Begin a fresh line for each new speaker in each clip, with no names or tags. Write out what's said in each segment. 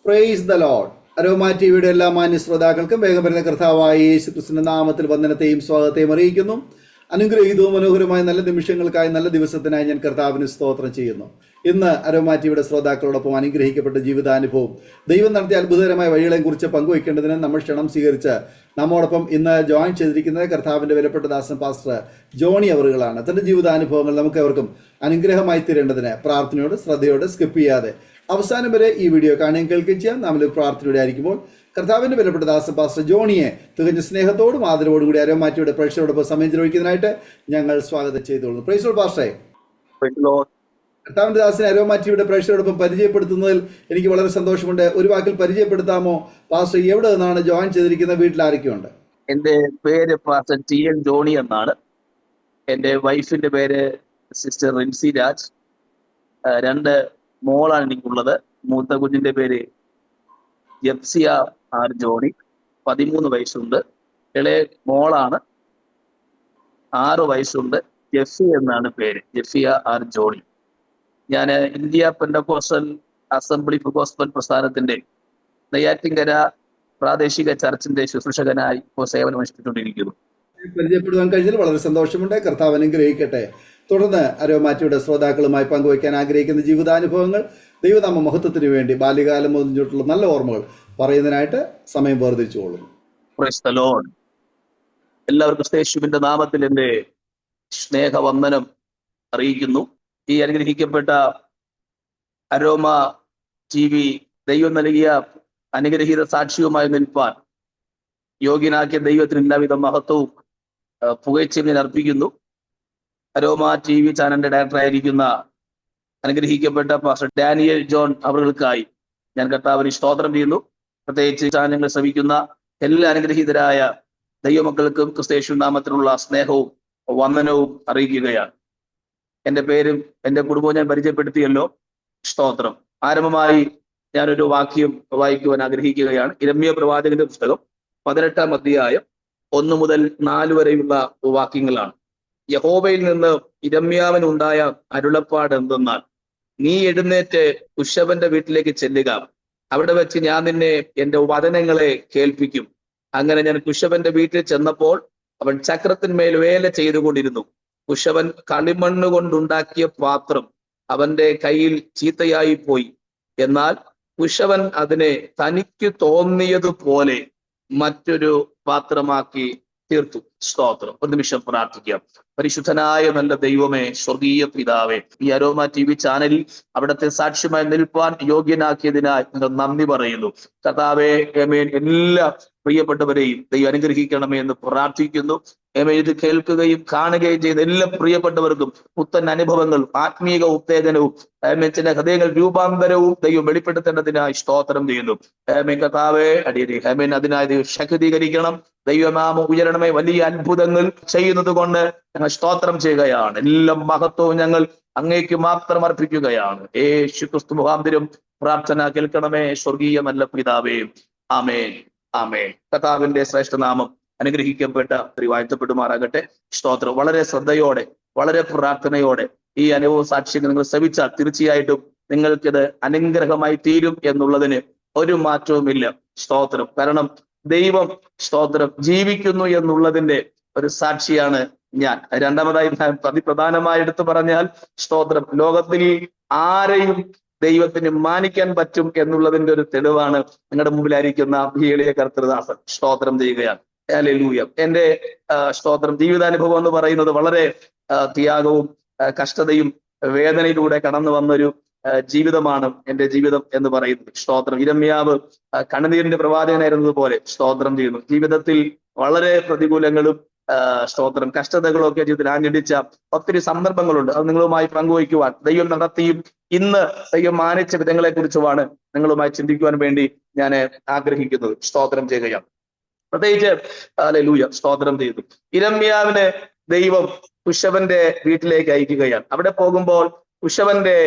Praise the Lord. Aroma ടിവിയുടെ എല്ലാ മാന്യ ശ്രോതാക്കൾക്കും വേഗം വരുന്ന കർത്താവായ യേശു ക്രിസ്തുവിന്റെ നാമത്തിൽ വന്ദനത്തെയും സ്വാഗതത്തെയും അറിയിക്കുന്നു. അനുഗ്രഹീതവും മനോഹരമായ നല്ല നിമിഷങ്ങൾക്കായി, നല്ല ദിവസത്തിനായി ഞാൻ കർത്താവിന് സ്തോത്രം ചെയ്യുന്നു. ഇന്ന് അരോമ ടിവിയുടെ ശ്രോതാക്കളോടൊപ്പം അനുഗ്രഹിക്കപ്പെട്ട ജീവിതാനുഭവം, ദൈവം നടത്തിയ അത്ഭുതകരമായ വഴികളെ കുറിച്ച് പങ്കുവയ്ക്കേണ്ടതിന് നമ്മൾ ക്ഷണം സ്വീകരിച്ച് നമ്മോടൊപ്പം ഇന്ന് ജോയിൻ ചെയ്തിരിക്കുന്നത് കർത്താവിന്റെ വിലപ്പെട്ട ദാസൻ പാസ്റ്റർ ജോണി അവറുകളാണ്. തന്റെ ജീവിതാനുഭവങ്ങൾ നമുക്ക് അവർക്കും അനുഗ്രഹമായി തീരേണ്ടതിന് പ്രാർത്ഥനയോട് ശ്രദ്ധയോടെ സ്കിപ്പ് ചെയ്യാതെ അവസാനം വരെ ഈ വീഡിയോ കാണുകയും കേൾക്കുകയും ചെയ്യാം. നമ്മൾ പ്രാർത്ഥനയോടെ ആയിരിക്കുമ്പോൾ കർത്താവിന്റെ വിലപ്പെട്ട ദാസൻ പാസ്റ്റർ ജോണിയെ തികഞ്ഞ സ്നേഹത്തോടും ആദരവോടും കൂടി അരോമ ടിവിയുടെ പ്രേക്ഷകരോടൊപ്പം സമയം ചെലവഴിക്കുന്നതിനായിട്ട് ഞങ്ങൾ സ്വാഗതം ചെയ്തോളുന്നു. പ്രൈസ് ദി ലോർഡ് പാസ്റ്ററെ. കർത്താവിന്റെ ദാസനെ അരോമ ടിവിയുടെ പ്രേക്ഷകരോടൊപ്പം പരിചയപ്പെടുത്തുന്നതിൽ എനിക്ക് വളരെ സന്തോഷമുണ്ട്. ഒരു വാക്കിൽ പരിചയപ്പെടുത്താമോ പാസ്റ്റർ? എവിടെ നിന്നാണ് ജോയിൻ ചെയ്തിരിക്കുന്നത്? വീട്ടിൽ ആരൊക്കെയുണ്ട്?
എന്റെ പേര് പാസ്റ്റർ ടി എൻ ജോണി എന്നാണ്. എന്റെ വൈഫിന്റെ പേര് സിസ്റ്റർ റിൻസി രാജ്. രണ്ട് മോളാണ് എനിക്കുള്ളത്. മൂത്ത കുഞ്ഞിന്റെ പേര് ജെപ്സിയ ആർ ജോണി, 13 വയസ്സുണ്ട്. ഇളയ മോളാണ്, 6 വയസ്സുണ്ട്. ജെഫി എന്നാണ് പേര്, ജെഫിയ ആർ ജോണി. ഞാൻ India Pentecostal assembly four gospel പ്രസ്ഥാനത്തിന്റെ നെയ്യാറ്റിൻകര പ്രാദേശിക ചർച്ചിന്റെ ശുശ്രൂഷകനായി ഇപ്പോൾ സേവനമനുഷ്ഠിച്ചുകൊണ്ടിരിക്കുന്നു.
പരിചയപ്പെടുവാൻ കഴിഞ്ഞതിൽ വളരെ സന്തോഷമുണ്ട്. കർത്താവ് അനുഗ്രഹിക്കട്ടെ. തുടർന്ന് അരോമ ടിവിയുടെ ശ്രോതാക്കളുമായി പങ്കുവയ്ക്കാൻ ആഗ്രഹിക്കുന്ന ജീവിതാനുഭവങ്ങൾ, ദൈവനാമ മഹത്വത്തിന് വേണ്ടി ബാല്യകാലം മുതലുള്ള നല്ല ഓർമ്മകൾ പറയുന്നതിനായിട്ട് സമയം വേർതിരിച്ചുകൊള്ളുന്നു.
Price the Lord. എല്ലാവർക്കും യേശുവിന്റെ നാമത്തിൽ എന്റെ സ്നേഹവന്ദനം അറിയിക്കുന്നു. ഈ അനുഗ്രഹിക്കപ്പെട്ട അരോമ ടിവി ദൈവം നൽകിയ അനുഗ്രഹീത സാക്ഷിയുമായി നിൽപ്പാൻ യോഗ്യനാക്കിയ ദൈവത്തിന് എല്ലാവിധ മഹത്വവും പുകഴ്ചയും ഞാൻ അർപ്പിക്കുന്നു. അരോമ ടിവി ചാനലിന്റെ ഡയറക്ടറായിരിക്കുന്ന അനുഗ്രഹിക്കപ്പെട്ട പാസ്റ്റർ ഡാനിയൽ ജോൺ അവർക്കായി ഞാൻ കർത്താവിന് സ്തോത്രം ചെയ്യുന്നു. പ്രത്യേകിച്ച് ചാനലുകൾ ശ്രമിക്കുന്ന എല്ലാ അനുഗ്രഹീതരായ ദൈവമക്കൾക്കും ക്രിസ്തയേശു നാമത്തിലുള്ള സ്നേഹവും വന്ദനവും അറിയിക്കുകയാണ്. എൻ്റെ പേരും എൻ്റെ കുടുംബവും ഞാൻ പരിചയപ്പെടുത്തിയല്ലോ. സ്തോത്രം. ആരംഭമായി ഞാനൊരു വാക്യം വായിക്കുവാൻ ആഗ്രഹിക്കുകയാണ്. ഇരമ്യ പ്രവാചകന്റെ പുസ്തകം 18-ാം അധ്യായം 1 മുതൽ 4 വരെയുള്ള വാക്യങ്ങളാണ്. യഹോവയിൽ നിന്ന് ഇരമ്യാവിനുണ്ടായ അരുളപ്പാട് എന്തെന്നാൽ, നീ എഴുന്നേറ്റ് കുശവന്റെ വീട്ടിലേക്ക് ചെല്ലുക, അവിടെ വെച്ച് ഞാൻ നിന്നെ എന്റെ വചനങ്ങളെ കേൾപ്പിക്കും. അങ്ങനെ ഞാൻ കുശവന്റെ വീട്ടിൽ ചെന്നപ്പോൾ അവൻ ചക്രത്തിന്മേൽ വേല ചെയ്തുകൊണ്ടിരുന്നു. കുശവൻ കളിമണ്ണ് കൊണ്ടുണ്ടാക്കിയ പാത്രം അവന്റെ കയ്യിൽ ചീത്തയായി പോയി. എന്നാൽ കുശവൻ അതിനെ തനിക്ക് തോന്നിയതുപോലെ മറ്റൊരു പാത്രമാക്കി തീർത്തു. സ്തോത്രം. ഒരു നിമിഷം പ്രാർത്ഥിക്കാം. പരിശുദ്ധനായ നല്ല ദൈവമേ, സ്വർഗീയ പിതാവേ, ഈ അരോമ ടിവി ചാനലിൽ അവിടുത്തെ സാക്ഷ്യമായി നിൽപ്പാൻ യോഗ്യനാക്കിയതിനായി നിങ്ങൾ നന്ദി പറയുന്നു. കർത്താവേ, ആമേൻ. എല്ലാ പ്രിയപ്പെട്ടവരെയും ദൈവം അനുഗ്രഹിക്കണമേ എന്ന് പ്രാർത്ഥിക്കുന്നു. ഇത് കേൾക്കുകയും കാണുകയും ചെയ്ത എല്ലാ പ്രിയപ്പെട്ടവർക്കും പുത്തൻ അനുഭവങ്ങളും ആത്മീക ഉത്തേജനവും ചില ഹൃദയങ്ങൾ രൂപാന്തരവും ദൈവം വെളിപ്പെടുത്തേണ്ടതിനായി സ്തോത്രം ചെയ്യുന്നു. കർത്താവേ, അടിയടി അതിനായി ദൈവം ശക്തീകരിക്കണം. ദൈവനാമം ഉയരണമേ. വലിയ അത്ഭുതങ്ങൾ ചെയ്യുന്നത് കൊണ്ട് ഞങ്ങൾ സ്തോത്രം ചെയ്യുകയാണ്. എല്ലാ മഹത്വവും ഞങ്ങൾ അങ്ങേക്ക് മാത്രം അർപ്പിക്കുകയാണ്. യേശു ക്രിസ്തു മുഖാന്തരം പ്രാർത്ഥന കേൾക്കണമേ, സ്വർഗീയ നല്ല പിതാവേ. ആമേൻ, ആമേൻ. കർത്താവിന്റെ ശ്രേഷ്ഠനാമം അനുഗ്രഹിക്കപ്പെട്ട വാഴ്ത്തപ്പെടുമാറാകട്ടെ. സ്തോത്രം. വളരെ ശ്രദ്ധയോടെ, വളരെ പ്രാർത്ഥനയോടെ ഈ അനുഭവ സാക്ഷ്യങ്ങൾ നിങ്ങൾ ശ്രവിച്ചാൽ തീർച്ചയായിട്ടും നിങ്ങൾക്കിത് അനുഗ്രഹമായി തീരും എന്നുള്ളതിന് ഒരു മാറ്റവുമില്ല. സ്തോത്രം. കാരണം ദൈവം, സ്തോത്രം, ജീവിക്കുന്നു എന്നുള്ളതിന്റെ ഒരു സാക്ഷിയാണ് ഞാൻ. രണ്ടാമതായി അതിപ്രധാനമായി എടുത്തു പറഞ്ഞാൽ, സ്തോത്രം, ലോകത്തിൽ ആരെയും ദൈവത്തിന് മാനിക്കാൻ പറ്റും എന്നുള്ളതിന്റെ ഒരു തെളിവാണ് നിങ്ങളുടെ മുമ്പിലായിരിക്കുന്ന ഈ എളിയ കർത്തൃദാസൻ. സ്തോത്രം ചെയ്യുകയാണ്. ഹല്ലേലൂയ. എന്റെ സ്തോത്രം ജീവിതാനുഭവം എന്ന് പറയുന്നത് വളരെ ത്യാഗവും കഷ്ടതയും വേദനയിലൂടെ കടന്നു വന്നൊരു ജീവിതമാണ് എന്റെ ജീവിതം എന്ന് പറയുന്നത്. സ്തോത്രം. ഇരമ്യാവ് കണ്ണുനീരിന്റെ പ്രവാചകനായിരുന്നത് പോലെ സ്തോത്രം ചെയ്യുന്നു. ജീവിതത്തിൽ വളരെ പ്രതികൂലങ്ങളും സ്തോത്രം കഷ്ടതകളും ഒക്കെ ജീവിതത്തിൽ ആഞ്ഞടിച്ച ഒത്തിരി സന്ദർഭങ്ങളുണ്ട്. അത് നിങ്ങളുമായി പങ്കുവയ്ക്കുവാൻ ദൈവം നടത്തിയും ഇന്ന് ദൈവം മാനിച്ച വിധങ്ങളെ കുറിച്ചുമാണ് നിങ്ങളുമായി ചിന്തിക്കുവാൻ വേണ്ടി ഞാൻ ആഗ്രഹിക്കുന്നത്. സ്തോത്രം ചെയ്യുകയാണ്. പ്രത്യേകിച്ച് ഹല്ലേലൂയ, സ്തോത്രം ചെയ്തു. ഇരമ്യാവിനെ ദൈവം കുശവന്റെ വീട്ടിലേക്ക് അയക്കുകയാണ്. അവിടെ പോകുമ്പോൾ കുശവന്റെ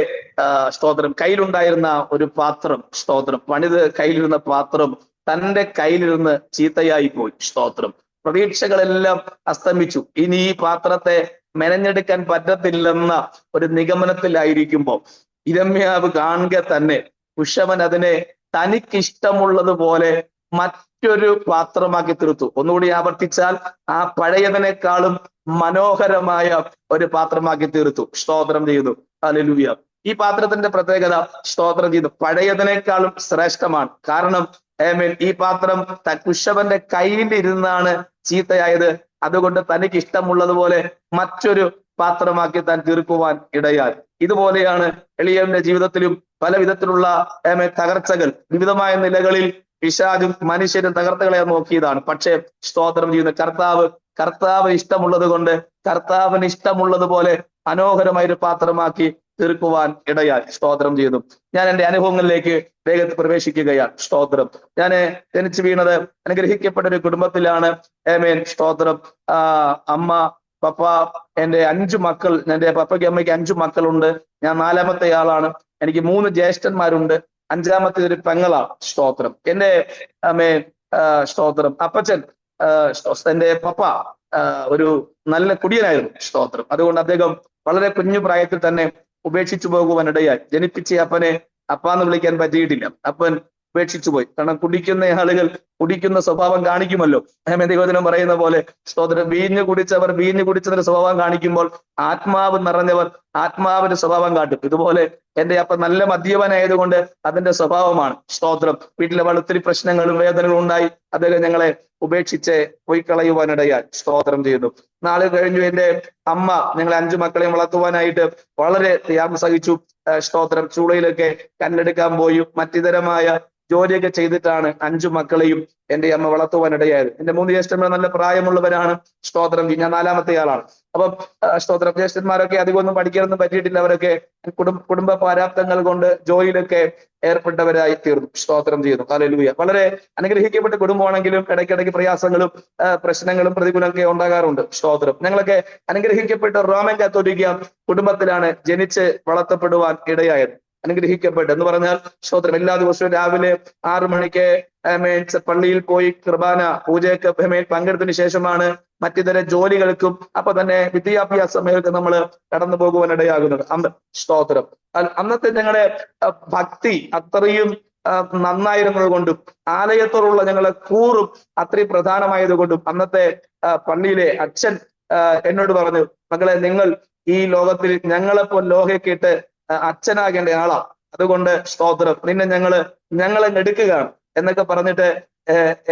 സ്തോത്രം കയ്യിലുണ്ടായിരുന്ന ഒരു പാത്രം, സ്തോത്രം, പണിത് കയ്യിലിരുന്ന പാത്രം തന്റെ കയ്യിലിരുന്ന് ചീത്തയായി പോയി. സ്തോത്രം. പ്രതീക്ഷകളെല്ലാം അസ്തമിച്ചു. ഇനി ഈ പാത്രത്തെ മെനഞ്ഞെടുക്കാൻ പറ്റത്തില്ലെന്ന ഒരു നിഗമനത്തിലായിരിക്കുമ്പോൾ ഇരമ്യാവ് കാണുക തന്നെ കുശവൻ അതിനെ തനിക്കിഷ്ടമുള്ളതുപോലെ മറ്റൊരു പാത്രമാക്കി തീർത്തു. ഒന്നുകൂടി ആവർത്തിച്ചാൽ, ആ പഴയതിനേക്കാളും മനോഹരമായ ഒരു പാത്രമാക്കി തീർത്തു. സ്തോത്രം ചെയ്യുന്നു. ഹല്ലേലൂയ. ഈ പാത്രത്തിന്റെ പ്രത്യേകത, സ്തോത്രം ചെയ്തു, പഴയതിനേക്കാളും ശ്രേഷ്ഠമാണ്. കാരണം ആമേൻ, ഈ പാത്രം കുശവന്റെ കയ്യിലിരുന്നാണ് ചീത്തയായത്. അതുകൊണ്ട് തനിക്ക് ഇഷ്ടമുള്ളതുപോലെ മറ്റൊരു പാത്രമാക്കി താൻ തീർക്കുവാൻ ഇടയായി. ഇതുപോലെയാണ് എളിയവന്റെ ജീവിതത്തിലും പല വിധത്തിലുള്ള തകർച്ചകൾ, വിവിധമായ നിലകളിൽ പിശാചും മനുഷ്യരും തകർത്തകളെ നോക്കിയതാണ്. പക്ഷേ സ്തോത്രം ചെയ്യുന്ന കർത്താവ് ഇഷ്ടമുള്ളത് കൊണ്ട് കർത്താവിന് ഇഷ്ടമുള്ളതുപോലെ മനോഹരമായ ഒരു പാത്രമാക്കി തീർക്കുവാൻ ഇടയായി. സ്തോത്രം ചെയ്തു. ഞാൻ എൻ്റെ അനുഭവങ്ങളിലേക്ക് വേഗത്തിൽ പ്രവേശിക്കുകയാണ്. സ്തോത്രം. ഞാൻ ജനിച്ചു വീണത് അനുഗ്രഹിക്കപ്പെട്ട ഒരു കുടുംബത്തിലാണ്. ആമേൻ. സ്തോത്രം. അമ്മ, പപ്പ, എൻ്റെ 5 മക്കൾ. എൻ്റെ പപ്പയ്ക്ക് അമ്മയ്ക്ക് 5 മക്കളുണ്ട്. ഞാൻ 4ാമത്തെ ആളാണ്. എനിക്ക് 3 ജ്യേഷ്ഠന്മാരുണ്ട്. 5ാമത്തെ ഒരു പെങ്ങളാണ്. സ്തോത്രം. എൻ്റെ സ്തോത്രം അപ്പച്ചൻ, എൻ്റെ പപ്പ ഒരു നല്ല കുടിയനായിരുന്നു. സ്തോത്രം. അതുകൊണ്ട് അദ്ദേഹം വളരെ കുഞ്ഞു പ്രായത്തിൽ തന്നെ ഉപേക്ഷിച്ചു പോകുവാനിടയായി. ജനിപ്പിച്ച അപ്പനെ അപ്പാന്ന് വിളിക്കാൻ പറ്റിയിട്ടില്ല. അപ്പൻ ഉപേക്ഷിച്ചു പോയി. കാരണം കുടിക്കുന്ന കുടിക്കുന്ന സ്വഭാവം കാണിക്കുമല്ലോ. ദൈവവചനം പറയുന്ന പോലെ സ്തോത്രം, വീഞ്ഞു കുടിച്ചതിന്റെ സ്വഭാവം കാണിക്കുമ്പോൾ ആത്മാവ് നിറഞ്ഞവർ ആത്മാവിന്റെ സ്വഭാവം കാട്ടും. ഇതുപോലെ എൻ്റെ അപ്പൻ നല്ല മദ്യപനായതുകൊണ്ട് അതിന്റെ സ്വഭാവമാണ്. സ്തോത്രം. വീട്ടിലെ ഒത്തിരി പ്രശ്നങ്ങളും വേദനകളും ഉണ്ടായി. അദ്ദേഹം ഞങ്ങളെ ഉപേക്ഷിച്ച് പോയി കളയുവാനിടയായി. സ്തോത്രം ചെയ്യുന്നു. നാളെ കഴിഞ്ഞു എൻ്റെ അമ്മ ഞങ്ങളെ 5 മക്കളെയും വളർത്തുവാനായിട്ട് വളരെ ത്യാഗം സഹിച്ചു. സ്തോത്രം. ചൂളയിലൊക്കെ കല്ലെടുക്കാൻ പോയി മറ്റിതരമായ ജോലിയൊക്കെ ചെയ്തിട്ടാണ് 5 മക്കളെയും എൻ്റെ അമ്മ വളർത്തുവാനിടയായത്. എൻ്റെ 3 ജ്യേഷ്ഠന്മാർ നല്ല പ്രായമുള്ളവരാണ്. സ്തോത്രം. ഞാൻ 4ാമത്തെ ആളാണ്. അപ്പം സ്തോത്രം, ജ്യേഷ്ഠന്മാരൊക്കെ അധികമൊന്നും പഠിക്കാനൊന്നും പറ്റിയിട്ടില്ല. അവരൊക്കെ കുടുംബ പ്രാരാബ്ദങ്ങൾ കൊണ്ട് ജോലിയിലൊക്കെ ഏർപ്പെട്ടവരായി തീർന്നു. സ്തോത്രം ചെയ്യുന്നു. ഹല്ലേലൂയ. വളരെ അനുഗ്രഹിക്കപ്പെട്ട കുടുംബമാണെങ്കിലും ഇടയ്ക്കിടയ്ക്ക് പ്രയാസങ്ങളും പ്രശ്നങ്ങളും പ്രതികൂലമൊക്കെ ഉണ്ടാകാറുണ്ട്. സ്തോത്രം. ഞങ്ങളൊക്കെ അനുഗ്രഹിക്കപ്പെട്ട റോമൻ കത്തോലിക്ക കുടുംബത്തിലാണ് ജനിച്ച് വളർത്തപ്പെടുവാൻ ഇടയായത്. അനുഗ്രഹിക്കപ്പെട്ടു എന്ന് പറഞ്ഞാൽ സ്തോത്രം, എല്ലാ ദിവസവും രാവിലെ 6 മണിക്ക് പള്ളിയിൽ പോയി കുർബാന പൂജയൊക്കെ പങ്കെടുത്തതിന് ശേഷമാണ് മറ്റിതര ജോലികൾക്കും അപ്പൊ തന്നെ വിദ്യാഭ്യാസ മേഖലക്ക് നമ്മൾ കടന്നു പോകുവാനിടയാകുന്നത്. സ്തോത്രം. അന്നത്തെ ഞങ്ങളുടെ ഭക്തി അത്രയും നന്നായിരുന്നത് കൊണ്ടും ആലയത്തോടുള്ള ഞങ്ങളുടെ കൂറും അത്രയും പ്രധാനമായതുകൊണ്ടും അന്നത്തെ പള്ളിയിലെ അച്ഛൻ എന്നോട് പറഞ്ഞു, മകളെ, നിങ്ങൾ ഈ ലോകത്തിൽ ഞങ്ങളെപ്പോൾ ലോഹയ്ക്കിട്ട് അച്ഛനാകേണ്ട ആളാ. അതുകൊണ്ട് സ്തോത്രം, നിന്നെ ഞങ്ങളെ എടുക്കുകയാണ് എന്നൊക്കെ പറഞ്ഞിട്ട്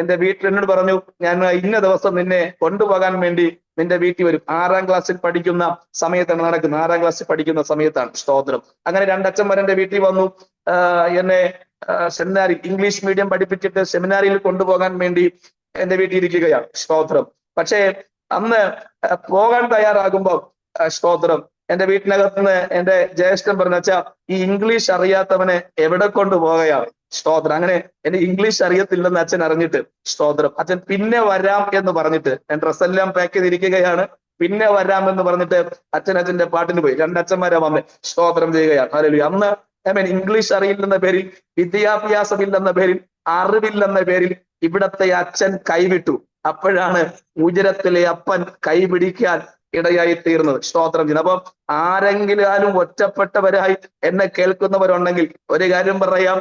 എൻ്റെ വീട്ടിൽ എന്നോട് പറഞ്ഞു, ഞാൻ ഇന്ന ദിവസം നിന്നെ കൊണ്ടുപോകാൻ വേണ്ടി നിന്റെ വീട്ടിൽ വരും. 6ാം ക്ലാസ്സിൽ പഠിക്കുന്ന സമയത്താണ് നടക്കുന്നത്. 6ാം ക്ലാസ്സിൽ പഠിക്കുന്ന സമയത്താണ്. സ്തോത്രം. അങ്ങനെ 2 അച്ഛന്മാർ എൻ്റെ വീട്ടിൽ വന്നു. എന്നെ സെമിനാരി ഇംഗ്ലീഷ് മീഡിയം പഠിപ്പിച്ചിട്ട് സെമിനാരിയിൽ കൊണ്ടുപോകാൻ വേണ്ടി എൻ്റെ വീട്ടിൽ ഇരിക്കുകയാണ്. സ്തോത്രം. പക്ഷേ അന്ന് പോകാൻ തയ്യാറാകുമ്പോൾ സ്തോത്രം, എൻ്റെ വീട്ടിനകത്ത് നിന്ന് എൻ്റെ ജ്യേഷ്ഠൻ പറഞ്ഞു, അച്ഛാ, ഈ ഇംഗ്ലീഷ് അറിയാത്തവനെ എവിടെ കൊണ്ടുപോകുകയാണ്. സ്തോത്രം. അങ്ങനെ എനിക്ക് ഇംഗ്ലീഷ് അറിയത്തില്ലെന്ന് അച്ഛൻ അറിഞ്ഞിട്ട് സ്തോത്രം, അച്ഛൻ പിന്നെ വരാം എന്ന് പറഞ്ഞിട്ട്, ഞാൻ ഡ്രസ്സെല്ലാം പാക്ക് ചെയ്തിരിക്കുകയാണ്, പിന്നെ വരാം എന്ന് പറഞ്ഞിട്ട് അച്ഛൻ്റെ പാട്ടിന് പോയി. 2 അച്ഛന്മാരെ വന്ന് സ്തോത്രം ചെയ്യുകയാണ്. ഹല്ലേലൂയ. അന്ന് ഇംഗ്ലീഷ് അറിയില്ലെന്ന പേരിൽ, വിദ്യാഭ്യാസമില്ലെന്ന പേരിൽ, അറിവില്ലെന്ന പേരിൽ ഇവിടത്തെ അച്ഛൻ കൈവിട്ടു. അപ്പോഴാണ് ഉയരത്തിലെ അപ്പൻ കൈപിടിക്കാൻ ഇടയായി തീർന്നത്. സ്തോത്രം ചെയ്യുന്നു. അപ്പം ആരെങ്കിലും ഒറ്റപ്പെട്ടവരായി എന്നെ കേൾക്കുന്നവരുണ്ടെങ്കിൽ ഒരു കാര്യം പറയാം,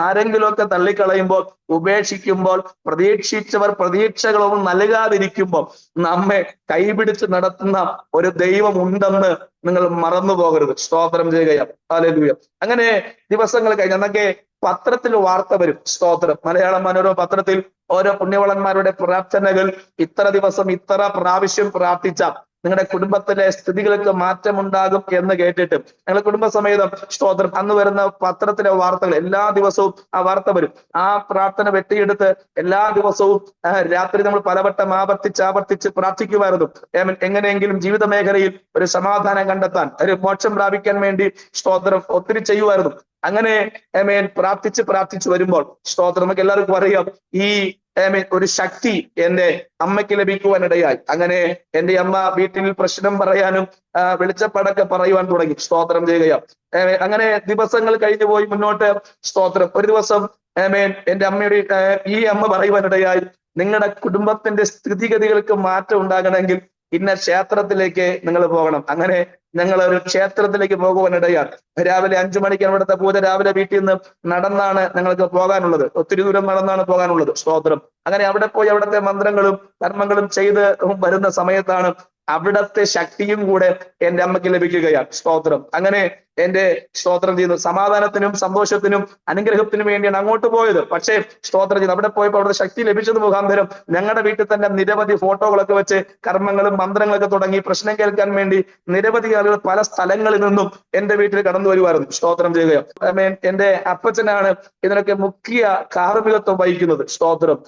ആരെങ്കിലുമൊക്കെ തള്ളിക്കളയുമ്പോൾ, ഉപേക്ഷിക്കുമ്പോൾ, പ്രതീക്ഷിച്ചവർ പ്രതീക്ഷകളൊന്നും നൽകാതിരിക്കുമ്പോൾ നമ്മെ കൈപിടിച്ച് നടത്തുന്ന ഒരു ദൈവം ഉണ്ടെന്ന് നിങ്ങൾ മറന്നു പോകരുത്. സ്തോത്രം ചെയ്യുകയാണ്. ഹല്ലേലൂയ. അങ്ങനെ ദിവസങ്ങൾ കഴിഞ്ഞ് അന്നൊക്കെ പത്രത്തിൽ വാർത്ത വരും. സ്തോത്രം. മലയാളം മനോരമ പത്രത്തിൽ ഓരോ പുണ്യവളന്മാരുടെ പ്രാർത്ഥനകൾ, ഇത്ര ദിവസം ഇത്ര പ്രാവശ്യം പ്രാർത്ഥിച്ച നിങ്ങളുടെ കുടുംബത്തിലെ സ്ഥിതികൾക്ക് മാറ്റമുണ്ടാകും എന്ന് കേട്ടിട്ട് ഞങ്ങളുടെ കുടുംബസമേതം സ്തോത്രം അന്ന് വരുന്ന പത്രത്തിലെ വാർത്തകൾ എല്ലാ ദിവസവും ആ വാർത്ത വരും. ആ പ്രാർത്ഥന വെട്ടിയെടുത്ത് എല്ലാ ദിവസവും രാത്രി നമ്മൾ പലവട്ടം ആവർത്തിച്ച് പ്രാർത്ഥിക്കുമായിരുന്നു. എങ്ങനെയെങ്കിലും ജീവിത മേഖലയിൽ ഒരു സമാധാനം കണ്ടെത്താൻ, ഒരു മോക്ഷം പ്രാപിക്കാൻ വേണ്ടി സ്തോത്രം ഒത്തിരി ചെയ്യുമായിരുന്നു. അങ്ങനെ പ്രാർത്ഥിച്ച് വരുമ്പോൾ സ്തോത്രം, നമുക്ക് എല്ലാവർക്കും അറിയാം, ഈ ഒരു ശക്തി എൻ്റെ അമ്മയ്ക്ക് ലഭിക്കുവാനിടയായി. അങ്ങനെ എൻ്റെ അമ്മ വീട്ടിൽ പ്രശ്നം പറയാനും വെളിച്ചപ്പാടൊക്കെ പറയുവാൻ തുടങ്ങി. സ്തോത്രം ചെയ്യുകയാണ്. അങ്ങനെ ദിവസങ്ങൾ കഴിഞ്ഞു പോയി മുന്നോട്ട്. സ്തോത്രം. ഒരു ദിവസം എൻ്റെ അമ്മയുടെ ഈ അമ്മ പറയുവാനിടയായി, നിങ്ങളുടെ കുടുംബത്തിന്റെ സ്ഥിതിഗതികൾക്ക് മാറ്റം ഉണ്ടാകണമെങ്കിൽ ഇന്ന ക്ഷേത്രത്തിലേക്ക് നിങ്ങൾ പോകണം. അങ്ങനെ ഞങ്ങൾ ഒരു ക്ഷേത്രത്തിലേക്ക് പോകുവാനിടയാണ്. രാവിലെ 5 മണിക്കാണ് ഇവിടുത്തെ പൂജ. രാവിലെ വീട്ടിൽ നിന്ന് നടന്നാണ് ഞങ്ങൾക്ക് പോകാനുള്ളത്. ഒത്തിരി ദൂരം നടന്നാണ് പോകാനുള്ളത്. സ്തോത്രം. അങ്ങനെ അവിടെ പോയി അവിടുത്തെ മന്ത്രങ്ങളും കർമ്മങ്ങളും ചെയ്ത് വരുന്ന സമയത്താണ് അവിടത്തെ ശക്തിയും കൂടെ എന്റെ അമ്മയ്ക്ക് ലഭിക്കുകയാണ്. സ്തോത്രം. അങ്ങനെ എന്റെ സ്തോത്രം ചെയ്യുന്നു സമാധാനത്തിനും സന്തോഷത്തിനും അനുഗ്രഹത്തിനും വേണ്ടിയാണ് അങ്ങോട്ട് പോയത്. പക്ഷേ സ്തോത്രം ചെയ്യുന്നു അവിടെ പോയപ്പോൾ അവിടെ ശക്തി ലഭിച്ചത് മുഖാന്തരം ഞങ്ങളുടെ വീട്ടിൽ തന്നെ നിരവധി ഫോട്ടോകളൊക്കെ വെച്ച് കർമ്മങ്ങളും മന്ത്രങ്ങളൊക്കെ തുടങ്ങി. പ്രശ്നം കേൾക്കാൻ വേണ്ടി നിരവധി ആളുകൾ പല സ്ഥലങ്ങളിൽ നിന്നും എന്റെ വീട്ടിൽ കടന്നു വരുമായിരുന്നു. സ്തോത്രം ചെയ്യുകയോ. എന്റെ അപ്പച്ചനാണ് ഇതിനൊക്കെ മുഖ്യ കാർമ്മികത്വം വഹിക്കുന്നത്. സ്തോത്രം.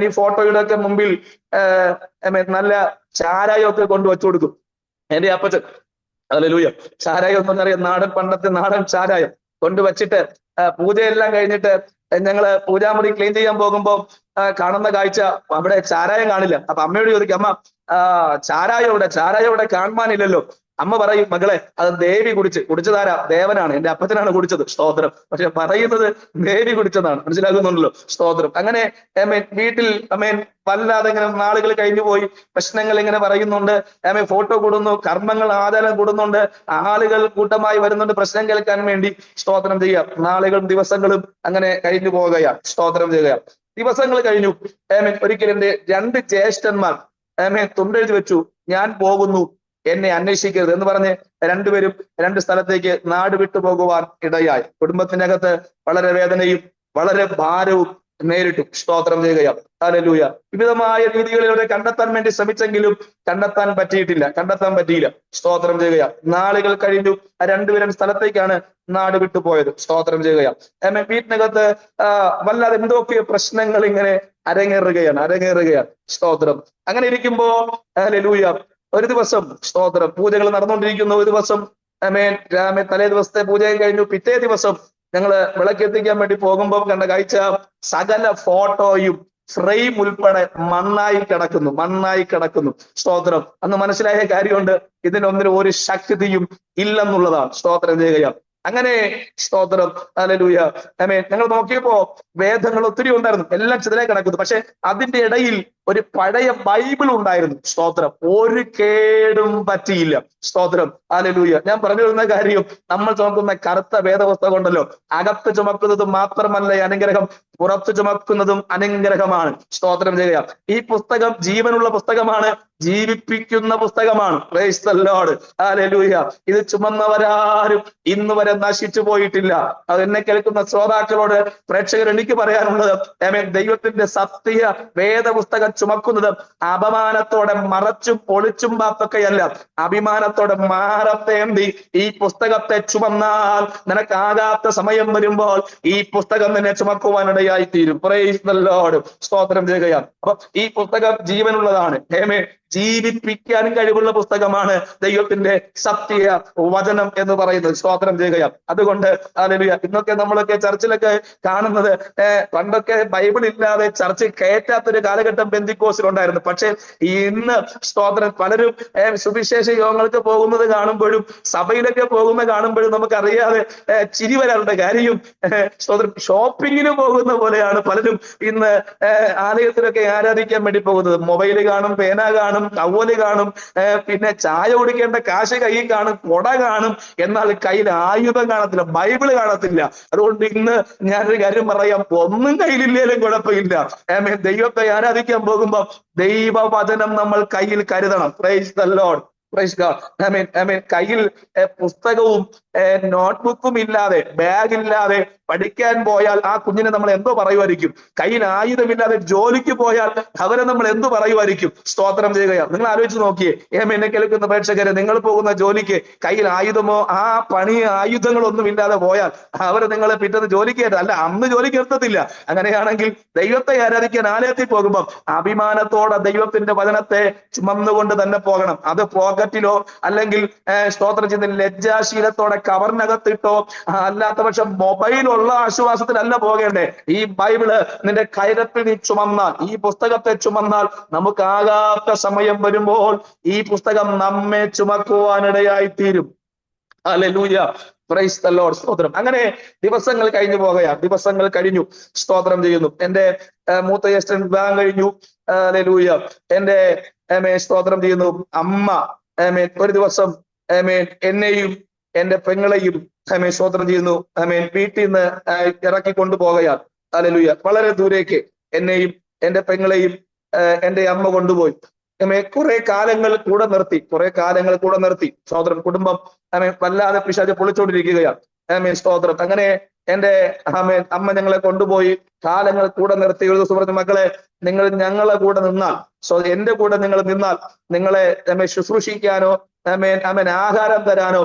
ഈ ഫോട്ടോയുടെ ഒക്കെ മുമ്പിൽ നല്ല ചാരായൊക്കെ കൊണ്ട് വെച്ചു കൊടുക്കും എന്റെ അപ്പച്ചൻ. ഹല്ലേലൂയ. ചാരായം എന്ന് പറഞ്ഞാൽ നാടൻ, പണ്ടത്തെ നാടൻ ചാരായം കൊണ്ടുവച്ചിട്ട് പൂജയെല്ലാം കഴിഞ്ഞിട്ട് ഞങ്ങള് പൂജാമുറി ക്ലീൻ ചെയ്യാൻ പോകുമ്പോൾ കാണുന്ന കാഴ്ച അവിടെ ചാരായം കാണില്ല. അപ്പൊ അമ്മയോട് ചോദിക്കും, അമ്മ ചാരായം ഇവിടെ കാണുവാനില്ലല്ലോ. അമ്മ പറയും, മകളെ അത് ദേവി കുടിച്ചതാരാ? ദേവനാണ്, എന്റെ അപ്പച്ചനാണ് കുടിച്ചത്. സ്തോത്രം. പക്ഷെ പറയുന്നത് ദേവി കുടിച്ചതാണ്. മനസ്സിലാകുന്നുണ്ടല്ലോ. സ്തോത്രം. അങ്ങനെ വീട്ടിൽ വല്ലാതെ ഇങ്ങനെ നാളുകൾ കഴിഞ്ഞു പോയി. പ്രശ്നങ്ങൾ ഇങ്ങനെ പറയുന്നുണ്ട്. ഫോട്ടോ കൂടുന്നു, കർമ്മങ്ങൾ ആചാരം കൂടുന്നുണ്ട്, ആളുകൾ കൂട്ടമായി വരുന്നുണ്ട് പ്രശ്നം കേൾക്കാൻ വേണ്ടി. സ്തോത്രം ചെയ്യാം. നാളുകളും ദിവസങ്ങളും അങ്ങനെ കഴിഞ്ഞു പോവുകയാണ്. സ്തോത്രം ചെയ്യുക. ദിവസങ്ങൾ കഴിഞ്ഞു. ഒരിക്കലും എന്റെ 2 ജ്യേഷ്ഠന്മാർ തുണ്ടെഴുതി വെച്ചു, ഞാൻ പോകുന്നു, എന്നെ അന്വേഷിക്കരുത് എന്ന് പറഞ്ഞ് രണ്ടുപേരും 2 സ്ഥലത്തേക്ക് നാട് വിട്ടു പോകുവാൻ ഇടയായി. കുടുംബത്തിനകത്ത് വളരെ വേദനയും വളരെ ഭാരവും നേരിട്ടു. സ്തോത്രം ചെയ്യുകയാണ്. ഹല്ലേലൂയ. വിവിധമായ രീതികളിലൂടെ കണ്ടെത്താൻ വേണ്ടി ശ്രമിച്ചെങ്കിലും കണ്ടെത്താൻ പറ്റിയില്ല. സ്തോത്രം ചെയ്യുക. നാളുകൾ കഴിഞ്ഞു. 2 സ്ഥലത്തേക്കാണ് നാട് വിട്ടുപോയത്. സ്തോത്രം ചെയ്യുകയാണ്. വീട്ടിനകത്ത് വല്ലാതെ എന്തൊക്കെയോ പ്രശ്നങ്ങൾ ഇങ്ങനെ അരങ്ങേറുകയാണ്. സ്തോത്രം. അങ്ങനെ ഇരിക്കുമ്പോ ഹല്ലേലൂയ ഒരു ദിവസം സ്തോത്രം പൂജകൾ നടന്നുകൊണ്ടിരിക്കുന്നു. ഒരു ദിവസം തലേ ദിവസത്തെ പൂജയും കഴിഞ്ഞു. പിറ്റേ ദിവസം ഞങ്ങള് വിളക്കെത്തിക്കാൻ വേണ്ടി പോകുമ്പോൾ കണ്ട കാഴ്ച സകല ഫോട്ടോയും ഫ്രെയിം ഉൾപ്പെടെ മണ്ണായി കിടക്കുന്നു. സ്തോത്രം. അന്ന് മനസ്സിലായ കാര്യമുണ്ട്, ഇതിനൊന്നിനും ഒരു ശക്തിയും ഇല്ലെന്നുള്ളതാണ്. സ്തോത്രം ചെയ്യുകയാണ്. അങ്ങനെ സ്തോത്രം. ഹല്ലേലൂയ. ഞങ്ങൾ നോക്കിയപ്പോ വേദങ്ങൾ ഒത്തിരി ഉണ്ടായിരുന്നു, എല്ലാം ചിതലേ കിടക്കുന്നു. പക്ഷെ അതിന്റെ ഇടയിൽ ഒരു പഴയ ബൈബിൾ ഉണ്ടായിരുന്നു. സ്തോത്രം. ഒരു കേടും പറ്റിയില്ല. സ്തോത്രം. ഹല്ലേലൂയ. ഞാൻ പറഞ്ഞു വരുന്ന കാര്യം, നമ്മൾ ചുമക്കുന്ന കറുത്ത വേദപുസ്തകം ഉണ്ടല്ലോ, അകത്ത് ചുമക്കുന്നത് മാത്രമല്ല അനുഗ്രഹം, പുറത്ത് ചുമക്കുന്നതും അനുഗ്രഹമാണ്. സ്തോത്രം ചെയ്യുക. ഈ പുസ്തകം ജീവനുള്ള പുസ്തകമാണ്, ജീവിപ്പിക്കുന്ന പുസ്തകമാണ്. Price the lord. ഹല്ലേലൂയ. ഇത് ചുമന്നവരാരും ഇന്ന് വരെ നശിച്ചു പോയിട്ടില്ല. അത് എന്നെ കേൾക്കുന്ന ശ്രോതാക്കളോട്, പ്രേക്ഷകർ, എനിക്ക് പറയാനുള്ളത്, ദൈവത്തിന്റെ സത്യ വേദപുസ്തകം ചുമക്കുന്നത് അപമാനത്തോടെ മറച്ചും പൊളിച്ചും പാത്തൊക്കെയല്ല, അഭിമാനത്തോടെ മാറത്തേന്തി ഈ പുസ്തകത്തെ ചുമന്നാൽ നിനക്കാകാത്ത സമയം വരുമ്പോൾ ഈ പുസ്തകം നിന്നെ ചുമക്കുവാനിടയായി തീരും. Price the Lord. സ്തോത്രം ചെയ്യുകയാണ്. അപ്പൊ ഈ പുസ്തകം ജീവനുള്ളതാണ്. ജീവിപ്പിക്കാനും കഴിവുള്ള പുസ്തകമാണ് ദൈവത്തിന്റെ സത്യ വചനം എന്ന് പറയുന്നത്. സ്തോത്രം ചെയ്യുകയാണ്. അതുകൊണ്ട് ഹല്ലേലൂയ. ഇന്നൊക്കെ നമ്മളൊക്കെ ചർച്ചിലൊക്കെ കാണുന്നത്, പണ്ടൊക്കെ ബൈബിൾ ഇല്ലാതെ ചർച്ചിൽ കയറ്റാത്തൊരു കാലഘട്ടം പെന്തിക്കോസിലുണ്ടായിരുന്നു. പക്ഷെ ഇന്ന് സ്തോത്രം പലരും സുവിശേഷ യോഗങ്ങൾക്ക് പോകുന്നത് കാണുമ്പോഴും സഭയിലൊക്കെ പോകുന്ന കാണുമ്പോഴും നമുക്കറിയാതെ ചിരി വരാറുണ്ട്. കാര്യം സ്തോത്രം ഷോപ്പിങ്ങിന് പോകുന്ന പോലെയാണ് പലരും ഇന്ന് ആലയത്തിലൊക്കെ ആരാധിക്കാൻ വേണ്ടി പോകുന്നത്. മൊബൈൽ കാണും, പേന കാണും, ടവല് കാണും, പിന്നെ ചായ കുടിക്കേണ്ട കാശ് കയ്യിൽ കാണും, കൊട കാണും, എന്നാൽ കയ്യിൽ ആയുധം കാണത്തില്ല, ബൈബിള് കാണത്തില്ല. അതുകൊണ്ട് ഇന്ന് ഞാനൊരു കാര്യം പറയാം, ഒന്നും കയ്യിലില്ലേലും കുഴപ്പമില്ല. ദൈവത്തെ ആരാധിക്കാൻ പോകുമ്പോ ദൈവവചനം നമ്മൾ കയ്യിൽ കരുതണം. Price the Lord. Praise God. കയ്യിൽ പുസ്തകവും നോട്ട്ബുക്കും ഇല്ലാതെ, ബാഗില്ലാതെ പഠിക്കാൻ പോയാൽ ആ കുഞ്ഞിനെ നമ്മൾ എന്തോ പറയുമായിരിക്കും. കയ്യിൽ ആയുധമില്ലാതെ ജോലിക്ക് പോയാൽ അവരെ നമ്മൾ എന്തു പറയുമായിരിക്കും. സ്തോത്രം ചെയ്യുകയാണ്. നിങ്ങൾ ആലോചിച്ച് നോക്കിയേ. എന്നെ കേൾക്കുന്ന പ്രേക്ഷകരെ, നിങ്ങൾ പോകുന്ന ജോലിക്ക് കയ്യിൽ ആയുധമോ ആ പണി ആയുധങ്ങളൊന്നും ഇല്ലാതെ പോയാൽ അവരെ നിങ്ങളെ പിറ്റേന്ന് ജോലിക്ക് അല്ല, അന്ന് ജോലിക്ക് നിർത്തത്തില്ല. അങ്ങനെയാണെങ്കിൽ ദൈവത്തെ ആരാധിക്കാൻ ആലയത്തിൽ പോകുമ്പോൾ അഭിമാനത്തോടെ ദൈവത്തിന്റെ വചനത്തെ ചുമന്നുകൊണ്ട് തന്നെ പോകണം. അത് പോക്കറ്റിലോ അല്ലെങ്കിൽ സ്തോത്രം ചെയ്യുന്ന ലജ്ജാശീലത്തോടെ കവറിനകത്തിട്ടോ, അല്ലാത്ത പക്ഷം മൊബൈലുള്ള ആശ്വാസത്തിലല്ല പോകേണ്ടേ. ഈ ബൈബിള് നിന്റെ കൈരപ്പിൽ നീ ചുമന്നാൽ, ഈ പുസ്തകത്തെ ചുമന്നാൽ, നമുക്കാകാത്ത സമയം വരുമ്പോൾ ഈ പുസ്തകം നമ്മെ ചുമക്കുവാനിടയായി തീരും. ഹല്ലേലൂയ. Price the Lord. സ്തോത്രം. അങ്ങനെ ദിവസങ്ങൾ കഴിഞ്ഞു പോകുകയാണ്. ദിവസങ്ങൾ കഴിഞ്ഞു. സ്തോത്രം ചെയ്യുന്നു. എന്റെ മൂത്ത ജ്യേഷ്ഠൻ വിവാഹം കഴിഞ്ഞു. ഹല്ലേലൂയ. എന്റെ സ്തോത്രം ചെയ്യുന്നു അമ്മ ഒരു ദിവസം എന്നെയും എന്റെ പെങ്ങളെയും സ്തോത്രം ചെയ്യുന്നു വീട്ടിൽ നിന്ന് ഇറക്കി കൊണ്ടുപോകുകയാണ്. ഹല്ലേലൂയ. വളരെ ദൂരേക്ക് എന്നെയും എന്റെ പെങ്ങളെയും എന്റെ അമ്മ കൊണ്ടുപോയി. കുറെ കാലങ്ങൾ കൂടെ നിർത്തി സ്തോത്രം. കുടുംബം വല്ലാതെ പിശാച് പൊളിച്ചോണ്ടിരിക്കുകയാണ്. സ്തോത്രം. അങ്ങനെ എന്റെ അമ്മ ഞങ്ങളെ കൊണ്ടുപോയി കാലങ്ങൾ കൂടെ നിർത്തി. ഒരു ദിവസം പറഞ്ഞു, മക്കളെ നിങ്ങൾ ഞങ്ങളെ കൂടെ നിന്നാൽ, എന്റെ കൂടെ നിങ്ങൾ നിന്നാൽ നിങ്ങളെ ശുശ്രൂഷിക്കാനോ ആഹാരം തരാനോ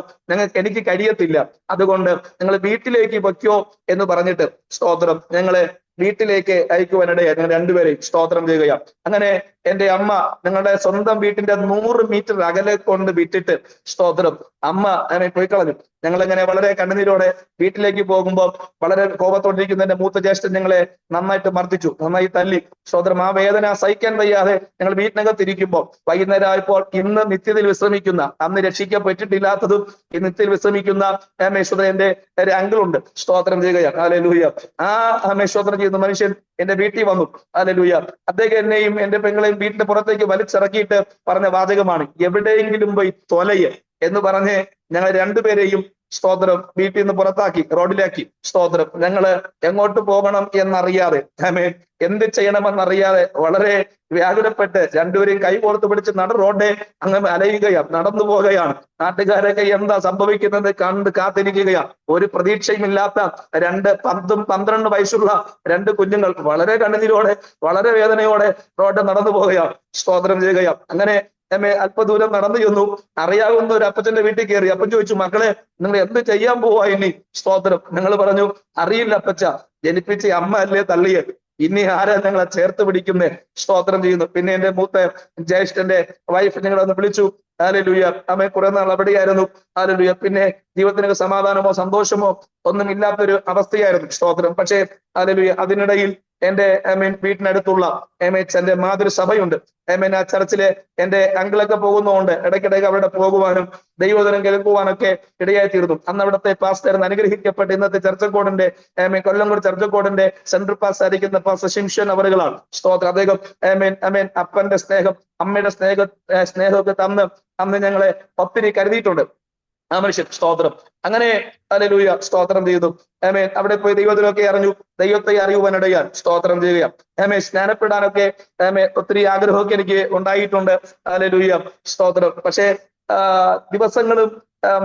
എനിക്ക് കഴിയത്തില്ല. അതുകൊണ്ട് നിങ്ങൾ വീട്ടിലേക്ക് വയ്ക്കോ എന്ന് പറഞ്ഞിട്ട് സ്തോത്രം ഞങ്ങളെ വീട്ടിലേക്ക് അയക്കുവാനിടയായി. ഞങ്ങൾ രണ്ടുപേരെയും സ്തോത്രം ചെയ്യുകയാണ്. അങ്ങനെ എന്റെ അമ്മ ഞങ്ങളുടെ സ്വന്തം വീട്ടിന്റെ 100 മീറ്റർ അകലെ കൊണ്ട് വിട്ടിട്ട് സ്തോത്രം അമ്മ പോയി കളഞ്ഞു. ഞങ്ങളിങ്ങനെ വളരെ കണ്ണുനീരോടെ വീട്ടിലേക്ക് പോകുമ്പോൾ വളരെ കോപത്തോടിരിക്കുന്ന എന്റെ മൂത്ത ജ്യേഷ്ഠൻ ഞങ്ങളെ നന്നായിട്ട് മർദ്ദിച്ചു, നന്നായി തല്ലി. സ്തോത്രം. ആ വേദന സഹിക്കാൻ വയ്യാതെ ഞങ്ങൾ വീട്ടിനകത്തിരിക്കുമ്പോൾ വൈകുന്നേരം ആയപ്പോൾ ഇന്ന് നിത്യതയിൽ വിശ്രമിക്കുന്ന, അന്ന് രക്ഷിക്കപ്പെട്ടിട്ടില്ലാത്തതും ഈ നിത്യയിൽ വിശ്രമിക്കുന്ന എന്റെ ഒരു അങ്കിളുണ്ട്. സ്തോത്രം ചെയ്യുകയാണ്. ഹല്ലേലൂയ. ആ സ്തോത്രം ചെയ്യുന്ന മനുഷ്യൻ എന്റെ വീട്ടിൽ വന്നു. ഹല്ലേലൂയ. അദ്ദേഹം എന്നെയും എന്റെ പെങ്ങളെയും വീട്ടിന്റെ പുറത്തേക്ക് വലിച്ചിറക്കിയിട്ട് പറഞ്ഞ വാചകമാണ്, എവിടെയെങ്കിലും പോയി തൊലയ് എന്ന് പറഞ്ഞ് ഞങ്ങൾ രണ്ടുപേരെയും സ്തോത്രം വീട്ടിൽ നിന്ന് പുറത്താക്കി, റോഡിലാക്കി. സ്തോത്രം. ഞങ്ങള് എങ്ങോട്ട് പോകണം എന്നറിയാതെ എന്ത് ചെയ്യണമെന്നറിയാതെ വളരെ വ്യാകുലപ്പെട്ട് രണ്ടുപേരെയും കൈ കോർത്ത് പിടിച്ച് റോഡെ അങ്ങനെ അലയുകയാണ്, നടന്നു പോകുകയാണ്. നാട്ടുകാരൊക്കെ എന്താ സംഭവിക്കുന്നത് കണ്ട് കാത്തിരിക്കുകയാണ്. ഒരു പ്രതീക്ഷയുമില്ലാത്ത 12 വയസ്സുള്ള 2 കുഞ്ഞുങ്ങൾ വളരെ കണ്ണുനീരോടെ വളരെ വേദനയോടെ റോഡ് നടന്നു പോകുകയാണ്. സ്തോത്രം ചെയ്യുകയാണ്. അങ്ങനെ അല്പദൂരം നടന്നു ചെന്നു. അറിയാവുന്ന ഒരു അപ്പച്ചന്റെ വീട്ടിൽ കയറി. അപ്പൻ ചോദിച്ചു, മക്കളെ നിങ്ങൾ എന്ത് ചെയ്യാൻ പോവാ ഇനി? സ്തോത്രം. ഞങ്ങൾ പറഞ്ഞു, അറിയില്ല അപ്പച്ച, ജനിപ്പിച്ച അമ്മ അല്ലേ തള്ളിയത്, ഇനി ആരാ ഞങ്ങളെ ചേർത്ത് പിടിക്കുന്നേ? സ്തോത്രം ചെയ്യുന്നു. പിന്നെ എന്റെ മൂത്ത ജ്യേഷ്ഠന്റെ വൈഫ് ഞങ്ങളൊന്ന് വിളിച്ചു. ഹല്ലേലൂയ. കുറെ നാൾ അവിടെയായിരുന്നു. ഹല്ലേലൂയ. പിന്നെ ജീവിതത്തിന് സമാധാനമോ സന്തോഷമോ ഒന്നും ഇല്ലാത്തൊരു അവസ്ഥയായിരുന്നു. സ്തോത്രം. പക്ഷേ ഹല്ലേലൂയ അതിനിടയിൽ എന്റെ വീട്ടിനടുത്തുള്ള എന്റെ മാതൃസഭയുണ്ട്. ആ ചർച്ചിലെ എന്റെ അങ്കിളൊക്കെ പോകുന്നതുകൊണ്ട് ഇടയ്ക്കിടയ്ക്ക് അവിടെ പോകുവാനും ദൈവവചനം കേൾക്കുവാനൊക്കെ ഇടയായി തീർന്നു. അന്ന് അവിടുത്തെ പാസ്റ്റർ അനുഗ്രഹിക്കപ്പെട്ട് ഇന്നത്തെ ചർച്ചക്കോടിന്റെ കൊല്ലംകോട് ചർച്ചക്കോടിന്റെ സെൻട്രൽ പാസ്റ്റർ ആയിരിക്കുന്ന പാസ്റ്റർ ശിംഷൻ അവറുകളാണ്. സ്തോത്രം. അദ്ദേഹം അപ്പന്റെ സ്നേഹം, അമ്മയുടെ സ്നേഹമൊക്കെ അന്ന് ഞങ്ങളെ ഒത്തിരി കരുതിയിട്ടുണ്ട് ആ മനുഷ്യൻ. സ്തോത്രം. അങ്ങനെ ഹല്ലേലൂയ സ്തോത്രം ചെയ്തു. അവിടെ പോയി ദൈവത്തിനൊക്കെ അറിഞ്ഞു, ദൈവത്തെ അറിയുവാനിടയാൽ സ്തോത്രം ചെയ്യുക. സ്നാനപ്പെടാനൊക്കെ ഒത്തിരി ആഗ്രഹമൊക്കെ എനിക്ക് ഉണ്ടായിട്ടുണ്ട്. ഹല്ലേലൂയ സ്തോത്രം. പക്ഷേ ദിവസങ്ങളും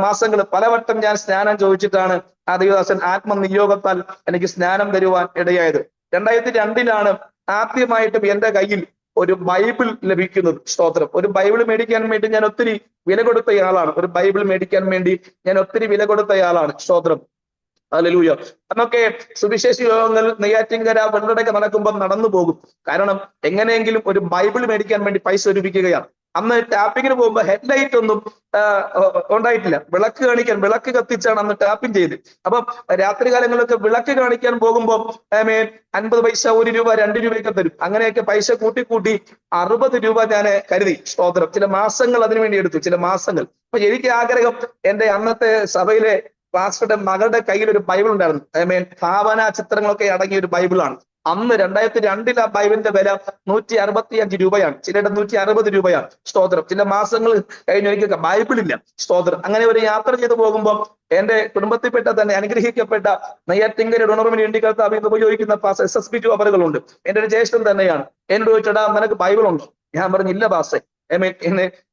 മാസങ്ങളും പലവട്ടം ഞാൻ സ്നാനം ചോദിച്ചിട്ടാണ് ആ ദൈവദാസൻ ആത്മനിയോഗത്താൽ എനിക്ക് സ്നാനം തരുവാൻ ഇടയായത്. 2002 ആദ്യമായിട്ടും എന്റെ കയ്യിൽ ഒരു ബൈബിൾ ലഭിക്കുന്നത്. സ്തോത്രം. ഒരു ബൈബിൾ മേടിക്കാൻ വേണ്ടി ഞാൻ ഒത്തിരി വില കൊടുത്തയാളാണ്. വില കൊടുത്തയാളാണ്. സ്തോത്രം. ഹല്ലേലൂയ. അന്നൊക്കെ സുവിശേഷ യോഗങ്ങൾ നെയ്യാറ്റിൻകര വെള്ളടൊക്കെ നടക്കുമ്പോൾ നടന്നു പോകും. കാരണം എങ്ങനെയെങ്കിലും ഒരു ബൈബിൾ മേടിക്കാൻ വേണ്ടി പൈസ ഒരുമിക്കുകയാണ്. അന്ന് ടാപ്പിങ്ങിന് പോകുമ്പോൾ ഹെഡ്ലൈറ്റ് ഒന്നും ഉണ്ടായിട്ടില്ല. വിളക്ക് കത്തിച്ചാണ് അന്ന് ടാപ്പിംഗ് ചെയ്ത്. അപ്പം രാത്രികാലങ്ങളിലൊക്കെ വിളക്ക് കാണിക്കാൻ പോകുമ്പോൾ 50 പൈസ, 1 രൂപ, 2 രൂപയൊക്കെ തരും. അങ്ങനെയൊക്കെ പൈസ കൂട്ടി 60 രൂപ ഞാൻ കരുതി. സ്തോത്രം. ചില മാസങ്ങൾ അതിനുവേണ്ടി എടുത്തു, ചില മാസങ്ങൾ. അപ്പൊ എനിക്ക് ആഗ്രഹം, എന്റെ അന്നത്തെ സഭയിലെ പാസ്റ്ററുടെ മകളുടെ കയ്യിൽ ഒരു ബൈബിൾ ഉണ്ടായിരുന്നു. ഭാവന ചിത്രങ്ങളൊക്കെ അടങ്ങിയ ഒരു ബൈബിളാണ്. അന്ന് 2002 ആ ബൈബിളിന്റെ വില 165 രൂപയാണ്. ചിലരുടെ 160 രൂപയാണ്. സ്തോത്രം. ചില മാസങ്ങൾ കഴിഞ്ഞ് എനിക്കൊക്കെ ബൈബിളില്ല. സ്തോത്രം. അങ്ങനെ ഒരു യാത്ര ചെയ്ത് പോകുമ്പോൾ എന്റെ കുടുംബത്തിൽപ്പെട്ട തന്നെ അനുഗ്രഹിക്കപ്പെട്ട നെയ്യാറ്റിൻകര ഉണർവിന് വേണ്ടി കർത്താവ് ഉപയോഗിക്കുന്ന പാസ് SSB അവറുകളുണ്ട്. എന്റെ ഒരു ജ്യേഷ്ഠൻ തന്നെയാണ്. എന്നോട് ചോദിച്ചടാ നിനക്ക് ബൈബിൾ ഉണ്ടോ? ഞാൻ പറഞ്ഞില്ല പാസേ.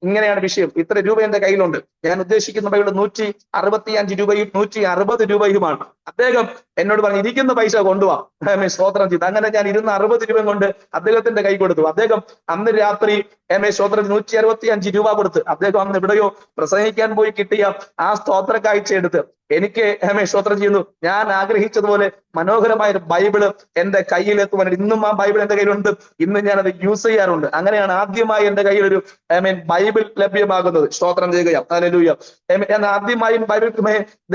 ഇങ്ങനെയാണ് വിഷയം. ഇത്ര രൂപ എന്റെ കയ്യിലുണ്ട്. ഞാൻ ഉദ്ദേശിക്കുന്ന ബൈബിൾ 165 രൂപയും 160 രൂപയുമാണ്. അദ്ദേഹം എന്നോട് പറഞ്ഞു, ഇരിക്കുന്ന പൈസ കൊണ്ടുപോവാ. സ്തോത്രം ചെയ്തു. അങ്ങനെ ഞാൻ 260 രൂപ കൊണ്ട് അദ്ദേഹത്തിന്റെ കൈ കൊടുത്തു. അദ്ദേഹം അന്ന് രാത്രി സ്തോത്രം 165 രൂപ കൊടുത്ത് അദ്ദേഹം അന്ന് എവിടെയോ പ്രസംഗിക്കാൻ പോയി കിട്ടിയ ആ സ്തോത്ര കാഴ്ച എടുത്ത് എനിക്ക് സ്തോത്രം ചെയ്യുന്നു. ഞാൻ ആഗ്രഹിച്ചതുപോലെ മനോഹരമായ ഒരു ബൈബിള് എന്റെ കയ്യിലെത്തുവാൻ ഇന്നും ആ ബൈബിൾ എന്റെ കയ്യിലുണ്ട്. ഇന്ന് ഞാനത് യൂസ് ചെയ്യാറുണ്ട്. അങ്ങനെയാണ് ആദ്യമായി എന്റെ കയ്യിൽ ഒരു ബൈബിൾ ലഭ്യമാകുന്നത്. സ്തോത്രം ചെയ്യുക. ഹല്ലേലൂയ. ഞാൻ ആദ്യമായും ബൈബിൾ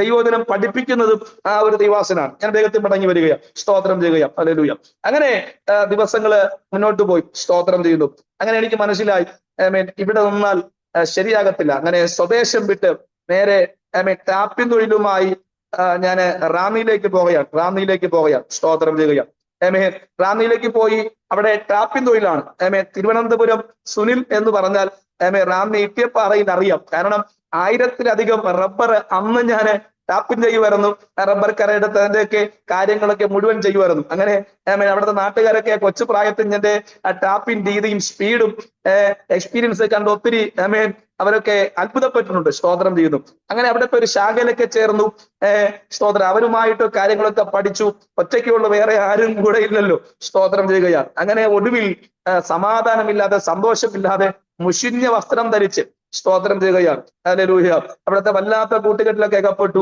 ദൈവവചനം പഠിപ്പിക്കുന്നതും ആ ഒരു ദൈവാസനാണ്. ഞാൻ വേഗത്തിൽ മടങ്ങി വരികയാണ്. സ്തോത്രം ചെയ്യുക. ഹല്ലേലൂയ. അങ്ങനെ ദിവസങ്ങള് മുന്നോട്ട് പോയി. സ്തോത്രം ചെയ്യുന്നു. അങ്ങനെ എനിക്ക് മനസ്സിലായി ഇവിടെ നിന്നാൽ ശരിയാകത്തില്ല. അങ്ങനെ സ്വദേശം വിട്ട് നേരെ ടാപ്പിംഗ് തൊഴിലുമായി ഞാൻ റാന്നിയിലേക്ക് പോവുകയാണ്. സ്തോത്രം ചെയ്യുക. റാന്നിയിലേക്ക് പോയി അവിടെ ടാപ്പിംഗ് തൊഴിലാണ്. തിരുവനന്തപുരം സുനിൽ എന്ന് പറഞ്ഞാൽ റാന്നി ഇട്ടിയപ്പാറയിൽ അറിയാം. കാരണം 1000-ലധികം റബ്ബർ അന്ന് ഞാൻ ടാപ്പിംഗ് ചെയ്യുമായിരുന്നു. റബ്ബർ കരയെടുത്തതിന്റെയൊക്കെ കാര്യങ്ങളൊക്കെ മുഴുവൻ ചെയ്യുമായിരുന്നു. അങ്ങനെ അവിടുത്തെ നാട്ടുകാരൊക്കെ കൊച്ചു പ്രായത്തിൽ എന്റെ ടാപ്പിംഗ് രീതിയും സ്പീഡും എക്സ്പീരിയൻസ് കണ്ട് ഒത്തിരി അവരൊക്കെ അത്ഭുതപ്പെട്ടിട്ടുണ്ട്. സ്തോത്രം ചെയ്യുന്നു. അങ്ങനെ അവിടുത്തെ ഒരു ശാഖയിലൊക്കെ ചേർന്നു. സ്തോത്രം അവരുമായിട്ട് കാര്യങ്ങളൊക്കെ പഠിച്ചു. ഒറ്റയ്ക്കുള്ള വേറെ ആരും കൂടെ ഇല്ലല്ലോ. സ്തോത്രം ചെയ്യുകയാണ്. അങ്ങനെ ഒടുവിൽ സമാധാനമില്ലാതെ സന്തോഷമില്ലാതെ മുഷിഞ്ഞ വസ്ത്രം ധരിച്ച് സ്തോത്രം ചെയ്യുകയാണ്. ഹല്ലേലൂയ. അവിടുത്തെ വല്ലാത്ത കൂട്ടുകെട്ടിലൊക്കെ അകപ്പെട്ടു.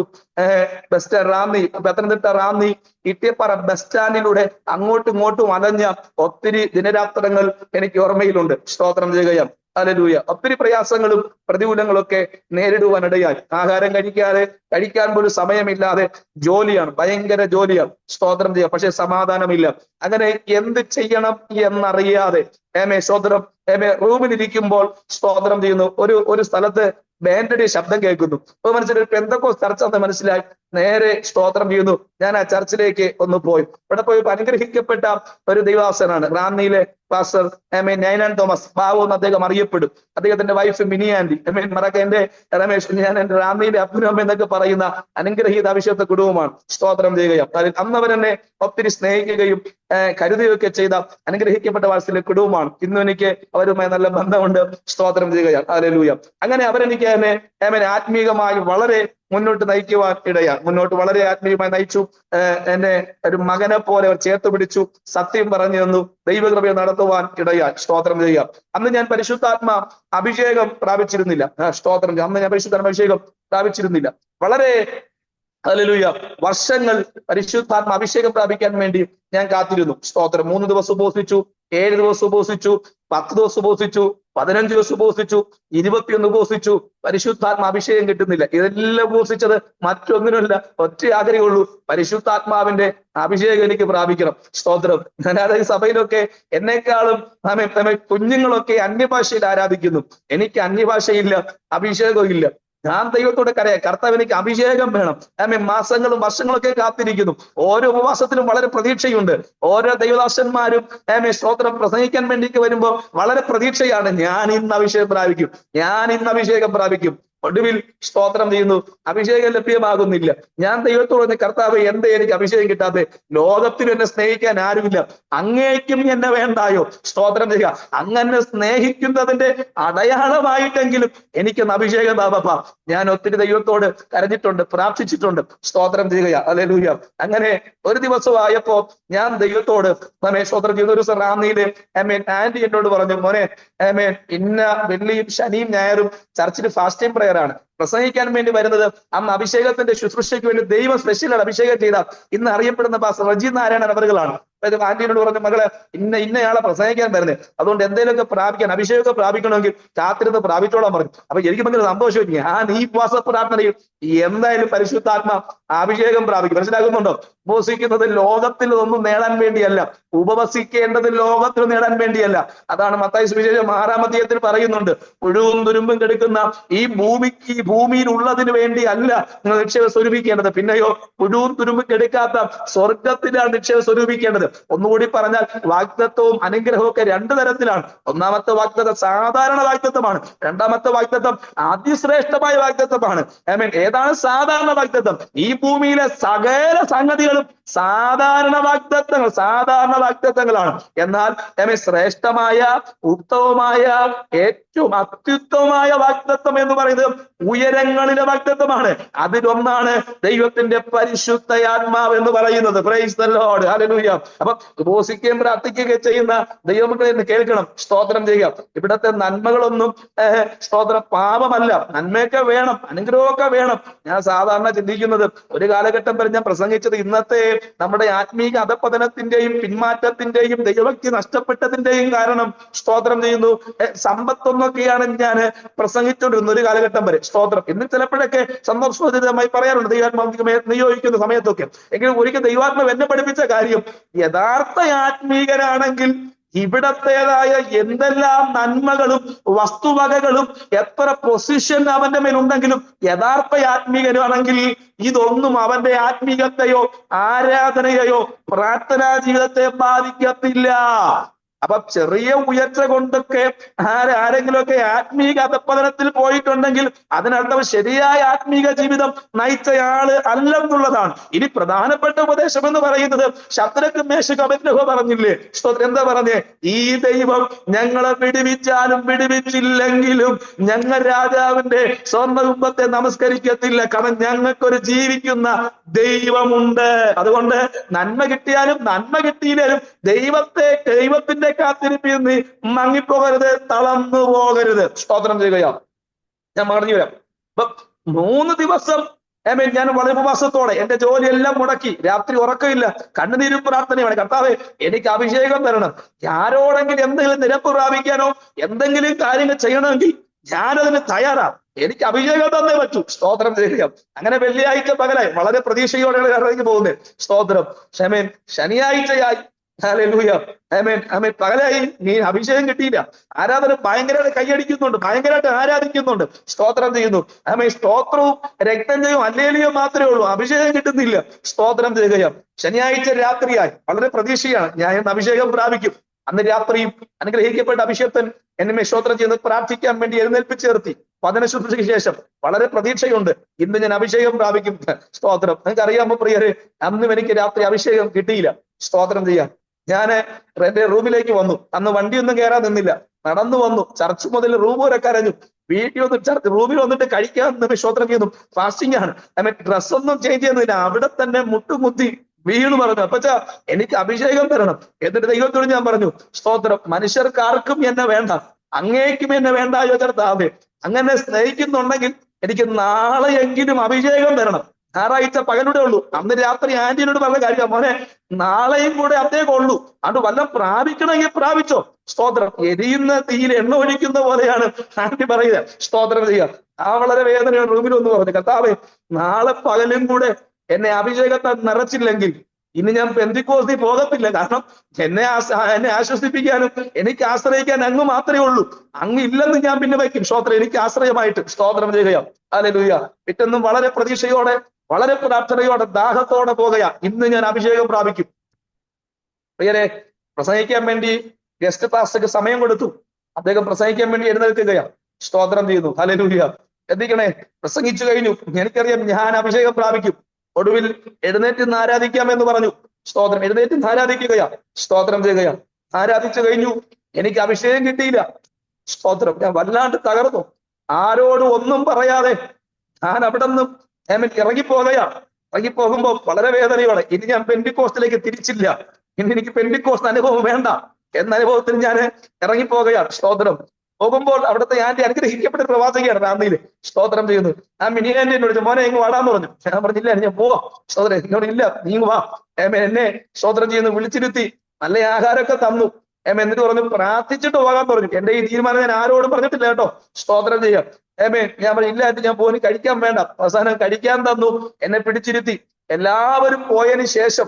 പത്തനംതിട്ട റാന്നി ഇട്ടിയപ്പാറ ബസ് സ്റ്റാൻഡിലൂടെ അങ്ങോട്ടും ഇങ്ങോട്ടും അലഞ്ഞ ഒത്തിരി ദിനരാത്രങ്ങൾ എനിക്ക് ഓർമ്മയിലുണ്ട്. സ്തോത്രം ചെയ്യുകയാണ്. ഹല്ലേലൂയ. ഒത്തിരി പ്രയാസങ്ങളും പ്രതികൂലങ്ങളൊക്കെ നേരിടുവാനിടയായി. ആഹാരം കഴിക്കാൻ പോലും സമയമില്ലാതെ ജോലിയാണ്, ഭയങ്കര ജോലിയാണ്. സ്തോത്രം ചെയ്യുക. പക്ഷെ സമാധാനമില്ല. അങ്ങനെ എന്ത് ചെയ്യണം എന്നറിയാതെ സ്തോത്രം റൂമിലിരിക്കുമ്പോൾ സ്തോത്രം ചെയ്യുന്നു. ഒരു സ്ഥലത്ത് ബാൻഡയുടെ ശബ്ദം കേൾക്കുന്നു. അപ്പൊ മനസ്സിലായി പെന്തക്കോസ്ത് ചർച്ച എന്ന് മനസ്സിലായി. നേരെ സ്തോത്രം ചെയ്യുന്നു. ഞാൻ ആ ചർച്ചിലേക്ക് ഒന്ന് പോയി. ഇവിടെ പോയി അനുഗ്രഹിക്കപ്പെട്ട ഒരു ദൈവദാസനാണ് റാന്നിയിലെ പാസ്റ്റർ നൈനാൻ തോമസ് ബാബു എന്ന് അദ്ദേഹം അറിയപ്പെടും. അദ്ദേഹത്തിന്റെ വൈഫ് മിനി ആന്റി മറക്കേന്റെ രമേശ്, ഞാൻ എന്റെ റാന്നിയിലെ അബ്ദുൽ എന്നൊക്കെ പറയുന്ന അനുഗ്രഹീത അഭിഷേകത്തെ കുടുംബമാണ്. സ്തോത്രം ചെയ്യുകയാണ്. അന്ന് അവരെന്നെ ഒത്തിരി സ്നേഹിക്കുകയും കരുതുകയൊക്കെ ചെയ്ത അനുഗ്രഹിക്കപ്പെട്ട വാത്സല്യ കുടുംബമാണ്. ഇന്നും എനിക്ക് അവരുമായി നല്ല ബന്ധമുണ്ട്. സ്തോത്രം ചെയ്യുകയാണ്. ഹല്ലേലൂയ. അങ്ങനെ അവരെനിക്ക് ആത്മീയമായി വളരെ മുന്നോട്ട് നയിക്കുവാൻ ഇടയാ. മുന്നോട്ട് വളരെ ആത്മീയമായി നയിച്ചു. എന്നെ ഒരു മകനെ പോലെ ചേർത്ത് പിടിച്ചു. സത്യം പറഞ്ഞു തന്നു. ദൈവകൃപയെ നടത്തുവാൻ ഇടയാ. സ്തോത്രം ചെയ്യുക. അന്ന് ഞാൻ പരിശുദ്ധാത്മ അഭിഷേകം പ്രാപിച്ചിരുന്നില്ല. സ്തോത്രം. അന്ന് ഞാൻ പരിശുദ്ധാത്മ അഭിഷേകം പ്രാപിച്ചിരുന്നില്ല. വളരെ ഹല്ലേലൂയ വർഷങ്ങൾ പരിശുദ്ധാത്മ അഭിഷേകം പ്രാപിക്കാൻ വേണ്ടി ഞാൻ കാത്തിരുന്നു. സ്തോത്രം. 3 ദിവസം ഉപവസിച്ചു, 7 ദിവസം ഉപവസിച്ചു, 10 ദിവസം ഉപവസിച്ചു, 15 ദിവസം ഉപവസിച്ചു, 21 ഉപവസിച്ചു. പരിശുദ്ധാത്മ അഭിഷേകം കിട്ടുന്നില്ല. ഇതെല്ലാം ഉപവസിച്ചത് മറ്റൊന്നിനുമില്ല, ഒറ്റ ആഗ്രഹമുള്ളൂ, പരിശുദ്ധാത്മാവിന്റെ അഭിഷേകം എനിക്ക് പ്രാപിക്കണം. സ്തോത്രം. ഞാൻ അതായത് സഭയിലൊക്കെ എന്നെക്കാളും കുഞ്ഞുങ്ങളൊക്കെ അന്യഭാഷയിൽ ആരാധിക്കുന്നു. എനിക്ക് അന്യഭാഷയില്ല, അഭിഷേകവും ഇല്ല. ഞാൻ ദൈവത്തോടെ കരയാം, കർത്താവ് എനിക്ക് അഭിഷേകം വേണം. മാസങ്ങളും വർഷങ്ങളൊക്കെ കാത്തിരിക്കുന്നു. ഓരോ ഉപവാസത്തിലും വളരെ പ്രതീക്ഷയുണ്ട്. ഓരോ ദൈവദാസന്മാരും സ്തോത്രം പ്രസംഗിക്കാൻ വേണ്ടി വരുമ്പോൾ വളരെ പ്രതീക്ഷയാണ്. ഞാൻ ഇന്ന് അഭിഷേകം പ്രാപിക്കും, ഞാൻ ഇന്ന് അഭിഷേകം പ്രാപിക്കും. ഒടുവിൽ സ്തോത്രം ചെയ്യുന്നു, അഭിഷേകം ലഭ്യമാകുന്നില്ല. ഞാൻ ദൈവത്തോട് പറഞ്ഞു, കർത്താവ് എന്തേ എനിക്ക് അഭിഷേകം കിട്ടാതെ? ലോകത്തിൽ എന്നെ സ്നേഹിക്കാൻ ആരുമില്ല, അങ്ങേക്കും എന്നെ വേണ്ടായോ? സ്തോത്രം ചെയ്യുക. അങ്ങനെ സ്നേഹിക്കുന്നതിന്റെ അടയാളമായിട്ടെങ്കിലും എനിക്കൊന്ന് അഭിഷേകം താപപ്പാ. ഞാൻ ഒത്തിരി ദൈവത്തോട് കരഞ്ഞിട്ടുണ്ട്, പ്രാർത്ഥിച്ചിട്ടുണ്ട്. സ്തോത്രം ചെയ്യുക. ഹല്ലേലൂയ. അങ്ങനെ ഒരു ദിവസമായപ്പോ ഞാൻ ദൈവത്തോട് സ്തോത്രം ചെയ്ത ഒരു റാന്നിയില് ആന്റി എന്നോട് പറഞ്ഞു, മോനെ ഇന്ന വെള്ളിയും ശനിയും ഞായറും ചർച്ചിൽ ഫാസ്റ്റിംഗ് പ്രയർ ആണ്. പ്രസംഗിക്കാൻ വേണ്ടി വരുന്നത് അന്ന് അഭിഷേകത്തിന്റെ ശുശ്രൂഷയ്ക്ക് വേണ്ടി ദൈവം സ്പെഷ്യൽ അഭിഷേകം ചെയ്ത ഇന്ന് അറിയപ്പെടുന്ന പാസ്റ്റർ റജി നാരായണൻ അവറുകളാണ്. ആന്റിയോട് പറഞ്ഞു, മകളെ ഇന്നയാളെ പ്രസംഗിക്കാൻ വരുന്നത്, അതുകൊണ്ട് എന്തെങ്കിലുമൊക്കെ പ്രാപിക്കാൻ, അഭിഷേകമൊക്കെ പ്രാപിക്കണമെങ്കിൽ കാത്തിരുന്ന് പ്രാപിച്ചോളാൻ പറഞ്ഞു. അപ്പൊ എനിക്ക് ഭയങ്കര സന്തോഷം. ഞാൻ ഈ ഉപവാസ പ്രാർത്ഥനയിൽ എന്തായാലും പരിശുദ്ധാത്മ അഭിഷേകം പ്രാപിക്കും. മനസ്സിലാകുന്നുണ്ടോ? ഉപവസിക്കുന്നത് ലോകത്തിൽ ഒന്നും നേടാൻ വേണ്ടിയല്ല, ഉപവസിക്കേണ്ടത് ലോകത്തിൽ നേടാൻ വേണ്ടിയല്ല. അതാണ് മത്തായി സുവിശേഷം 6-ാം അധ്യായത്തിൽ പറയുന്നുണ്ട്, പുഴുവും തുരുമ്പും കെടുക്കുന്ന ഈ ഭൂമിയിൽ ഉള്ളതിന് വേണ്ടി അല്ല നിങ്ങൾ നിക്ഷേപം സ്വരൂപിക്കേണ്ടത്, പിന്നെയോ പുഴുവും തുരുമ്പും കെടുക്കാത്ത സ്വർഗത്തിലാണ് നിക്ഷേപം സ്വരൂപിക്കേണ്ടത്. ഒന്നുകൂടി പറഞ്ഞാൽ വാഗ്ദത്തവും അനുഗ്രഹവും ഒക്കെ 2 തരത്തിലാണ്. ഒന്നാമത്തെ വാഗ്ദത്തം സാധാരണ വാഗ്ദത്തമാണ്. രണ്ടാമത്തെ വാഗ്ദത്തം അതിശ്രേഷ്ഠമായ വാഗ്ദത്തമാണ്. ഏതാണ് സാധാരണ വാഗ്ദത്തം? ഈ ഭൂമിയിലെ സകല സംഗതികളും സാധാരണ വാഗ്ദത്തങ്ങളാണ്. എന്നാൽ ശ്രേഷ്ഠമായ, ഉത്തമമായ, ഏറ്റവും അത്യുത്തമമായ വാഗ്ദത്തം എന്ന് പറയുന്നത് ഉയരങ്ങളിലെ വാഗ്ദത്തമാണ്. അതിലൊന്നാണ് ദൈവത്തിന്റെ പരിശുദ്ധയാത്മാവ് എന്ന് പറയുന്നത്. Price the lord. ഹല്ലേലൂയ. അപ്പൊ ഉപവസിക്കുകയും പ്രാർത്ഥിക്കുകയും ചെയ്യുന്ന ദൈവമക്കളെ എന്ന് കേൾക്കണം. സ്തോത്രം ചെയ്യുക. ഇവിടത്തെ നന്മകളൊന്നും സ്തോത്രം പാപമല്ല. നന്മയൊക്കെ വേണം, അനുഗ്രഹമൊക്കെ വേണം. ഞാൻ സാധാരണ ചിന്തിക്കുന്നത്, ഒരു കാലഘട്ടം വരെ ഞാൻ പ്രസംഗിച്ചത് ഇന്നത്തെ നമ്മുടെ ആത്മീക അധപതനത്തിന്റെയും പിന്മാറ്റത്തിന്റെയും ദൈവഭക്തി നഷ്ടപ്പെട്ടതിന്റെയും കാരണം സ്തോത്രം ചെയ്യുന്നു സമ്പത്തൊന്നൊക്കെയാണ് ഞാൻ പ്രസംഗിച്ചുകൊണ്ടിരുന്നത് ഒരു കാലഘട്ടം വരെ. സ്തോത്രം. ഇന്ന് ചിലപ്പോഴൊക്കെ സന്തോഷമായി പറയാറുണ്ട് ദൈവാത്മാവ് നിയോഗിക്കുന്ന സമയത്തൊക്കെ. എങ്കിലും ഒരിക്കൽ ദൈവാത്മാവ് എന്നെ പഠിപ്പിച്ച കാര്യം, യഥാർത്ഥ ആത്മീകരാണെങ്കിൽ ഇവിടത്തേതായ എന്തെല്ലാം നന്മകളും വസ്തുവകകളും എത്ര പൊസിഷൻ അവന്റെ മേലുണ്ടെങ്കിലും യഥാർത്ഥ ആത്മീകനാണെങ്കിൽ ഇതൊന്നും അവന്റെ ആത്മീയത്തെയോ ആരാധനയെയോ പ്രാർത്ഥനാ ജീവിതത്തെ ബാധിക്കത്തില്ല. അപ്പൊ ചെറിയ ഉയർച്ച കൊണ്ടൊക്കെ ആരെങ്കിലുമൊക്കെ ആത്മീക അധപ്പതനത്തിൽ പോയിട്ടുണ്ടെങ്കിൽ അതിനർത്ഥം ശരിയായ ആത്മീക ജീവിതം നയിച്ചയാള് അല്ലെന്നുള്ളതാണ്. ഇനി പ്രധാനപ്പെട്ട ഉപദേശം എന്ന് പറയുന്നത് ശദ്രക്ക് മേശക്ക് അബേദ്നെഗോ പറഞ്ഞില്ലേ, എന്താ പറഞ്ഞേ? ഈ ദൈവം ഞങ്ങളെ വിടുവിച്ചാലും വിടുവിച്ചില്ലെങ്കിലും ഞങ്ങൾ രാജാവിന്റെ സ്വർണ്ണകുംഭത്തെ നമസ്കരിക്കത്തില്ല, കാരണം ഞങ്ങൾക്കൊരു ജീവിക്കുന്ന ദൈവമുണ്ട്. അതുകൊണ്ട് നന്മ കിട്ടിയാലും നന്മ കിട്ടിയില്ലേലും ദൈവത്തിന്റെ കാത്തിരിപ്പിൽ നീ മങ്ങിപ്പോകരുത്, തളർന്നു പോകരുത്. സ്തോത്രം ചെയ്യുകയാണ്. ഞാൻ പറഞ്ഞു വരാം. അപ്പൊ 3 ദിവസം ഞാൻ വളരെ ഉപവാസത്തോടെ എന്റെ ജോലിയെല്ലാം മുടക്കി, രാത്രി ഉറക്കമില്ല, കണ്ണുനീരും പ്രാർത്ഥനയാണ്. കർത്താവേ, എനിക്ക് അഭിഷേകം തരണം. ആരോടെങ്കിലും എന്തെങ്കിലും നിരപ്പ് പ്രാപിക്കാനോ എന്തെങ്കിലും കാര്യങ്ങൾ ചെയ്യണമെങ്കിൽ ഞാനതിന് തയ്യാറാണ്. എനിക്ക് അഭിഷേകം തന്നേ പറ്റൂ. സ്തോത്രം ചെയ്യുക. അങ്ങനെ വെള്ളിയാഴ്ച പകലായി വളരെ പ്രതീക്ഷയോടെയാണ് ഇറങ്ങി പോകുന്നത്. സ്തോത്രം. ശനിയാഴ്ചയായി. ഹല്ലേലൂയ. ആമേൻ ആമേൻ. പകലായി നീ അഭിഷേകം കിട്ടിയില്ല. ആരാധന ഭയങ്കരമായിട്ട് കൈയടിക്കുന്നുണ്ട്, ഭയങ്കരമായിട്ട് ആരാധിക്കുന്നുണ്ട്, സ്തോത്രം ചെയ്യുന്നു. ആമേൻ. സ്തോത്രവും രക്തജയവും ഹല്ലേലൂയയും മാത്രമേ ഉള്ളൂ, അഭിഷേകം കിട്ടുന്നില്ല. സ്തോത്രം ചെയ്യുകയാണ്. ശനിയാഴ്ച രാത്രിയായി വളരെ പ്രതീക്ഷയാണ്, ഞാൻ ഇന്ന് അഭിഷേകം പ്രാപിക്കും. അന്ന് രാത്രിയും അനുഗ്രഹിക്കപ്പെട്ട അഭിഷേകൻ എന്നെ സ്തോത്രം ചെയ്യുന്നത് പ്രാർത്ഥിക്കാൻ വേണ്ടി എഴുന്നേൽപ്പിച്ച് നിർത്തി. വചന ശുശ്രൂഷയ്ക്ക് ശേഷം വളരെ പ്രതീക്ഷയുണ്ട്, ഇന്ന് ഞാൻ അഭിഷേകം പ്രാപിക്കും. സ്തോത്രം. നിങ്ങൾക്ക് അറിയാമോ പ്രിയരെ, അന്നും എനിക്ക് രാത്രി അഭിഷേകം കിട്ടിയില്ല. സ്തോത്രം ചെയ്യാം. ഞാന് എന്റെ റൂമിലേക്ക് വന്നു. അന്ന് വണ്ടിയൊന്നും കയറാൻ നിന്നില്ല, നടന്നു വന്നു. ചർച്ച് മുതൽ റൂം വരെ കരഞ്ഞു. വീട്ടിൽ വന്ന് റൂമിൽ വന്നിട്ട് കഴിക്കാൻ സ്തോത്രം ചെയ്യുന്നു. ഫാസ്റ്റിംഗ് ആണ്. ഡ്രസ്സൊന്നും ചേഞ്ച് ചെയ്യുന്നില്ല, അവിടെ തന്നെ മുട്ടുമുത്തി വീണു പറഞ്ഞു, അപ്പച്ചാ എനിക്ക് അഭിഷേകം തരണം. എന്നിട്ട് ദൈവത്തോട് ഞാൻ പറഞ്ഞു, സ്തോത്രം, മനുഷ്യർക്കാർക്കും എന്നെ വേണ്ട, അങ്ങേക്കും എന്നെ വേണ്ട ചോദിച്ചാൽ അങ്ങനെ സ്നേഹിക്കുന്നുണ്ടെങ്കിൽ എനിക്ക് നാളെയെങ്കിലും അഭിഷേകം തരണം. ഞായറാഴ്ച പകലൂടെ ഉള്ളൂ. അന്ന് രാത്രി ആന്റിനോട് പറഞ്ഞ കാര്യം, മോനെ നാളെയും കൂടെ അദ്ദേഹം ഉള്ളൂ, അത് വല്ലതും പ്രാപിക്കണമെങ്കിൽ പ്രാപിച്ചോ. സ്തോത്രം. എരിയുന്ന തീയിൽ എണ്ണ ഒഴിക്കുന്ന പോലെയാണ് ആന്റി പറയുക. സ്തോത്രം ചെയ്യുക. ആ വളരെ വേദനയാണ്. റൂമിൽ ഒന്ന് പറഞ്ഞു, കർത്താവേ, നാളെ പകലും കൂടെ എന്നെ അഭിഷേകത്താൽ നിറച്ചില്ലെങ്കിൽ ഇനി ഞാൻ പെന്തിക്കോസ്തിൽ പോകത്തില്ല. കാരണം എന്നെ ആശ്വസിപ്പിക്കാനും എനിക്ക് ആശ്രയിക്കാൻ അങ്ങ് മാത്രമേ ഉള്ളൂ. അങ്ങ് ഇല്ലെന്ന് ഞാൻ പിന്നെ വയ്ക്കും. സ്തോത്രം. എനിക്ക് ആശ്രയമായിട്ട്. സ്തോത്രം ചെയ്യുകയാണ്. ഹല്ലേലൂയ. പിറ്റൊന്നും വളരെ പ്രതീക്ഷയോടെ വളരെ പ്രാർത്ഥനയോടെ ദാഹത്തോടെ പോകുക, ഇന്ന് ഞാൻ അഭിഷേകം പ്രാപിക്കും. പ്രിയരെ, പ്രസംഗിക്കാൻ വേണ്ടി ഗസ്റ്റ് പാസ്റ്റർക്ക് സമയം കൊടുത്തു. അദ്ദേഹം പ്രസംഗിക്കാൻ വേണ്ടി എഴുന്നേൽക്കുകയാണ്. സ്തോത്രം ചെയ്യുന്നു. ഹല്ലേലൂയ. എത്തിക്കണേ. പ്രസംഗിച്ചു കഴിഞ്ഞു. എനിക്കറിയാം ഞാൻ അഭിഷേകം പ്രാപിക്കും. ഒടുവിൽ എഴുന്നേറ്റ് ആരാധിക്കാമെന്ന് പറഞ്ഞു. സ്തോത്രം. എഴുന്നേറ്റ് ആരാധിക്കുകയാണ്. സ്തോത്രം ചെയ്യുകയാണ്. ആരാധിച്ചു കഴിഞ്ഞു. എനിക്ക് അഭിഷേകം കിട്ടിയില്ല. സ്തോത്രം. ഞാൻ വല്ലാണ്ട് തകർന്നു. ആരോടും ഒന്നും പറയാതെ ഞാൻ അവിടെ നിന്നും ഇറങ്ങിപ്പോകുകയാണ്. ഇറങ്ങിപ്പോകുമ്പോ വളരെ വേദനയോടെ ഇനി ഞാൻ പെന്തിക്കോസ്തിലേക്ക് തിരിച്ചില്ല, ഇനി എനിക്ക് പെന്തിക്കോസ്റ്റ് അനുഭവം വേണ്ട എന്ന അനുഭവത്തിൽ ഞാൻ ഇറങ്ങിപ്പോകുകയാണ്. സ്തോത്രം. പോകുമ്പോൾ അവിടുത്തെ ആന്റി അനുഗ്രഹിക്കപ്പെട്ട പ്രവാചകയാണ് റാന്നിയില്. സ്തോത്രം ചെയ്യുന്നു. ആ മിനി ആന്റി എന്നോട് മോനെ ഇങ്ങ് വാടാന്ന് പറഞ്ഞു. ഞാൻ പറഞ്ഞില്ല, ഞാൻ പോവാ. സ്തോത്രം. എന്നോട് ഇല്ല, നീ വാ. എന്നെ സ്തോത്രം ചെയ്യുന്നു. വിളിച്ചിരുത്തി നല്ല ആഹാരമൊക്കെ തന്നു. എന്നിട്ട് പറഞ്ഞു പ്രാർത്ഥിച്ചിട്ട് പോകാൻ പറഞ്ഞു. എന്റെ ഈ തീരുമാനം ഞാൻ ആരോടും പറഞ്ഞിട്ടില്ല കേട്ടോ. സ്തോത്രം ചെയ്യാം. ഞാൻ പറഞ്ഞു ഇല്ല, ഞാൻ പോയി കഴിക്കാൻ വേണ്ട. അവസാനം കഴിക്കാൻ തന്നു. എന്നെ പിടിച്ചിരുത്തി. എല്ലാവരും പോയതിന് ശേഷം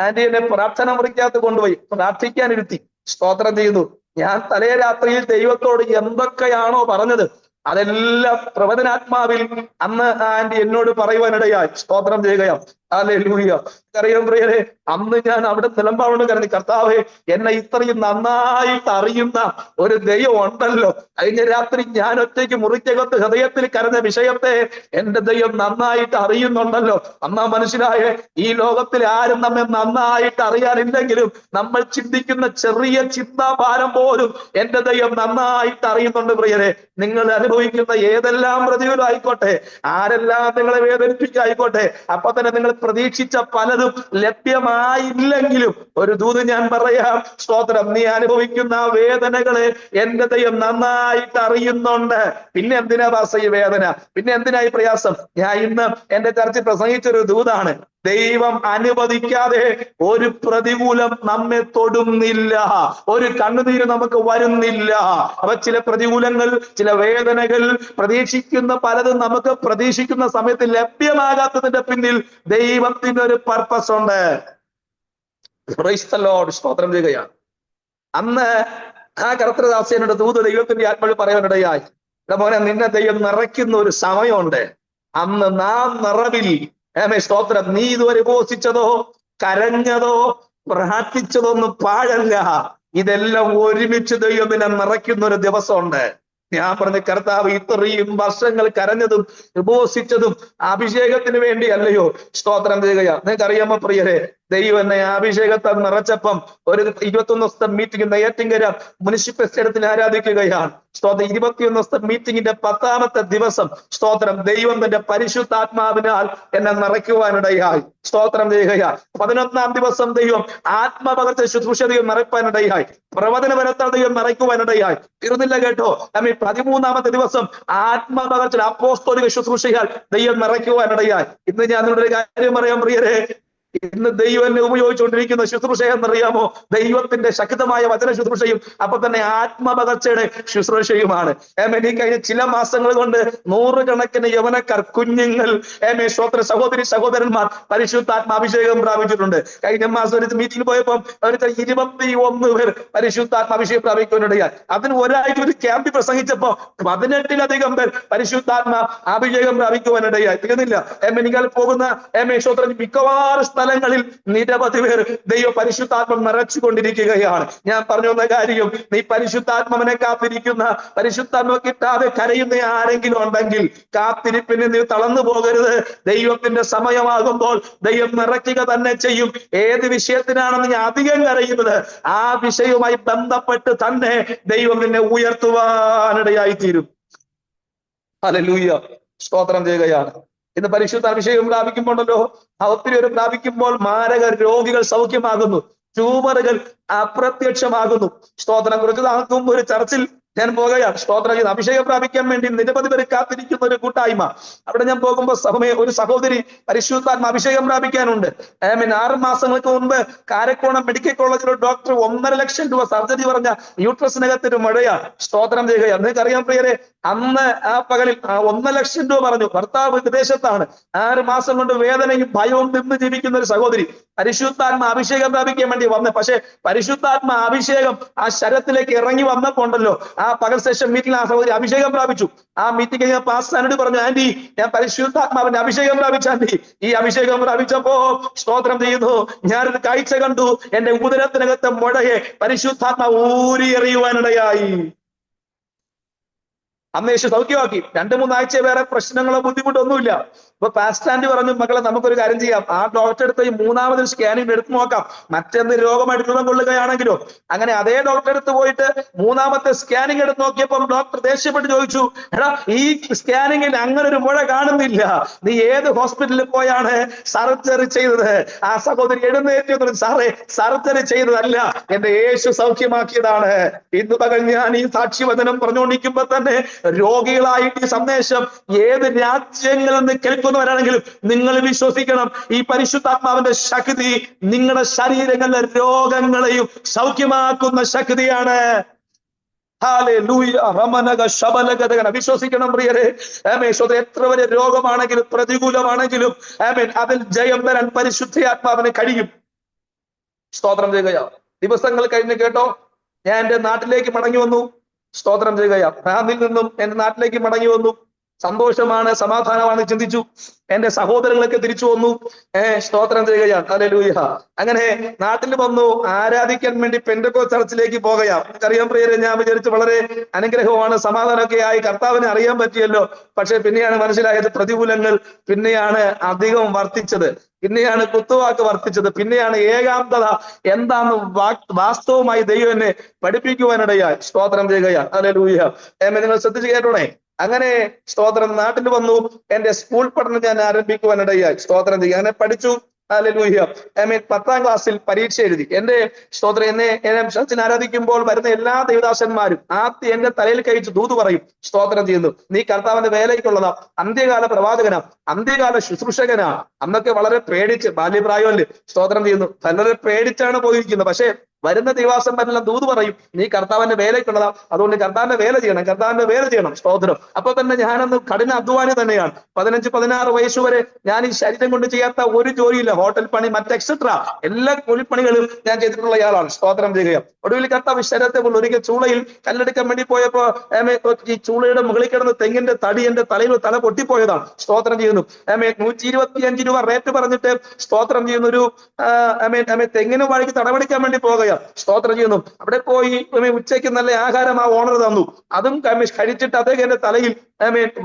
ആന്റി എന്നെ പ്രാർത്ഥന മുറിക്കകത്ത് കൊണ്ടുപോയി പ്രാർത്ഥിക്കാനിരുത്തി. സ്തോത്രം ചെയ്യുന്നു. ഞാൻ തലേ രാത്രിയിൽ ദൈവത്തോട് എന്തൊക്കെയാണോ പറഞ്ഞത് അതെല്ലാം പ്രവചനാത്മാവിൽ അന്ന് ആന്റി എന്നോട് പറയുവാനിടയായി. സ്തോത്രം ചെയ്യുകയാണ്. ഹല്ലേലൂയ. അറിയാം പ്രിയരെ, അന്ന് ഞാൻ അവിടെ നിലമ്പാവണം കരുതി, കർത്താവേ, എന്നെ ഇത്രയും നന്നായിട്ട് അറിയുന്ന ഒരു ദൈവം ഉണ്ടല്ലോ. കഴിഞ്ഞ രാത്രി ഞാൻ ഒറ്റയ്ക്ക് മുറിക്കകത്ത് ഹൃദയത്തിൽ കരഞ്ഞ വിഷയത്തെ എന്റെ ദൈവം നന്നായിട്ട് അറിയുന്നുണ്ടല്ലോ. അന്നാ മനസ്സിലായേ, ഈ ലോകത്തിൽ ആരും നമ്മെ നന്നായിട്ട് അറിയാനില്ലെങ്കിലും നമ്മൾ ചിന്തിക്കുന്ന ചെറിയ ചിന്താഭാരം പോലും എന്റെ ദൈവം നന്നായിട്ട് അറിയുന്നുണ്ട്. പ്രിയരെ, നിങ്ങൾ അനുഭവിക്കുന്ന ഏതെല്ലാം പ്രതികൂലം ആയിക്കോട്ടെ, ആരെല്ലാം നിങ്ങളെ വേദനിപ്പിക്കായിക്കോട്ടെ, അപ്പൊ തന്നെ നിങ്ങൾ പ്രതീക്ഷിച്ച പലതും ലഭ്യമായില്ലെങ്കിലും ഒരു ദൂത് ഞാൻ പറയാം. സ്തോത്രം. നീ അനുഭവിക്കുന്ന വേദനകളെ എന്റെ ദൈവം നന്നായിട്ട് അറിയുന്നുണ്ട്. പിന്നെ എന്തിനാ ഈ വേദന? പിന്നെ എന്തിനായി പ്രയാസം? ഞാൻ ഇന്ന് എന്റെ ചർച്ചിൽ പ്രസംഗിച്ചൊരു ദൂതാണ്. ദൈവം അനുവദിക്കാതെ ഒരു പ്രതികൂലം നമ്മെ തൊടുന്നില്ല, ഒരു കണ്ണുനീര് നമുക്ക് വരുന്നില്ല. അപ്പൊ ചില പ്രതികൂലങ്ങൾ, ചില വേദനകൾ, പ്രതീക്ഷിക്കുന്ന പലതും നമുക്ക് പ്രതീക്ഷിക്കുന്ന സമയത്ത് ലഭ്യമാകാത്തതിന്റെ പിന്നിൽ ദൈവത്തിന് ഒരു പർപ്പസ് ഉണ്ട്. സ്തോത്രം ചെയ്യുകയാണ്. അന്ന് ആ കർത്തൃദാസനോട് ദൂത് ദൈവത്തിന്റെ ആത്മാവിൽ പറയാനിടയായി, മോനെ നിന്നെ ദൈവം നിറയ്ക്കുന്ന ഒരു സമയമുണ്ട്. അന്ന് നാം നിറവിൽ സ്തോത്രം, നീ ഇതുവരെ ഉപവസിച്ചതോ കരഞ്ഞതോ പ്രാർത്ഥിച്ചതോ ഒന്നും പാഴല്ല. ഇതെല്ലാം ഒരുമിച്ച് ദൈവം നിന്നെ നിറയ്ക്കുന്ന ഒരു ദിവസമുണ്ട്. ഞാൻ പറഞ്ഞ കർത്താവ് ഇത്രയും വർഷങ്ങൾ കരഞ്ഞതും ഉപവസിച്ചതും അഭിഷേകത്തിന് വേണ്ടി അല്ലയോ? സ്തോത്രം ചെയ്യുക. നിങ്ങൾക്ക് അറിയാമോ പ്രിയരെ, ദൈവം എന്നെ അഭിഷേകത്തെ നിറച്ചപ്പം ഒരു 21 ദിവസത്തെ മീറ്റിംഗ് നെയ്യാറ്റിൻകര മുനിസിപ്പൽ സ്റ്റേഡിയത്തിൽ ആരാധിക്കുകയാണ്. സ്തോത്രം, 21 ദിവസത്തെ മീറ്റിംഗിന്റെ 10ാമത്തെ ദിവസം സ്തോത്രം ദൈവം തന്റെ പരിശുദ്ധാത്മാവിനാൽ എന്നെ നിറയ്ക്കുവാനിടയായി. സ്തോത്രം ചെയ്യുക. 11ാം ദിവസം ദൈവം ആത്മപകർച്ച ശുശ്രൂഷ ദൈവം നിറയ്ക്കാനിടയായി. പ്രവചനപരത്താൽ ദൈവം നിറയ്ക്കുവാനിടയായി. തീർന്നില്ല കേട്ടോ. 13ാമത്തെ ദിവസം ആത്മപകർച്ച അപ്പോസ്തോലിക ശുശ്രൂഷയാൽ ദൈവം നിറയ്ക്കുവാനിടയായി. ഇന്ന് ഞാൻ നിങ്ങളുടെ ഒരു കാര്യം പറയാം പ്രിയരെ, ഇന്ന് ദൈവം എന്നെ ഉപയോഗിച്ചുകൊണ്ടിരിക്കുന്ന ശുശ്രൂഷ എന്നറിയാമോ? ദൈവത്തിന്റെ ശക്തമായ വചന ശുശ്രൂഷയും അപ്പൊ തന്നെ ആത്മപകർച്ചയുടെ ശുശ്രൂഷയുമാണ്. ഈ കഴിഞ്ഞ ചില മാസങ്ങൾ കൊണ്ട് 100 കണക്കിന് യവനക്കാർ, കുഞ്ഞുങ്ങൾ, സ്വത്ര സഹോദരി സഹോദരന്മാർ പരിശുദ്ധാത്മാഭിഷേകം പ്രാപിച്ചിട്ടുണ്ട്. കഴിഞ്ഞ മാസം ഒരു മീറ്റിംഗ് പോയപ്പോൾ 21 പേർ പരിശുദ്ധാത്മാഭിഷേകം പ്രാപിക്കുവാനിടയായി. അതിന് ഒരാഴ്ച ഒരു ക്യാമ്പിൽ പ്രസംഗിച്ചപ്പോ 18ലധികം പേർ പരിശുദ്ധാത്മാ അഭിഷേകം പ്രാപിക്കുവാനിടയായി. തീർന്നില്ല. നിങ്ങൾ പോകുന്ന സ്വത്രം മിക്കവാറും സ്ഥലങ്ങളിൽ നിരവധി പേർ ദൈവ പരിശുദ്ധാത്മം നിറച്ചുകൊണ്ടിരിക്കുകയാണ്. ഞാൻ പറഞ്ഞു വന്ന കാര്യം, നീ പരിശുദ്ധാത്മാവിനെ കാത്തിരിക്കുന്ന, പരിശുദ്ധാത്മ കിട്ടാതെ കരയുന്ന ആരെങ്കിലും ഉണ്ടെങ്കിൽ കാത്തിരിപ്പിന് നീ തളർന്നു പോകരുത്. ദൈവത്തിന്റെ സമയമാകുമ്പോൾ ദൈവം നിറയ്ക്കുക തന്നെ ചെയ്യും. ഏത് വിഷയത്തിനാണ് നീ അധികം കരയുന്നത്, ആ വിഷയവുമായി ബന്ധപ്പെട്ട് തന്നെ ദൈവം നിന്നെ ഉയർത്തുവാനിടയായി തീരും. ഹല്ലേലൂയ, സ്തോത്രം ചെയ്യുകയാണ്. ഇന്ന് പരിശുദ്ധ അഭിഷേകം പ്രാപിക്കുമ്പോഴല്ലോ, ഒത്തിരി ഒരു പ്രാപിക്കുമ്പോൾ മാരക രോഗികൾ സൗഖ്യമാകുന്നു, ട്യൂമറുകൾ അപ്രത്യക്ഷമാകുന്നു. സ്തോത്രം. കുറച്ച് നാൾക്ക് മുമ്പ് ഒരു ചർച്ചിൽ ഞാൻ പോകുകയാണ്. സ്തോത്രം ചെയ്ത് അഭിഷേകം പ്രാപിക്കാൻ വേണ്ടി നിരവധി പേര് കാത്തിരിക്കുന്ന ഒരു കൂട്ടായ്മ. അവിടെ ഞാൻ പോകുമ്പോൾ ഒരു സഹോദരി പരിശുദ്ധാത്മ അഭിഷേകം പ്രാപിക്കാനുണ്ട്. 6 മാസങ്ങൾക്ക് മുൻപ് കാരക്കോണം മെഡിക്കൽ കോളേജിലെ ഡോക്ടർ 1.5 ലക്ഷം രൂപ സർജറി പറഞ്ഞ യൂട്രസിനകത്തൊരു മഴയാണ്. സ്തോത്രം ചെയ്യുക. നിങ്ങൾക്കറിയാം പ്രിയരെ, അന്ന് ആ പകലിൽ 1 ലക്ഷം രൂപ പറഞ്ഞു. ഭർത്താവ് വിദേശത്താണ്. 6 മാസം കൊണ്ട് വേദനയും ഭയവും നിന്ന് ജീവിക്കുന്ന ഒരു സഹോദരി പരിശുദ്ധാത്മ അഭിഷേകം പ്രാപിക്കാൻ വേണ്ടി വന്ന്, പക്ഷെ പരിശുദ്ധാത്മ അഭിഷേകം ആ ശരത്തിലേക്ക് ഇറങ്ങി വന്നപ്പോണ്ടല്ലോ, ആ പകൽ സെഷൻ മീറ്റിംഗിൽ ആ സഹോദരി അഭിഷേകം പ്രാപിച്ചു. ആ മീറ്റിംഗ് കഴിഞ്ഞ പാസ്റ്ററിനോട് പറഞ്ഞു, ആന്റി ഞാൻ പരിശുദ്ധാത്മാവിന്റെ അഭിഷേകം പ്രാപിച്ച ആന്റി. ഈ അഭിഷേകം പ്രാപിച്ചപ്പോ സ്തോത്രം ചെയ്യുന്നു, ഞാനൊരു കാഴ്ച കണ്ടു. എന്റെ ഉദരത്തിനകത്തെ മുഴയെ പരിശുദ്ധാത്മാവ് ഊരിയെറിയുവാനിടയായി. അന്നേശു സൗഖ്യമാക്കി. 2-3 ആഴ്ച വേറെ പ്രശ്നങ്ങളോ ബുദ്ധിമുട്ടൊന്നുമില്ല. അപ്പൊ പാസ്റ്റാൻഡ് പറഞ്ഞു, മക്കളെ നമുക്കൊരു കാര്യം ചെയ്യാം, ആ ഡോക്ടറെ അടുത്ത് ഈ 3ാമത് സ്കാനിങ് എടുത്ത് നോക്കാം, മറ്റെന്ത് രോഗമായിട്ട് രൂപം കൊള്ളുകയാണെങ്കിലോ. അങ്ങനെ അതേ ഡോക്ടറെ അടുത്ത് പോയിട്ട് 3ാമത്തെ സ്കാനിങ് എടുത്ത് നോക്കിയപ്പോൾ ഡോക്ടർ ദേഷ്യപ്പെട്ട് ചോദിച്ചു, എടാ ഈ സ്കാനിങ്ങിൽ അങ്ങനെ ഒരു മുഴ കാണുന്നില്ല, നീ ഏത് ഹോസ്പിറ്റലിൽ പോയാണ് സർജറി ചെയ്തത്? ആ സഹോദരി എഴുന്നേറ്റ് പറഞ്ഞു, സാറേ സർജറി ചെയ്തതല്ല, എന്റെ യേശു സൗഖ്യമാക്കിയതാണ്. ഇന്ന് പകൽ ഞാൻ ഈ സാക്ഷ്യവചനം പറഞ്ഞുകൊണ്ടിരിക്കുമ്പോ തന്നെ രോഗികളായിട്ട് ഈ സന്ദേശം ഏത് രാജ്യങ്ങളിൽ നിന്ന് കേൾക്കുന്നവരാണെങ്കിലും നിങ്ങൾ വിശ്വസിക്കണം, ഈ പരിശുദ്ധാത്മാവിന്റെ ശക്തി നിങ്ങളുടെ ശരീരങ്ങളിലെ രോഗങ്ങളെയും സൗഖ്യമാക്കുന്ന ശക്തിയാണ്. വിശ്വസിക്കണം പ്രിയരെ. എത്ര വലിയ രോഗമാണെങ്കിലും പ്രതികൂലമാണെങ്കിലും അതിൽ ജയം തരാൻ പരിശുദ്ധാത്മാവിന് കഴിയും. സ്തോത്രം ചെയ്യുക. ദിവസങ്ങൾ കഴിഞ്ഞ് കേട്ടോ, ഞാൻ എന്റെ നാട്ടിലേക്ക് മടങ്ങി വന്നു. സ്തോത്രം ചെയ്യുക. ഫാമിൽ നിന്നും എന്റെ നാട്ടിലേക്ക് മടങ്ങി വന്നു. സന്തോഷമാണ്, സമാധാനമാണ് ചിന്തിച്ചു. എന്റെ സഹോദരങ്ങളൊക്കെ തിരിച്ചു വന്നു. സ്തോത്രം ചെയ്യുകയാണ്. ഹല്ലേലൂയ. അങ്ങനെ നാട്ടിൽ വന്നു ആരാധിക്കാൻ വേണ്ടി പെന്തക്കോസ്ത് ചർച്ചിലേക്ക് പോകുകയാണ്. അറിയാൻ പ്രിയരെ, ഞാൻ വിചാരിച്ചു വളരെ അനുഗ്രഹമാണ്, സമാധാനമൊക്കെ ആയി, കർത്താവിനെ അറിയാൻ പറ്റിയല്ലോ. പക്ഷെ പിന്നെയാണ് മനസ്സിലായത്, പ്രതികൂലങ്ങൾ പിന്നെയാണ് അധികം വർദ്ധിച്ചത്, പിന്നെയാണ് കുത്തുവാക്ക് വർദ്ധിച്ചത്, പിന്നെയാണ് ഏകാന്തത എന്താന്ന് വാസ്തവമായി ദൈവം എന്നെ പഠിപ്പിക്കുവാനിടയായി. സ്തോത്രം ചെയ്യുകയാണ്. ഹല്ലേലൂയ. നിങ്ങൾ ശ്രദ്ധിച്ചു കേട്ടോണേ. അങ്ങനെ സ്തോത്രം നാട്ടിൽ വന്നു. എന്റെ സ്കൂൾ പഠനം ഞാൻ ആരംഭിക്കുവാനിടയായി. സ്തോത്രം ചെയ്യുക. അങ്ങനെ പഠിച്ചു. ഹല്ലേലൂയ. 10ാം ക്ലാസ്സിൽ പരീക്ഷ എഴുതി. എന്റെ സ്തോത്രം എന്നെ ചർച്ചിൽ ആരാധിക്കുമ്പോൾ വരുന്ന എല്ലാ ദൈവദാസന്മാരും ആദ്യം എന്റെ തലയിൽ കഴിച്ച് ദൂത് പറയും. സ്തോത്രം ചെയ്യുന്നു, നീ കർത്താവിന്റെ വേലയ്ക്കുള്ളതാ, അന്ത്യകാല പ്രവാചകനാ, അന്ത്യകാല ശുശ്രൂഷകനാ. അന്നൊക്കെ വളരെ പേടിച്ച്, ബാല്യപ്രായമല്ലേ, സ്തോത്രം ചെയ്യുന്നു, വളരെ പേടിച്ചാണ് പോയിരിക്കുന്നത്. പക്ഷെ വരുന്ന ദിവസം വരെല്ലാം ദൂത് പറയും, നീ കർത്താവിന്റെ വേലയ്ക്കുള്ളതാ, അതുകൊണ്ട് കർത്താവിന്റെ വേല ചെയ്യണം, കർത്താവിന്റെ വേല ചെയ്യണം. സ്തോത്രം. അപ്പൊ തന്നെ ഞാനൊന്ന് കഠിന അധ്വാനി തന്നെയാണ്. 15-16 വയസ്സ് വരെ ഞാൻ ഈ ശരീരം കൊണ്ട് ചെയ്യാത്ത ഒരു ജോലിയില്ല. ഹോട്ടൽ പണി, മറ്റ് എക്സെട്രാ എല്ലാ കൂലിപ്പണികളും ഞാൻ ചെയ്തിട്ടുള്ള ആളാണ്. സ്തോത്രം ചെയ്യുക. ഒടുവിൽ കർത്താവ് ശരീരത്തെ കൊണ്ട് ഒരിക്കൽ ചൂളയിൽ കല്ലെടുക്കാൻ വേണ്ടി പോയപ്പോ ഈ ചൂളയുടെ മുകളിൽ കിടന്ന് തെങ്ങിന്റെ തടി എന്റെ തലയിൽ തല പൊട്ടിപ്പോയതാണ്. സ്തോത്രം ചെയ്യുന്നു. 125 രൂപ റേറ്റ് പറഞ്ഞിട്ട് സ്തോത്രം ചെയ്യുന്ന ഒരു തെങ്ങിന് വഴിക്ക് തടവടിക്കാൻ വേണ്ടി പോകുകയാണ്. സ്തോത്രം ചെയ്യുന്നു. അവിടെ പോയി ഉച്ചയ്ക്ക് നല്ല ആഹാരം ആ ഓണർ തന്നു. അതും കഴിച്ചിട്ട് അദ്ദേഹം എന്റെ തലയിൽ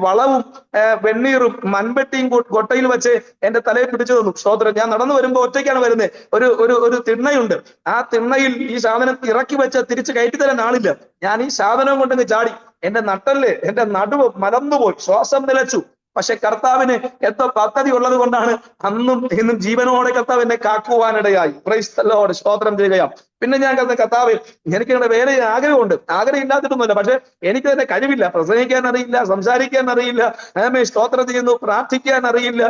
വളവും വെണ്ണീറും മൺവെട്ടിയും കൊട്ടയിൽ വെച്ച് എന്റെ തലയിൽ പിടിച്ചു തന്നു. സ്തോത്രം. ഞാൻ നടന്നു വരുമ്പോ ഒറ്റയ്ക്കാണ് വരുന്നത്. ഒരു തിണ്ണയുണ്ട്. ആ തിണ്ണയിൽ ഈ സാധനം ഇറക്കി വെച്ച് തിരിച്ച് കയറ്റി തരാൻ ആളില്ല. ഞാൻ ഈ സാധനം കൊണ്ടങ്ങ് ചാടി. എന്റെ നട്ടല്, എന്റെ നടുവ് മലന്നുപോയി, ശ്വാസം നിലച്ചു. പക്ഷെ കർത്താവിന് എന്തോ പദ്ധതി ഉള്ളത് കൊണ്ടാണ് അന്നും ഇന്നും ജീവനോടെ കർത്താവ് എന്നെ കാക്കുവാനിടയായി. Price the Lord. സ്തോത്രം ചെയ്യുകയാണ്. പിന്നെ ഞാൻ കർത്താവ്, എനിക്ക് നിങ്ങളുടെ വേറെ ആഗ്രഹമുണ്ട്. ആഗ്രഹം ഇല്ലാത്തിട്ടൊന്നുമില്ല, പക്ഷെ എനിക്ക് തന്നെ കഴിവില്ല. പ്രസംഗിക്കാൻ അറിയില്ല, സംസാരിക്കാൻ അറിയില്ല, സ്തോത്രം ചെയ്യുന്നു, പ്രാർത്ഥിക്കാൻ അറിയില്ല,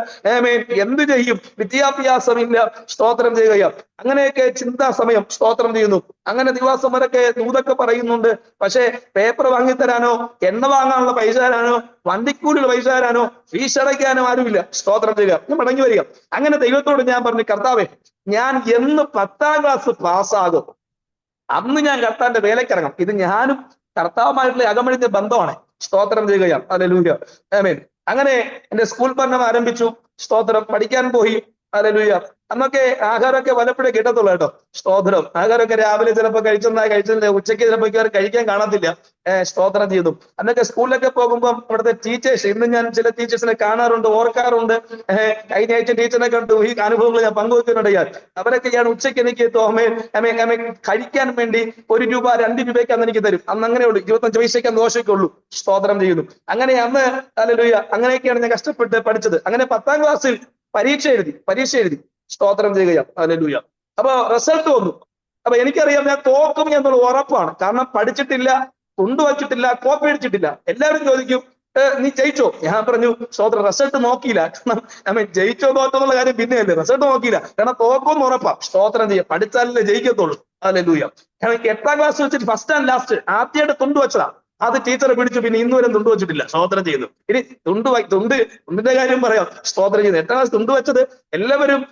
എന്ത് ചെയ്യും, വിദ്യാഭ്യാസമില്ല. സ്തോത്രം ചെയ്യുകയാണ്. അങ്ങനെയൊക്കെ ചിന്താ സമയം. സ്തോത്രം ചെയ്യുന്നു. അങ്ങനെ ദിവസം വരൊക്കെ ദൂതൊക്കെ പറയുന്നുണ്ട്. പക്ഷെ പേപ്പർ വാങ്ങിത്തരാനോ, എണ്ണ വാങ്ങാനുള്ള പൈസ തരാനോ, വണ്ടിക്കൂലിയുള്ള പൈസ തരാനോ, ഫീസ് അടയ്ക്കാനോ ആരുമില്ല. സ്തോത്രം ചെയ്യുക. ഞാൻ മടങ്ങി വരിക. അങ്ങനെ ദൈവത്തോട് ഞാൻ പറഞ്ഞു, കർത്താവേ, ഞാൻ എന്ന് 10ാം ക്ലാസ് പാസ്സാകും അന്ന് ഞാൻ കർത്താവിന്റെ വേലക്കിറങ്ങും. ഇത് ഞാനും കർത്താവുമായിട്ടുള്ള അകമഴിഞ്ഞ ബന്ധമാണ്. സ്തോത്രം ചെയ്യുകയാണ്. ഹല്ലേലൂയ. ആമേൻ. അങ്ങനെ എന്റെ സ്കൂൾ പഠനം ആരംഭിച്ചു. സ്തോത്രം. പഠിക്കാൻ പോയി. ഹല്ലേലൂയ. അന്നൊക്കെ ആഹാരമൊക്കെ വല്ലപ്പോഴേ കിട്ടത്തുള്ളൂ കേട്ടോ. സ്തോത്രം. ആഹാരമൊക്കെ രാവിലെ ചിലപ്പോൾ കഴിച്ചില്ല, ഉച്ചയ്ക്ക് ചിലപ്പോൾ കഴിക്കാൻ കാണത്തില്ല. സ്തോത്രം ചെയ്തു. അന്നൊക്കെ സ്കൂളിലൊക്കെ പോകുമ്പോൾ അവിടുത്തെ ടീച്ചേഴ്സ്, ഇന്ന് ഞാൻ ചില ടീച്ചേഴ്സിനെ കാണാറുണ്ട്, ഓർക്കാറുണ്ട്. കഴിഞ്ഞ ആഴ്ച ടീച്ചറിനെ കണ്ടു. ഈ അനുഭവങ്ങൾ ഞാൻ പങ്കുവെക്കുന്നുണ്ട്. അവരൊക്കെ ഞാൻ ഉച്ചയ്ക്ക് എനിക്ക് കഴിക്കാൻ വേണ്ടി 1 രൂപ 2 രൂപയ്ക്ക് അന്ന് എനിക്ക് തരും. അന്ന് അങ്ങനെയുള്ളൂ. 25 പൈസയ്ക്ക് ദോശയ്ക്കുള്ളൂ. സ്തോത്രം ചെയ്യുന്നു. അങ്ങനെ അന്ന് ഹല്ലേലൂയ അങ്ങനെയൊക്കെയാണ് ഞാൻ കഷ്ടപ്പെട്ട് പഠിച്ചത്. അങ്ങനെ 10ാം ക്ലാസ്സിൽ പരീക്ഷ എഴുതി. സ്തോത്രം ചെയ്യുകയാണ്. ഹല്ലേലൂയ. അപ്പൊ റിസൾട്ട് വന്നു. അപ്പൊ എനിക്കറിയാം ഞാൻ തോക്കും എന്നുള്ള ഉറപ്പാണ്. കാരണം പഠിച്ചിട്ടില്ല, കൊണ്ടുവച്ചിട്ടില്ല, കോപ്പി അടിച്ചിട്ടില്ല. എല്ലാവരും ചോദിക്കും, നീ ജയിച്ചോ? ഞാൻ പറഞ്ഞു, സ്തോത്രം, റിസൾട്ട് നോക്കിയില്ല. കാരണം ജയിച്ചോ തോറ്റോന്നുള്ള കാര്യം പിന്നെയല്ലേ, റിസൾട്ട് നോക്കിയില്ല. കാരണം തോക്കും ഉറപ്പാ. സ്തോത്രം ചെയ്യാം. പഠിച്ചാലല്ലേ ജയിക്കത്തുള്ളൂ. ഹല്ലേലൂയ. കാരണം 8ാം ക്ലാസ് വെച്ചിട്ട് ഫസ്റ്റ് ആൻഡ് ലാസ്റ്റ് ആദ്യമായിട്ട് തുണ്ട് വെച്ചതാ. അത് ടീച്ചറെ പിടിച്ചു. പിന്നെ ഇന്നുവരെ തുണ്ട് വെച്ചിട്ടില്ല. സ്തോത്രം ചെയ്യുന്നു. ഇനി തുണ്ടിന്റെ കാര്യം പറയാം. സ്തോത്രം ചെയ്യുന്നു. 8ാം ക്ലാസ് തുണ്ട് വെച്ചത് എല്ലാവരും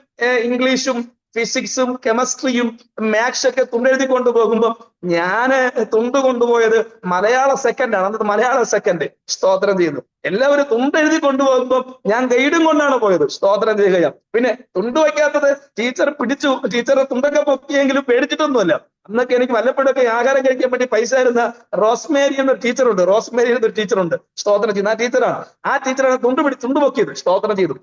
ഇംഗ്ലീഷും ഫിസിക്സും കെമിസ്ട്രിയും മാത്സ് ഒക്കെ തുണ്ടെഴുതി കൊണ്ടുപോകുമ്പോൾ ഞാന് തുണ്ട് കൊണ്ടുപോയത് മലയാള സെക്കൻഡാണ്. അന്നത്തെ മലയാള സെക്കൻഡ്. സ്തോത്രം ചെയ്യുന്നു. എല്ലാവരും തുണ്ടെഴുതി കൊണ്ടുപോകുമ്പോൾ ഞാൻ ഗൈഡും കൊണ്ടാണ് പോയത്. സ്തോത്രം ചെയ്യുകയാണ്. പിന്നെ തുണ്ട് വയ്ക്കാത്തത് ടീച്ചർ പിടിച്ചു. ടീച്ചറെ തുണ്ടൊക്കെ പൊക്കിയെങ്കിലും പേടിച്ചിട്ടൊന്നുമല്ല. അന്നൊക്കെ എനിക്ക് വല്ലപ്പോഴൊക്കെ ആഹാരം കഴിക്കാൻ വേണ്ടി പൈസ തരുന്ന റോസ്മേരി എന്നൊരു ടീച്ചറുണ്ട്. സ്തോത്രം ചെയ്യുന്നു. ആ ടീച്ചറാണ്. ആ ടീച്ചറാണ് തുണ്ട് പൊക്കിയത്. സ്തോത്രം ചെയ്തു.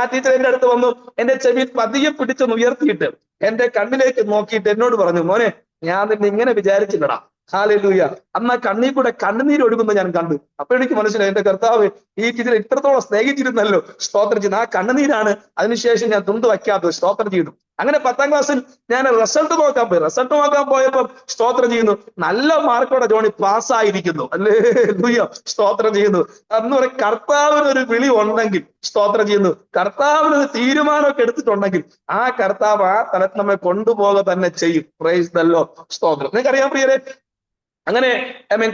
ആ ടീച്ചർ എന്റെ അടുത്ത് വന്നു. എന്റെ ചെവിയിൽ പതിയെ പിടിച്ചൊന്ന് ഉയർത്തിയിട്ട് എന്റെ കണ്ണിലേക്ക് നോക്കിയിട്ട് എന്നോട് പറഞ്ഞു, മോനെ, ഞാൻ നിന്നെ ഇങ്ങനെ വിചാരിച്ചില്ലടാ. ഹല്ലേലൂയ. അന്ന് കണ്ണിൽ കൂടെ കണ്ണുനീര് ഒഴുകുന്നത് ഞാൻ കണ്ടു. അപ്പൊ എനിക്ക് മനസ്സിലായി, എന്റെ കർത്താവ് ഈ ടീച്ചർ ഇത്രത്തോളം സ്നേഹിച്ചിരുന്നല്ലോ. സ്തോത്രം ചെയ്യുന്നു. ആ കണ്ണുനീരാണ് അതിനുശേഷം ഞാൻ തുണ്ട് വയ്ക്കാത്തത്. സ്തോത്രം ചെയ്തു. അങ്ങനെ 10ാം ക്ലാസ്സിൽ ഞാൻ റിസൾട്ട് നോക്കാൻ പോയപ്പോൾ സ്തോത്രം ചെയ്യുന്നു, നല്ല മാർക്കോടെ ജോണി പാസ്സായിരിക്കുന്നു. ഹല്ലേലൂയ. സ്തോത്രം ചെയ്യുന്നു. അന്ന് പറയും, കർത്താവിനൊരു വിളി ഉണ്ടെങ്കിൽ, സ്തോത്രം ചെയ്യുന്നു, കർത്താവിനൊരു തീരുമാനമൊക്കെ എടുത്തിട്ടുണ്ടെങ്കിൽ ആ കർത്താവ് ആ തലത്ത് നമ്മെ കൊണ്ടുപോകുക തന്നെ ചെയ്യും. Price the Lord. സ്തോത്രം. നിങ്ങൾക്കറിയാം പ്രിയരെ, അങ്ങനെ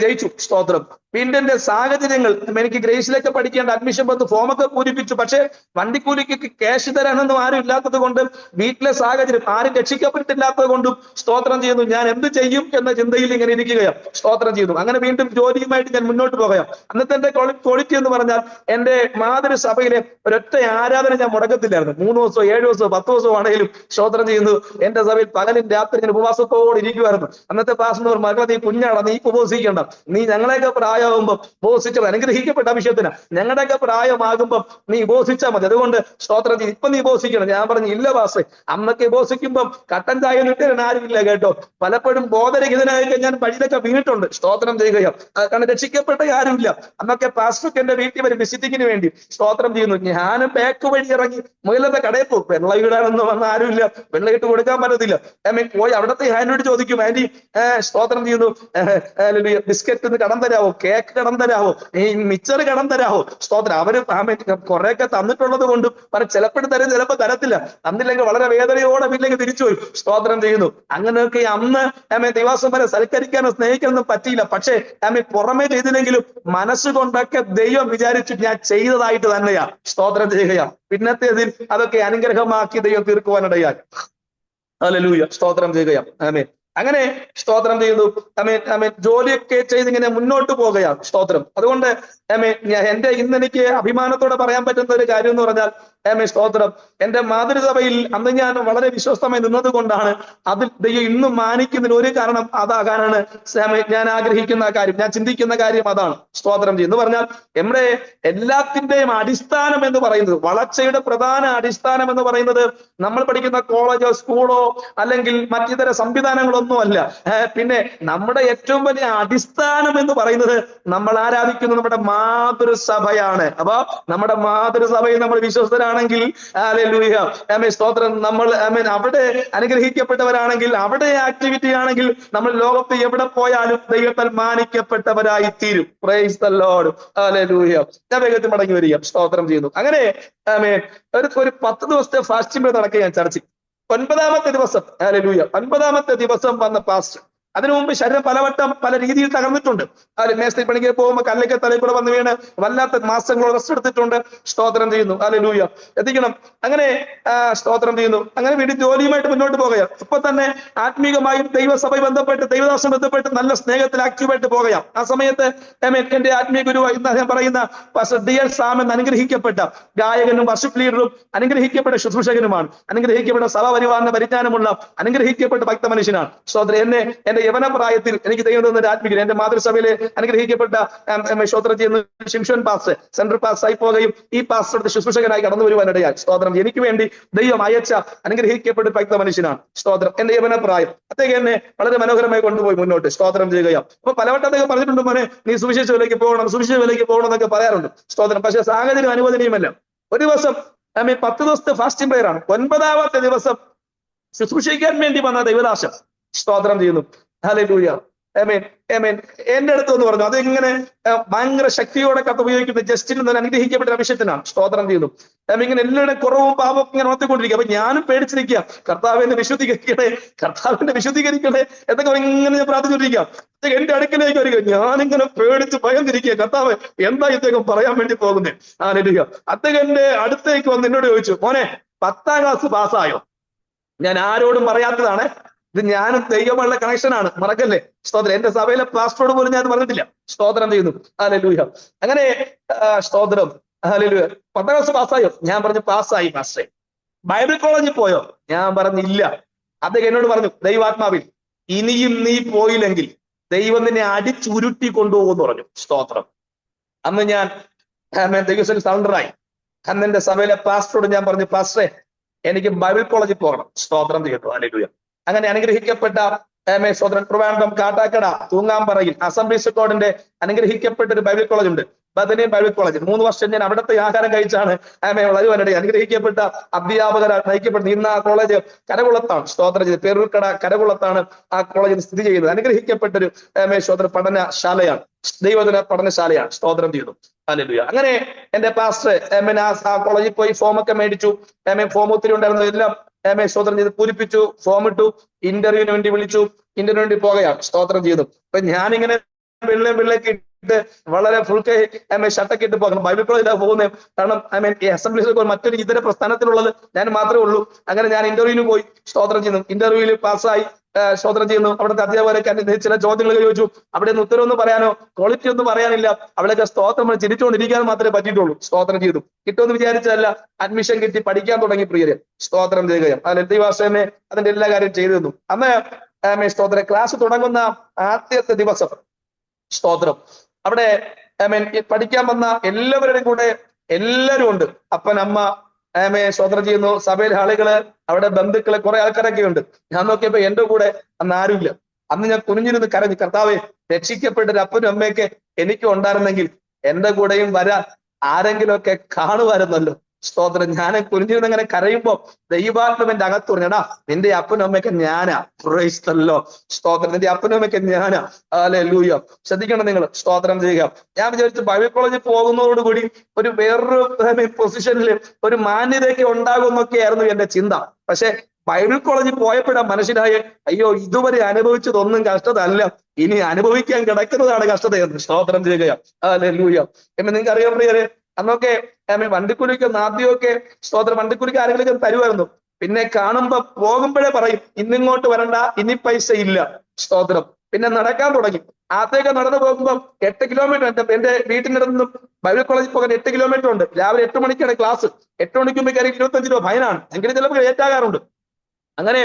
ജയിച്ചു. സ്തോത്രം. പിന്നെ എന്റെ സാഹചര്യങ്ങൾ, എനിക്ക് ഗ്രേസിലൊക്കെ പഠിക്കേണ്ട അഡ്മിഷൻ വന്ന് ഫോമൊക്കെ പൂരിപ്പിച്ചു. പക്ഷെ വണ്ടിക്കൂലിക്ക് ക്യാഷ് തരാനൊന്നും ആരും ഇല്ലാത്തത് കൊണ്ടും വീട്ടിലെ സാഹചര്യം ആരും രക്ഷിക്കപ്പെട്ടില്ലാത്തത് കൊണ്ടും സ്തോത്രം ചെയ്യുന്നു, ഞാൻ എന്ത് ചെയ്യും എന്ന ചിന്തയിൽ ഇങ്ങനെ ഇരിക്കുകയാണ്. സ്തോത്രം ചെയ്യുന്നു. അങ്ങനെ വീണ്ടും ജോലിയുമായിട്ട് ഞാൻ മുന്നോട്ട് പോവുകയാണ്. അന്നത്തെ എന്റെ ക്വാളിറ്റി എന്ന് പറഞ്ഞാൽ എന്റെ മാതൃസഭയിലെ ഒരൊറ്റ ആരാധന ഞാൻ മുടക്കത്തില്ലായിരുന്നു. 3 ദിവസമോ 7 ദിവസമോ 10 ദിവസമോ ആണെങ്കിലും സ്തോത്രം ചെയ്യുന്നു എന്റെ സഭയിൽ പകലും രാത്രി ഞാൻ ഉപവാസത്തോടെ ഇരിക്കുമായിരുന്നു. അന്നത്തെ പാസ്റ്റർ, മകളെ, നീ കുഞ്ഞാണ്, നീ ഉപവസിക്കണ്ട, നീ ഞങ്ങളെയൊക്കെ പ്രായമാകുമ്പോൾ ഉപവസിച്ചത് അനുഗ്രഹിക്കപ്പെട്ട വിഷയത്തിന്, ഞങ്ങളുടെയൊക്കെ പ്രായമാകുമ്പോൾ നീ ഉപവസിച്ചാൽ മതി. അതുകൊണ്ട് സ്തോത്രം ചെയ്ത് ഇപ്പൊ നീ ഉപവസിക്കണം. ഞാൻ പറഞ്ഞു, ഇല്ല പാസ്റ്റേ, അന്നൊക്കെ ഉപവസിക്കുമ്പോൾ കട്ടൻ ചായ കിട്ടാൻ ആരുമില്ല കേട്ടോ. പലപ്പോഴും ബോധരഹിതനായൊക്കെ ഞാൻ വഴിയിലൊക്കെ വീണിട്ടുണ്ട്. സ്തോത്രം ചെയ്യുകയാണ്. കാരണം രക്ഷിക്കപ്പെട്ട ആരുമില്ല. അന്നൊക്കെ പാസ്റ്റർക്ക് എന്റെ വീട്ടിൽ വരും വിസിറ്റിങ്ങിന് വേണ്ടി. സ്തോത്രം ചെയ്യുന്നു. ഞാനും ബാക്ക് വഴി ഇറങ്ങി മുയലത്തെ കടയിൽ പോകും. വെള്ളം ഇടാനൊന്നും വന്ന ആരുമില്ല, വെള്ളം ഇട്ട് കൊടുക്കാൻ പറ്റത്തില്ല. പോയി അവിടത്തെ ഹാൻഡിനോട് ചോദിക്കും, ആന്റി സ്തോത്രം ചെയ്യുന്നു, ബിസ്ക്കറ്റ് കടം തരാമോ, കേക്ക് കടം തരാവോ, ഈ മിച്ചർ കടം തരാവോ? സ്തോത്രം. അവര് കുറെയൊക്കെ തന്നിട്ടുള്ളത് കൊണ്ടും ചിലപ്പോഴും തരും, ചിലപ്പോൾ തരത്തില്ല. തന്നില്ലെങ്കിൽ വളരെ വേദനയോടെ വീട്ടിലേക്ക് തിരിച്ചു വരും. സ്തോത്രം ചെയ്യുന്നു. അങ്ങനെയൊക്കെ അന്ന് ദൈവാസം വരെ സൽക്കരിക്കാനോ സ്നേഹിക്കാനൊന്നും പറ്റിയില്ല. പക്ഷേ പുറമേ ചെയ്തില്ലെങ്കിലും മനസ്സുകൊണ്ടൊക്കെ ദൈവം വിചാരിച്ചു ഞാൻ ചെയ്തതായിട്ട് തന്നെയാ. സ്തോത്രം ചെയ്യുകയാ. പിന്നത്തേതിൽ അതൊക്കെ അനുഗ്രഹമാക്കി ദൈവം തീർക്കുവാനിടയായി. ഹല്ലേലൂയ. സ്തോത്രം ചെയ്യുകയാ. ആമേൻ. അങ്ങനെ സ്തോത്രം ചെയ്യുന്നു. ജോലിയൊക്കെ ചെയ്ത് ഇങ്ങനെ മുന്നോട്ട് പോകുകയാണ്. സ്തോത്രം. അതുകൊണ്ട് എന്റെ ഇന്ന് എനിക്ക് അഭിമാനത്തോടെ പറയാൻ പറ്റുന്ന ഒരു കാര്യം എന്ന് പറഞ്ഞാൽ സ്തോത്രം, എന്റെ മാതൃസഭയിൽ അന്ന് ഞാൻ വളരെ വിശ്വസ്തമായി നിന്നത് കൊണ്ടാണ് അതിൽ ദൈവം ഇന്നും മാനിക്കുന്നതിന് ഒരു കാരണം അതാകാനാണ് ഞാൻ ആഗ്രഹിക്കുന്ന കാര്യം, ഞാൻ ചിന്തിക്കുന്ന കാര്യം അതാണ്. സ്തോത്രം ചെയ്യുന്നു പറഞ്ഞാൽ നമ്മുടെ എല്ലാത്തിന്റെയും അടിസ്ഥാനം എന്ന് പറയുന്നത്, വളർച്ചയുടെ പ്രധാന അടിസ്ഥാനം എന്ന് പറയുന്നത് നമ്മൾ പഠിക്കുന്ന കോളേജോ സ്കൂളോ അല്ലെങ്കിൽ മറ്റിതര സംവിധാനങ്ങളൊന്നും അല്ല. പിന്നെ നമ്മുടെ ഏറ്റവും വലിയ അടിസ്ഥാനം എന്ന് പറയുന്നത് നമ്മൾ ആരാധിക്കുന്ന നമ്മുടെ മാതൃസഭയാണ്. അപ്പൊ നമ്മുടെ മാതൃസഭയിൽ നമ്മൾ വിശ്വസ്തരാണെങ്കിൽ ഹല്ലേലൂയ, സ്തോത്രം, നമ്മൾ അവിടെ അനുഗ്രഹിക്കപ്പെട്ടവരാണെങ്കിൽ, അവിടെ ആക്ടിവിറ്റി ആണെങ്കിൽ നമ്മൾ ലോകത്ത് എവിടെ പോയാലും ദൈവത്താൽ മാനിക്കപ്പെട്ടവരായി തീരും. Price the lord. ഹല്ലേലൂയ. ഞാൻ വേഗത്തിൽ മടങ്ങി വരിക. സ്തോത്രം ചെയ്യുന്നു. അങ്ങനെ ഒരു 10 ദിവസത്തെ ഫാസ്റ്റിംഗ് നടക്കുക ഞാൻ ചർച്ച. 9ാമത്തെ ദിവസം, ഹല്ലേലൂയ, 9ാമത്തെ ദിവസം വന്ന ഫാസ്റ്റ്. അതിനു മുമ്പ് ശരീരം പലവട്ടം പല രീതിയിൽ തകർന്നിട്ടുണ്ട്. മേസ്ത്രി പണിക്ക് പോകുമ്പോൾ കല്ലേക്ക് തലയിൽ കൂടെ വന്ന് വീണ് വല്ലാത്ത മാസങ്ങളോട് റെസ്റ്റ് എടുത്തിട്ടുണ്ട്. സ്തോത്രം ചെയ്യുന്നു. ഹല്ലേലൂയ. എത്തിക്കണം. അങ്ങനെ സ്തോത്രം ചെയ്യുന്നു. അങ്ങനെ വീട്ടിൽ ജോലിയുമായിട്ട് മുന്നോട്ട് പോകുകയാണ്. ഇപ്പൊ തന്നെ ആത്മീകമായും ദൈവസഭയിൽ ബന്ധപ്പെട്ട് ദൈവദാസം ബന്ധപ്പെട്ട് നല്ല സ്നേഹത്തിൽ ആക്റ്റീവായിട്ട് പോകുകയാണ്. ആ സമയത്ത് എന്റെ ആത്മീയ ഗുരു ഇന്ന് ഞാൻ പറയുന്ന പാസ്റ്റർ DL സാം എന്ന് അനുഗ്രഹിക്കപ്പെട്ട ഗായകനും വർഷിപ്പ് ലീഡറും അനുഗ്രഹിക്കപ്പെട്ട ശുശ്രൂഷകനുമാണ്. അനുഗ്രഹിക്കപ്പെട്ട സഭാപരിവാറിന് പരിജ്ഞാനമുള്ള അനുഗ്രഹിക്കപ്പെട്ട ഭക്ത മനുഷ്യനാണ്. സ്തോത്രം. എന്റെ യവനപ്രായത്തിൽ എനിക്ക് ദൈവം തന്ന ഒരു ആത്മീയൻ, എന്റെ മാതൃസഭയിലെ അനുഗ്രഹിക്കപ്പെട്ട സ്തോത്രം ചെയ്യുന്ന ഷിംഷോൻ പാസ്റ്റർ സെൻട്രൽ പാസ്റ്റർ ആയി പോകുകയും ഈ പാസ്റ്റർ ശുശ്രൂഷകനായി കടന്നു വരുവാനിടയായി. സ്തോത്രം. എനിക്ക് വേണ്ടി ദൈവം അയച്ച അനുഗ്രഹിക്കപ്പെട്ട ഭക്ത മനുഷ്യനാണ്. സ്തോത്രം. എന്റെ യവനപ്രായം അദ്ദേഹം എന്നെ വളരെ മനോഹരമായി കൊണ്ടുപോയി മുന്നോട്ട്. സ്തോത്രം ചെയ്യുകയാണ്. അപ്പൊ പലവട്ടം അദ്ദേഹം പറഞ്ഞിട്ടുണ്ട്, മോനെ നീ സുവിശേഷ വിലയ്ക്ക് പോകണം, സുവിശേഷ വിലയ്ക്ക് പോകണം എന്നൊക്കെ പറയാറുണ്ട്. സ്തോത്രം. പക്ഷെ സാഹചര്യം അനുവദനീയമല്ല. ഒരു ദിവസം 10 ദിവസത്തെ ഫാസ്റ്റിംഗ് പ്രയർ ആണ്. 9ാമത്തെ ദിവസം ശുശ്രൂഷിക്കാൻ വേണ്ടി വന്ന ദൈവദാസൻ സ്തോത്രം ചെയ്യുന്നു. ഹല്ലേലൂയ. ആമേൻ. ആമേൻ. എന്റെ അടുത്ത് എന്ന് പറഞ്ഞു, അതിങ്ങനെ ഭയങ്കര ശക്തിയോടെ കത്ത് ഉപയോഗിക്കുന്ന ജസ്റ്റിൽ നിന്ന് അനുഗ്രഹിക്കപ്പെട്ട വിഷയത്തിനാണ്. സ്തോത്രം ചെയ്യുന്നു. ഇങ്ങനെ എല്ലാവരുടെ കുറവും പാപവും ഇങ്ങനെ ഓർത്തിക്കൊണ്ടിരിക്കുക. അപ്പൊ ഞാനും പേടിച്ചിരിക്കുക, കർത്താവിനെ വിശുദ്ധീകരിക്കണേ, കർത്താവിനെ വിശുദ്ധീകരിക്കണേ എന്നൊക്കെ ഇങ്ങനെ ഞാൻ പ്രാർത്ഥിച്ചിരിക്കാം. എന്റെ അടുക്കലേക്ക് വരിക, ഞാനിങ്ങനെ പേടിച്ച് ഭയന്നിരിക്കുക, കർത്താവ് എന്താ ഇദ്ദേഹം പറയാൻ വേണ്ടി പോകുന്നേ. ഹല്ലേലൂയ. അദ്ദേഹത്തിന്റെ അടുത്തേക്ക് വന്ന് എന്നോട് ചോദിച്ചു, മോനെ 10ാം ക്ലാസ് പാസ്സായോ? ഞാൻ ആരോടും പറയാത്തതാണ്. ഇത് ഞാനും ദൈവമുള്ള കണക്ഷനാണ്, മറക്കല്ലേ. സ്തോത്രം. എന്റെ സഭയിലെ പാസ്റ്ററോട് പോലും ഞാൻ പറഞ്ഞിട്ടില്ല. സ്തോത്രം ചെയ്യുന്നു. ഹല്ലേലൂയ. അങ്ങനെ സ്തോത്രം. ഹല്ലേലൂയ. 10ാം ക്ലാസ് പാസ്സായോ? ഞാൻ പറഞ്ഞു പാസ്സായി പാസ്റ്ററെ. ബൈബിൾ കോളേജിൽ പോയോ? ഞാൻ പറഞ്ഞില്ല. അദ്ദേഹം എന്നോട് പറഞ്ഞു, ദൈവാത്മാവിൽ ഇനിയും നീ പോയില്ലെങ്കിൽ ദൈവം നിന്നെ അടിച്ചുരുട്ടി കൊണ്ടുപോകുമെന്ന് പറഞ്ഞു. സ്തോത്രം. അന്ന് ഞാൻ ദൈവത്തിൽ സറണ്ടറായി. അന്ന് എന്റെ സഭയിലെ പാസ്റ്ററോട് ഞാൻ പറഞ്ഞു, പാസ്റ്ററെ എനിക്ക് ബൈബിൾ കോളേജിൽ പോകണം. സ്തോത്രം ചെയ്തു. ഹല്ലേലൂയ. അങ്ങനെ അനുഗ്രഹിക്കപ്പെട്ട സോദരൻ ട്രിവാൻഡ്രം കാട്ടാക്കട തൂങ്ങാമ്പറയിൽ അസംബ്ലീസ് കോഡിന്റെ അനുഗ്രഹിക്കപ്പെട്ട ഒരു ബൈബിൾ കോളേജ് ഉണ്ട്, ബദനി ബൈബിൾ കോളേജ്. 3 വർഷം ഞാൻ അവിടുത്തെ ആഹാരം കഴിച്ചാണ് വളരുവാനിടെ. അനുഗ്രഹിക്കപ്പെട്ട അധ്യാപകരാൽ നയിക്കപ്പെടുന്നത്. ഇന്ന് ആ കോളേജ് കരകുളത്താണ്. സ്തോത്രം ചെയ്ത് പേരൂർക്കട കരകുളത്താണ് ആ കോളേജിൽ സ്ഥിതി ചെയ്യുന്നത്. അനുഗ്രഹിക്കപ്പെട്ടൊരു സോദര പഠനശാലയാണ്, ദൈവദിന പഠനശാലയാണ്. സ്തോത്രം ചെയ്തു. ഹല്ലേലൂയ. അങ്ങനെ എന്റെ പാസ്റ്റർ ആ കോളേജിൽ പോയി ഫോമൊക്കെ മേടിച്ചു. ഫോം ഒത്തിരി ഉണ്ടായിരുന്നു. എല്ലാം സ്തോത്രം ചെയ്ത് പൂരിപ്പിച്ചു, ഫോം ഇട്ടു, ഇന്റർവ്യൂവിന് വേണ്ടി വിളിച്ചു. ഇന്റർവ്യൂ വേണ്ടി പോകുകയാണ്. സ്തോത്രം ചെയ്തു. അപ്പൊ ഞാനിങ്ങനെ വെള്ളയൊക്കെ ഇട്ട് വളരെ ഫുൾ കൈ ഷർട്ടൊക്കെ ഇട്ട് പോകണം. ബൈബിൾ കോളേജിലാണ് പോകുന്നത്. കാരണം ഈ അസംബ്ലീസ് മറ്റൊരു ഇതര പ്രസ്ഥാനത്തിലുള്ളത് ഞാൻ മാത്രമേ ഉള്ളൂ. അങ്ങനെ ഞാൻ ഇന്റർവ്യൂവിന് പോയി. സ്തോത്രം ചെയ്യുന്നു. ഇന്റർവ്യൂവിൽ പാസ്സായി. സ്തോത്രം ചെയ്യുന്നു. അവിടുത്തെ അധ്യാപകരൊക്കെ ചില ചോദ്യങ്ങൾ ചോദിച്ചു. അവിടെ നിന്ന് ഉത്തരവൊന്നും പറയാനോ ക്വാളിറ്റി ഒന്നും പറയാനില്ല. അവിടെയൊക്കെ സ്തോത്രം ചിരിച്ചുകൊണ്ടിരിക്കാൻ മാത്രമേ പറ്റിയിട്ടുള്ളൂ. സ്തോത്രം ചെയ്തു. കിട്ടുമെന്ന് വിചാരിച്ചതല്ല. അഡ്മിഷൻ കിട്ടി, പഠിക്കാൻ തുടങ്ങി പ്രിയരെ. സ്തോത്രം ചെയ്യുകയാണ്. അതിൽ ദൈവാസനെ അതിന്റെ എല്ലാ കാര്യം ചെയ്തു തന്നു. അന്ന് സ്തോത്രം ക്ലാസ് തുടങ്ങുന്ന ആദ്യത്തെ ദിവസം സ്തോത്രം അവിടെ പഠിക്കാൻ വന്ന എല്ലാവരുടെയും കൂടെ എല്ലാവരും ഉണ്ട്. അപ്പൻ, അമ്മ, സ്തോത്രം ചെയ്യുന്നു. സഭയിലെ ആളുകള്, അവിടെ ബന്ധുക്കള്, കുറെ ആൾക്കാരൊക്കെ ഉണ്ട്. ഞാൻ നോക്കിയപ്പോ എന്റെ കൂടെ അന്ന് ആരുമില്ല. അന്ന് ഞാൻ കുനിഞ്ഞിരുന്ന് കരഞ്ഞു, കർത്താവെ രക്ഷിക്കപ്പെട്ടൊരു അപ്പനും അമ്മയൊക്കെ എനിക്കും ഉണ്ടായിരുന്നെങ്കിൽ എന്റെ കൂടെയും വരാൻ ആരെങ്കിലും ഒക്കെ കാണുമായിരുന്നല്ലോ. സ്തോത്രം. ഞാൻ കുനിഞ്ഞിരുന്ന് ഇങ്ങനെ കരയുമ്പോ ദൈവാത്മാവ് എന്റെ അകത്ത് പറഞ്ഞടാ, നിന്റെ അപ്പനും അമ്മയൊക്കെ ഞാനാ. Price the Lord. സ്തോത്രം. നിന്റെ അപ്പനും അമ്മയൊക്കെ ഞാനാ. ഹല്ലേലൂയ. ശ്രദ്ധിക്കണം നിങ്ങൾ. സ്തോത്രം ചെയ്യുക. ഞാൻ വിചാരിച്ചു ബൈബിൾ കോളേജിൽ പോകുന്നതോടുകൂടി ഒരു വേറൊരു പൊസിഷനിൽ ഒരു മാന്യതയൊക്കെ ഉണ്ടാകുമെന്നൊക്കെയായിരുന്നു എന്റെ ചിന്ത. പക്ഷെ ബൈബിൾ കോളേജിൽ പോയപ്പോഴാ മനസ്സിലായ അയ്യോ, ഇതുവരെ അനുഭവിച്ചതൊന്നും കഷ്ടതല്ല, ഇനി അനുഭവിക്കാൻ കിടക്കുന്നതാണ് കഷ്ടതയെന്ന്. സ്തോത്രം ചെയ്യുക. ഹല്ലേലൂയ. എന്ന് നിങ്ങൾക്ക് അറിയാൻ പ്രിയരെ, അന്നൊക്കെ വണ്ടിക്കുലിക്ക് ആദ്യമൊക്കെ സ്തോത്രം വണ്ടിക്കുലിക്ക് ആരെങ്കിലും തരുമായിരുന്നു. പിന്നെ കാണുമ്പോ പോകുമ്പോഴേ പറയും ഇന്നിങ്ങോട്ട് വരണ്ട, ഇനി പൈസ ഇല്ല. സ്തോത്രം. പിന്നെ നടക്കാൻ തുടങ്ങി. ആദ്യമൊക്കെ നടന്നു പോകുമ്പോൾ 8 കിലോമീറ്റർ എന്റെ വീട്ടിന്റെ അടുത്ത് നിന്നും ബൈബിൾ കോളേജിൽ പോകാൻ 8 കിലോമീറ്റർ ഉണ്ട്. രാവിലെ 8 മണിക്കാണ് ക്ലാസ്. 8 മണിക്ക് മുമ്പ് കയറി 25 രൂപ ഫൈനാണ്. എങ്കിലും ചിലപ്പോൾ ഏറ്റാകാറുണ്ട്. അങ്ങനെ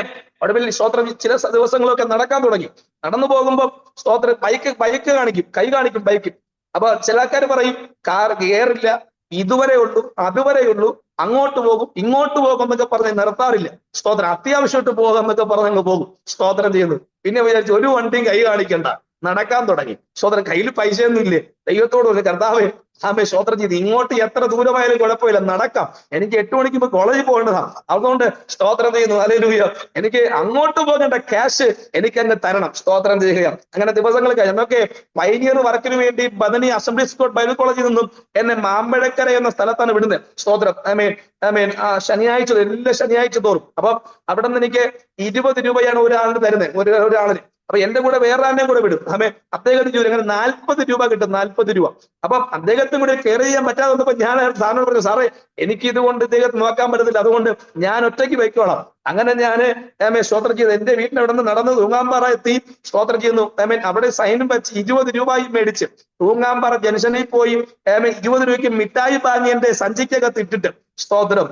ഒടുവിൽ സ്തോത്രം ചില ദിവസങ്ങളൊക്കെ നടക്കാൻ തുടങ്ങി. നടന്നു പോകുമ്പോൾ സ്തോത്രം ബൈക്ക് കാണിക്കും, കൈ കാണിക്കും ബൈക്ക്. അപ്പൊ ചില ആൾക്കാർ പറയും കാർ ഗിയറില്ല, ഇതുവരെ ഉള്ളൂ, അതുവരെ ഉള്ളൂ, അങ്ങോട്ട് പോകും ഇങ്ങോട്ട് പോകും എന്നൊക്കെ പറഞ്ഞ് നിർത്താറില്ല. സ്തോത്രം. അത്യാവശ്യമായിട്ട് പോകുക എന്നൊക്കെ പറഞ്ഞ് അങ്ങ് പോകും. സ്തോത്രം ചെയ്യുന്നു. പിന്നെ വിചാരിച്ചു ഒരു വണ്ടിയും കൈ കാണിക്കണ്ട, നടക്കാൻ തുടങ്ങി. സ്തോത്രം. കയ്യിൽ പൈസയൊന്നും ഇല്ലേ? ദൈവത്തോട് ഒരു കർത്താവേ ആമേ സ്തോത്രം ചെയ്ത് ഇങ്ങോട്ട് എത്ര ദൂരമായാലും കുഴപ്പമില്ല, നടക്കാം. എനിക്ക് 8 മണിക്ക് മുമ്പ് കോളേജിൽ പോകേണ്ടതാണ്. അതുകൊണ്ട് സ്തോത്രം ചെയ്യുന്നു. ഹല്ലേലൂയ. എനിക്ക് അങ്ങോട്ട് പോകേണ്ട ക്യാഷ് എനിക്ക് എന്നെ തരണം. സ്തോത്രം ചെയ്യുക. അങ്ങനെ ദിവസങ്ങൾ കഴിഞ്ഞു. എന്നൊക്കെ പൈനിയർ വർക്കിന് വേണ്ടി ബദനി അസംബ്ലി സ്കൂൾ ബൈബിൾ കോളേജിൽ നിന്നും എന്നെ മാമ്പഴക്കര എന്ന സ്ഥലത്താണ് വിടുന്നത്. സ്തോത്രം. ശനിയാഴ്ച എല്ലാ ശനിയാഴ്ച തോറും. അപ്പം അവിടെ നിന്ന് എനിക്ക് 20 രൂപയാണ് ഒരാളിന് തരുന്നത്, ഒരാളിന്. അപ്പൊ എന്റെ കൂടെ വേറെ ആരുടെയും കൂടെ വിടും. അദ്ദേഹത്തിന് ജോലി അങ്ങനെ 40 രൂപ കിട്ടും. 40 രൂപ. അപ്പം അദ്ദേഹത്തിന് കൂടെ കെയർ ചെയ്യാൻ പറ്റാതെ വന്നപ്പോ ഞാൻ സാറിനോട് പറഞ്ഞു, സാറേ എനിക്ക് ഇതുകൊണ്ട് ഇദ്ദേഹത്തെ നോക്കാൻ പറ്റത്തില്ല, അതുകൊണ്ട് ഞാൻ ഒറ്റയ്ക്ക് വയ്ക്കോളാം. അങ്ങനെ ഞാന് സ്തോത്രം ചെയ്തു. എന്റെ വീട്ടിൽ അവിടെ നിന്ന് നടന്ന് തൂങ്ങാമ്പാറ എത്തി. സ്തോത്രം ചെയ്യുന്നു. അവിടെ സൈനും വെച്ച് 20 രൂപയും മേടിച്ച് തൂങ്ങാമ്പാറ ജംഗ്ഷനിൽ പോയി 20 രൂപയ്ക്ക് മിഠായി വാങ്ങി എന്റെ സഞ്ചിക്കകത്ത് ഇട്ടിട്ട് സ്തോത്രം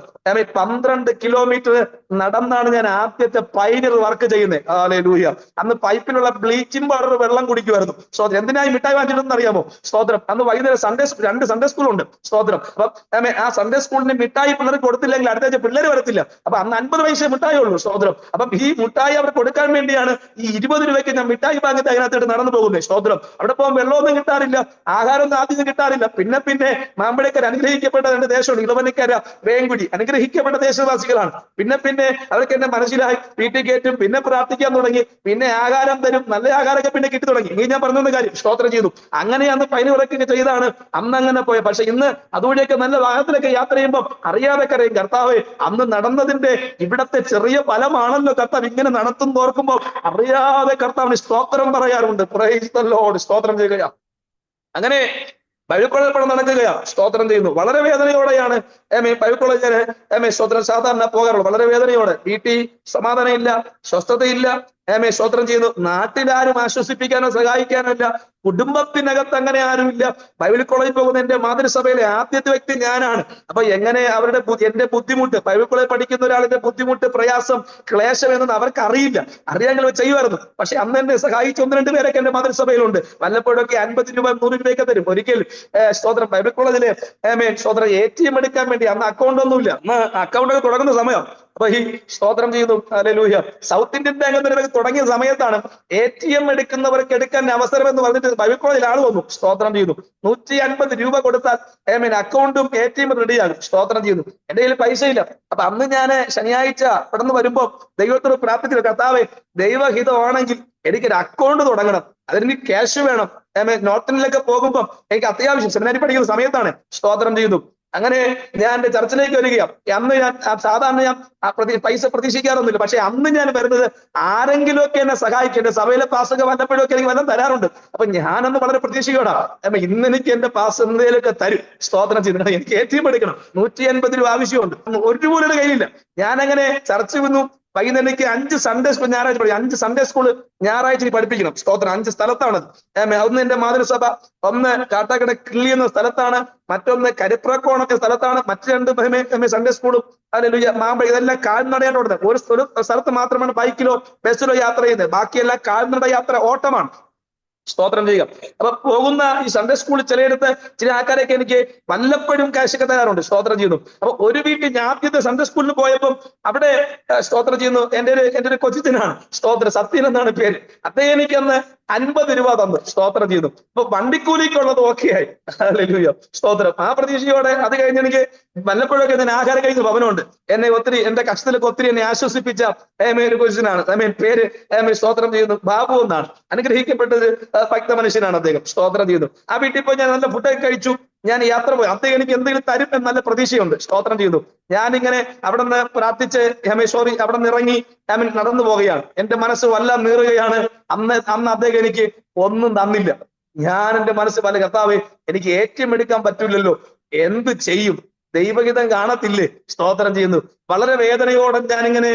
12 കിലോമീറ്റർ നടന്നാണ് ഞാൻ ആദ്യത്തെ പൈനർ വർക്ക് ചെയ്യുന്നത്. ഹല്ലേലൂയ. അന്ന് പൈപ്പിലുള്ള ബ്ലീച്ചിങ് പൗഡർ വെള്ളം കുടിക്കുമായിരുന്നു. സ്തോത്രം. എന്തിനായി മിഠായി വാങ്ങിച്ചിട്ടെന്ന് അറിയാമോ? സ്തോത്രം. അന്ന് വൈകുന്നേരം 2 സൺഡേ സ്കൂളുണ്ട്. സ്തോത്രം. അപ്പം ആ സൺഡേ സ്കൂളിന് മിഠായി പിള്ളേർക്ക് കൊടുത്തില്ലെങ്കിൽ അടുത്ത ആഴ്ച പിള്ളേർ വരത്തില്ല. അപ്പൊ അന്ന് 50 പൈസ മിഠായി ഉള്ളൂ. സ്തോത്രം. അപ്പം ഈ മിഠായി അവർ കൊടുക്കാൻ വേണ്ടിയാണ് ഈ 20 രൂപയ്ക്ക് ഞാൻ മിഠായി വാങ്ങിയിട്ട് അതിനകത്തോട്ട് നടന്നു പോകുന്നത്. സ്തോത്രം. അവിടെ പോകുമ്പോൾ വെള്ളമൊന്നും കിട്ടാറില്ല, ആഹാരമൊന്നും ആദ്യം കിട്ടാറില്ല. പിന്നെ മാമ്പഴക്കര അനുഗ്രഹിക്കപ്പെട്ട രണ്ട് ദേശമുണ്ട്, ഇളവനിക്കര, വേങ്കുടി, അനുഗ്രഹിക്കപ്പെട്ട ദേശവാസികളാണ്. പിന്നെ അവർക്ക് എന്നെ മനസ്സിലായി, വീട്ടിൽ കയറ്റും, പിന്നെ പ്രാർത്ഥിക്കാൻ തുടങ്ങി, പിന്നെ ആഹാരം തരും, നല്ല ആഹാരമൊക്കെ പിന്നെ കിട്ടി തുടങ്ങി. ഇനി ഞാൻ പറഞ്ഞ കാര്യം സ്തോത്രം ചെയ്തു. അങ്ങനെ അന്ന് പൈനുറക്കൊക്കെ ചെയ്താണ് അന്ന് അങ്ങനെ പോയത്. പക്ഷെ ഇന്ന് അതുവഴിയൊക്കെ നല്ല വാഹനത്തിലൊക്കെ യാത്ര ചെയ്യുമ്പോൾ അറിയാതെ കരയും, കർത്താവേ അന്ന് നടന്നതിന്റെ ഇവിടത്തെ ചെറിയ ഫലമാണല്ലോ കർത്താവ് ഇങ്ങനെ നടത്തുന്നോർക്കുമ്പോൾ അറിയാതെ കർത്താവിന് സ്തോത്രം പറയാറുണ്ട്. Price the Lord. സ്തോത്രം ചെയ്യുക. അങ്ങനെ ബൈബിൾ കോളേജിൽ നടക്കുകയാ. സ്തോത്രം ചെയ്യുന്നു. വളരെ വേദനയോടെയാണ് ബൈബിൾ കോളേജിൽ സ്തോത്രം സാധാരണ പോകാറുള്ളത്. വളരെ വേദനയോടെ. വീട്ടിൽ സമാധാനം ഇല്ല, സ്വസ്ഥതയില്ല. സ്തോത്രം ചെയ്യുന്നു. നാട്ടിലാരും ആശ്വസിപ്പിക്കാനോ സഹായിക്കാനോ ഇല്ല. കുടുംബത്തിനകത്ത് അങ്ങനെ ആരുമില്ല. ബൈബിൾ കോളേജിൽ പോകുന്ന എന്റെ മാതൃസഭയിലെ ആദ്യത്തെ വ്യക്തി ഞാനാണ്. അപ്പൊ എങ്ങനെ എന്റെ ബുദ്ധിമുട്ട്, ബൈബിൾ കോളേജിൽ പഠിക്കുന്ന ഒരാളിന്റെ ബുദ്ധിമുട്ട്, പ്രയാസം, ക്ലേശം എന്നത് അവർക്ക് അറിയില്ല. അറിയാമെങ്കിൽ ചെയ്യുമായിരുന്നു. പക്ഷെ അന്ന് എന്നെ സഹായിച്ച 1-2 പേരൊക്കെ എന്റെ മാതൃസഭയിലുണ്ട്. വല്ലപ്പോഴൊക്കെ 50 രൂപ 100 രൂപയൊക്കെ തരും. ഒരിക്കൽ സ്തോത്രം ബൈബിൾ കോളേജിലെ സ്തോത്രം ATM എടുക്കാൻ വേണ്ടി, അന്ന് അക്കൗണ്ട് ഒന്നുമില്ല, അന്ന് അക്കൗണ്ട് തുടങ്ങുന്ന സമയം. അപ്പൊ ഈ സ്തോത്രം ചെയ്യുന്നു. ഹല്ലേലൂയ. സൗത്ത് ഇന്ത്യൻ ബാങ്ക് തുടങ്ങിയ സമയത്താണ് ATM എടുക്കുന്നവർക്ക് എടുക്കാൻ അവസരം എന്ന് പറഞ്ഞിട്ട് ബൈബിൾ കോളേജിൽ ആൾ വന്നു. സ്തോത്രം ചെയ്യുന്നു. 150 രൂപ കൊടുത്താൽ അക്കൗണ്ടും ATM റെഡിയാകും. സ്തോത്രം ചെയ്യുന്നു. എന്റെ കയ്യിൽ പൈസ ഇല്ല. അപ്പൊ അന്ന് ഞാൻ ശനിയാഴ്ച കടന്നു വരുമ്പോ ദൈവത്തോട് പ്രാർത്ഥിച്ചു, കർത്താവേ ദൈവഹിതമാണെങ്കിൽ എനിക്കൊരു അക്കൗണ്ട് തുടങ്ങണം, അതിന് ക്യാഷ് വേണം. നോർത്തിനിലൊക്കെ പോകുമ്പോൾ എനിക്ക് അത്യാവശ്യം, സെമിനാരി പഠിക്കുന്ന സമയത്താണ്. സ്തോത്രം ചെയ്യുന്നു. അങ്ങനെ ഞാൻ എന്റെ ചർച്ചിലേക്ക് വരികയാണ്. അന്ന് ഞാൻ സാധാരണ ഞാൻ പൈസ പ്രതീക്ഷിക്കാറൊന്നുമില്ല. പക്ഷെ അന്ന് ഞാൻ വരുന്നത് ആരെങ്കിലും ഒക്കെ എന്നെ സഹായിക്കും. എന്റെ സഭയിലെ പാസ്റ്റൊക്കെ വല്ലപ്പോഴും ഒക്കെ എനിക്ക് വല്ലതും തരാറുണ്ട്. അപ്പൊ ഞാനന്ന് വളരെ പ്രതീക്ഷയോടാണ് ഇന്ന് എനിക്ക് എന്റെ പാസ് എന്തെങ്കിലുമൊക്കെ തരും. സ്തോത്രം ചെയ്തിട്ട് എനിക്ക് ATM എടുക്കണം. 150 രൂപ ആവശ്യമുണ്ട്. 1 രൂപ കയ്യിലില്ല. ഞാനങ്ങനെ ചർച്ച വന്നു. വൈകുന്നേരം എനിക്ക് 5 സൺഡേ സ്കൂൾ ഞായറാഴ്ച പഠിക്കും. 5 സൺഡേ സ്കൂൾ ഞായറാഴ്ച പഠിപ്പിക്കണം. സ്തോത്രം. 5 സ്ഥലത്താണ്. ഒന്ന് എന്റെ മാതൃസഭ, ഒന്ന് കാട്ടാക്കട കിള്ളി എന്ന സ്ഥലത്താണ്, മറ്റൊന്ന് കരുപ്രക്കോണം എന്ന സ്ഥലത്താണ്, മറ്റു 2 സൺഡേ സ്കൂളും ഹല്ലേലൂയ മാമ്പഴ. ഇതെല്ലാം കാൽനടയായിട്ട് ഓടുന്നത്. ഒരു സ്ഥലത്ത് മാത്രമാണ് ബൈക്കിലോ ബസ്സിലോ യാത്ര ചെയ്യുന്നത്. ബാക്കിയെല്ലാം കാൽനട യാത്ര, ഓട്ടമാണ്. സ്തോത്രം ചെയ്യുക. അപ്പൊ പോകുന്ന ഈ സൺഡേ സ്കൂളിൽ ചിലയിടത്ത് ചില ആൾക്കാരൊക്കെ എനിക്ക് വല്ലപ്പോഴും കാശൊക്കെ തരാറുണ്ട്. സ്തോത്രം ചെയ്യുന്നു. അപ്പൊ ഒരു വീട്ടിൽ ഞാൻ ആദ്യത്തെ സൺഡേ സ്കൂളിൽ പോയപ്പോൾ അവിടെ സ്തോത്രം ചെയ്യുന്നു എന്റെ ഒരു കൊച്ചിനാണ്. സ്തോത്രം. സത്യൻ എന്നാണ് പേര്. അദ്ദേഹം എനിക്ക് അന്ന് 50 രൂപ തന്നു. സ്തോത്രം ചെയ്തു. ഇപ്പൊ വണ്ടിക്കൂലിക്കുള്ളത് ഓക്കെയായി. ഹല്ലേലൂയ, സ്തോത്രം. ആ പ്രതീക്ഷയോടെ അത് കഴിഞ്ഞ് എനിക്ക് വല്ലപ്പോഴൊക്കെ ഞാൻ ആഹാരം കഴിക്കുന്ന ഭവനമുണ്ട്. എന്നെ ഒത്തിരി എന്റെ കഷ്ടത്തിലൊക്കെ ഒത്തിരി എന്നെ ആശ്വസിപ്പിച്ച ഒരു ക്വസ്റ്റ്യനാണ്. പേര് സ്തോത്രം ചെയ്യുന്നു ബാബു എന്നാണ്. അനുഗ്രഹിക്കപ്പെട്ടത് ഭക്ത മനുഷ്യനാണ് അദ്ദേഹം. സ്തോത്രം ചെയ്യുന്നു. ആ വീട്ടിൽ പോയി ഞാൻ നല്ല ഫുഡൊക്കെ കഴിച്ചു. ഞാൻ യാത്ര പോയി. അദ്ദേഹം എനിക്ക് എന്തെങ്കിലും തരും എന്ന് നല്ല പ്രതീക്ഷയുണ്ട്. സ്തോത്രം ചെയ്യുന്നു. ഞാനിങ്ങനെ അവിടെ നിന്ന് പ്രാർത്ഥിച്ച് അവിടെ നിന്ന് ഇറങ്ങി നടന്നു പോവുകയാണ്. എന്റെ മനസ്സ് വല്ലാതെ നീറുകയാണ്. അന്ന് അദ്ദേഹം എനിക്ക് ഒന്നും തന്നില്ല. ഞാൻ എന്റെ മനസ്സ് പല കർത്താവേ, എനിക്ക് ഏറ്റവും എടുക്കാൻ പറ്റില്ലല്ലോ, എന്ത് ചെയ്യും? ദൈവഹിതം കാണത്തില്ലേ? സ്തോത്രം ചെയ്യുന്നു. വളരെ വേദനയോടെ ഞാനിങ്ങനെ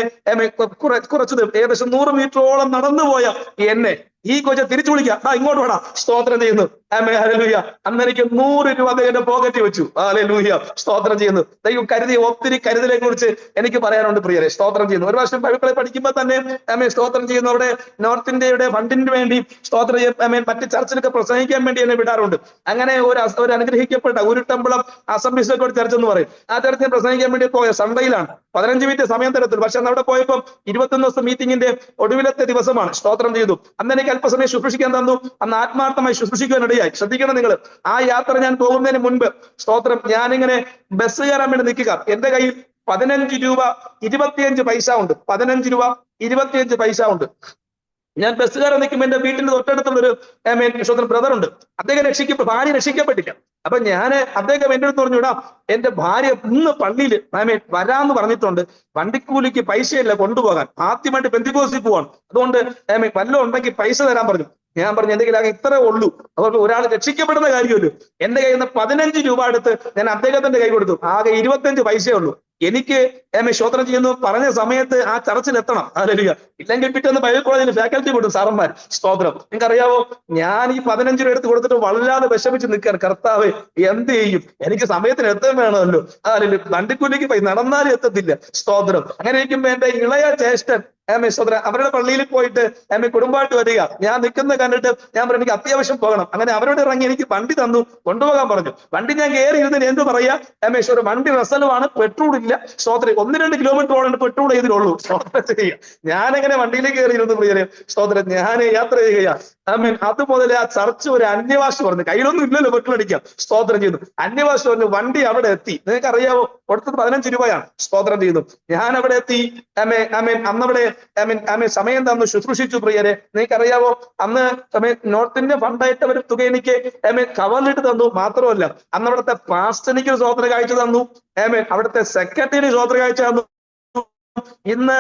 കുറച്ച് ഏകദേശം 100 മീറ്ററോളം നടന്നുപോയ എന്നെ ഈ കൊച്ച തിരിച്ചു വിളിക്കാം, ഇങ്ങോട്ട് വേണം. സ്തോത്രം ചെയ്യുന്നു. ഹല്ലേലൂയ. അന്ന് എനിക്ക് 100 രൂപ അദ്ദേഹത്തിന്റെ പോക്കറ്റിൽ വെച്ചു. ഹല്ലേലൂയ, സ്തോത്രം ചെയ്യുന്നു. ദൈവം കരുതിയ ഒത്തിരി കരുതലെ കുറിച്ച് എനിക്ക് പറയാനുണ്ട് പ്രിയരെ. സ്തോത്രം ചെയ്യുന്നു. ഒരു വർഷം ബൈബിളെ പഠിക്കുമ്പോൾ തന്നെ സ്തോത്രം ചെയ്യുന്നു. അവിടെ നോർത്ത് ഇന്ത്യയുടെ ഫണ്ടിന് വേണ്ടി സ്തോത്രം മറ്റ് ചർച്ചിലൊക്കെ പ്രസംഗിക്കാൻ വേണ്ടി എന്നെ വിടാറുണ്ട്. അങ്ങനെ ഒരു അനുഗ്രഹിക്കപ്പെട്ട ഉരുട്ടമ്പളം അസംബ്ലീസിലൊക്കെ ചർച്ച എന്ന് പറയും. ആ ചർച്ചിൽ പ്രസംഗിക്കാൻ വേണ്ടി പോയ സൺഡേയിലാണ്. 15 മിനിറ്റ് സമയം തരത്തിൽ. പക്ഷെ അന്ന് അവിടെ പോയപ്പോൾ 21 ദിവസം മീറ്റിംഗിന്റെ ഒടുവിലത്തെ ദിവസമാണ്. സ്തോത്രം ചെയ്തു. അന്ന് എനിക്ക് അല്പസമയം ശുശ്രൂഷിക്കാൻ തന്നു. അന്ന് ആത്മാർത്ഥമായി ശുശ്രൂഷിക്കാനിടയായി. ശ്രദ്ധിക്കണം നിങ്ങൾ. ആ യാത്ര ഞാൻ പോകുന്നതിന് മുൻപ് സ്തോത്രം ഞാനിങ്ങനെ ബസ് കയറാൻ വേണ്ടി നിൽക്കുക. എന്റെ കയ്യിൽ 15 രൂപ 25 പൈസ ഉണ്ട്. 15 രൂപ 25 പൈസ ഉണ്ട്. ഞാൻ ബസ്സുകാരൻ നിൽക്കുമ്പോൾ എന്റെ വീട്ടിന്റെ തൊട്ടടുത്തുള്ളൊരു ബ്രദർ ഉണ്ട്. അദ്ദേഹം ഭാര്യ രക്ഷിക്കപ്പെട്ടില്ല. അപ്പൊ അദ്ദേഹം എന്റെ അടുത്ത് പറഞ്ഞുവിടാ, എന്റെ ഭാര്യ ഇന്ന് പള്ളിയിൽ വരാന്ന് പറഞ്ഞിട്ടുണ്ട്, വണ്ടിക്കൂലിക്ക് പൈസയില്ല കൊണ്ടുപോകാൻ, ആദ്യമായിട്ട് പെന്തിക്കോസിൽ പോവാണ്, അതുകൊണ്ട് വല്ലതും ഉണ്ടെങ്കിൽ പൈസ തരാൻ പറഞ്ഞു. ഞാൻ പറഞ്ഞു എന്തെങ്കിലും ആകെ ഇത്രേ ഉള്ളൂ, അതുകൊണ്ട് ഒരാൾ രക്ഷിക്കപ്പെടുന്ന കാര്യമല്ലോ. എന്റെ കയ്യിൽ നിന്ന് 15 രൂപ എടുത്ത് ഞാൻ അദ്ദേഹത്തിന്റെ കൈ കൊടുത്തു. ആകെ 25 പൈസയേ ഉള്ളൂ. എനിക്ക് സ്തോത്രം ചെയ്യുന്നു പറഞ്ഞ സമയത്ത് ആ ചർച്ചിൽ എത്തണം. ഹല്ലേലൂയ. ഇല്ലെങ്കിൽ പിറ്റേന്ന് ബൈബിൾ കോളേജിൽ ഫാക്കൽറ്റി കൊടുക്കും സാറന്മാർ. സ്തോത്രം. നിങ്ങൾക്കറിയാവോ, ഞാൻ ഈ 15 രൂപ എടുത്ത് കൊടുത്തിട്ട് വല്ലാതെ വിഷമിച്ച് നിൽക്കാൻ, കർത്താവ് എന്ത് ചെയ്യും, എനിക്ക് സമയത്തിന് എത്താൻ വേണമല്ലോ. ഹല്ലേലൂയ. വണ്ടിക്കൂലിക്ക് നടന്നാലും എത്തത്തില്ല. സ്തോത്രം. അങ്ങനെ ഇരിക്കുമ്പോ എന്റെ ഇളയ ജ്യേഷ്ഠൻ സ്തോത്രം അവരുടെ പള്ളിയിൽ പോയിട്ട് കുടുംബമായിട്ട് വരിക. ഞാൻ നിൽക്കുന്നത് കണ്ടിട്ട് ഞാൻ പറഞ്ഞു എനിക്ക് അത്യാവശ്യം പോകണം. അങ്ങനെ അവരോട് ഇറങ്ങി എനിക്ക് വണ്ടി തന്നു, കൊണ്ടുപോകാൻ പറഞ്ഞു. വണ്ടി ഞാൻ കയറി ഇരുന്നതിന് എന്ത് പറയാ, വണ്ടി റസലുമാണ്, പെട്രോൾ ഇല്ല. സ്തോത്രം 1-2 കിലോമീറ്ററോളം പെട്രോൾ ചെയ്തിട്ടുള്ളൂ. സ്തോത്രം ചെയ്യുക. ഞാനെങ്ങനെ വണ്ടിയിലേക്ക് കയറിയിരുന്നു പ്രിയരെ. സ്തോത്രം. ഞാൻ യാത്ര ചെയ്യുകയാണ്. അതുമുതൽ ആ ചർച്ച് ഒരു അന്യഭാഷ പറഞ്ഞു. കയ്യിലൊന്നും ഇല്ലല്ലോ പെട്രോൾ അടിക്കാം. സ്തോത്രം ചെയ്യുന്നു. അന്യഭാഷ പറഞ്ഞു. വണ്ടി അവിടെ എത്തി. നിങ്ങൾക്ക് അറിയാവോ, കൊടുത്തത് 15 രൂപയാണ്. സ്തോത്രം ചെയ്യുന്നു. ഞാൻ അവിടെ എത്തി. അന്നവിടെ സമയം തന്നു, ശുശ്രൂഷിച്ചു പ്രിയരെ. നിങ്ങൾക്കറിയാവോ, അന്ന് നോർത്ത് ഇന്ത്യ ഫണ്ടായിട്ട് ഒരു തുക എനിക്ക് കവറിലിട്ട് തന്നു. മാത്രമല്ല അന്ന് അവിടുത്തെ പാസ്റ്ററിക്ക് ഒരു സ്വതന്ത്ര കാഴ്ച തന്നു. അവിടുത്തെ സെക്രട്ടറി സ്വതന്ത്ര കാഴ്ച തന്നു. ഇന്ന്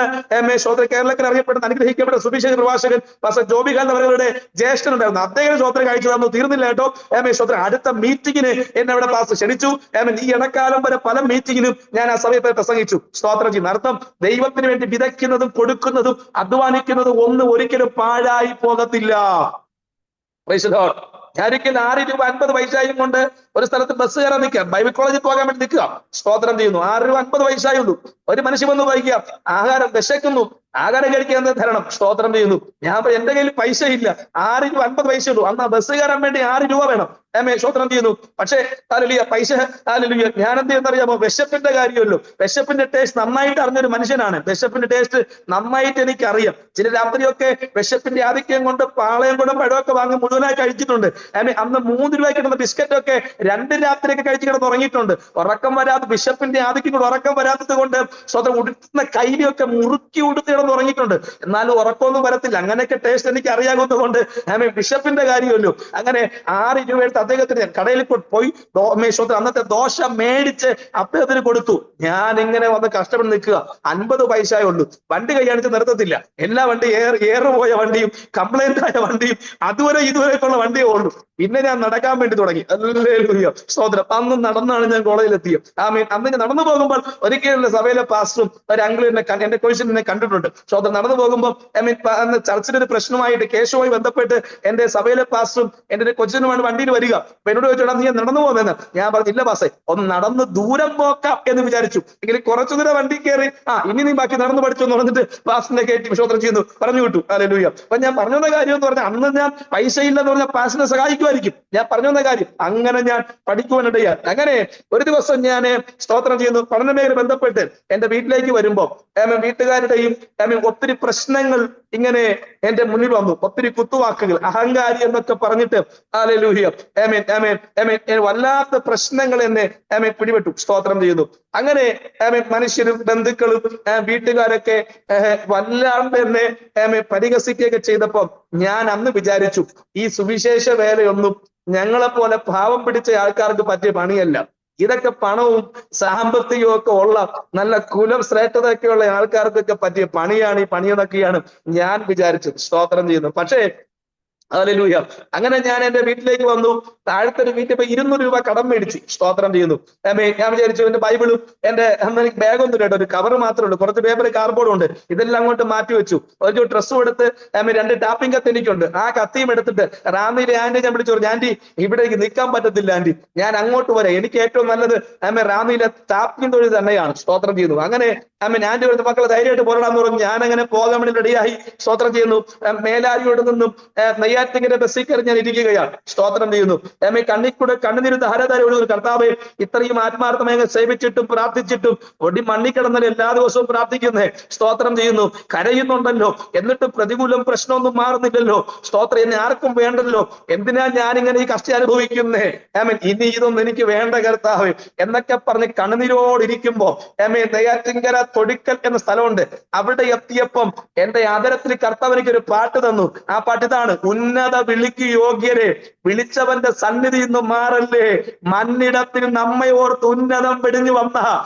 കേരളത്തിൽ അറിയപ്പെടുന്ന അനുഗ്രഹിക്കപ്പെട്ട സുവിശേഷ പ്രഭാഷകൻ പാസ്റ്റർ ജോബി ഖാൻ അവരുടെ ജ്യേഷ്ഠനുണ്ടായിരുന്നു. അദ്ദേഹം സ്വതന്ത്ര കാഴ്ച തന്നു. തീർന്നില്ല കേട്ടോ. അടുത്ത മീറ്റിങ്ങിന് എന്നെ അവിടെ പാസ്റ്റർ ക്ഷണിച്ചു. ഈ ഇടക്കാലം വരെ പല മീറ്റിങ്ങിനും ഞാൻ ആ സമയത്ത് പ്രസംഗിച്ചു. സ്തോത്രം ചെയ്യുന്ന അർത്ഥം ദൈവത്തിന് വേണ്ടി വിതയ്ക്കുന്നതും കൊടുക്കുന്നതും അധ്വാനിക്കുന്നതും ഒരിക്കലും പാഴായി പോകത്തില്ല. Price the Lord. ഞാനൊരിക്കലും 6 രൂപ 50 പൈസയും കൊണ്ട് ഒരു സ്ഥലത്ത് ബസ് കയറാൻ നിൽക്കുക, ബൈബിൾ കോളേജിൽ പോകാൻ വേണ്ടി നിൽക്കുക. സ്തോത്രം ചെയ്യുന്നു. 6 രൂപ 50 പൈസയേ ഉള്ളൂ. ഒരു മനുഷ്യൻ വന്ന് വായിക്കുക, ആഹാരം വിശക്കുന്നു, ആഹാരം കഴിക്കാൻ തരണം. സ്തോത്രം ചെയ്യുന്നു. ഞാൻ എന്റെ കയ്യിൽ പൈസ ഇല്ല, 6 രൂപ 50 പൈസ ഉള്ളൂ. അന്ന് ബസ് കയറാൻ വേണ്ടി 6 രൂപ വേണം. സ്തോത്രം ചെയ്യുന്നു. പക്ഷേ ഹല്ലേലൂയ പൈസ ഹല്ലേലൂയ ഞാൻ എന്ത് ചെയ്യുന്നറിയാമോ, വിശപ്പിന്റെ കാര്യമല്ലോ. വിശപ്പിന്റെ ടേസ്റ്റ് നന്നായിട്ട് അറിഞ്ഞൊരു മനുഷ്യനാണ്. വിശപ്പിന്റെ ടേസ്റ്റ് നന്നായിട്ട് എനിക്കറിയാം. ചില രാത്രിയൊക്കെ വിശപ്പിന്റെ ആധിക്യം കൊണ്ട് പാളയം കൂടെ പഴമൊക്കെ വാങ്ങി മുഴുവനായി കഴിച്ചിട്ടുണ്ട്. അന്ന് 3 രൂപയ്ക്ക് കിട്ടുന്ന ബിസ്ക്കറ്റൊക്കെ 2 രാത്രിയൊക്കെ കഴിച്ച് കിടന്ന് ഉറങ്ങിയിട്ടുണ്ട്. ഉറക്കം വരാത്ത വിശപ്പിന്റെ ആധിക്യം കൊണ്ട് ഉറക്കം വരാത്തത് കൊണ്ട് സ്വന്തം ഉടുത്തുന്ന കൈലിയൊക്കെ മുറുക്കി ഉടുത്ത് കിടന്ന് ഉറങ്ങിയിട്ടുണ്ട്. എന്നാലും ഉറക്കമൊന്നും വരത്തില്ല. അങ്ങനെയൊക്കെ ടേസ്റ്റ് എനിക്ക് അറിയാവുന്നത് കൊണ്ട് ബിഷപ്പിന്റെ കാര്യമല്ലോ. അങ്ങനെ 6 രൂപ എടുത്ത് അദ്ദേഹത്തിന് കടയിൽ പോയി അന്നത്തെ ദോശ മേടിച്ച് അദ്ദേഹത്തിന് കൊടുത്തു. ഞാൻ ഇങ്ങനെ വന്ന് കഷ്ടപ്പെട്ട് നിൽക്കുക. 50 പൈസയേ ഉള്ളൂ. വണ്ടി കൈയാണിച്ച് നിർത്തത്തില്ല. എല്ലാ വണ്ടി ഏറുപോയ വണ്ടിയും കംപ്ലൈന്റ് ആയ വണ്ടിയും ഇതുവരെയൊക്കെയുള്ള വണ്ടിയേ ഉള്ളൂ. പിന്നെ ഞാൻ നടക്കാൻ വേണ്ടി തുടങ്ങി. ഹല്ലേലൂയ സ്തോത്രം. അന്ന് നടന്നാണ് ഞാൻ കോളേജിലെത്തിയത്. അന്ന് ഞാൻ നടന്നു പോകുമ്പോൾ ഒരിക്കലും സഭയിലെ പാസ്റ്ററും ഒരു അങ്കിളും എന്റെ കോഴ്സിൽ എന്നെ കണ്ടിട്ടുണ്ട്. സ്തോത്രം. നടന്നു പോകുമ്പോൾ അന്ന് ചർച്ചിന്റെ ഒരു പ്രശ്നമായിട്ട് കേസുമായി ബന്ധപ്പെട്ട് എന്റെ സഭയിലെ പാസ്റ്ററും എന്റെ കൊച്ചിനുമാണ് വണ്ടിയിൽ വരിക. അപ്പൊ എന്നോട് ചോദിച്ചോടാ നീ നടന്നു പോകുന്നതെന്ന്. ഞാൻ പറഞ്ഞില്ല പാസേ, ഒന്ന് നടന്ന് ദൂരം പോക്കാം എന്ന് വിചാരിച്ചു. എങ്കിലും കുറച്ചു ദൂരം വണ്ടി കയറി ഇനി നീ ബാക്കി നടന്നു പഠിച്ചു എന്ന് പറഞ്ഞിട്ട് പാസ്റ്ററിനെ കയറ്റി സ്തോത്രം ചെയ്യുന്നു പറഞ്ഞു വിട്ടു. ഹല്ലേലൂയ. അപ്പൊ ഞാൻ പറഞ്ഞു വന്ന കാര്യം എന്ന് പറഞ്ഞാൽ അന്ന് ഞാൻ പൈസ ഇല്ലെന്ന് പറഞ്ഞാൽ പാസ്റ്ററിനെ സഹായിക്കുമായിരിക്കും. ഞാൻ പറഞ്ഞു വന്ന കാര്യം അങ്ങനെ ഞാൻ പഠിക്കുവാനിടയാൽ. അങ്ങനെ ഒരു ദിവസം ഞാൻ സ്തോത്രം ചെയ്യുന്നു പഠന മേഖല ബന്ധപ്പെട്ട് എന്റെ വീട്ടിലേക്ക് വരുമ്പോൾ വീട്ടുകാരുടെയും ഒത്തിരി പ്രശ്നങ്ങൾ ഇങ്ങനെ എന്റെ മുന്നിൽ വന്നു, ഒത്തിരി കുത്തുവാക്കുകൾ, അഹങ്കാരി എന്നൊക്കെ പറഞ്ഞിട്ട് ഹല്ലേലൂയ ആമേൻ ആമേൻ ആമേൻ വല്ലാത്ത പ്രശ്നങ്ങൾ എന്നെ പിടിപെട്ടു. സ്തോത്രം ചെയ്യുന്നു. അങ്ങനെ മനുഷ്യരും ബന്ധുക്കളും വീട്ടുകാരൊക്കെ വല്ലാണ്ട് എന്നെ പരിഹസിക്കുകയൊക്കെ ചെയ്തപ്പോൾ ഞാൻ അന്ന് വിചാരിച്ചു, ഈ സുവിശേഷ വേലയൊന്നും ഞങ്ങളെപ്പോലെ പാവം പിടിച്ച ആൾക്കാർക്ക് പറ്റിയ പണിയല്ല. ഇതൊക്കെ പണവും സാമ്പത്തികവും ഒക്കെ ഉള്ള നല്ല കുലം ശ്രേഷ്ഠതയൊക്കെയുള്ള ആൾക്കാർക്കൊക്കെ പറ്റിയ പണിയാണ്. ഈ പണിയെന്നൊക്കെയാണ് ഞാൻ വിചാരിച്ചത്. സ്തോത്രം ചെയ്യുന്നു. പക്ഷേ ഹല്ലേലൂയ, അങ്ങനെ ഞാൻ എന്റെ വീട്ടിലേക്ക് വന്നു. താഴത്തെ ഒരു വീട്ടിൽ പോയി 200 രൂപ കടം മേടിച്ചു. സ്തോത്രം ചെയ്യുന്നു. ഞാൻ വിചാരിച്ചു എന്റെ ബൈബിളും എന്റെ എനിക്ക് ബാഗൊന്നും കേട്ടോ, ഒരു കവർ മാത്രമേ ഉള്ളൂ, കുറച്ച് പേപ്പർ കാർഡ്ബോർഡും ഉണ്ട്, ഇതെല്ലാം അങ്ങോട്ട് മാറ്റി വെച്ചു. ഒരു ഡ്രസ്സും എടുത്ത് 2 ടാപ്പിംഗ് കത്തി എനിക്കുണ്ട്. ആ കത്തിയും എടുത്തിട്ട് റാന്നിയിലെ ആന്റി ഞാൻ വിളിച്ചു പറഞ്ഞു, ആന്റി ഇവിടേക്ക് നിൽക്കാൻ പറ്റത്തില്ല ആന്റി, ഞാൻ അങ്ങോട്ട് വരാം, എനിക്ക് ഏറ്റവും നല്ലത് റാന്നിയിലെ ടാപ്പിംഗ് തൊഴിൽ തന്നെയാണ്. സ്തോത്രം ചെയ്യുന്നു. അങ്ങനെ ആന്റി കൊടുത്ത് മക്കളെ ധൈര്യമായിട്ട് പോരാടാന്ന് പറഞ്ഞു. ഞാൻ അങ്ങനെ പോകാൻ വേണ്ടി റെഡിയായി. സ്തോത്രം ചെയ്യുന്നു. മേലാരിയോട് നിന്നും നെയ്യാറ്റിങ്കര ബസ്സിൽ കയറി ഞാൻ ഇരിക്കുകയാണ്. സ്തോത്രം ചെയ്യുന്നു. കണ്ണിക്കൂടെ കണ്ണുനീര് ധാരാധാര ഒഴുകുന്നു. കർത്താവേ, ഇത്രയും ആത്മാർത്ഥമായി സേവിച്ചിട്ടും പ്രാർത്ഥിച്ചിട്ടും ഒടി മണ്ണിക്കിടന്നല്ലേ എല്ലാ ദിവസവും പ്രാർത്ഥിക്കുന്നേ. സ്തോത്രം ചെയ്യുന്നു. കരയുന്നുണ്ടല്ലോ, എന്നിട്ടും പ്രതികൂലം പ്രശ്നമൊന്നും മാറുന്നില്ലല്ലോ. സ്തോത്രം, എന്നെ ആർക്കും വേണ്ടല്ലോ, എന്തിനാ ഞാനിങ്ങനെ ഈ കഷ്ടം അനുഭവിക്കുന്നേ? ഇനി ഇതൊന്നും എനിക്ക് വേണ്ട കർത്താവേ എന്നൊക്കെ പറഞ്ഞ് കണ്ണുനീരോടിരിക്കുമ്പോ നെയ്യാറ്റിങ്കര തൊടിക്കൽ എന്ന സ്ഥലമുണ്ട്. അവിടെ എത്തിയപ്പം എന്റെ ആദരത്തിൽ കർത്താവ് എനിക്കൊരു പാട്ട് തന്നു. ആ പാട്ട് ഇതാണ്: ഉന്നത വിളിക്ക് യോഗ്യരെ വിളിച്ചവന്റെ സന്നിധി ഇന്ന് മാറല്ലേ, മണ്ണിടത്തിൽ നമ്മെ ഓർത്ത് ഉന്നതം വെടിഞ്ഞു വന്ന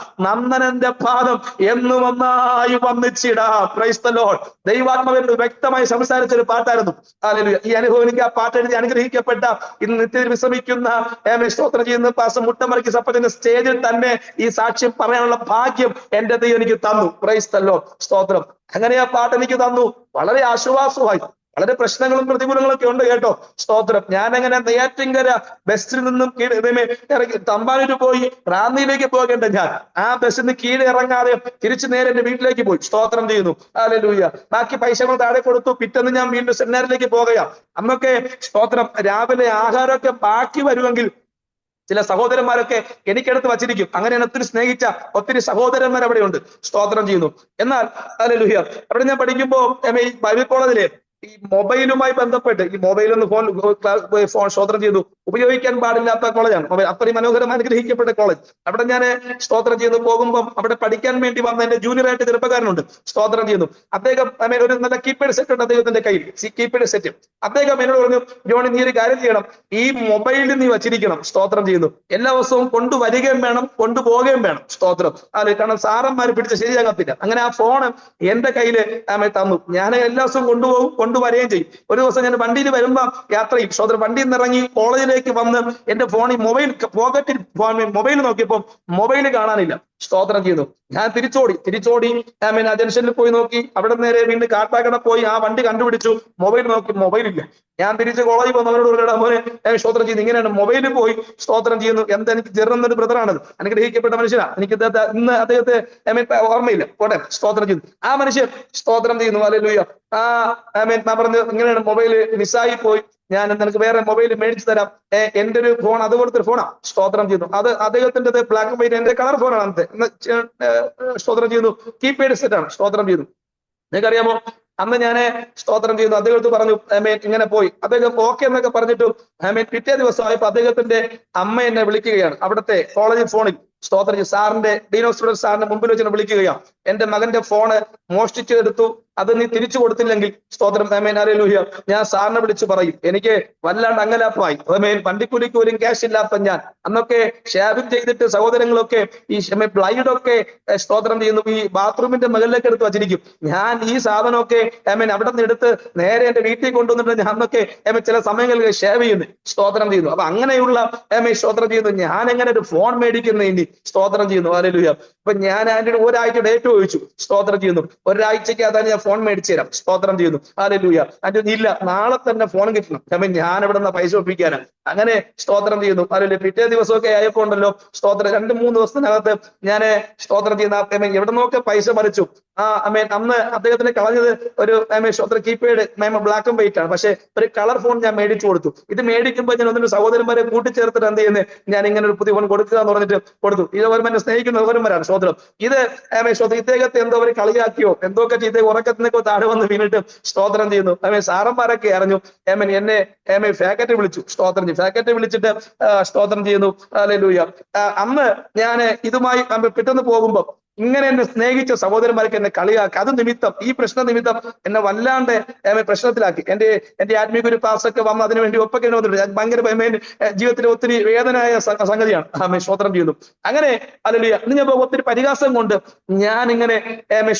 നന്ദനന്റെ പാദം എന്നു ഒന്നായി വന്നിച്ചിടാ. Praise the lord. ദൈവാത്മാവിനോട് വ്യക്തമായി സംസാരിച്ച ഒരു പാട്ടായിരുന്നു. ഹല്ലേലൂയ. ഈ അനുഭവം എനിക്ക് ആ പാട്ട് എഴുതി അനുഗ്രഹിക്കപ്പെട്ട ഇന്ന് നിത്യത്തിൽ വിശ്രമിക്കുന്ന സ്തോത്രം ചെയ്യുന്ന പാസ്റ്റർ മുട്ടമറിക്ക് സപ്പത്തിന്റെ സ്റ്റേജിൽ തന്നെ ഈ സാക്ഷ്യം പറയാനുള്ള ഭാഗ്യം എന്റെ ദൈവം എനിക്ക് തന്നു. Price the Lord. സ്തോത്രം. അങ്ങനെ ആ പാട്ട് എനിക്ക് തന്നു. വളരെ ആശ്വാസമായി. വളരെ പ്രശ്നങ്ങളും പ്രതികൂലങ്ങളൊക്കെ ഉണ്ട് കേട്ടോ. സ്തോത്രം. ഞാനങ്ങനെ നെയ്യാറ്റിങ്കര ബസ്സിൽ നിന്നും ഇറങ്ങി തമ്പാനൂര് പോയി റാന്നിയിലേക്ക് പോകേണ്ട ഞാൻ ആ ബസ്സിൽ നിന്ന് കീഴെ ഇറങ്ങാതെ തിരിച്ചു നേരെ എന്റെ വീട്ടിലേക്ക് പോയി. സ്തോത്രം ചെയ്യുന്നു. ഹല്ലേലൂയ. ബാക്കി പൈസകൾ താഴെ കൊടുത്തു. പിറ്റേന്ന് ഞാൻ വീണ്ടും സെമിനാറിലേക്ക് പോകുകയാണ്. അന്നൊക്കെ സ്തോത്രം രാവിലെ ആഹാരമൊക്കെ ബാക്കി വരുമെങ്കിൽ ചില സഹോദരന്മാരൊക്കെ എനിക്കെടുത്ത് വച്ചിരിക്കും. അങ്ങനെയാണ് ഒത്തിരി സ്നേഹിച്ച ഒത്തിരി സഹോദരന്മാർ അവിടെ ഉണ്ട്. സ്തോത്രം ചെയ്യുന്നു. എന്നാൽ ഹല്ലേലൂയ, അവിടെ ഞാൻ പഠിക്കുമ്പോ ബൈബിൾ കോളേജിലെ ഈ മൊബൈലുമായി ബന്ധപ്പെട്ട് ഈ മൊബൈലൊന്ന് ഫോൺ സ്തോത്രം ചെയ്തു ഉപയോഗിക്കാൻ പാടില്ലാത്ത കോളേജാണ്. അത്രയും മനോഹരമായി അനുഗ്രഹിക്കപ്പെട്ട കോളേജ്. അവിടെ ഞാൻ സ്തോത്രം ചെയ്തു പോകുമ്പോൾ അവിടെ പഠിക്കാൻ വേണ്ടി വന്ന എന്റെ ജൂനിയറായിട്ട് ചെറുപ്പക്കാരനുണ്ട്. സ്തോത്രം ചെയ്യുന്നു. അദ്ദേഹം ഒരു നല്ല കീപാഡ് സെറ്റ് ഉണ്ട് അദ്ദേഹത്തിന്റെ കയ്യിൽ, കീപാഡ് സെറ്റ്. അദ്ദേഹം എന്നോട് പറഞ്ഞു, ജോണി നീ ഒരു കാര്യം ചെയ്യണം, ഈ മൊബൈലിൽ നീ വച്ചിരിക്കണം. സ്തോത്രം ചെയ്യുന്നു. എല്ലാ ദിവസവും കൊണ്ടുവരികയും വേണം, കൊണ്ടുപോവുകയും വേണം. സ്തോത്രം. അല്ലെ, കാരണം സാറന്മാര് പിടിച്ച ശരിയാകത്തില്ല. അങ്ങനെ ആ ഫോൺ എന്റെ കയ്യില് തന്നു. ഞാൻ എല്ലാ ദിവസവും കൊണ്ടുപോകും, കൊണ്ടുവരികയും ചെയ്യും. ഒരു ദിവസം ഞാൻ വണ്ടിയിൽ വരുമ്പോ യാത്രയിൽ സ്തോത്രം വണ്ടിയിൽ നിന്ന് ഇറങ്ങി കോളേജിലേക്ക് വന്ന് എന്റെ ഫോണിൽ പോക്കറ്റിൽ മൊബൈൽ നോക്കിയപ്പോ മൊബൈൽ കാണാനില്ല. സ്തോത്രം ചെയ്യുന്നു. ഞാൻ തിരിച്ചോടി ജംഗ്ഷനിൽ പോയി നോക്കി. അവിടെ നേരെ വീണ്ടും കാട്ടാക്കട പോയി ആ വണ്ടി കണ്ടുപിടിച്ചു. മൊബൈൽ നോക്കി, മൊബൈലില്ല. ഞാൻ തിരിച്ച് കോളേജിൽ പോകുന്നവരോട് മോനെ സ്തോത്രം ചെയ്യുന്നു, ഇങ്ങനെയാണ് മൊബൈലിൽ പോയി. സ്തോത്രം ചെയ്യുന്നു. എന്താ, എനിക്ക് ചെറുന്നൊരു ബ്രദറാണത്, അനുഗ്രഹിക്കപ്പെട്ട മനുഷ്യനാണ്. എനിക്ക് ഇന്ന് അദ്ദേഹത്തെ ഓർമ്മയില്ല. പോട്ടെ. സ്തോത്രം ചെയ്യുന്നു. ആ മനുഷ്യൻ സ്തോത്രം ചെയ്യുന്നു. ഹല്ലേലൂയ. ഞാൻ പറഞ്ഞു, ഇങ്ങനെയാണ് മൊബൈൽ മിസ്സായി പോയി, ഞാൻ നിനക്ക് വേറെ മൊബൈൽ മേടിച്ചു തരാം. എന്റെ ഒരു ഫോൺ അതുപോലത്തെ ഒരു ഫോണാണ്. സ്തോത്രം ചെയ്യുന്നു. അത് അദ്ദേഹത്തിന്റെ ബ്ലാക്ക് ആൻഡ് വൈറ്റ്, എന്റെ കളർ ഫോണാണ് അന്നത്തെ. സ്തോത്രം ചെയ്യുന്നു. കീപാഡ് സെറ്റ് ആണ്. സ്തോത്രം ചെയ്യുന്നു. നിങ്ങൾക്കറിയാമോ, അന്ന് ഞാന് സ്തോത്രം ചെയ്യുന്നു അദ്ദേഹത്ത് പറഞ്ഞു ഇങ്ങനെ പോയി. അദ്ദേഹം ഓക്കെ എന്നൊക്കെ പറഞ്ഞിട്ടും പിറ്റേ ദിവസമായപ്പോ അദ്ദേഹത്തിന്റെ അമ്മ എന്നെ വിളിക്കുകയാണ് അവിടുത്തെ കോളേജ് ഫോണിൽ. സ്തോത്രം ചെയ്തു. സാറിന്റെ ഡീനോ സ്റ്റുഡന്റ് സാറിന്റെ മുമ്പിൽ വെച്ച് വിളിക്കുകയാണ്. എന്റെ മകന്റെ ഫോണ് മോഷ്ടിച്ചെടുത്തു, അത് നീ തിരിച്ചു കൊടുത്തില്ലെങ്കിൽ സ്തോത്രം ഹല്ലേലൂയ ഞാൻ സാറിനെ വിളിച്ചു പറയും. എനിക്ക് വല്ലാണ്ട് അങ്ങലാപ്പായി. വണ്ടിക്കൂലിക്ക് പോലും ക്യാഷ് ഇല്ലാത്ത ഞാൻ അന്നൊക്കെ ഷേവിംഗ് ചെയ്തിട്ട് സഹോദരങ്ങളൊക്കെ ഈ ബ്ലൈഡൊക്കെ സ്തോത്രം ചെയ്യുന്നു ഈ ബാത്റൂമിന്റെ മുകളിലേക്ക് എടുത്ത് വച്ചിരിക്കും. ഞാൻ ഈ സാധനമൊക്കെ അവിടെ നിന്ന് എടുത്ത് നേരെ എന്റെ വീട്ടിൽ കൊണ്ടുവന്നിട്ട് ഞാൻ അന്നൊക്കെ ചില സമയങ്ങളിൽ ഷേവ് ചെയ്യുന്നു. സ്തോത്രം ചെയ്യുന്നു. അപ്പൊ അങ്ങനെയുള്ള സ്തോത്രം ചെയ്യുന്നു. ഞാൻ എങ്ങനെ ഒരു ഫോൺ മേടിക്കുന്നു ഇനി? സ്തോത്രം ചെയ്യുന്നു. ഹല്ലേലൂയ. അപ്പൊ ഞാൻ അതിന്റെ ഒരാഴ്ച ഡേറ്റ് ചോദിച്ചു. സ്തോത്രം ചെയ്യുന്നു. ഒരാഴ്ചക്ക് അതാണ് ഞാൻ ഫോൺ മേടിച്ചു തരാം. സ്തോത്രം ചെയ്യുന്നു. ഹല്ലേലൂയ. അതിന് ഇല്ല, നാളെ തന്നെ ഫോൺ കിട്ടണം. ഞാൻ ഇവിടെ നിന്ന് പൈസ ഒപ്പിക്കാനാണ്. അങ്ങനെ സ്തോത്രം ചെയ്യുന്നു. ഹല്ലേലൂയ. പിറ്റേ ദിവസമൊക്കെ ആയപ്പോ ഉണ്ടല്ലോ സ്തോത്രം 2-3 ദിവസത്തിനകത്ത് ഞാൻ സ്തോത്രം ചെയ്യുന്ന എവിടെ നോക്കെ പൈസ മറിച്ചു. അന്ന് അദ്ദേഹത്തിന് കളഞ്ഞത് ഒരു കീപാഡ് ബ്ലാക്ക് ആൻഡ് വൈറ്റ് ആണ്. പക്ഷെ ഒരു കളർ ഫോൺ ഞാൻ മേടിച്ചു കൊടുത്തു. ഇത് മേടിക്കുമ്പോൾ ഞാൻ ഒന്നിന്റെ സഹോദരന്മാരെ കൂട്ടിച്ചേർത്തിട്ട് എന്ത് ചെയ്യുന്നത്, ഞാൻ ഇങ്ങനെ ഒരു പുതിയ ഫോൺ കൊടുക്കുക എന്ന് പറഞ്ഞിട്ട് കൊടുത്തു. ഇത് എന്നെ സ്നേഹിക്കുന്ന സഹോദരന്മാരാണ്. സ്തോത്രം. ഇത് ഇദ്ദേഹത്തെ എന്തോ അവർ കളിയാക്കിയോ എന്തൊക്കെ ചെയ്ത് ഉറക്കത്തിനൊക്കെ താഴെ വന്ന് വീണിട്ട് സ്തോത്രം ചെയ്യുന്നു. സാറന്മാരൊക്കെ അറിഞ്ഞു. എന്നെ ഫാക്കറ്റ് വിളിച്ചു. സ്തോത്രം ചെയ്യും. ഫാക്കറ്റ് വിളിച്ചിട്ട് സ്തോത്രം ചെയ്യുന്നു. ഹല്ലേലൂയ. അന്ന് ഞാൻ ഇതുമായി പെട്ടെന്ന് പോകുമ്പോൾ ഇങ്ങനെ എന്നെ സ്നേഹിച്ച സഹോദരന്മാർക്ക് എന്നെ കളിയാക്കി. അത് നിമിത്തം, ഈ പ്രശ്ന നിമിത്തം എന്നെ വല്ലാണ്ട് പ്രശ്നത്തിലാക്കി. എന്റെ ആത്മീയ ഒരു പാസ്റ്റൊക്കെ വന്ന് അതിനു വേണ്ടി ഒപ്പൊക്കെ വന്നിട്ടുണ്ട്. ഭയങ്കര ജീവിതത്തിൽ ഒത്തിരി വേദനയായ സംഗതിയാണ്. സ്തോത്രം ചെയ്യുന്നു. അങ്ങനെ ഹല്ലേലൂയ. ഇന്ന് ഞാൻ ഒത്തിരി പരിഹാസം കൊണ്ട് ഞാൻ ഇങ്ങനെ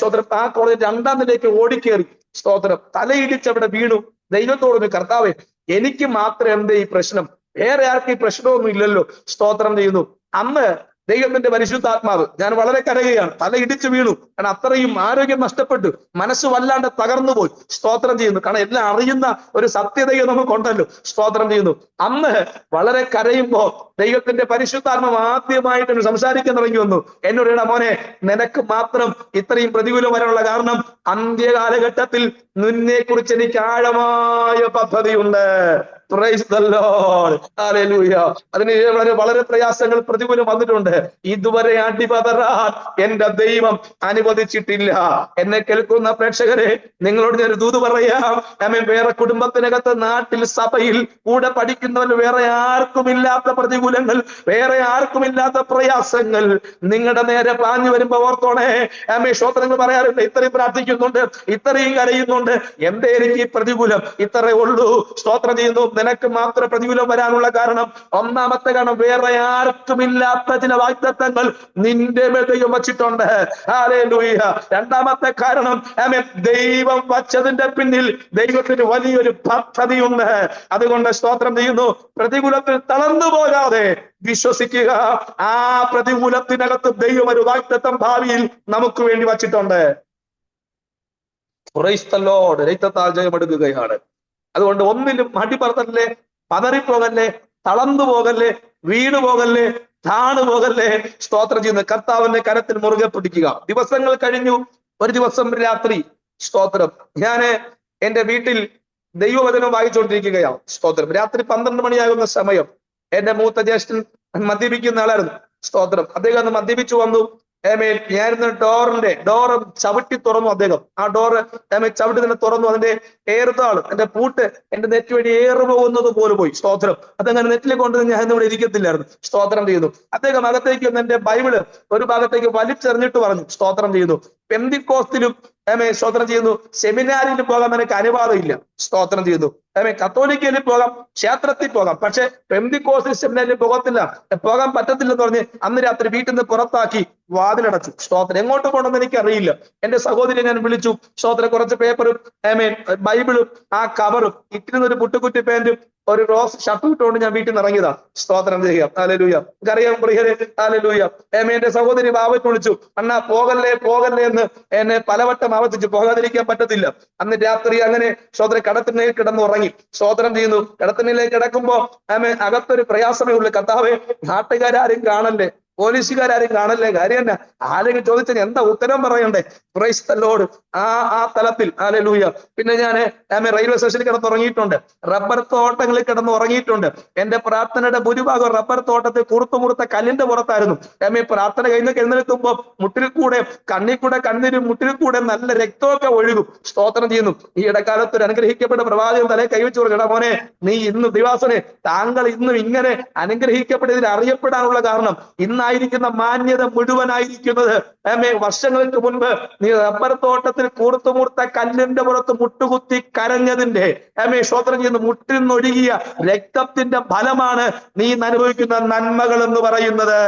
സ്തോത്രം ആ കോളേജ് 2ാം നിലയ്ക്ക് ഓടിക്കേറി. സ്തോത്രം. തലയിടിച്ചവിടെ വീണു. ദൈവത്തോട് കർത്താവേ, എനിക്ക് മാത്രം എന്തേ ഈ പ്രശ്നം, വേറെ ആർക്കും ഈ പ്രശ്നമൊന്നും ഇല്ലല്ലോ. സ്തോത്രം ചെയ്യുന്നു. അന്ന് ദൈവത്തിന്റെ പരിശുദ്ധാത്മാവ്, ഞാൻ വളരെ കരയുകയാണ്. തല ഇടിച്ചു വീണു. കാരണം അത്രയും ആരോഗ്യം നഷ്ടപ്പെട്ടു. മനസ്സ് വല്ലാണ്ട് തകർന്നു പോയി. സ്തോത്രം ചെയ്യുന്നു. കാരണം എല്ലാം അറിയുന്ന ഒരു സത്യതയും നമുക്കുണ്ടല്ലോ. സ്തോത്രം ചെയ്യുന്നു. അന്ന് വളരെ കരയുമ്പോ ദൈവത്തിന്റെ പരിശുദ്ധാത്മാവ് ആദ്യമായിട്ട് സംസാരിക്കാൻ തുടങ്ങി വന്നു. എന്നോട്, മോനെ, നിനക്ക് മാത്രം ഇത്രയും പ്രതികൂലം വരാനുള്ള കാരണം അന്ത്യകാലഘട്ടത്തിൽ നിന്നെ കുറിച്ച് എനിക്ക് ആഴമായ പദ്ധതിയുണ്ട്. Praise the Lord. Hallelujah. അതിന് വളരെ പ്രയാസങ്ങൾ പ്രതികൂലം വന്നിട്ടുണ്ട്. ഇതുവരെ അടിപതറാൻ എന്റെ ദൈവം അനുവദിച്ചിട്ടില്ല. എന്നെ കേൾക്കുന്ന പ്രേക്ഷകരെ, നിങ്ങളോട് ഞാൻ ദൂത് പറയാം. വേറെ കുടുംബത്തിനകത്ത്, നാട്ടിൽ, സഭയിൽ കൂടെ പഠിക്കുന്നവർ വേറെ ആർക്കുമില്ലാത്ത പ്രതികൂലങ്ങൾ, വേറെ ആർക്കുമില്ലാത്ത പ്രയാസങ്ങൾ നിങ്ങളുടെ നേരെ പാഞ്ഞു വരുമ്പോ ഓർത്തോണേ. സ്തോത്രങ്ങൾ പറയാറുണ്ട്. ഇത്രയും പ്രാർത്ഥിക്കുന്നുണ്ട്, ഇത്രയും കരയുന്നുണ്ട്, എന്തേ എനിക്ക് ഈ പ്രതികൂലം, ഇത്രേ ഉള്ളൂ. സ്തോത്രം ചെയ്യുന്നു. നിനക്ക് മാത്രം പ്രതികൂലം വരാനുള്ള കാരണം, ഒന്നാമത്തെ കാരണം, വേറെ ആർക്കുമില്ലാത്ത ചില വാഗ്ദത്തങ്ങൾ നിന്റെ മേൽ ദൈവം വച്ചിട്ടുണ്ട്. ഹല്ലേലൂയ. രണ്ടാമത്തെ കാരണം, ദൈവം വച്ചതിന്റെ പിന്നിൽ ദൈവത്തിന് വലിയൊരു പദ്ധതിയുണ്ട്. അതുകൊണ്ട് സ്തോത്രം ചെയ്യുന്നു. പ്രതികൂലത്തിൽ തളർന്നു പോകാതെ വിശ്വസിക്കുക. ആ പ്രതികൂലത്തിനകത്ത് ദൈവം ഒരു വാഗ്ദത്തം ഭാവിയിൽ നമുക്ക് വേണ്ടി വച്ചിട്ടുണ്ട്. Price the Lord. രക്തത്താൽ ജയമെടുക്കുകയാണ്. അതുകൊണ്ട് ഒന്നിലും അടിപറത്തല്ലേ, പതറിപ്പോകല്ലേ, തളർന്നു പോകല്ലേ, വീണു പോകല്ലേ, താണു പോകല്ലേ. സ്തോത്രം ചെയ്യുന്ന കർത്താവിന്റെ കരത്തിൽ മുറുകെ പിടിക്കുക. ദിവസങ്ങൾ കഴിഞ്ഞു. ഒരു ദിവസം രാത്രി, സ്തോത്രം, ഞാന് എന്റെ വീട്ടിൽ ദൈവവചനം വായിച്ചുകൊണ്ടിരിക്കുകയാണ്. സ്തോത്രം. രാത്രി 12 മണിയാകുന്ന സമയം എന്റെ മൂത്ത ജ്യേഷ്ഠൻ മദ്യപിക്കുന്ന ആളായിരുന്നു. സ്തോത്രം. അദ്ദേഹം മദ്യപിച്ചു വന്നു. ഞാനിരുന്ന ഡോറ് ചവിട്ടി തുറന്നു. അദ്ദേഹം ആ ഡോറ് ചവിട്ടി തന്നെ തുറന്നു. അതിന്റെ ഏറുതാളും എന്റെ പൂട്ട് എന്റെ നെറ്റ് വഴി ഏറ് പോകുന്നത് പോലെ പോയി. സ്തോത്രം. അതങ്ങനെ നെറ്റിലെ കൊണ്ട് ഞാൻ ഇവിടെ ഇരിക്കത്തില്ലായിരുന്നു. സ്തോത്രം ചെയ്യുന്നു. അദ്ദേഹം അകത്തേക്ക് വന്ന് എന്റെ ബൈബിള് ഒരു ഭാഗത്തേക്ക് വലിച്ചെറിഞ്ഞിട്ട് പറഞ്ഞു. സ്തോത്രം ചെയ്യുന്നു. പെന്തിക്കോസ്തിലും സ്തോത്രം ചെയ്യുന്നു, സെമിനാരിൽ പോകാൻ എനിക്ക് അനുവാദമില്ല. സ്തോത്രം ചെയ്യുന്നു. കത്തോലിക്കയിൽ പോകാം, ക്ഷേത്രത്തിൽ പോകാം, പക്ഷെ പെന്തിക്കോസ്തിൽ സെമിനാരിൽ പോകാൻ പറ്റത്തില്ലെന്ന് പറഞ്ഞ് അന്ന് രാത്രി വീട്ടിൽ നിന്ന് പുറത്താക്കി വാതിലടച്ചു. സ്തോത്രം. എങ്ങോട്ട് പോകണമെന്ന് എനിക്ക് അറിയില്ല. എന്റെ സഹോദരി ഞാൻ വിളിച്ചു. സ്തോത്രം. കുറച്ച് പേപ്പറും ബൈബിളും ആ കവറും ഇട്ടിരുന്നൊരു പുട്ടുകുറ്റി പാന്റും ഒരു റോസ് ഷർട്ട് ഇട്ടുകൊണ്ട് ഞാൻ വീട്ടിൽ നിന്ന് ഇറങ്ങിയതാ. സ്തോത്രം ചെയ്യുക. ഹല്ലേലൂയ. അറിയാം പ്രിയരെ. ഹല്ലേലൂയ. എന്റെ സഹോദരി ബാവയ്ക്ക് വിളിച്ചു. അണ്ണാ പോകല്ലേ പോകല്ലേ എന്ന് എന്നെ പലവട്ടം ആവർത്തിച്ചു. പോകാതിരിക്കാൻ പറ്റത്തില്ല. അന്ന് രാത്രി അങ്ങനെ സ്തോത്രം കടത്തിനയിൽ കിടന്ന് ഉറങ്ങി. സ്തോത്രം ചെയ്യുന്നു. കടത്തിനിലേക്ക് കിടക്കുമ്പോ അകത്തൊരു പ്രയാസമേ ഉള്ളൂ. കർത്താവേ, നാട്ടുകാരും കാണല്ലേ, പോലീസുകാരും കാണല്ലേ, കാര്യം തന്നെ ആരെങ്കിലും ചോദിച്ചാൽ എന്താ ഉത്തരം പറയണ്ടേ? Price the Lord. ആ തലത്തിൽ ഹല്ലേലൂയ. പിന്നെ ഞാൻ റെയിൽവേ സ്റ്റേഷനിൽ കിടന്നുറങ്ങിയിട്ടുണ്ട്. റബ്ബർ തോട്ടങ്ങളിൽ കിടന്നുറങ്ങിയിട്ടുണ്ട്. എന്റെ പ്രാർത്ഥനയുടെ ഭൂരിഭാഗം റബ്ബർ തോട്ടത്തിൽ കുറുത്ത കല്ലിന്റെ പുറത്തായിരുന്നു. പ്രാർത്ഥന കഴിഞ്ഞൊക്കെ എഴുന്നേൽക്കുമ്പോൾ മുട്ടിൽ കൂടെ കണ്ണീരും മുട്ടിൽ കൂടെ നല്ല രക്തമൊക്കെ ഒഴുകും. സ്തോത്രം ചെയ്യുന്നു. ഈ ഇടക്കാലത്ത് ഒരു അനുഗ്രഹിക്കപ്പെട്ട പ്രവാചകൻ തലേ കൈവച്ചു പറഞ്ഞു, മോനെ, നീ ഇന്ന് ദിവാസനെ, താങ്കൾ ഇന്നും ഇങ്ങനെ അനുഗ്രഹിക്കപ്പെട്ടതിൽ അറിയപ്പെടാനുള്ള കാരണം, ഇന്നായിരിക്കുന്ന മാന്യത മുഴുവനായിരിക്കുന്നത് വർഷങ്ങൾക്ക് മുൻപ് നീ റബ്ബർ തോട്ടത്തിൽ കൂർത്ത കല്ലിന്റെ പുറത്ത് മുട്ടുകുത്തി കരഞ്ഞതിന്റെ സ്തോത്രം ചെയ്യുന്ന മുട്ടിൽ നിന്നൊഴുകിയ രക്തത്തിന്റെ ഫലമാണ് നീ അനുഭവിക്കുന്ന നന്മകൾ എന്ന് പറയുന്നത്.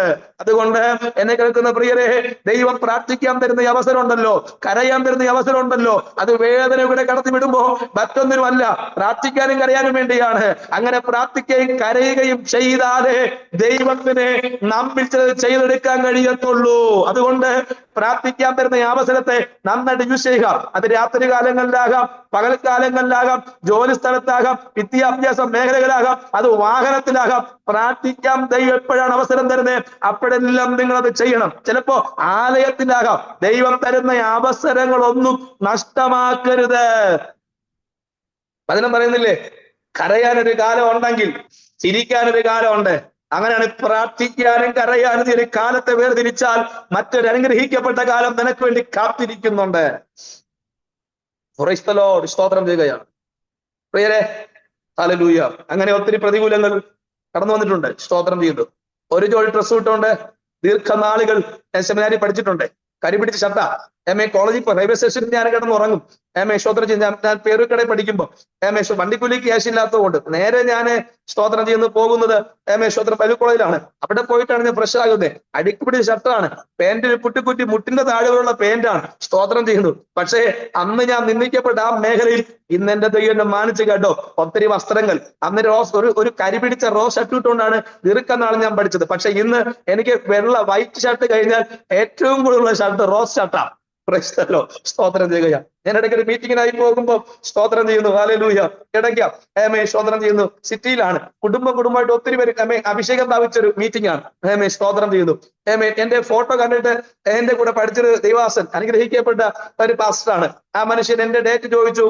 അതുകൊണ്ട് എന്നെ കേൾക്കുന്ന പ്രിയരെ, ദൈവം പ്രാർത്ഥിക്കാൻ തരുന്ന അവസരം ഉണ്ടല്ലോ, കരയാൻ തരുന്ന അവസരം ഉണ്ടല്ലോ, അത് വേദനയുടെ കടത്തി വിടുമ്പോ മറ്റൊന്നിനുമല്ല, പ്രാർത്ഥിക്കാനും കരയാനും വേണ്ടിയാണ്. അങ്ങനെ പ്രാർത്ഥിക്കുകയും കരയുകയും ചെയ്താലേ ദൈവത്തിന് നമ്മിൽ ചില ചെയ്തെടുക്കാൻ കഴിയത്തുള്ളൂ. അതുകൊണ്ട് പ്രാർത്ഥിക്കാൻ തരുന്ന ഈ അവസരത്തെ നന്നായിട്ട് യൂസ് ചെയ്യുക. അത് രാത്രി കാലങ്ങളിലാകാം, പകൽക്കാലങ്ങളിലാകാം, ജോലി സ്ഥലത്താകാം, വിദ്യാഭ്യാസ മേഖലകളാകാം, അത് വാഹനത്തിലാകാം. പ്രാർത്ഥിക്കാൻ ദൈവം എപ്പോഴാണ് അവസരം തരുന്നത് അപ്പോഴെല്ലാം നിങ്ങൾ അത് ചെയ്യണം. ചിലപ്പോ ആലയത്തിലാകാം. ദൈവം തരുന്ന അവസരങ്ങളൊന്നും നഷ്ടമാക്കരുത്. വചനം പറയുന്നില്ലേ, കരയാനൊരു കാലം ഉണ്ടെങ്കിൽ ചിരിക്കാനൊരു കാലമുണ്ട്. അങ്ങനെയാണ് പ്രാർത്ഥിക്കാനും കരയാനും ഒരു കാലത്തെ വേർതിരിച്ചാൽ മറ്റൊരു അനുഗ്രഹിക്കപ്പെട്ട കാലം നിനക്ക് വേണ്ടി കാത്തിരിക്കുന്നുണ്ട്. സ്തോത്രം ചെയ്യുകയാണ് പ്രിയരെ. ഹല്ലേലൂയ. അങ്ങനെ ഒത്തിരി പ്രതികൂലങ്ങൾ കടന്നു വന്നിട്ടുണ്ട്. സ്തോത്രം ചെയ്യുന്നു. ഒരു ജോഡി ഡ്രസ് ഇട്ടുകൊണ്ട് ദീർഘനാളുകൾ ഞാൻ സെമിനാരി പഠിച്ചിട്ടുണ്ട്. കരിപിടിച്ച് ഷട്ട. കോളേജിൽ റെയിൽവേ സ്റ്റേഷനിൽ ഞാൻ കിടന്ന് ഉറങ്ങും. സ്തോത്രം ചെയ്ത് ഞാൻ പേരുക്കടയിൽ പഠിക്കുമ്പോൾ വണ്ടിക്കൂലിക്ക് ക്യാഷ് ഇല്ലാത്തതുകൊണ്ട് നേരെ ഞാൻ സ്തോത്രം ചെയ്യുന്നു പോകുന്നത് സ്തോത്രം പൈലറ്റ് കോളേജിലാണ്. അവിടെ പോയിട്ടാണ് ഞാൻ ഫ്രഷ് ആകുന്നത്. അടിക്കുപിടിച്ച ഷർട്ടാണ്, പാന്റിൽ പുട്ടിക്കുറ്റി മുട്ടിന്റെ താഴെയുള്ള പാന്റാണ്. സ്തോത്രം ചെയ്യുന്നു. പക്ഷേ അന്ന് ഞാൻ നിന്ദിക്കപ്പെട്ട ആ മേഖലയിൽ ഇന്ന് എന്റെ ദൈവം എന്നെ മാനിച്ചു കേട്ടോ. ഒത്തിരി വസ്ത്രങ്ങൾ അന്ന് ഒരു കരിപിടിച്ച റോസ് ഷർട്ട് ഇട്ടുകൊണ്ടാണ് ദീർഘനാൾ ഞാൻ പഠിച്ചത്. പക്ഷെ ഇന്ന് എനിക്ക് വൈറ്റ് ഷർട്ട് കഴിഞ്ഞാൽ ഏറ്റവും കൂടുതലുള്ള ഷർട്ട് റോസ് ഷർട്ടാണ്. സ്തോത്രം ചെയ്യുക. ഞാൻ ഇടയ്ക്ക് ഒരു മീറ്റിങ്ങിനായി പോകുമ്പോൾ സ്തോത്രം ചെയ്യുന്നു. ഹല്ലേലൂയ. ഇടയ്ക്ക് സ്തോത്രം ചെയ്യുന്നു. സിറ്റിയിലാണ്. കുടുംബമായിട്ട് ഒത്തിരി പേര് അഭിഷേകം പ്രാപിച്ചൊരു മീറ്റിംഗ് ആണ്. സ്തോത്രം ചെയ്യുന്നു. എന്റെ ഫോട്ടോ കണ്ടിട്ട് എന്റെ കൂടെ പഠിച്ചൊരു ദൈവാസൻ, അനുഗ്രഹിക്കപ്പെട്ട ഒരു പാസ്റ്ററാണ്. ആ മനുഷ്യൻ എന്റെ ഡേറ്റ് ചോദിച്ചു.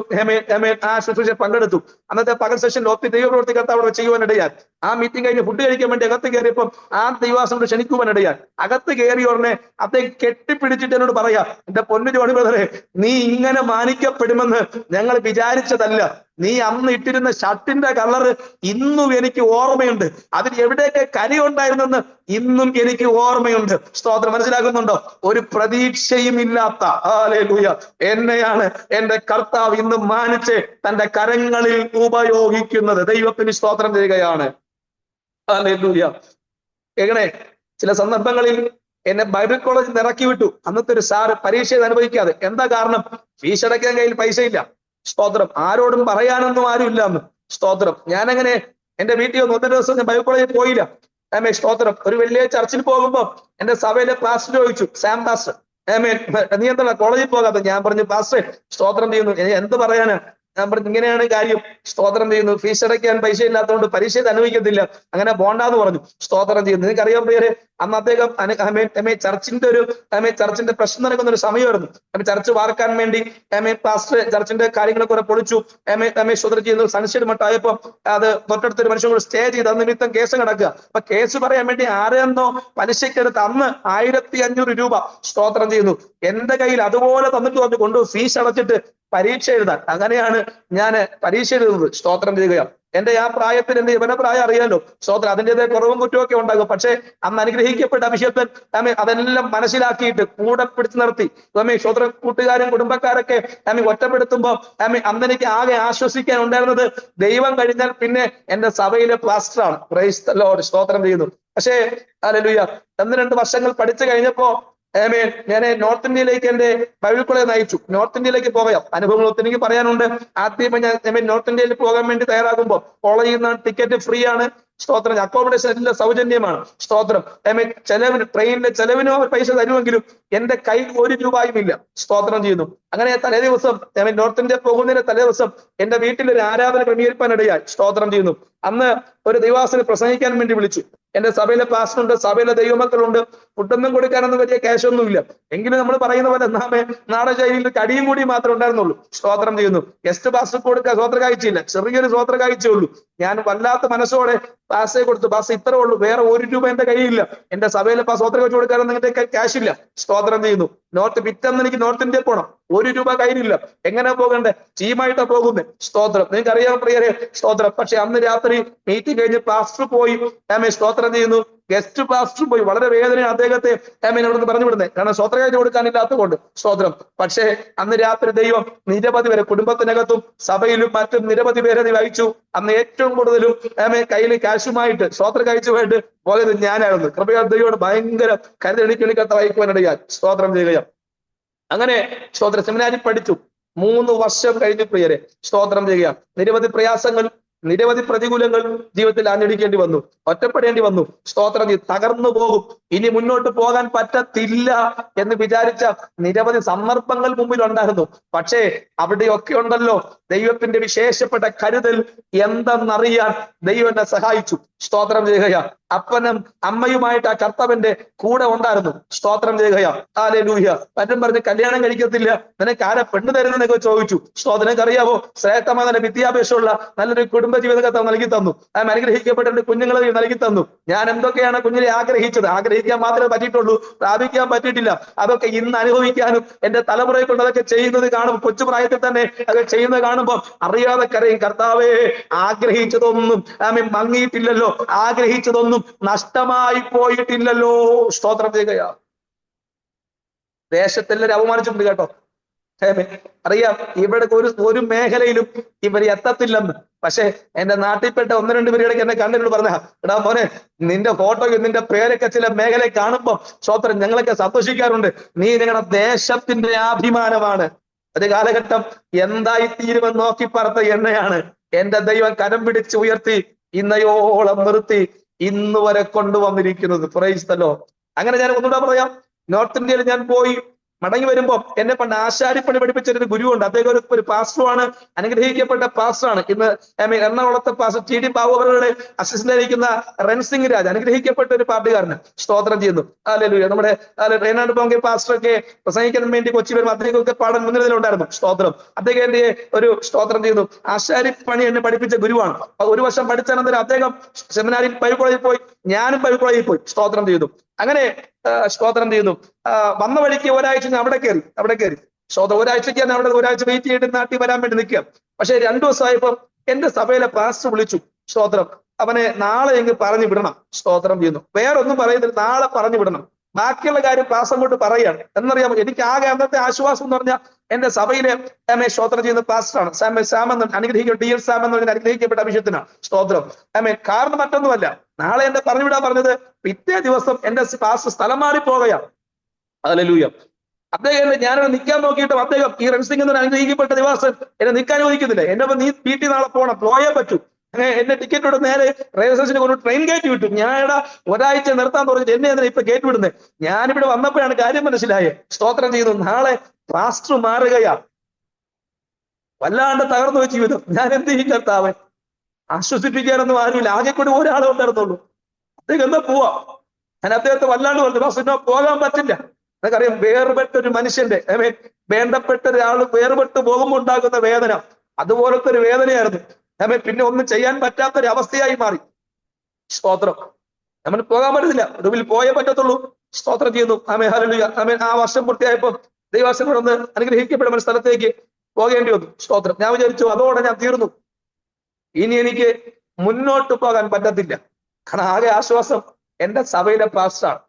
ആ ശുശ്രൂഷ പങ്കെടുത്തു. അന്നത്തെ പകൽ സെഷനിൽ ഒത്തിരി ദൈവപ്രവൃത്തി കർത്താവ് അവിടെ ചെയ്യുവാനിടയാൻ. ആ മീറ്റിംഗ് കഴിഞ്ഞ് ഫുഡ് കഴിക്കാൻ വേണ്ടി അകത്ത് കയറിയപ്പം ആ ദൈവാസനോട് ക്ഷണിക്കുവാനിടയാൻ. അകത്ത് കയറി ഉടനെ അദ്ദേഹം കെട്ടിപ്പിടിച്ചിട്ട് എന്നോട് പറയാ, എന്റെ പൊന്നു ജോണി ബ്രദറെ, നീ ഇങ്ങനെ മാനിക്കപ്പെടുമെന്ന് ഞങ്ങൾ വിചാരിച്ചതല്ല. നീ അന്ന് ഇട്ടിരുന്ന ഷർട്ടിന്റെ കളറ് ഇന്നും എനിക്ക് ഓർമ്മയുണ്ട്. അതിൽ എവിടെയൊക്കെ കരി ഉണ്ടായിരുന്നെന്ന് ഇന്നും എനിക്ക് ഓർമ്മയുണ്ട്. സ്തോത്രം. മനസ്സിലാക്കുന്നുണ്ടോ? ഒരു പ്രതീക്ഷയും ഇല്ലാത്ത ഹല്ലേലൂയ എന്നെയാണ് എന്റെ കർത്താവ് ഇന്ന് മാനിച്ച് തന്റെ കരങ്ങളിൽ ഉപയോഗിക്കുന്നത്. ദൈവത്തിന് സ്തോത്രം ചെയ്യുകയാണ്. ഹല്ലേലൂയ. കേൾക്കണേ, ചില സന്ദർഭങ്ങളിൽ എന്നെ ബൈബിൾ കോളേജിൽ ഇറക്കി വിട്ടു. അന്നത്തെ ഒരു സാറ് പരീക്ഷ അനുഭവിക്കാതെ. എന്താ കാരണം? ഫീസ് അടയ്ക്കാൻ കയ്യിൽ പൈസ ഇല്ല. സ്തോത്രം. ആരോടും പറയാനൊന്നും ആരും ഇല്ല അന്ന്. സ്തോത്രം. ഞാനങ്ങനെ എന്റെ വീട്ടിൽ ഒന്നൊരു ദിവസം ഞാൻ ബൈബിൾ കോളേജിൽ പോയില്ല. സ്തോത്രം. ഒരു വലിയ ചർച്ചിൽ പോകുമ്പോ എന്റെ സഭയിലെ പാസ്റ്റർ ചോദിച്ചു, സാം പാസ്റ്റർ, നീ എന്താ കോളേജിൽ പോകാതെ? ഞാൻ പറഞ്ഞു, പാസ്റ്റർ സ്തോത്രം ചെയ്യുന്നു. എന്ത് പറയാന്? ഞാൻ പറഞ്ഞു, ഇങ്ങനെയാണ് കാര്യം. സ്തോത്രം ചെയ്യുന്നു. ഫീസ് അടയ്ക്കാൻ പൈസ ഇല്ലാത്തതുകൊണ്ട് പരീക്ഷ അനുഭവിക്കത്തില്ല, അങ്ങനെ പോണ്ടാന്ന് പറഞ്ഞു. സ്തോത്രം ചെയ്യുന്നു. നിനക്കറിയാൻ പേര് അന്ന് അദ്ദേഹം ചർച്ചിന്റെ പ്രശ്നം നടക്കുന്ന ഒരു സമയമായിരുന്നു. ചർച്ച് വാർക്കാൻ വേണ്ടി പാസ്റ്റർ ചർച്ചിന്റെ കാര്യങ്ങളെ കുറെ പൊളിച്ചു. സ്തോത്രം ചെയ്യുന്നു. സൺഷെയ്ഡ് മട്ടായപ്പോ അത് തൊട്ടടുത്തൊരു മനുഷ്യൻ കൂടെ സ്റ്റേ ചെയ്ത് അന്ന് നിമിത്തം കേസ് കിടക്കുക. അപ്പൊ കേസ് പറയാൻ വേണ്ടി ആരെന്നോ പലിശക്കെടുത്ത് അന്ന് 1500 രൂപ സ്തോത്രം ചെയ്യുന്നു എന്റെ കയ്യിൽ അതുപോലെ തന്നിട്ട് പറഞ്ഞു, കൊണ്ടു ഫീസ് അടച്ചിട്ട് പരീക്ഷ എഴുതാൻ. അങ്ങനെയാണ് ഞാൻ പരീക്ഷ എഴുതുന്നത്. സ്തോത്രം ചെയ്യുകയാണ്. എന്റെ ആ പ്രായത്തിൽ എന്റെ യവന പ്രായം അറിയാലോ. സ്തോത്രം. അതിൻ്റെതായ കുറവും കുറ്റമൊക്കെ ഉണ്ടാകും. പക്ഷെ അന്ന് അനുഗ്രഹിക്കപ്പെട്ട അഭിഷേകൻ അതെല്ലാം മനസ്സിലാക്കിയിട്ട് കൂടെ പിടിച്ചു നിർത്തി. സ്തോത്രം. കൂട്ടുകാരും കുടുംബക്കാരൊക്കെ ഒറ്റപ്പെടുത്തുമ്പോ അന്ന് എനിക്ക് ആകെ ആശ്വസിക്കാൻ ഉണ്ടായിരുന്നത് ദൈവം കഴിഞ്ഞാൽ പിന്നെ എന്റെ സഭയിലെ പാസ്റ്ററാണ്. Price the Lord. സ്തോത്രം ചെയ്യുന്നു. പക്ഷേ ഹല്ലേലൂയ 1-2 വർഷങ്ങൾ പഠിച്ചു കഴിഞ്ഞപ്പോ ഞാൻ നോർത്ത് ഇന്ത്യയിലേക്ക് എന്റെ ബൈബിൾ കോളേജ് നയിച്ചു. നോർത്ത് ഇന്ത്യയിലേക്ക് പോകാം. അനുഭവങ്ങൾ ഒത്തിരി എനിക്ക് പറയാനുണ്ട്. ആദ്യം ഞാൻ നോർത്ത് ഇന്ത്യയിൽ പോകാൻ വേണ്ടി തയ്യാറാകുമ്പോൾ കോളേജിൽ നിന്ന് ടിക്കറ്റ് ഫ്രീ ആണ്. സ്തോത്രം. അക്കോമഡേഷൻ എല്ലാം സൗജന്യമാണ്. സ്തോത്രം. ചെലവിന് ട്രെയിനിന്റെ ചെലവിനോ അവർ പൈസ തരുമെങ്കിലും എന്റെ കയ്യിൽ 1 രൂപയും ഇല്ല. സ്തോത്രം ചെയ്യുന്നു. അങ്ങനെ തലേ ദിവസം നോർത്ത് ഇന്ത്യ പോകുന്നതിന് തലേ ദിവസം എന്റെ വീട്ടിൽ ഒരു ആരാധന ക്രമീകരിക്കാനിടയായി. സ്തോത്രം ചെയ്യുന്നു. അന്ന് ഒരു ദൈവാസനെ പ്രസംഗിക്കാൻ വേണ്ടി വിളിച്ചു. എന്റെ സഭയിലെ പാസ്റ്ററുണ്ട്, സഭയിലെ ദൈവമക്കളുണ്ട്. ഫുഡൊന്നും കൊടുക്കാനൊന്നും വലിയ ക്യാഷൊന്നുമില്ല. എങ്കിലും നമ്മൾ പറയുന്ന പോലെ നാടശൈലിയിൽ കടിയും കൂടി മാത്രമേ ഉണ്ടായിരുന്നുള്ളൂ. സ്തോത്രം ചെയ്യുന്നു. ഗസ്റ്റ് പാസ്റ്റർ കൊടുക്കാൻ സ്വോത്ര കാഴ്ചയില്ല, ചെറിയൊരു സ്വോത്ര കാഴ്ചയുള്ളൂ. ഞാൻ വല്ലാത്ത മനസ്സോടെ പാസ്റ്റേ കൊടുത്തു. പാസ്റ്റർ ഇത്രേ ഉള്ളൂ, വേറെ 1 രൂപ എന്റെ കയ്യിലില്ല. എന്റെ സഭയിലെ സ്വോത്ര കാഴ്ച കൊടുക്കാനൊന്നും എന്റെ ക്യാഷ് ഇല്ല. സ്തോത്രം ചെയ്യുന്നു. പിറ്റന്ന് എനിക്ക് നോർത്ത് ഇന്ത്യ പോകണം. 1 രൂപ കയ്യിലില്ല. എങ്ങനെ പോകണ്ടേ? ടീമായിട്ടാ പോകുന്നത്. സ്തോത്രം. നിങ്ങൾക്ക് അറിയാൻ പ്രിയരെ. സ്തോത്രം. പക്ഷെ അന്ന് രാത്രി മീറ്റിംഗ് കഴിഞ്ഞ് പാസ്റ്റർ പോയി. സ്തോത്രം ചെയ്യുന്നു. ഗസ്റ്റ് പാസ്റ്റർ പോയി. വളരെ വേദന അദ്ദേഹത്തെ എന്നോട് പറഞ്ഞു വിടുന്നത്. കാരണം സ്വോത്രകാഴ്ച കൊടുക്കാനില്ലാത്തത് കൊണ്ട്. സ്തോത്രം. പക്ഷേ അന്ന് രാത്രി ദൈവം നിരവധി പേരെ കുടുംബത്തിനകത്തും സഭയിലും മറ്റും നിരവധി പേരെ വഹിച്ചു. അന്ന് ഏറ്റവും കൂടുതലും കയ്യിൽ കാശുമായിട്ട് സ്വോത്രകാഴ്ചയുമായിട്ട് പോയത് ഞാനായിരുന്നു. കൃപയാൽ ദൈവം ഭയങ്കര കരുതെണിക്കണിക്കത്ത വഹിക്കുവാനിടയാൽ. സ്തോത്രം ചെയ്യുകയാണ്. അങ്ങനെ സ്തോത്ര സെമിനാരിൽ പഠിച്ചു. 3 വർഷം കഴിഞ്ഞു പ്രിയരെ. സ്തോത്രം ചെയ്യുക. നിരവധി പ്രയാസങ്ങൾ, നിരവധി പ്രതികൂലങ്ങൾ ജീവിതത്തിൽ ആഞ്ഞടിക്കേണ്ടി വന്നു, ഒറ്റപ്പെടേണ്ടി വന്നു. സ്തോത്രം ചെയ്ത് തകർന്നു പോകും, ഇനി മുന്നോട്ട് പോകാൻ പറ്റത്തില്ല എന്ന് വിചാരിച്ച നിരവധി സന്ദർഭങ്ങൾ മുമ്പിൽ ഉണ്ടായിരുന്നു. പക്ഷേ അവിടെയൊക്കെ ഉണ്ടല്ലോ ദൈവത്തിന്റെ വിശേഷപ്പെട്ട കരുതൽ എന്തെന്നറിയാൻ ദൈവം എന്നെ സഹായിച്ചു. സ്തോത്രം ചെയ്യുക. അപ്പനും അമ്മയുമായിട്ട് ആ കർത്താവിന്റെ കൂടെ ഉണ്ടായിരുന്നു. സ്തോത്രം ചെയ്യുക. ഹല്ലേലൂയ. പറ്റും പറഞ്ഞ് കല്യാണം കഴിക്കത്തില്ല, നിനക്ക് ആരെ പെണ്ണ് തരുന്നതെന്നൊക്കെ ചോദിച്ചു. നിനക്ക് അറിയാവോ, ശ്രേഷ്ഠമായ നല്ല വിദ്യാഭ്യാസമുള്ള നല്ലൊരു കുടുംബജീവിത കർത്താവ് നൽകി തന്നു. അനുഗ്രഹിക്കപ്പെട്ട കുഞ്ഞുങ്ങളെ നൽകി തന്നു. ഞാൻ എന്തൊക്കെയാണ് കുഞ്ഞിനെ ആഗ്രഹിച്ചത്, ആഗ്രഹിക്കാൻ മാത്രമേ പറ്റിയിട്ടുള്ളൂ, പ്രാപിക്കാൻ പറ്റിയിട്ടില്ല. അതൊക്കെ ഇന്ന് അനുഭവിക്കാനും എന്റെ തലമുറയെ കൊണ്ട് അതൊക്കെ ചെയ്യുന്നത് കാണും, കൊച്ചുപ്രായത്തിൽ തന്നെ അതൊക്കെ ചെയ്യുന്നത് കാണുമ്പോൾ അറിയാതെ കരയും, കർത്താവേ ആഗ്രഹിച്ചതൊന്നും മങ്ങിയിട്ടില്ലല്ലോ, ആഗ്രഹിച്ചതൊന്നും നഷ്ടമായി പോയിട്ടില്ലല്ലോ. സ്തോത്രം ചെയ്യുകയാ. ദേശത്തെല്ലാവരും അപമാനിച്ചിട്ടുണ്ട് കേട്ടോ. അറിയാം ഇവിടെ ഒരു മേഖലയിലും ഇവർ എത്തത്തില്ലെന്ന്. പക്ഷെ എന്റെ നാട്ടിൽപ്പെട്ട 1-2 പേരുടെ എന്നെ കണ്ടിട്ട് പറഞ്ഞ, എടാ മോനെ, നിന്റെ ഫോട്ടോയും നിന്റെ പേരൊക്കെ ചില മേഖലയിൽ കാണുമ്പോൾ സ്തോത്രം ഞങ്ങളൊക്കെ സന്തോഷിക്കാറുണ്ട്. നീ ഞങ്ങളുടെ ദേശത്തിന്റെ അഭിമാനമാണ്. ഒരു കാലഘട്ടം എന്തായി തീരുമെന്ന് നോക്കി പറത്ത എന്നെയാണ് എന്റെ ദൈവം കരം പിടിച്ച് ഉയർത്തി ഇന്നയോളം നിർത്തി ഇന്ന് വരെ കൊണ്ടുവന്നിരിക്കുന്നത്. Price the Lord. അങ്ങനെ ഞാൻ ഒന്നുകൂടെ പറയാം. നോർത്ത് ഇന്ത്യയിൽ ഞാൻ പോയി മടങ്ങി വരുമ്പോൾ എന്നെ പണ്ട് ആശാരിപ്പണി പഠിപ്പിച്ചൊരു ഗുരുവുണ്ട്. അദ്ദേഹം ഒരു പാസ്റ്ററുമാണ്, അനുഗ്രഹിക്കപ്പെട്ട പാസ്റ്ററാണ്. ഇന്ന് എറണാകുളത്തെ പാസ്റ്റർ ടി.ഡി. ബാബു അവരുടെ അസിസ്റ്റന്റായിരിക്കുന്ന റൺസിംഗ് രാജ്, അനുഗ്രഹിക്കപ്പെട്ട ഒരു പാട്ടുകാരന്. സ്തോത്രം ചെയ്യുന്നു. ഹല്ലേലൂയ. നമ്മുടെ റെയ്നാഡ് ബോങ്കെ പാസ്റ്ററൊക്കെ പ്രസംഗിക്കാൻ വേണ്ടി കൊച്ചി വരുമ്പോൾ അദ്ദേഹമൊക്കെ പാടാൻ മുൻനിരയിലുണ്ടായിരുന്നു. സ്തോത്രം. അദ്ദേഹത്തിന്റെ ഒരു സ്തോത്രം ചെയ്യുന്നു ആശാരിപ്പണി എന്നെ പഠിപ്പിച്ച ഗുരുവാണ്. 1 വർഷം പഠിച്ചനന്തരം അദ്ദേഹം സെമിനാരിൽ ബൈബിൾ കോളേജിൽ പോയി, ഞാനും ബൈബിൾ കോളേജിൽ പോയി. സ്തോത്രം ചെയ്തു. അങ്ങനെ സ്തോത്രം ചെയ്യുന്നു. വന്ന വഴിക്ക് ഒരാഴ്ച ഞാൻ അവിടെ കയറി സ്തോത്രം. ഒരാഴ്ചയ്ക്ക് ഞാൻ അവിടെ ഒരാഴ്ച വെയിറ്റ് ചെയ്തിട്ട് നാട്ടിൽ വരാൻ വേണ്ടി നിൽക്കുക. പക്ഷെ 2 ദിവസമായപ്പോ എന്റെ സഭയിലെ പാസ്റ്റർ വിളിച്ചു. സ്തോത്രം. അവനെ നാളെ എങ്കിൽ പറഞ്ഞു വിടണം. സ്തോത്രം ചെയ്യുന്നു. വേറൊന്നും പറയുന്നില്ല, നാളെ പറഞ്ഞു വിടണം. ബാക്കിയുള്ള കാര്യം പാസ്റ്റർ അങ്ങോട്ട് പറയുകയാണ്. എന്നറിയാമോ, എനിക്ക് ആകെ അന്നത്തെ ആശ്വാസം എന്ന് പറഞ്ഞാൽ എന്റെ സഭയിലെ സ്തോത്രം ചെയ്യുന്ന പാസ്റ്ററാണ് സാം എന്ന് അനുഗ്രഹിക്കപ്പെട്ട DL സാം എന്ന് പറഞ്ഞ അനുഗ്രഹിക്കപ്പെട്ട അഭിഷേകത്തിനാണ്. സ്തോത്രം. കാരണം മറ്റൊന്നുമല്ല, നാളെ എന്നെ പറഞ്ഞു വിടാൻ പറഞ്ഞത് പിറ്റേ ദിവസം എന്റെ പാസ്റ്റർ സ്ഥലം മാറി പോകുകയാണ്. ഹല്ലേലൂയ. അദ്ദേഹം ഞാനത് നിൽക്കാൻ നോക്കിയിട്ട് അദ്ദേഹം ഈ റൺസിംഗ് എന്ന് അനുഗ്രഹിക്കപ്പെട്ട ദിവസം എന്നെ നിൽക്കാൻ ചോദിക്കുന്നില്ല. എന്നെ നീ വീട്ടിൽ നാളെ പോകണം, പോയേ പറ്റൂ. എന്നെ ടിക്കറ്റോട് നേരെ റെയിൽവേ സ്റ്റേഷനിൽ കൊണ്ട് ട്രെയിൻ കയറ്റി വിട്ടു. ഞാൻ ഒരാഴ്ച നിർത്താൻ പറഞ്ഞിട്ട് എന്നെ അതിനെ ഇപ്പൊ കയറ്റി വിടുന്നത്. ഞാനിവിടെ വന്നപ്പോഴാണ് കാര്യം മനസ്സിലായേ. സ്തോത്രം ചെയ്തു. നാളെ പാസ്റ്റർ മാറുകയാ. വല്ലാണ്ട് തകർന്നു വെച്ച് ജീവിതം. ഞാൻ എന്ത് ചെയ്യും കർത്താവ്? ആശ്വസിപ്പിക്കാനൊന്നും ആരുമില്ല, ആകെ കൂടി ഒരാളെ ഉണ്ടായിരുന്നുള്ളൂ. അദ്ദേഹം എന്താ പോവാ? ഞാൻ അദ്ദേഹത്തെ വല്ലാണ്ട് പറഞ്ഞു, പാസ്റ്റർ പോകാൻ പറ്റില്ല. നമുക്കറിയാം വേർപെട്ട ഒരു മനുഷ്യന്റെ വേണ്ടപ്പെട്ട ഒരാൾ വേർപെട്ട് പോകുമ്പോൾ ഉണ്ടാകുന്ന വേദന അതുപോലത്തെ ഒരു വേദനയായിരുന്നു. പിന്നെ ഒന്നും ചെയ്യാൻ പറ്റാത്തൊരു അവസ്ഥയായി മാറി. സ്തോത്രം. നമ്മൾ പോകാൻ പറ്റത്തില്ല, ഒടുവിൽ പോയേ പറ്റത്തുള്ളൂ. സ്തോത്രം ചെയ്യുന്നു. ഹല്ലേലൂയ. ആ വർഷം പൂർത്തിയായപ്പോ ദൈവാസനം ഒന്ന് അനുഗ്രഹിക്കപ്പെടുന്ന സ്ഥലത്തേക്ക് പോകേണ്ടി വന്നു. സ്തോത്രം. ഞാൻ വിചാരിച്ചു അതോടെ ഞാൻ തീർന്നു, ഇനി എനിക്ക് മുന്നോട്ട് പോകാൻ പറ്റത്തില്ല. കാരണം ആകെ ആശ്വാസം എന്റെ സഭയിലെ പാസ്റ്ററാണ്.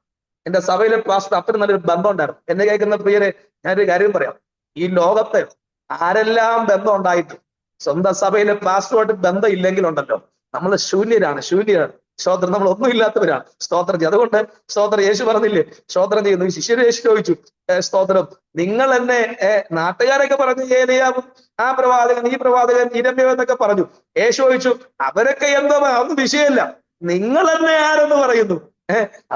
എന്റെ സഭയിലെ പാസ്റ്റർ അത്ര നല്ലൊരു ബന്ധം ഉണ്ടായിരുന്നു. എന്നെ കേൾക്കുന്ന പ്രിയരെ, ഞാനൊരു കാര്യം പറയാം. ഈ ലോകത്തെ ആരെല്ലാം ബന്ധം ഉണ്ടായിട്ടും സ്വന്തം സഭയിലെ പാസ്റ്ററുമായിട്ട് ബന്ധം ഇല്ലെങ്കിലുണ്ടല്ലോ നമ്മൾ ശൂന്യരാണ്. സ്തോത്രം. നമ്മൾ ഒന്നും ഇല്ലാത്തവരാണ്. സ്തോത്രം ചെയ്യും. അതുകൊണ്ട് സ്തോത്രം യേശു പറഞ്ഞില്ലേ, സ്തോത്രം ചെയ്യുന്നു. ശിഷ്യര് യേശു ചോദിച്ചു, സ്തോത്രം, നിങ്ങൾ എന്നെ നാട്ടുകാരൊക്കെ പറഞ്ഞു ഏലിയാവും, ആ പ്രവാചകൻ, ഈ പ്രവാചകൻ, ഇരമ്യോ എന്നൊക്കെ പറഞ്ഞു. യേശു ചോദിച്ചു, അവരൊക്കെ എന്തോ അതൊന്നും വിഷയമല്ല, നിങ്ങൾ എന്നെ ആരെന്ന് പറയുന്നു?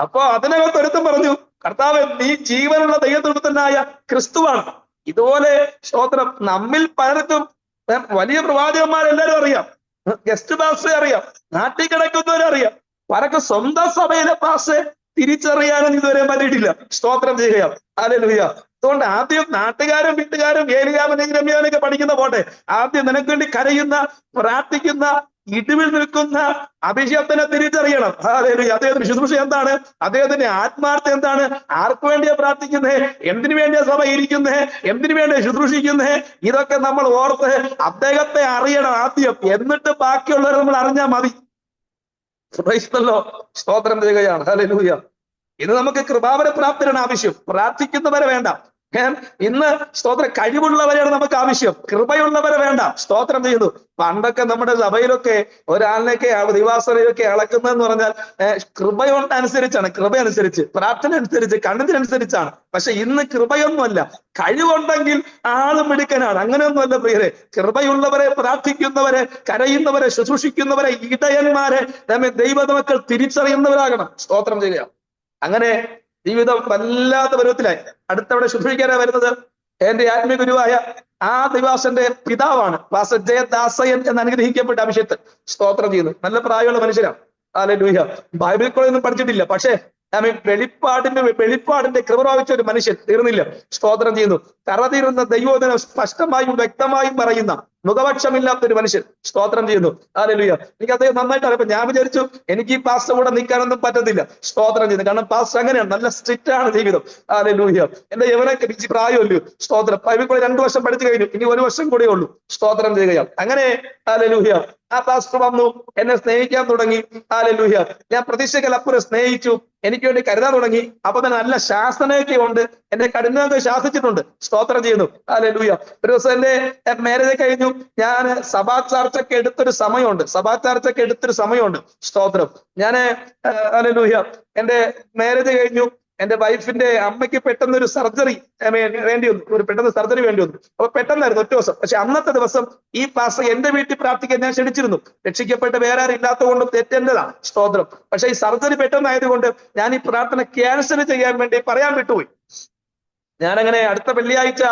അപ്പൊ അതിനകത്ത് ഒരുത്തം പറഞ്ഞു, കർത്താവ്, നീ ജീവനുള്ള ദൈവദൂതനായ ക്രിസ്തുവാണ്. ഇതുപോലെ സ്തോത്രം നമ്മിൽ പലർക്കും വലിയ പ്രവാചകന്മാരെല്ലാരും അറിയാം, ഗസ്റ്റ് പാസ്റ്ററെ അറിയാം, നാട്ടിൽ കിടക്കുന്നവരെ അറിയാം. പലർക്കും സ്വന്തം സഭയിലെ പാസ്റ്ററെ തിരിച്ചറിയാനും ഇതുവരെ പറ്റിയിട്ടില്ല. സ്തോത്രം ചെയ്യുക. ഹല്ലേലൂയ. അതുകൊണ്ട് ആദ്യം നാട്ടുകാരും വീട്ടുകാരും ഏലിയാമനൊക്കെ പഠിക്കുന്ന പോട്ടെ, ആദ്യം നിനക്ക് വേണ്ടി കരയുന്ന, പ്രാർത്ഥിക്കുന്ന, ഇടിവിൽ നിൽക്കുന്ന അഭിഷേകത്തിനെ തിരിച്ചറിയണം. അദ്ദേഹത്തിന്റെ ശുശ്രൂഷ എന്താണ്, അദ്ദേഹത്തിന്റെ ആത്മാർത്ഥം എന്താണ്, ആർക്ക് വേണ്ടിയാ പ്രാർത്ഥിക്കുന്നത്, എന്തിനു വേണ്ടിയാ സഭ ഇരിക്കുന്നത്, എന്തിനു വേണ്ടിയാ ശുശ്രൂഷിക്കുന്നത്, ഇതൊക്കെ നമ്മൾ ഓർത്ത് അദ്ദേഹത്തെ അറിയണം ആദ്യം. എന്നിട്ട് ബാക്കിയുള്ളവരെ നമ്മൾ അറിഞ്ഞാൽ മതി. സ്തോത്രം ചെയ്യുകയാണ്. ഹല്ലേലൂയ. ഇത് നമുക്ക് കൃപാവര പ്രാപ്തരാണ് ആവശ്യം, പ്രാർത്ഥിക്കുന്നവരെ വേണ്ട. ഇന്ന് സ്തോത്രം കഴിവുള്ളവരെയാണ് നമുക്ക് ആവശ്യം, കൃപയുള്ളവരെ വേണ്ട. സ്തോത്രം ചെയ്തു. പണ്ടൊക്കെ നമ്മുടെ സഭയിലൊക്കെ ഒരാളിനൊക്കെ ദിവാസനയൊക്കെ അളക്കുന്നതെന്ന് പറഞ്ഞാൽ കൃപയോടനുസരിച്ചാണ്, കൃപയനുസരിച്ച്, പ്രാർത്ഥന അനുസരിച്ച്, കണ്ണതിനനുസരിച്ചാണ്. പക്ഷെ ഇന്ന് കൃപയൊന്നുമല്ല, കഴിവുണ്ടെങ്കിൽ ആളും മിടുക്കനാണ്. അങ്ങനെയൊന്നുമല്ല പ്രിയരെ. കൃപയുള്ളവരെ, പ്രാർത്ഥിക്കുന്നവരെ, കരയുന്നവരെ, ശുശ്രൂഷിക്കുന്നവരെ, ഇടയന്മാരെ ദൈവമക്കൾ തിരിച്ചറിയുന്നവരാകണം. സ്തോത്രം ചെയ്യുക. അങ്ങനെ ജീവിതം വല്ലാത്ത പരുവത്തിലായി. അടുത്തവിടെ ശുശ്രൂഷിക്കാനാണ് വരുന്നത് എന്റെ ആത്മീയ ഗുരുവായ ആ ദിവാസന്റെ പിതാവാണ് പാസ്റ്റർ ജയദാസയൻ എന്ന് അനുഗ്രഹിക്കപ്പെട്ട അഭിഷേക്. സ്തോത്രം ചെയ്യുന്നു. നല്ല പ്രായമുള്ള മനുഷ്യരാണ്. ഹല്ലേലൂയ. ബൈബിൾ കോളേജൊന്നും പഠിച്ചിട്ടില്ല, പക്ഷേ വെളിപ്പാടിന്റെ കൃപ പ്രാപിച്ച ഒരു മനുഷ്യൻ. തീർന്നില്ല. സ്തോത്രം ചെയ്യുന്നു. തറതീരുന്ന ദൈവോധനം സ്പഷ്ടമായും വ്യക്തമായും പറയുന്ന മുഖപക്ഷമില്ലാത്തൊരു മനുഷ്യൻ. സ്തോത്രം ചെയ്യുന്നു. ഹല്ലേലൂയ. എനിക്ക് അദ്ദേഹം നന്നായിട്ട് അറിയാം. ഞാൻ വിചാരിച്ചു എനിക്ക് ഈ പാസ്റ്റർ കൂടെ നിൽക്കാനൊന്നും പറ്റത്തില്ല. സ്തോത്രം ചെയ്യുന്നു. കാരണം പാസ്റ്റർ അങ്ങനെയാണ്, നല്ല സ്ട്രിക്റ്റ് ആണ് ജീവിതം. ഹല്ലേലൂയ. എന്റെ യവനൊക്കെ എനിക്ക് പ്രായമല്ലോ. സ്തോത്രം. ബൈബിൾ കോളേജ് 2 വർഷം പഠിച്ചു കഴിഞ്ഞു, ഇനി 1 വർഷം കൂടെ ഉള്ളൂ. സ്തോത്രം ചെയ്യുകയാണ്. അങ്ങനെ ഹല്ലേലൂയ ആ പാസ്റ്റർ വന്നു, എന്നെ സ്നേഹിക്കാൻ തുടങ്ങി. ഹല്ലേലൂയ. ഞാൻ പ്രതീക്ഷക്കലപ്പുറം സ്നേഹിച്ചു, എനിക്ക് വേണ്ടി കരുതാൻ തുടങ്ങി. അപ്പൊ തന്നെ നല്ല ശാസനയൊക്കെ ഉണ്ട്, എന്നെ കഠിനമൊക്കെ ശാസിച്ചിട്ടുണ്ട്. സ്തോത്രം ചെയ്യുന്നു. ഹല്ലേലൂയ. ഒരു ദിവസം എന്റെ മാരേജ് കഴിഞ്ഞു. ഞാൻ സഭാ ചർച്ചയ്ക്ക് എടുത്തൊരു സമയമുണ്ട്. സ്തോത്രം. ഞാന് ഹല്ലേലൂയ എന്റെ മാരേജ് കഴിഞ്ഞു. എന്റെ വൈഫിന്റെ അമ്മയ്ക്ക് പെട്ടെന്നൊരു സർജറി വേണ്ടി വന്നു, പെട്ടെന്ന് സർജറി വേണ്ടി വന്നു. അപ്പൊ പെട്ടെന്നായിരുന്നു, 1 ദിവസം. പക്ഷെ അന്നത്തെ ദിവസം ഈ പാസ്റ്റർ എന്റെ വീട്ടിൽ പ്രാർത്ഥിക്കാൻ ഞാൻ ക്ഷണിച്ചിരുന്നു. രക്ഷിക്കപ്പെട്ട് വേറെ ആരും ഇല്ലാത്തത് കൊണ്ട് തെറ്റെന്റെതാണ്. സ്തോത്രം. പക്ഷെ ഈ സർജറി പെട്ടെന്നായതുകൊണ്ട് ഞാൻ ഈ പ്രാർത്ഥന ക്യാൻസൽ ചെയ്യാൻ വേണ്ടി പറയാൻ വിട്ടുപോയി. ഞാനങ്ങനെ അടുത്ത വെള്ളിയാഴ്ച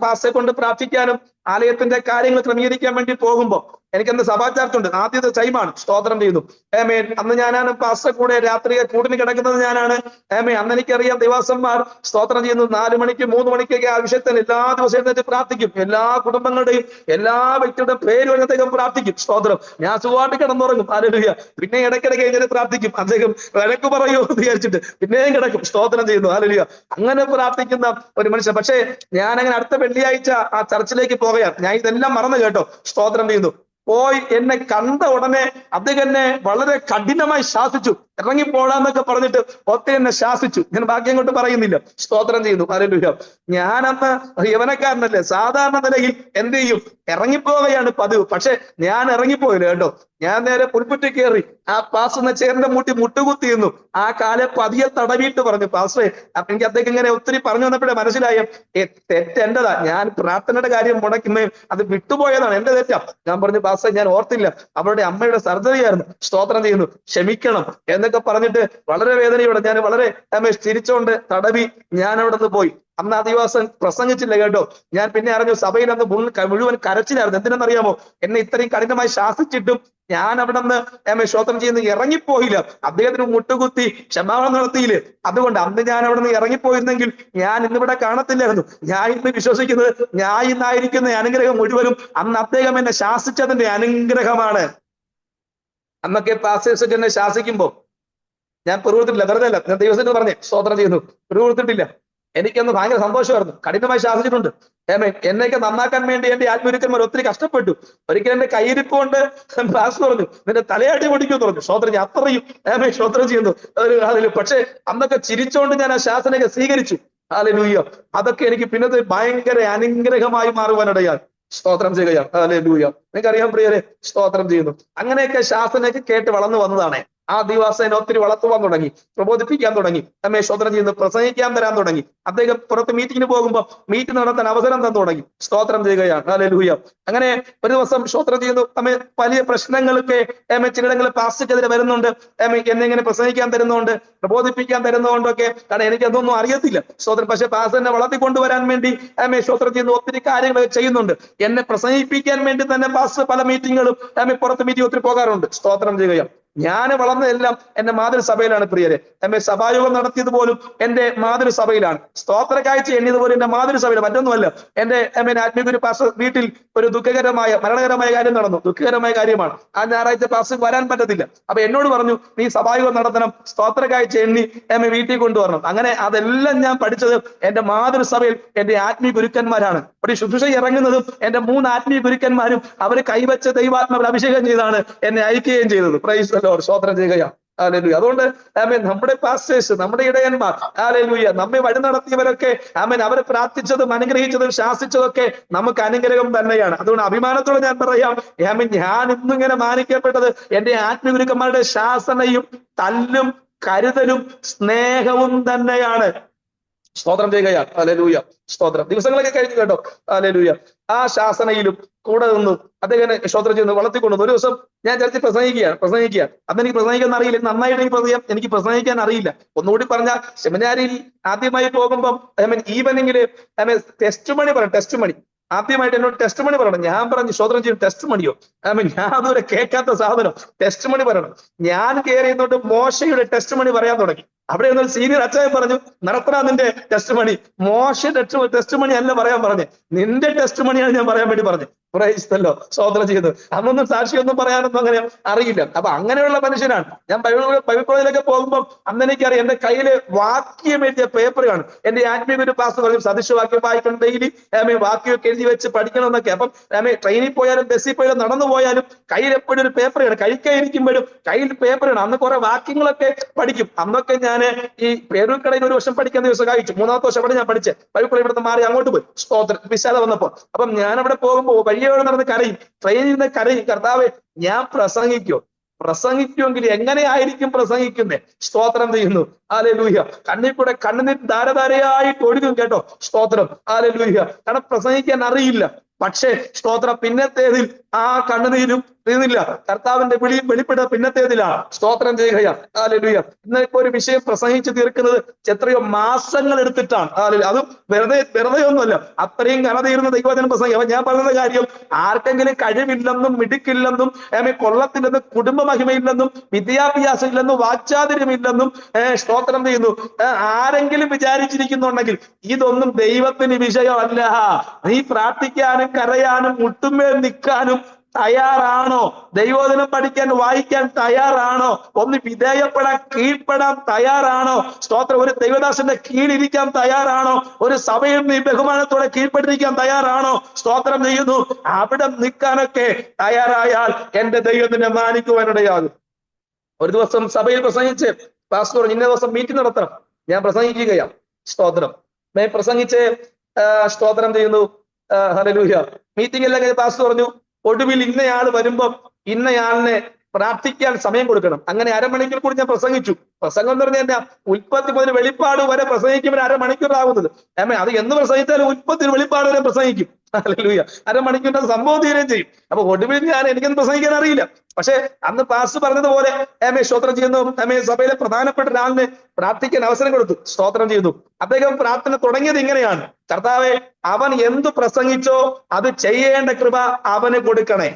പാസ്റ്ററെ കൊണ്ട് പ്രാർത്ഥിക്കാനും ആലയത്തിന്റെ കാര്യങ്ങൾ ക്രമീകരിക്കാൻ വേണ്ടി പോകുമ്പോ എനിക്കെന്ത് സഭാ ചർച്ച ഉണ്ട്. ആദ്യത്തെ ടൈമാണ്. സ്തോത്രം ചെയ്യുന്നു. അന്ന് ഞാനാണ് പാസ്റ്റർ കൂടെ രാത്രി കൂടിന് കിടക്കുന്നത് ഞാനാണ്. അന്ന് എനിക്കറിയാം ദൈവാസന്മാർ സ്തോത്രം ചെയ്യുന്നു 4 മണിക്ക് 3 മണിക്കൊക്കെ ആ വിഷയത്തിൽ എല്ലാ ദിവസവും എഴുന്നേറ്റ് പ്രാർത്ഥിക്കും. എല്ലാ കുടുംബങ്ങളുടെയും എല്ലാ വ്യക്തിയുടെ പേരും അദ്ദേഹം പ്രാർത്ഥിക്കും. സ്തോത്രം. ഞാൻ സുഖമായിട്ട് കിടന്നുറങ്ങും. ഹല്ലേലൂയ. പിന്നെ ഇടയ്ക്കിടയ്ക്ക് എഴുന്നേറ്റ് പ്രാർത്ഥിക്കും. അദ്ദേഹം വഴക്ക് പറയുമോ എന്ന് വിചാരിച്ചിട്ട് പിന്നെയും കിടക്കും. സ്തോത്രം ചെയ്യുന്നു. ഹല്ലേലൂയ. അങ്ങനെ പ്രാർത്ഥിക്കുന്ന ഒരു മനുഷ്യൻ. പക്ഷേ ഞാനങ്ങനെ അടുത്ത വെള്ളിയാഴ്ച ആ ചർച്ചിലേക്ക് പോവുകയാണ്. ഞാൻ ഇതെല്ലാം മറന്നു കേട്ടോ. സ്തോത്രം ചെയ്യുന്നു. പോയി എന്നെ കണ്ട ഉടനെ അദ്ദേഹം എന്നെ വളരെ കഠിനമായി ശാസിച്ചു. ഇറങ്ങിപ്പോടാന്നൊക്കെ പറഞ്ഞിട്ട് ഒത്തിരി എന്നെ ശാസിച്ചു. ഞാൻ ബാക്കി അങ്ങോട്ട് പറയുന്നില്ല. സ്തോത്രം ചെയ്യുന്നു. ഹല്ലേലൂയ. ഞാനന്ന് യവനക്കാരനല്ലേ, സാധാരണ നിലയിൽ എന്ത് ചെയ്യും, ഇറങ്ങിപ്പോവുകയാണ് പതിവ്. പക്ഷെ ഞാൻ ഇറങ്ങിപ്പോയില്ല കേട്ടോ. ഞാൻ നേരെ പുൽപ്പറ്റി കയറി ആ പാസ്റ്ററിനെ ചേറിന്റെ മുട്ടുകുത്തി നിന്നു. ആ കാലെ പതിയെ തടവിയിട്ട് പറഞ്ഞു, പാസ്റ്ററെ എനിക്ക് അദ്ദേഹം ഇങ്ങനെ ഒത്തിരി പറഞ്ഞു വന്നപ്പോഴേ മനസ്സിലായ തെറ്റെന്റെതാ, ഞാൻ പ്രാർത്ഥനയുടെ കാര്യം മുടക്കുന്നേ അത് വിട്ടുപോയതാണ്, എന്റെ തെറ്റാ. ഞാൻ പറഞ്ഞു, പാസ്റ്ററെ ഞാൻ ഓർത്തില്ല, അവരുടെ അമ്മയുടെ സർജറി ആയിരുന്നു. സ്തോത്രം ചെയ്യുന്നു, ക്ഷമിക്കണം എന്നൊക്കെ പറഞ്ഞിട്ട് വളരെ വേദനയോടെ ഞാൻ വളരെ ചിരിച്ചോണ്ട് തടവി ഞാൻ അവിടെ നിന്ന് പോയി. അന്ന് ആ ദിവസം പ്രസംഗിച്ചില്ല കേട്ടോ. ഞാൻ പിന്നെ അറിഞ്ഞു സഭയിൽ അന്ന് മുഴുവൻ കരച്ചിലായിരുന്നു. എന്തിനെന്നറിയാമോ, എന്നെ ഇത്രയും കഠിനമായി ശാസിച്ചിട്ടും ഞാൻ അവിടെ നിന്ന് സ്തോത്രം ചെയ്യുന്ന ഇറങ്ങിപ്പോയില്ല. അദ്ദേഹത്തിന് മുട്ടുകുത്തി ക്ഷമാപണം നടത്തിയില്ലേ. അതുകൊണ്ട് അന്ന് ഞാൻ അവിടെ നിന്ന് ഇറങ്ങിപ്പോയിരുന്നെങ്കിൽ ഞാൻ ഇന്നിവിടെ കാണത്തില്ലായിരുന്നു. ഞാൻ ഇന്ന് വിശ്വസിക്കുന്നത് ഞാൻ ഇന്നായിരിക്കുന്ന അനുഗ്രഹം മുഴുവനും അന്ന് അദ്ദേഹം എന്നെ ശാസിച്ചതിന്റെ അനുഗ്രഹമാണ്. അന്നൊക്കെ പാസ്റ്റേഴ്സൊക്കെ എന്നെ ശാസിക്കുമ്പോ ഞാൻ പിറുകൊടുത്തിട്ടില്ല, വെറുതെ അല്ല, ഞാൻ ദൈവത്തിന് പറഞ്ഞേ സ്തോത്രം ചെയ്യുന്നു, പിറുകൊടുത്തിട്ടില്ല. എനിക്കന്ന് ഭയങ്കര സന്തോഷമായിരുന്നു. കഠിനമായി ശാസിച്ചിട്ടുണ്ട്. എന്നെയൊക്കെ നന്നാക്കാൻ വേണ്ടി എന്റെ ആത്മീയന്മാർ ഒത്തിരി കഷ്ടപ്പെട്ടു. ഒരിക്കലും എന്റെ കയ്യിരിപ്പ് കൊണ്ട് പാസ്റ്റർ പറഞ്ഞു, നിന്റെ തലയാട്ടി പൊടിക്കുമെന്ന് പറഞ്ഞു. സ്തോത്രം ഞാൻ അത്രയും സ്തോത്രം ചെയ്യുന്നു അതിൽ. പക്ഷെ അന്നൊക്കെ ചിരിച്ചോണ്ട് ഞാൻ ആ ശാസനയൊക്കെ സ്വീകരിച്ചു. ഹല്ലേലൂയ. അതൊക്കെ എനിക്ക് പിന്നത്തെ ഭയങ്കര അനുഗ്രഹമായി മാറുവാനിടയായി. സ്തോത്രം ചെയ്യുകയാണ്. ഹല്ലേലൂയ. നിങ്ങൾക്കറിയാം പ്രിയരെ, സ്തോത്രം ചെയ്യുന്നു. അങ്ങനെയൊക്കെ ശാസനയൊക്കെ കേട്ട് വളർന്നു വന്നതാണ്. ആ ദിവസം ഒത്തിരി വളർത്തുവാൻ തുടങ്ങി, പ്രബോധിപ്പിക്കാൻ തുടങ്ങി, നമ്മെ സ്തോത്രം ചെയ്യുന്നു, പ്രസംഗിക്കാൻ തരാൻ തുടങ്ങി. അദ്ദേഹം പുറത്ത് മീറ്റിങ്ങിന് പോകുമ്പോൾ മീറ്റിംഗ് നടത്താൻ അവസരം തന്നു തുടങ്ങി. സ്തോത്രം ചെയ്യുകയാണ്. ഹല്ലേലൂയ. അങ്ങനെ ഒരു ദിവസം സ്തോത്രം ചെയ്യുന്നു, നമ്മെ വലിയ പ്രശ്നങ്ങളൊക്കെ ചിലടങ്ങളിൽ പാസ്റ്റർക്കെതിരെ വരുന്നുണ്ട്. എന്നെ ഇങ്ങനെ പ്രസംഗിക്കാൻ തരുന്നുണ്ട്, പ്രബോധിപ്പിക്കാൻ തരുന്നതുകൊണ്ടൊക്കെ. കാരണം എനിക്ക് അതൊന്നും അറിയത്തില്ല. സ്തോത്രം. പക്ഷെ പാസ്റ്ററിനെ വളർത്തിക്കൊണ്ടുവരാൻ വേണ്ടി സ്തോത്രം ചെയ്യുന്നു, ഒത്തിരി കാര്യങ്ങൾ ചെയ്യുന്നുണ്ട്. എന്നെ പ്രസംഗിപ്പിക്കാൻ വേണ്ടി തന്നെ പാസ്റ്റർ പല മീറ്റിങ്ങുകളും പുറത്ത് മീറ്റിംഗ് ഒത്തിരി പോകാറുണ്ട്. സ്തോത്രം ചെയ്യുകയാണ്. ഞാൻ വളർന്നതെല്ലാം എന്റെ മാതൃസഭയിലാണ് പ്രിയരെ. സഭായോഗം നടത്തിയത് പോലും എന്റെ മാതൃസഭയിലാണ്. സ്തോത്ര കാഴ്ച എണ്ണിയത് പോലും എന്റെ മാതൃസഭയിൽ, മറ്റൊന്നുമല്ല. എന്റെ ആത്മീയ പാസ്റ്റർ വീട്ടിൽ ഒരു മരണകരമായ കാര്യം നടന്നു. ദുഃഖകരമായ കാര്യമാണ്. ആ ഞായറാഴ്ച പാസ്റ്റർ വരാൻ പറ്റത്തില്ല. അപ്പൊ എന്നോട് പറഞ്ഞു, നീ സഭായോഗം നടത്തണം, സ്തോത്ര കാഴ്ച എണ്ണി വീട്ടിൽ കൊണ്ടുവരണം. അങ്ങനെ അതെല്ലാം ഞാൻ പഠിച്ചത് എന്റെ മാതൃസഭയിൽ എന്റെ ആത്മീയ ഗുരുക്കന്മാരാണ്. ഒരു ശുശ്രൂഷ ഇറങ്ങുന്നതും എന്റെ 3 ആത്മീയ ഗുരുക്കന്മാരും അവര് കൈവച്ച ദൈവാത്മാവിൽ അഭിഷേകം ചെയ്താണ് എന്നെ അയക്കുകയും ചെയ്തത്. Price the Lord. സ്തോത്രം ചെയ്യുകയാണ്. ഹല്ലേലൂയ. അതുകൊണ്ട് നമ്മുടെ പാസ്റ്റേഴ്സ്, നമ്മുടെ ഇടയന്മാർ, ഹല്ലേലൂയ, നമ്മെ വഴി നടത്തിയവരൊക്കെ അവരെ പ്രാർത്ഥിച്ചതും അനുഗ്രഹിച്ചതും ശാസിച്ചതൊക്കെ നമുക്ക് അനുഗ്രഹം തന്നെയാണ്. അതുകൊണ്ട് അഭിമാനത്തോടെ ഞാൻ പറയാം, ഞാൻ ഇന്നിങ്ങനെ മാനിക്കപ്പെട്ടത് എന്റെ ആത്മീയഗുരുക്കന്മാരുടെ ശാസനയും തല്ലും കരുതലും സ്നേഹവും തന്നെയാണ്. സ്തോത്രം ചെയ്യുകയാണ്. ഹല്ലേലൂയ, സ്തോത്രം. ദിവസങ്ങളൊക്കെ കഴിഞ്ഞു കേട്ടോ. ഹല്ലേലൂയ. ആ ശാസനയിലും കൂടെ നിന്നു അദ്ദേഹം സ്തോത്രം ചെയ്യുന്നു, വളർത്തിക്കൊണ്ടു. ഒരു ദിവസം ഞാൻ ചർച്ചിൽ പ്രസംഗിക്കുക. അതെനിക്ക് പ്രസംഗിക്കാൻ അറിയില്ല, നന്നായിട്ട് എനിക്ക് പ്രസംഗിക്കാൻ അറിയില്ല. ഒന്നുകൂടി പറഞ്ഞ, സെമിനാരിയിൽ ആദ്യമായി പോകുമ്പം ഈവനിങ്ങില് ടെസ്റ്റ് മണി ആദ്യമായിട്ട് എന്നോട് ടെസ്റ്റ് മണി പറയണം. ഞാൻ പറഞ്ഞു, സ്തോത്രം ചെയ്യും, ടെസ്റ്റ് മണിയോ? ഞാൻ അതുവരെ കേൾക്കാത്ത സാധനം, ടെസ്റ്റ് മണി പറയണം. ഞാൻ കയറി എന്നിട്ട് മോശയുടെ ടെസ്റ്റ് മണി പറയാൻ തുടങ്ങി. അവിടെ ഒരു സീനിയർ അച്ചായൻ പറഞ്ഞു, നടത്തണ നിന്റെ ടെസ്റ്റ് മണി. മോശയുടെ ടെസ്റ്റ് മണി അല്ല പറയാൻ പറഞ്ഞേ, നിന്റെ ടെസ്റ്റ് മണിയാണ് ഞാൻ പറയാൻ വേണ്ടി പറഞ്ഞു. പ്രൈസ്തല്ലോ, സ്തോത്രം ചെയ്തു. അന്നൊന്നും സാക്ഷിയൊന്നും പറയാനൊന്നും അങ്ങനെ അറിയില്ല. അപ്പൊ അങ്ങനെയുള്ള മനുഷ്യനാണ് ഞാൻ. ബൈബിൾ കോളേജിലൊക്കെ പോകുമ്പോൾ അന്ന് എനിക്കറിയാം, എന്റെ കയ്യില് വാക്യം എഴുതിയ പേപ്പർ കാണും. എന്റെ ആത്മീയ ഒരു പാസ്റ്റർ പറയും, സദൃശവാക്യം വായിക്കണം, ഡെയിലി വാക്യമൊക്കെ എഴുതി വെച്ച് പഠിക്കണം എന്നൊക്കെ. അപ്പം ട്രെയിനിൽ പോയാലും ബസ്സിൽ പോയാലും നടന്നു പോയാലും കയ്യിൽ എപ്പോഴും ഒരു പേപ്പർ ആണ്. കഴിക്കാതിരിക്കുമ്പോഴും കയ്യിൽ പേപ്പർ ആണ്. അന്ന് കുറെ വാക്യങ്ങളൊക്കെ പഠിക്കും. അന്നൊക്കെ ഞാൻ ഈ പേരൂർക്കടയിൽ ഒരു വർഷം പഠിക്കുന്ന ദിവസം കഴിച്ചു. 3ാമത്തെ വർഷം അവിടെ ഞാൻ പഠിച്ചത്. ബൈബിൾ കോളേജ് ഇവിടുന്ന് മാറി അങ്ങോട്ട് പോയി. സ്തോത്രം, വിശാല വന്നപ്പോ. അപ്പം ഞാൻ അവിടെ പോകുമ്പോൾ വഴിയോടെ നടന്ന് കരയും, ട്രെയിനിൽ നിന്ന് കരയും, കർത്താവേ ഞാൻ പ്രസംഗിക്കുമെങ്കിൽ എങ്ങനെയായിരിക്കും പ്രസംഗിക്കുന്നേ? സ്തോത്രം ചെയ്യുന്നു. ഹല്ലേലൂയ. കണ്ണിൽ കൂടെ കണ്ണുനീർ ധാരധാരയായിട്ട് ഒഴുകും കേട്ടോ. സ്തോത്രം, ഹല്ലേലൂയ. കാരണം പ്രസംഗിക്കാൻ അറിയില്ല. പക്ഷേ സ്തോത്രം, പിന്നത്തേതിൽ ആ കണ്ണുനീരും തീർന്നില്ല. കർത്താവിന്റെ വിളിയും വെളിപ്പെടുക പിന്നത്തേതിലാണ്. സ്തോത്രം ചെയ്യുകയാണ്. ഹല്ലേലൂയ. ഇന്നിപ്പോ ഒരു വിഷയം പ്രസംഗിച്ച് തീർക്കുന്നത് എത്രയോ മാസങ്ങൾ എടുത്തിട്ടാണ്. അതും വെറുതെ ഒന്നുമല്ല, അത്രയും കനതീരുന്ന ദൈവവചനം പ്രസംഗം. അപ്പൊ ഞാൻ പറയുന്ന കാര്യം, ആർക്കെങ്കിലും കഴിവില്ലെന്നും മിടുക്കില്ലെന്നും കൊള്ളത്തില്ലെന്നും കുടുംബ മഹിമയില്ലെന്നും വിദ്യാഭ്യാസം ഇല്ലെന്നും വാക്ചാതുര്യമില്ലെന്നും സ്തോത്രം ചെയ്യുന്നു ആരെങ്കിലും വിചാരിച്ചിരിക്കുന്നുണ്ടെങ്കിൽ ഇതൊന്നും ദൈവത്തിന് വിഷയമല്ല. നീ പ്രാർത്ഥിക്കാനും കരയാനും മുട്ടുമേൽ നിൽക്കാനും തയ്യാറാണോ? ദൈവവചനം പഠിക്കാൻ വായിക്കാൻ തയ്യാറാണോ? ഒന്ന് വിധേയപ്പെടാൻ കീഴ്പ്പെടാൻ തയ്യാറാണോ? സ്തോത്രം. ഒരു ദൈവദാസന്റെ കീഴിരിക്കാൻ തയ്യാറാണോ? ഒരു സഭയിൽ നീ ബഹുമാനത്തോടെ കീഴ്പ്പെട്ടിരിക്കാൻ തയ്യാറാണോ? സ്തോത്രം ചെയ്യുന്നു. അവിടെ നിൽക്കാനൊക്കെ തയ്യാറായാൽ എന്റെ ദൈവത്തിനെ മാനിക്കുവാനിടയാകും. ഒരു ദിവസം സഭയിൽ പ്രസംഗിച്ച് പാസ്റ്റർ ഇന്ന ദിവസം മീറ്റിംഗ് നടത്തണം. ഞാൻ പ്രസംഗിക്കുകയാണ്. സ്തോത്രം. പ്രസംഗിച്ച് സ്തോത്രം ചെയ്യുന്നു. ഹല്ലേലൂയ. മീറ്റിംഗ് എല്ലാം കഴിഞ്ഞ് പാസ്റ്റർ പറഞ്ഞു, ഒടുവിൽ ഇന്നയാൾ വരുമ്പം ഇന്നയാളിനെ പ്രാർത്ഥിക്കാൻ സമയം കൊടുക്കണം. അങ്ങനെ അരമണിക്കൂർ കൂടി ഞാൻ പ്രസംഗിച്ചു. പ്രസംഗം എന്ന് പറഞ്ഞാൽ ഉൽപ്പത്തി മുതൽ വെളിപ്പാട് വരെ പ്രസംഗിക്കുമ്പോൾ അരമണിക്കൂറാകുന്നത്. അത് എന്ന് പ്രസംഗിച്ചാലും ഉൽപ്പത്തി വെളിപ്പാട് വരെ പ്രസംഗിക്കും. ഹല്ലേലൂയ. അരമണിക്കൂറിന്റെ സംഭവം തീരുകയും ചെയ്യും. അപ്പൊ ഒടുവിൽ എനിക്കൊന്നും പ്രസംഗിക്കാൻ അറിയില്ല. പക്ഷെ അന്ന് പാസ്റ്റർ പറഞ്ഞതുപോലെ സ്തോത്രം ചെയ്യുന്നു. സഭയിലെ പ്രധാനപ്പെട്ട ഒരാളിനെ പ്രാർത്ഥിക്കാൻ അവസരം കൊടുത്തു. സ്തോത്രം ചെയ്തു. അദ്ദേഹം പ്രാർത്ഥന തുടങ്ങിയത് ഇങ്ങനെയാണ്: കർത്താവേ, അവൻ എന്തു പ്രസംഗിച്ചോ അത് ചെയ്യേണ്ട കൃപ അവന് കൊടുക്കണേ.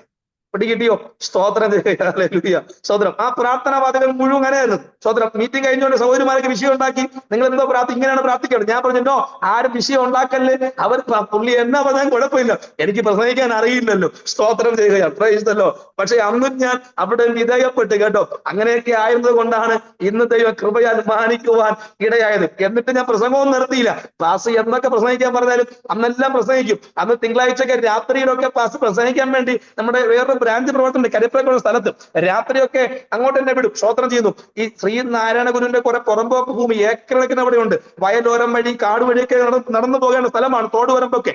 പിടികിട്ടിയോ? സ്തോത്രം ചെയ്യുക. സ്തോത്രം. ആ പ്രാർത്ഥനാ വാചകം മുഴുവൻ അങ്ങനെയായിരുന്നു. സ്തോത്രം. മീറ്റിംഗ് കഴിഞ്ഞുകൊണ്ട് സഹോദരിമാർക്ക് വിഷയം ഉണ്ടാക്കി, നിങ്ങൾ എന്തോ ഇങ്ങനെയാണ് പ്രാർത്ഥിക്കേണ്ടത്. ഞാൻ പറഞ്ഞോ, ആരും വിഷയം ഉണ്ടാക്കല്ലേ. അവർ പുള്ളി എന്നാ പറഞ്ഞാൽ കുഴപ്പമില്ല, എനിക്ക് പ്രസംഗിക്കാൻ അറിയില്ലല്ലോ. സ്തോത്രം ചെയ്യുകയാണ്. പ്രൈസ്തല്ലോ. പക്ഷെ അന്നും ഞാൻ അവിടെ വിധേയപ്പെട്ട് കേട്ടോ. അങ്ങനെയൊക്കെ ആയിരുന്നത് കൊണ്ടാണ് ഇന്ന് ദൈവം കൃപയാൽ മാനിക്കുവാൻ ഇടയായത്. എന്നിട്ട് ഞാൻ പ്രസംഗവും നിർത്തിയില്ല. പാസ് എന്നൊക്കെ പ്രസംഗിക്കാൻ പറഞ്ഞാലും അന്നെല്ലാം പ്രസംഗിക്കും. അന്ന് തിങ്കളാഴ്ചയൊക്കെ രാത്രിയിലൊക്കെ പാസ് പ്രസംഗിക്കാൻ വേണ്ടി നമ്മുടെ വേറൊരു ബ്രാഞ്ച് പ്രവർത്തനം കരിപ്പുറക്കുള്ള സ്ഥലത്ത് രാത്രിയൊക്കെ അങ്ങോട്ട് തന്നെ വിടും. സ്തോത്രം ചെയ്യുന്നു. ഈ ശ്രീനാരായണ ഗുരുവിന്റെ കുറെ പുറമ്പോക്ക് ഭൂമി ഏക്കറക്കിന് അവിടെ ഉണ്ട്. വയലോരം വഴി കാട് വഴിയൊക്കെ നടന്നു പോകേണ്ട സ്ഥലമാണ്. തോടുവരമ്പൊക്കെ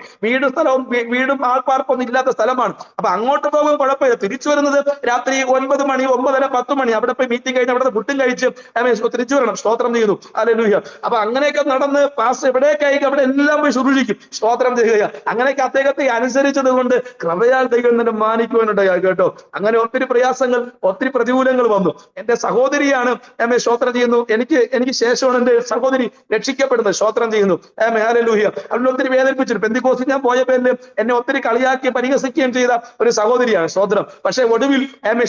വീടും ആൾപ്പാർപ്പൊന്നും ഇല്ലാത്ത സ്ഥലമാണ്. അപ്പൊ അങ്ങോട്ട് പോകുമ്പോൾ കുഴപ്പമില്ല. തിരിച്ചു വരുന്നത് രാത്രി 9 മണി 9:30 10 മണി അവിടെ പോയി മീറ്റിംഗ് കഴിഞ്ഞ് അവിടെ ഫുഡും കഴിച്ച് തിരിച്ചു വരണം. സ്തോത്രം ചെയ്യുന്നു. ഹല്ലേലൂയ. അപ്പൊ അങ്ങനെയൊക്കെ നടന്ന് പാസ് എവിടെയൊക്കെ ആയി അവിടെ എല്ലാം പോയി ശുശ്രൂഷിക്കും. സ്തോത്രം ചെയ്യുക. അങ്ങനെയൊക്കെ അദ്ദേഹത്തെ അനുസരിച്ചത് കൊണ്ട് കൃപയാൽ ദൈവം തന്നെ മാനിക്കുവാനുണ്ടായി കേട്ടോ. അങ്ങനെ ഒത്തിരി പ്രയാസങ്ങൾ, ഒത്തിരി പ്രതികൂലങ്ങൾ വന്നു. എന്റെ സഹോദരിയാണ് സ്തോത്രം ചെയ്യുന്നു. എനിക്ക് ശേഷമാണ് എന്റെ സഹോദരി രക്ഷിക്കപ്പെടുന്നത്. സ്തോത്രം ചെയ്യുന്നു. ഹല്ലേലൂയ. അവനെ ഒത്തിരി വേദനിപ്പിച്ചിട്ട് പെന്തിക്കോസിൽ ഞാൻ പോയ പേരിൽ എന്നെ ഒത്തിരി കളിയാക്കി പരിഹസിക്കുകയും ചെയ്ത ഒരു സഹോദരിയാണ്. സ്തോത്രം. പക്ഷെ ഒടുവിൽ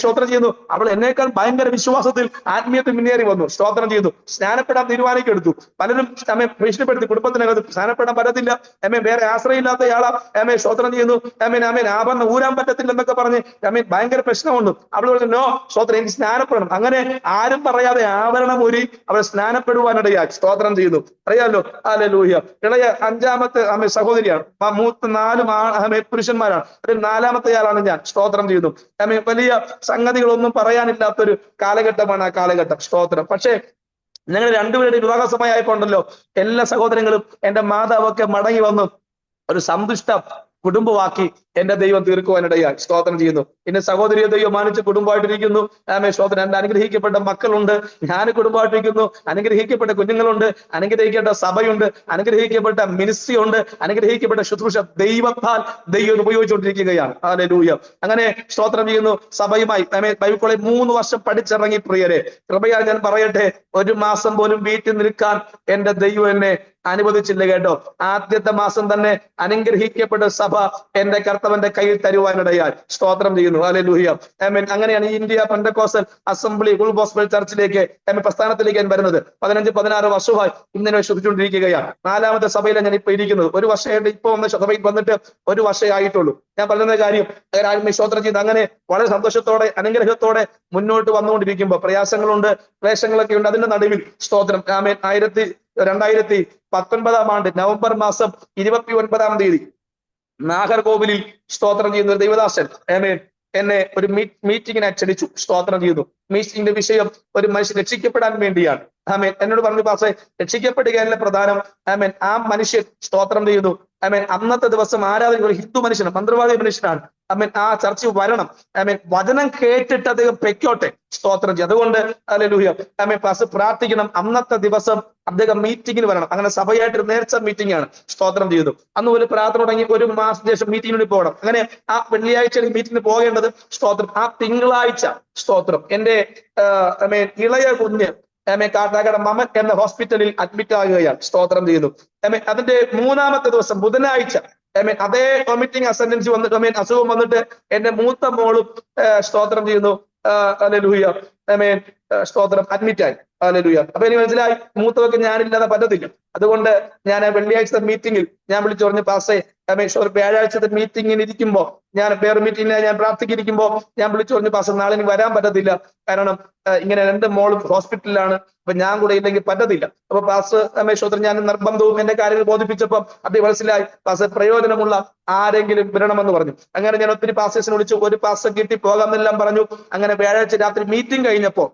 സ്തോത്രം ചെയ്യുന്നു, അവൾ എന്നേക്കാൾ ഭയങ്കര വിശ്വാസത്തിൽ ആത്മീയത്തിൽ മുന്നേറി വന്നു. സ്തോത്രം ചെയ്യുന്നു. സ്നാനപ്പെടാൻ തീരുമാനിക്കെടുത്തു. പലരും ഭീഷണിപ്പെടുത്തി കുടുംബത്തിനകത്ത് സ്നാനപ്പെടാൻ പറ്റത്തില്ല, വേറെ ആശ്രയമില്ലാത്തയാളാ, സ്തോത്രം ചെയ്യുന്നു, ആഭരണം ഊരാൻ പറ്റത്തില്ല എന്നൊക്കെ പറഞ്ഞ് ഭയങ്കര പ്രശ്നമുണ്ട്. അവൾ പറഞ്ഞു നോ സ്തോത്രം എനിക്ക് സ്നാനപ്പെടണം. അങ്ങനെ ആരും പറയാതെ ആവരണം ഒരു അവൾ സ്നാനപ്പെടുവാനിടയായി. സ്തോത്രം ചെയ്യുന്നു. അറിയാമല്ലോ. ഹല്ലേലൂയ. ഇളയ അഞ്ചാമത്തെ സഹോദരിയാണ്. മൂത്ത 4 പുരുഷന്മാരാണ്. അതിൽ 4ാമത്തെ ആളാണ് ഞാൻ. സ്തോത്രം ചെയ്യുന്നു. വലിയ സംഗതികളൊന്നും പറയാനില്ലാത്തൊരു കാലഘട്ടമാണ് ആ കാലഘട്ടം. സ്തോത്രം. പക്ഷേ ഞങ്ങൾ രണ്ടുപേരുടെ വിവാഹ സമയമായപ്പോ ഉണ്ടല്ലോ, എല്ലാ സഹോദരങ്ങളും എന്റെ മാതാവൊക്കെ മടങ്ങി വന്നു ഒരു സന്തുഷ്ട കുടുംബമാക്കി എന്റെ ദൈവം തീർക്കുവാനിടയായി. സ്തോത്രം ചെയ്യുന്നു. എന്റെ സഹോദരിയെ ദൈവം മാനിച്ച് കുടുംബമായിട്ടിരിക്കുന്നു. സ്തോത്രം. എന്റെ അനുഗ്രഹിക്കപ്പെട്ട മക്കളുണ്ട്, ഞാൻ കുടുംബമായിട്ടിരിക്കുന്നു. അനുഗ്രഹിക്കപ്പെട്ട കുഞ്ഞുങ്ങളുണ്ട്, അനുഗ്രഹിക്കപ്പെട്ട സഭയുണ്ട്, അനുഗ്രഹിക്കപ്പെട്ട മിനിസ്ട്രി ഉണ്ട്, അനുഗ്രഹിക്കപ്പെട്ട ശുശ്രൂഷ ദൈവത്താൽ ദൈവം ഉപയോഗിച്ചുകൊണ്ടിരിക്കുകയാണ്. ഹല്ലേലൂയ. അങ്ങനെ സ്തോത്രം ചെയ്യുന്നു. സഭയുമായി ബൈബിൾ കോളേജ് 3 വർഷം പഠിച്ചിറങ്ങി. പ്രിയരെ, കൃപയാൽ ഞാൻ പറയട്ടെ, 1 മാസം പോലും വീട്ടിൽ നിൽക്കാൻ എന്റെ ദൈവം എന്നെ അനുവദിച്ചില്ല കേട്ടോ. ആദ്യത്തെ മാസം തന്നെ അനുഗ്രഹിക്കപ്പെട്ട സഭ എന്റെ കർത്തവന്റെ കയ്യിൽ തരുവാനിടയായി. സ്തോത്രം ചെയ്യുന്നു. ഹല്ലേലൂയ. ആമേൻ. അങ്ങനെയാണ് India Pentecostal assembly full gospel ചർച്ചിലേക്ക് പ്രസ്ഥാനത്തിലേക്ക് ഞാൻ വരുന്നത്. 15-16 വർഷമായി ഇങ്ങനെ ശ്രദ്ധിച്ചുകൊണ്ടിരിക്കുകയാണ്. 4ാമത്തെ സഭയിലാണ് ഞാൻ ഇപ്പൊ ഇരിക്കുന്നത്. 1 വർഷമായിട്ട് ഇപ്പൊ സഭയിൽ വന്നിട്ട് 1 വർഷമേ ആയിട്ടുള്ളൂ. ഞാൻ പറയുന്ന കാര്യം സ്തോത്രം ചെയ്ത് അങ്ങനെ വളരെ സന്തോഷത്തോടെ അനുഗ്രഹത്തോടെ മുന്നോട്ട് വന്നുകൊണ്ടിരിക്കുമ്പോൾ പ്രയാസങ്ങളുണ്ട്, ക്ലേശങ്ങളൊക്കെ ഉണ്ട്. അതിന്റെ നടുവിൽ സ്തോത്രം. ആമേൻ. 2019 ആണ്ട് നവംബർ മാസം 29-ാം തീയതി നാഗർകോവിലിൽ സ്തോത്രം ചെയ്യുന്ന ഒരു ദൈവദാസൻ എന്നെ ഒരു മീറ്റിങ്ങിനെ ക്ഷണിച്ചു. സ്തോത്രം ചെയ്യുന്നു. മീറ്റിംഗിന്റെ വിഷയം ഒരു മനുഷ്യൻ രക്ഷിക്കപ്പെടാൻ വേണ്ടിയാണ്. എന്നോട് പറഞ്ഞു പാസ്റ്റേ, രക്ഷിക്കപ്പെടുകയല്ല പ്രധാനം. ആ മനുഷ്യൻ സ്തോത്രം ചെയ്യുന്നു. അന്നത്തെ ദിവസം ആരാധന ഒരു ഹിന്ദു മനുഷ്യനാണ്, മന്ത്രവാദി മനുഷ്യനാണ്. ആ ചർച്ച വരണം. വചനം കേട്ടിട്ട് അദ്ദേഹം പെക്കോട്ടെ. സ്തോത്രം ചെയ്യും. അതുകൊണ്ട് ഹല്ലേലൂയ. പാസ്റ്റർ പ്രാർത്ഥിക്കണം. അന്നത്തെ ദിവസം അദ്ദേഹം മീറ്റിങ്ങിന് വരണം. അങ്ങനെ സഭയായിട്ട് നേർച്ച മീറ്റിംഗ് ആണ്. സ്തോത്രം ചെയ്തു. അന്ന് ഒരു പ്രാർത്ഥന തുടങ്ങി 1 മാസം ശേഷം മീറ്റിങ്ങിന് പോകണം. അങ്ങനെ ആ വെള്ളിയാഴ്ച മീറ്റിങ്ങിന് പോകേണ്ടത്. സ്തോത്രം. ആ തിങ്കളാഴ്ച സ്തോത്രം എന്റെ ഇളയ കുഞ്ഞ് കാട്ടാക്കട മമൻ എന്ന ഹോസ്പിറ്റലിൽ അഡ്മിറ്റ് ആകുകയാണ്. സ്തോത്രം ചെയ്യുന്നു. അതിന്റെ 3ാമത്തെ ദിവസം ബുധനാഴ്ച അതേ മീറ്റിംഗ് അറ്റൻഡൻസ് വന്നിട്ട് അസുഖം വന്നിട്ട് എന്റെ മൂത്ത മോളും സ്തോത്രം ചെയ്യുന്നു. ഹല്ലേലൂയ. സ്തോത്രം അഡ്മിറ്റ് ആയി. ഹല്ലേലൂയ. അപ്പൊ എനിക്ക് മനസ്സിലായി മൂത്തവർക്ക് ഞാനില്ലാതെ പറ്റത്തില്ല. അതുകൊണ്ട് ഞാൻ വെള്ളിയാഴ്ചത്തെ മീറ്റിംഗിൽ ഞാൻ വിളിച്ചു പറഞ്ഞു പാസ്റ്റേ, വ്യാഴാഴ്ചത്തെ മീറ്റിംഗിന് ഇരിക്കുമ്പോ ഞാൻ വേറെ മീറ്റിംഗിനായി ഞാൻ പ്രാർത്ഥിക്കിരിക്കുമ്പോ ഞാൻ വിളിച്ചു പറഞ്ഞു പാസ്റ്റർ നാളെ എനിക്ക് വരാൻ പറ്റത്തില്ല, കാരണം ഇങ്ങനെ 2 മോളും ഹോസ്പിറ്റലിലാണ്, അപ്പൊ ഞാൻ കൂടെ ഇല്ലെങ്കിൽ പറ്റത്തില്ല. അപ്പൊ പാസ്റ്റർ ഞാൻ നിർബന്ധവും എന്റെ കാര്യങ്ങൾ ബോധിപ്പിച്ചപ്പം അത് മനസ്സിലായി. പാസ്റ്റർ പ്രയോജനമുള്ള ആരെങ്കിലും വരണമെന്ന് പറഞ്ഞു. അങ്ങനെ ഞാൻ ഒത്തിരി പാസ്റ്റേഴ്സിനെ വിളിച്ചു. ഒരു പാസ്റ്റർ കിട്ടി പോകാമെന്നെല്ലാം പറഞ്ഞു. അങ്ങനെ വ്യാഴാഴ്ച രാത്രി മീറ്റിംഗ് കഴിഞ്ഞപ്പോ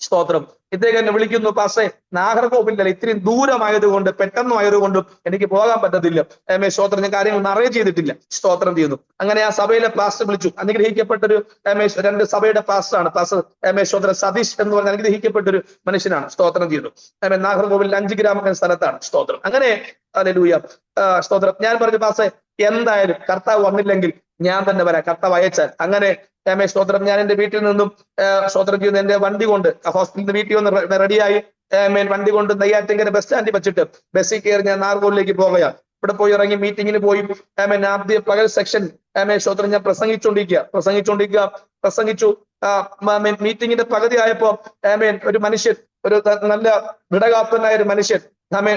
സ്തോത്രം ഇദ്ദേഹം എന്നെ വിളിക്കുന്നു, പാസ്റ്റേ നാഗർകോവിലല്ല, ഇത്രയും ദൂരമായതുകൊണ്ട് പെട്ടെന്നായതുകൊണ്ടും എനിക്ക് പോകാൻ പറ്റത്തില്ല. സ്തോത്രം. ഞാൻ കാര്യങ്ങളൊന്നും അറേഞ്ച് ചെയ്തിട്ടില്ല. സ്തോത്രം ചെയ്യുന്നു. അങ്ങനെ ആ സഭയിലെ പാസ്റ്റർ വിളിച്ചു. അനുഗ്രഹിക്കപ്പെട്ടൊരു 2 സഭയുടെ പാസ്റ്ററാണ് പാസ്റ്റർ സ്തോത്രം സതീഷ് എന്ന് പറഞ്ഞ അനുഗ്രഹിക്കപ്പെട്ടൊരു മനുഷ്യനാണ്. സ്തോത്രം ചെയ്യുന്നു. നാഗർകോവിൽ 5 ഗ്രാമം എന്ന സ്ഥലത്താണ്. സ്തോത്രം. അങ്ങനെ ഹല്ലേലൂയ. സ്തോത്രം. ഞാൻ പറഞ്ഞു പാസ്റ്റേ എന്തായാലും കർത്താവ് വന്നില്ലെങ്കിൽ ഞാൻ തന്നെ വരാം, കർത്താവ് അയച്ചാൽ. അങ്ങനെ സ്തോത്രം ഞാൻ എന്റെ വീട്ടിൽ നിന്നും സ്തോത്രം ചെയ്യുന്ന എന്റെ വണ്ടി കൊണ്ട് ഹോസ്പിറ്റലിൽ വീട്ടിൽ വന്ന് റെഡിയായി വണ്ടി കൊണ്ട് നെയ്യാറ്റിങ്കര ബസ് സ്റ്റാൻഡിൽ വെച്ചിട്ട് ബസ്സിൽ കയറി ഞാൻ നാഗർകോവിലേക്ക് പോകുകയാണ്. ഇവിടെ പോയി ഇറങ്ങി മീറ്റിങ്ങിന് പോയി. ആദ്യ പകൽ സെക്ഷൻ സ്തോത്രം ഞാൻ പ്രസംഗിച്ചു. മീറ്റിങ്ങിന്റെ പകുതി ആയപ്പോ ഒരു മനുഷ്യൻ, ഒരു നല്ല ദൃഢകാപ്പനായ ഒരു മനുഷ്യൻ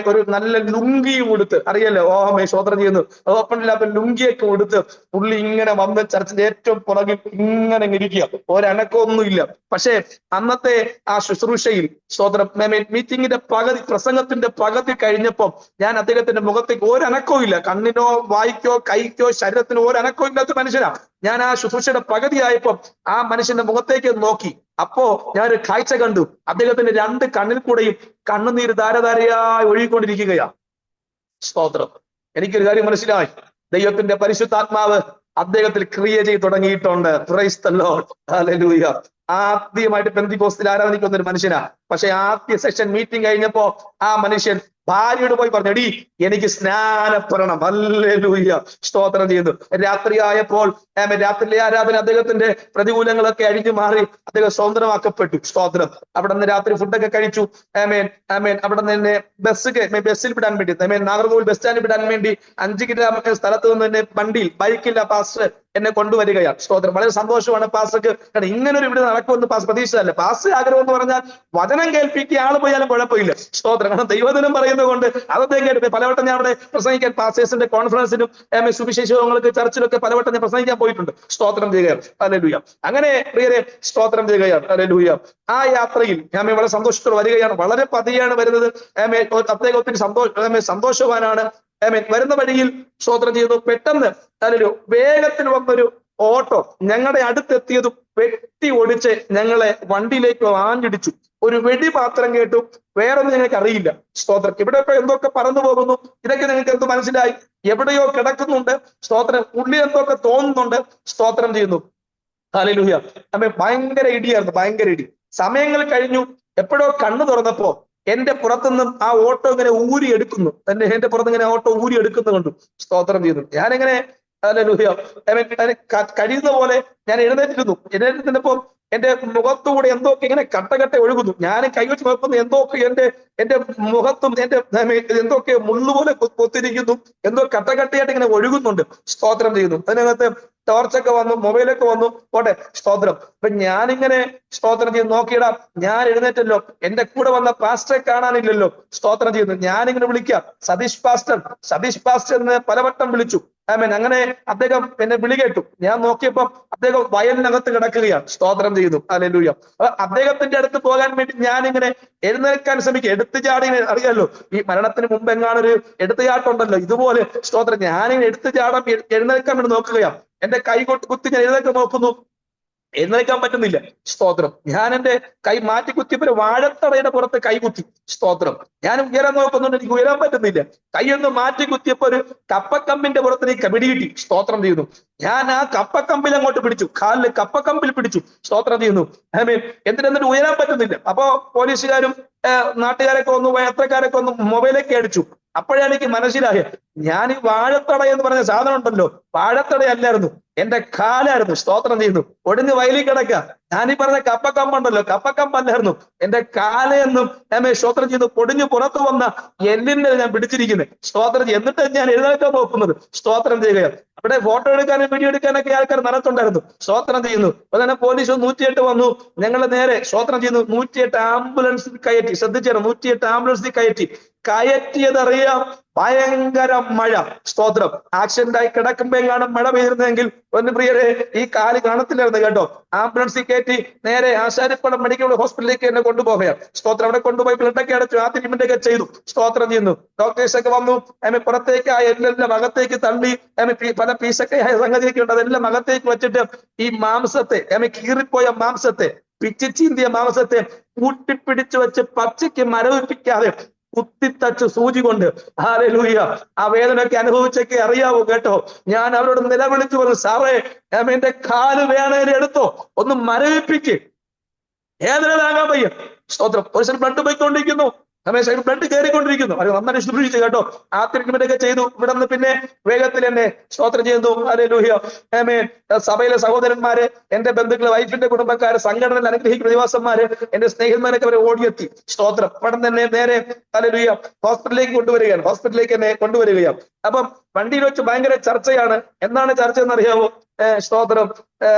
ഒരു നല്ല ലുങ്കി ഉടുത്ത്, അറിയല്ലോ സ്തോത്രം ചെയ്യുന്നു, ഓപ്പണില്ലാത്ത ലുങ്കിയൊക്കെ ഉടുത്ത് പുള്ളി ഇങ്ങനെ വന്ന് ചർച്ചിന്റെ ഏറ്റവും പുറകിൽ ഇങ്ങനെ ഇരിക്കുക. ഒരനക്കമൊന്നുമില്ല. പക്ഷേ അന്നത്തെ ആ ശുശ്രൂഷയിൽ സ്തോത്രം മീറ്റിങ്ങിന്റെ പകുതി, പ്രസംഗത്തിന്റെ പകുതി കഴിഞ്ഞപ്പോ ഞാൻ അദ്ദേഹത്തിന്റെ മുഖത്തേക്ക് ഒരനക്കവും ഇല്ല, കണ്ണിനോ വായിക്കോ കൈക്കോ ശരീരത്തിനോ ഒരനക്കവും ഇല്ലാത്ത മനുഷ്യനാണ്. ഞാൻ ആ ശുശ്രൂഷയുടെ പകുതിയായപ്പോ ആ മനുഷ്യന്റെ മുഖത്തേക്ക് നോക്കി. അപ്പോ ഞാനൊരു കാഴ്ച കണ്ടു. അദ്ദേഹത്തിന്റെ 2 കണ്ണിൽ കൂടെയും കണ്ണുനീര് ധാരധാരയായി ഒഴുകിക്കൊണ്ടിരിക്കുകയാണ്. സ്തോത്രം. എനിക്കൊരു കാര്യം മനസ്സിലായി. ദൈവത്തിന്റെ പരിശുദ്ധാത്മാവ് അദ്ദേഹത്തിൽ ക്രിയ ചെയ്ത് തുടങ്ങിയിട്ടുണ്ട്. Price the lord. ഹല്ലേലൂയ. ആദ്യമായിട്ട് പെന്തിക്കോസ്തിൽ ആരാധനിക്കുന്ന ഒരു മനുഷ്യനാ. പക്ഷെ ആദ്യ സെഷൻ മീറ്റിംഗ് കഴിഞ്ഞപ്പോ ആ മനുഷ്യൻ ഭാര്യയോട് പോയി പറഞ്ഞു, എടീ എനിക്ക് സ്നാനപ്പെടണം. ഹല്ലേലൂയ. സ്തോത്രം ചെയ്യുന്നു. രാത്രിയായപ്പോൾ രാത്രിയിലെ ആരാധന അദ്ദേഹത്തിന്റെ പ്രതികൂലങ്ങളൊക്കെ അഴിഞ്ഞു മാറി അദ്ദേഹം സ്വതന്ത്രമാക്കപ്പെട്ടു. സ്തോത്രം. അവിടെ നിന്ന് രാത്രി ഫുഡൊക്കെ കഴിച്ചു. അവിടെ നിന്ന് ബസ്സിൽ വിടാൻ വേണ്ടി നാഗർകോവിൽ ബസ് സ്റ്റാൻഡിൽ വിടാൻ വേണ്ടി 5 കിലോമീറ്റർ സ്ഥലത്ത് നിന്ന് തന്നെ വണ്ടിയിൽ, ബൈക്കില്ല പാസ്റ്റർ എന്നെ കൊണ്ടുവരികയാണ്. സ്തോത്രം. വളരെ സന്തോഷമാണ് പാസ്റ്റർക്ക്. കാരണം ഇങ്ങനെ ഒരു ഇവിടെ നടക്കുമെന്ന് പാസ് പ്രതീക്ഷിച്ചതല്ല. പാസ്റ്റ് ആഗ്രഹം എന്ന് പറഞ്ഞാൽ വചനം കേൾപ്പിക്കുക, ആള് പോയാലും കുഴപ്പമില്ല. സ്തോത്രം. കാരണം ദൈവദിനം പറയുന്നത് കൊണ്ട് അതൊക്കെ കേട്ട് പലവട്ടം ഞാൻ അവിടെ പ്രസംഗിക്കാൻ പാസ്റ്റേഴ്സിന്റെ കോൺഫറൻസിനും സുവിശേഷങ്ങൾക്ക് ചർച്ചിലൊക്കെ പലവട്ടം ഞാൻ പ്രസംഗിക്കാൻ പോയിട്ടുണ്ട്. സ്തോത്രം ചെയ്യുകയാണ്. ഹല്ലേലൂയ. അങ്ങനെ പ്രിയരെ സ്തോത്രം ചെയ്യുകയാണ്. ഹല്ലേലൂയ. ആ യാത്രയിൽ ഞാൻ വളരെ സന്തോഷത്തോടെ വരികയാണ്. വളരെ പതിയാണ് വരുന്നത്. അദ്ദേഹം ഒത്തിരി സന്തോഷവാനാണ്. വരുന്ന വഴിയിൽ സ്തോത്രം ചെയ്തു. പെട്ടെന്ന് നല്ലൊരു വേഗത്തിൽ വന്നൊരു ഓട്ടോ ഞങ്ങളുടെ അടുത്തെത്തിയതും വെട്ടി ഒടിച്ച് ഞങ്ങളെ വണ്ടിയിലേക്ക് ആഞ്ഞിടിച്ചു. ഒരു വെടിപാത്രം കേട്ടു. വേറൊന്നും ഞങ്ങൾക്ക് അറിയില്ല. സ്തോത്രം. ഇവിടെ ഇപ്പൊ എന്തൊക്കെ പറന്നു പോകുന്നു, ഇതൊക്കെ നിങ്ങൾക്ക് എന്ത് മനസ്സിലായി? എവിടെയോ കിടക്കുന്നുണ്ട്. സ്തോത്രം. ഉള്ളിൽ എന്തൊക്കെ തോന്നുന്നുണ്ട്. സ്തോത്രം ചെയ്യുന്നു. ഹല്ലേലൂയ. ഭയങ്കര ഇടിയായിരുന്നു, ഭയങ്കര ഇടി. സമയങ്ങൾ കഴിഞ്ഞു. എപ്പോഴോ കണ്ണു തുറന്നപ്പോ എന്റെ പുറത്തുനിന്നും ആ ഓട്ടോ ഇങ്ങനെ ഊരി എടുക്കുന്നു. എന്റെ പുറത്ത് ഇങ്ങനെ ഓട്ടോ ഊരി എടുക്കുന്നു കണ്ടു. സ്തോത്രം ചെയ്യുന്നു. ഞാനിങ്ങനെ ഹല്ലേലൂയ കഴിയുന്ന പോലെ ഞാൻ എഴുന്നേറ്റിരുന്നു. എഴുന്നേറ്റിരുന്നപ്പോ എന്റെ മുഖത്തുകൂടെ എന്തൊക്കെ ഇങ്ങനെ കട്ടകട്ട ഒഴുകുന്നു. ഞാൻ കൈവച്ച് നോക്കുന്നു. എന്തൊക്കെ എന്റെ മുഖത്തും എന്റെ എന്തൊക്കെ മുള്ളുപോലെ കൊത്തിരിക്കുന്നു. എന്തോ കട്ടകട്ടയായിട്ട് ഇങ്ങനെ ഒഴുകുന്നുണ്ട്. സ്തോത്രം ചെയ്യുന്നു. അതിനകത്ത് ടോർച്ചൊക്കെ വന്നു, മൊബൈലൊക്കെ വന്നു. പോട്ടെ. സ്തോത്രം. അപ്പൊ ഞാനിങ്ങനെ സ്തോത്രം ചെയ്ത് നോക്കിയിടാം. ഞാൻ എഴുന്നേറ്റല്ലോ. എന്റെ കൂടെ വന്ന പാസ്റ്ററെ കാണാനില്ലല്ലോ. സ്തോത്രം ചെയ്യുന്നു. ഞാനിങ്ങനെ വിളിക്കാം, സതീഷ് പാസ്റ്റർ എന്ന് പലവട്ടം വിളിച്ചു. അങ്ങനെ അദ്ദേഹം എന്നെ വിളി കേട്ടു. ഞാൻ നോക്കിയപ്പോ അദ്ദേഹം വയലിനകത്ത് കിടക്കുകയാണ്. സ്തോത്രം ചെയ്യുന്നു. ഹല്ലേലൂയ. അദ്ദേഹത്തിന്റെ അടുത്ത് പോകാൻ വേണ്ടി ഞാനിങ്ങനെ എഴുന്നേൽക്കാൻ ശ്രമിക്കുക. എടുത്തു ചാടി, അറിയാലോ ഈ മരണത്തിന് മുമ്പ് എങ്ങാണൊരു എടുത്തുചാട്ടുണ്ടല്ലോ, ഇതുപോലെ. സ്തോത്രം. ഞാനിങ്ങനെ എടുത്തു ചാടാൻ എഴുന്നേൽക്കാൻ വേണ്ടി നോക്കുകയാണ്. എന്റെ കൈ കുത്തി ഞാൻ എഴുന്നേൽക്കാൻ നോക്കുന്നു. എഴുന്നേൽക്കാൻ പറ്റുന്നില്ല. സ്തോത്രം. ഞാൻ എന്റെ കൈ മാറ്റി കുത്തിയപ്പോ വാഴത്തടയുടെ പുറത്ത് കൈ കുത്തി. സ്തോത്രം. ഞാൻ ഉയരാൻ നോക്കുന്നുണ്ട്, എനിക്ക് ഉയരാൻ പറ്റുന്നില്ല. കൈയൊന്ന് മാറ്റി കുത്തിയപ്പോ ഒരു കപ്പക്കമ്പിന്റെ പുറത്ത് എനിക്ക് പിടികിട്ടി. സ്തോത്രം ചെയ്യുന്നു. ഞാൻ ആ കപ്പക്കമ്പിൽ അങ്ങോട്ട് പിടിച്ചു. കാലില് കപ്പക്കമ്പിൽ പിടിച്ചു. സ്തോത്രം ചെയ്യുന്നു. എന്നിട്ട് ഉയരാൻ പറ്റുന്നില്ല. അപ്പോ പോലീസുകാരും നാട്ടുകാരൊക്കെ വന്നു, യാത്രക്കാരൊക്കെ വന്നു, മൊബൈലൊക്കെ അടിച്ചു. അപ്പോഴാണ് എനിക്ക് മനസ്സിലായത്, ഞാൻ ഈ വാഴത്തട എന്ന് പറഞ്ഞ സാധനം ഉണ്ടല്ലോ, വാഴത്തടയല്ലായിരുന്നു, എന്റെ കാലായിരുന്നു. സ്തോത്രം ചെയ്യുന്നു. ഒടിഞ്ഞ് വയലിൽ കിടക്കുക. ഞാനീ പറഞ്ഞ കപ്പക്കമ്പുണ്ടല്ലോ, കപ്പക്കമ്പല്ലായിരുന്നു, എന്റെ കാലയെന്നും സ്തോത്രം ചെയ്തു പൊടിഞ്ഞു പുറത്തു വന്ന എല്ലിനെ ഞാൻ പിടിച്ചിരിക്കുന്നത്. സ്തോത്രം ചെയ്യും. എന്നിട്ട് ഞാൻ എഴുന്നേൽക്കാൻ നോക്കുന്നത്. സ്തോത്രം ചെയ്യുക. അവിടെ ഫോട്ടോ എടുക്കാനും വീഡിയോ എടുക്കാനൊക്കെ ആൾക്കാർ നടത്തുണ്ടായിരുന്നു. സ്തോത്രം ചെയ്യുന്നു. അപ്പൊ തന്നെ പോലീസ് 108 വന്നു. ഞങ്ങൾ നേരെ സ്തോത്രം ചെയ്യുന്നു 108 ആംബുലൻസിൽ കയറ്റി. ശ്രദ്ധിച്ചാണ്, 108 ആംബുലൻസിൽ കയറ്റിയതറിയാം. ഭയങ്കര മഴ. സ്തോത്രം. ആക്സിഡന്റ് ആയി കിടക്കുമ്പോ എങ്ങാനും മഴ പെയ്തിരുന്നെങ്കിൽ ഒന്ന് പ്രിയരെ ഈ കാല് കാണത്തില്ലായിരുന്നു കേട്ടോ. ആംബുലൻസിൽ കയറ്റി നേരെ ആശാരിപ്പടം മെഡിക്കൽ ഹോസ്പിറ്റലിലേക്ക് എന്നെ കൊണ്ടുപോവുകയാണ്. സ്തോത്രം. അവിടെ കൊണ്ടുപോയി ബ്ലഡൊക്കെ അടച്ചു, ആ ട്രീറ്റ്മെന്റ് ഒക്കെ ചെയ്തു. സ്തോത്രം ചെയ്യുന്നു. ഡോക്ടേഴ്സ് ഒക്കെ വന്നു. പുറത്തേക്ക് ആ എല്ലാം അകത്തേക്ക് തള്ളി പല പീസൊക്കെ ആയ സംഗതിയൊക്കെ ഉണ്ട്. അതെല്ലാം അകത്തേക്ക് വെച്ചിട്ട് ഈ മാംസത്തെ കീറിപ്പോയ മാംസത്തെ, പിച്ചിച്ചീന്തിയ മാംസത്തെ കൂട്ടിപ്പിടിച്ചു വെച്ച് പച്ചയ്ക്ക് മരവിപ്പിക്കാതെ കുത്തിത്തച്ച് സൂചി കൊണ്ട്. ഹല്ലേലൂയ. ആ വേദനയൊക്കെ അനുഭവിച്ചൊക്കെ അറിയാവൂ കേട്ടോ. ഞാൻ അവരോട് നിലവിളിച്ചു പറഞ്ഞു, സാറേ എന്റെ കാല് വേണേലും എടുത്തോ, ഒന്ന് മരവിപ്പിക്ക്, വേദന താങ്ങാൻ വയ്യ. സ്തോത്രം. ഒരു സൈഡ് ബ്ലഡ് പോയിക്കൊണ്ടിരിക്കുന്നു, സൈഡ് ബ്ലഡ് കയറിക്കൊണ്ടിരിക്കുന്നു. അത് നന്നായി ശുശ്രൂഷിച്ചു കേട്ടോ. ആ ട്രീറ്റ്മെന്റ് ഒക്കെ ചെയ്തു. ഇവിടെ നിന്ന് പിന്നെ വേഗത്തിൽ എന്നെ സ്തോത്രം ചെയ്യുന്നു. ഹല്ലേലൂയ. സഭയിലെ സഹോദരന്മാര്, എന്റെ ബന്ധുക്കള്, വൈഫിന്റെ കുടുംബക്കാര്, സംഘടനയിൽ അനുഗ്രഹിക്കുന്ന നിവാസന്മാര്, എന്റെ സ്നേഹിതന്മാരൊക്കെ അവരെ ഓടിയെത്തി. സ്തോത്രം. ഇവിടെ തന്നെ നേരെ ഹല്ലേലൂയ ഹോസ്പിറ്റലിലേക്ക് കൊണ്ടുവരികയാണ്. ഹോസ്പിറ്റലിലേക്ക് എന്നെ കൊണ്ടുവരികയാണ്. അപ്പം വണ്ടിയിൽ വെച്ച് ഭയങ്കര ചർച്ചയാണ്. എന്താണ് ചർച്ച എന്നറിയാമോ? സ്തോത്രം.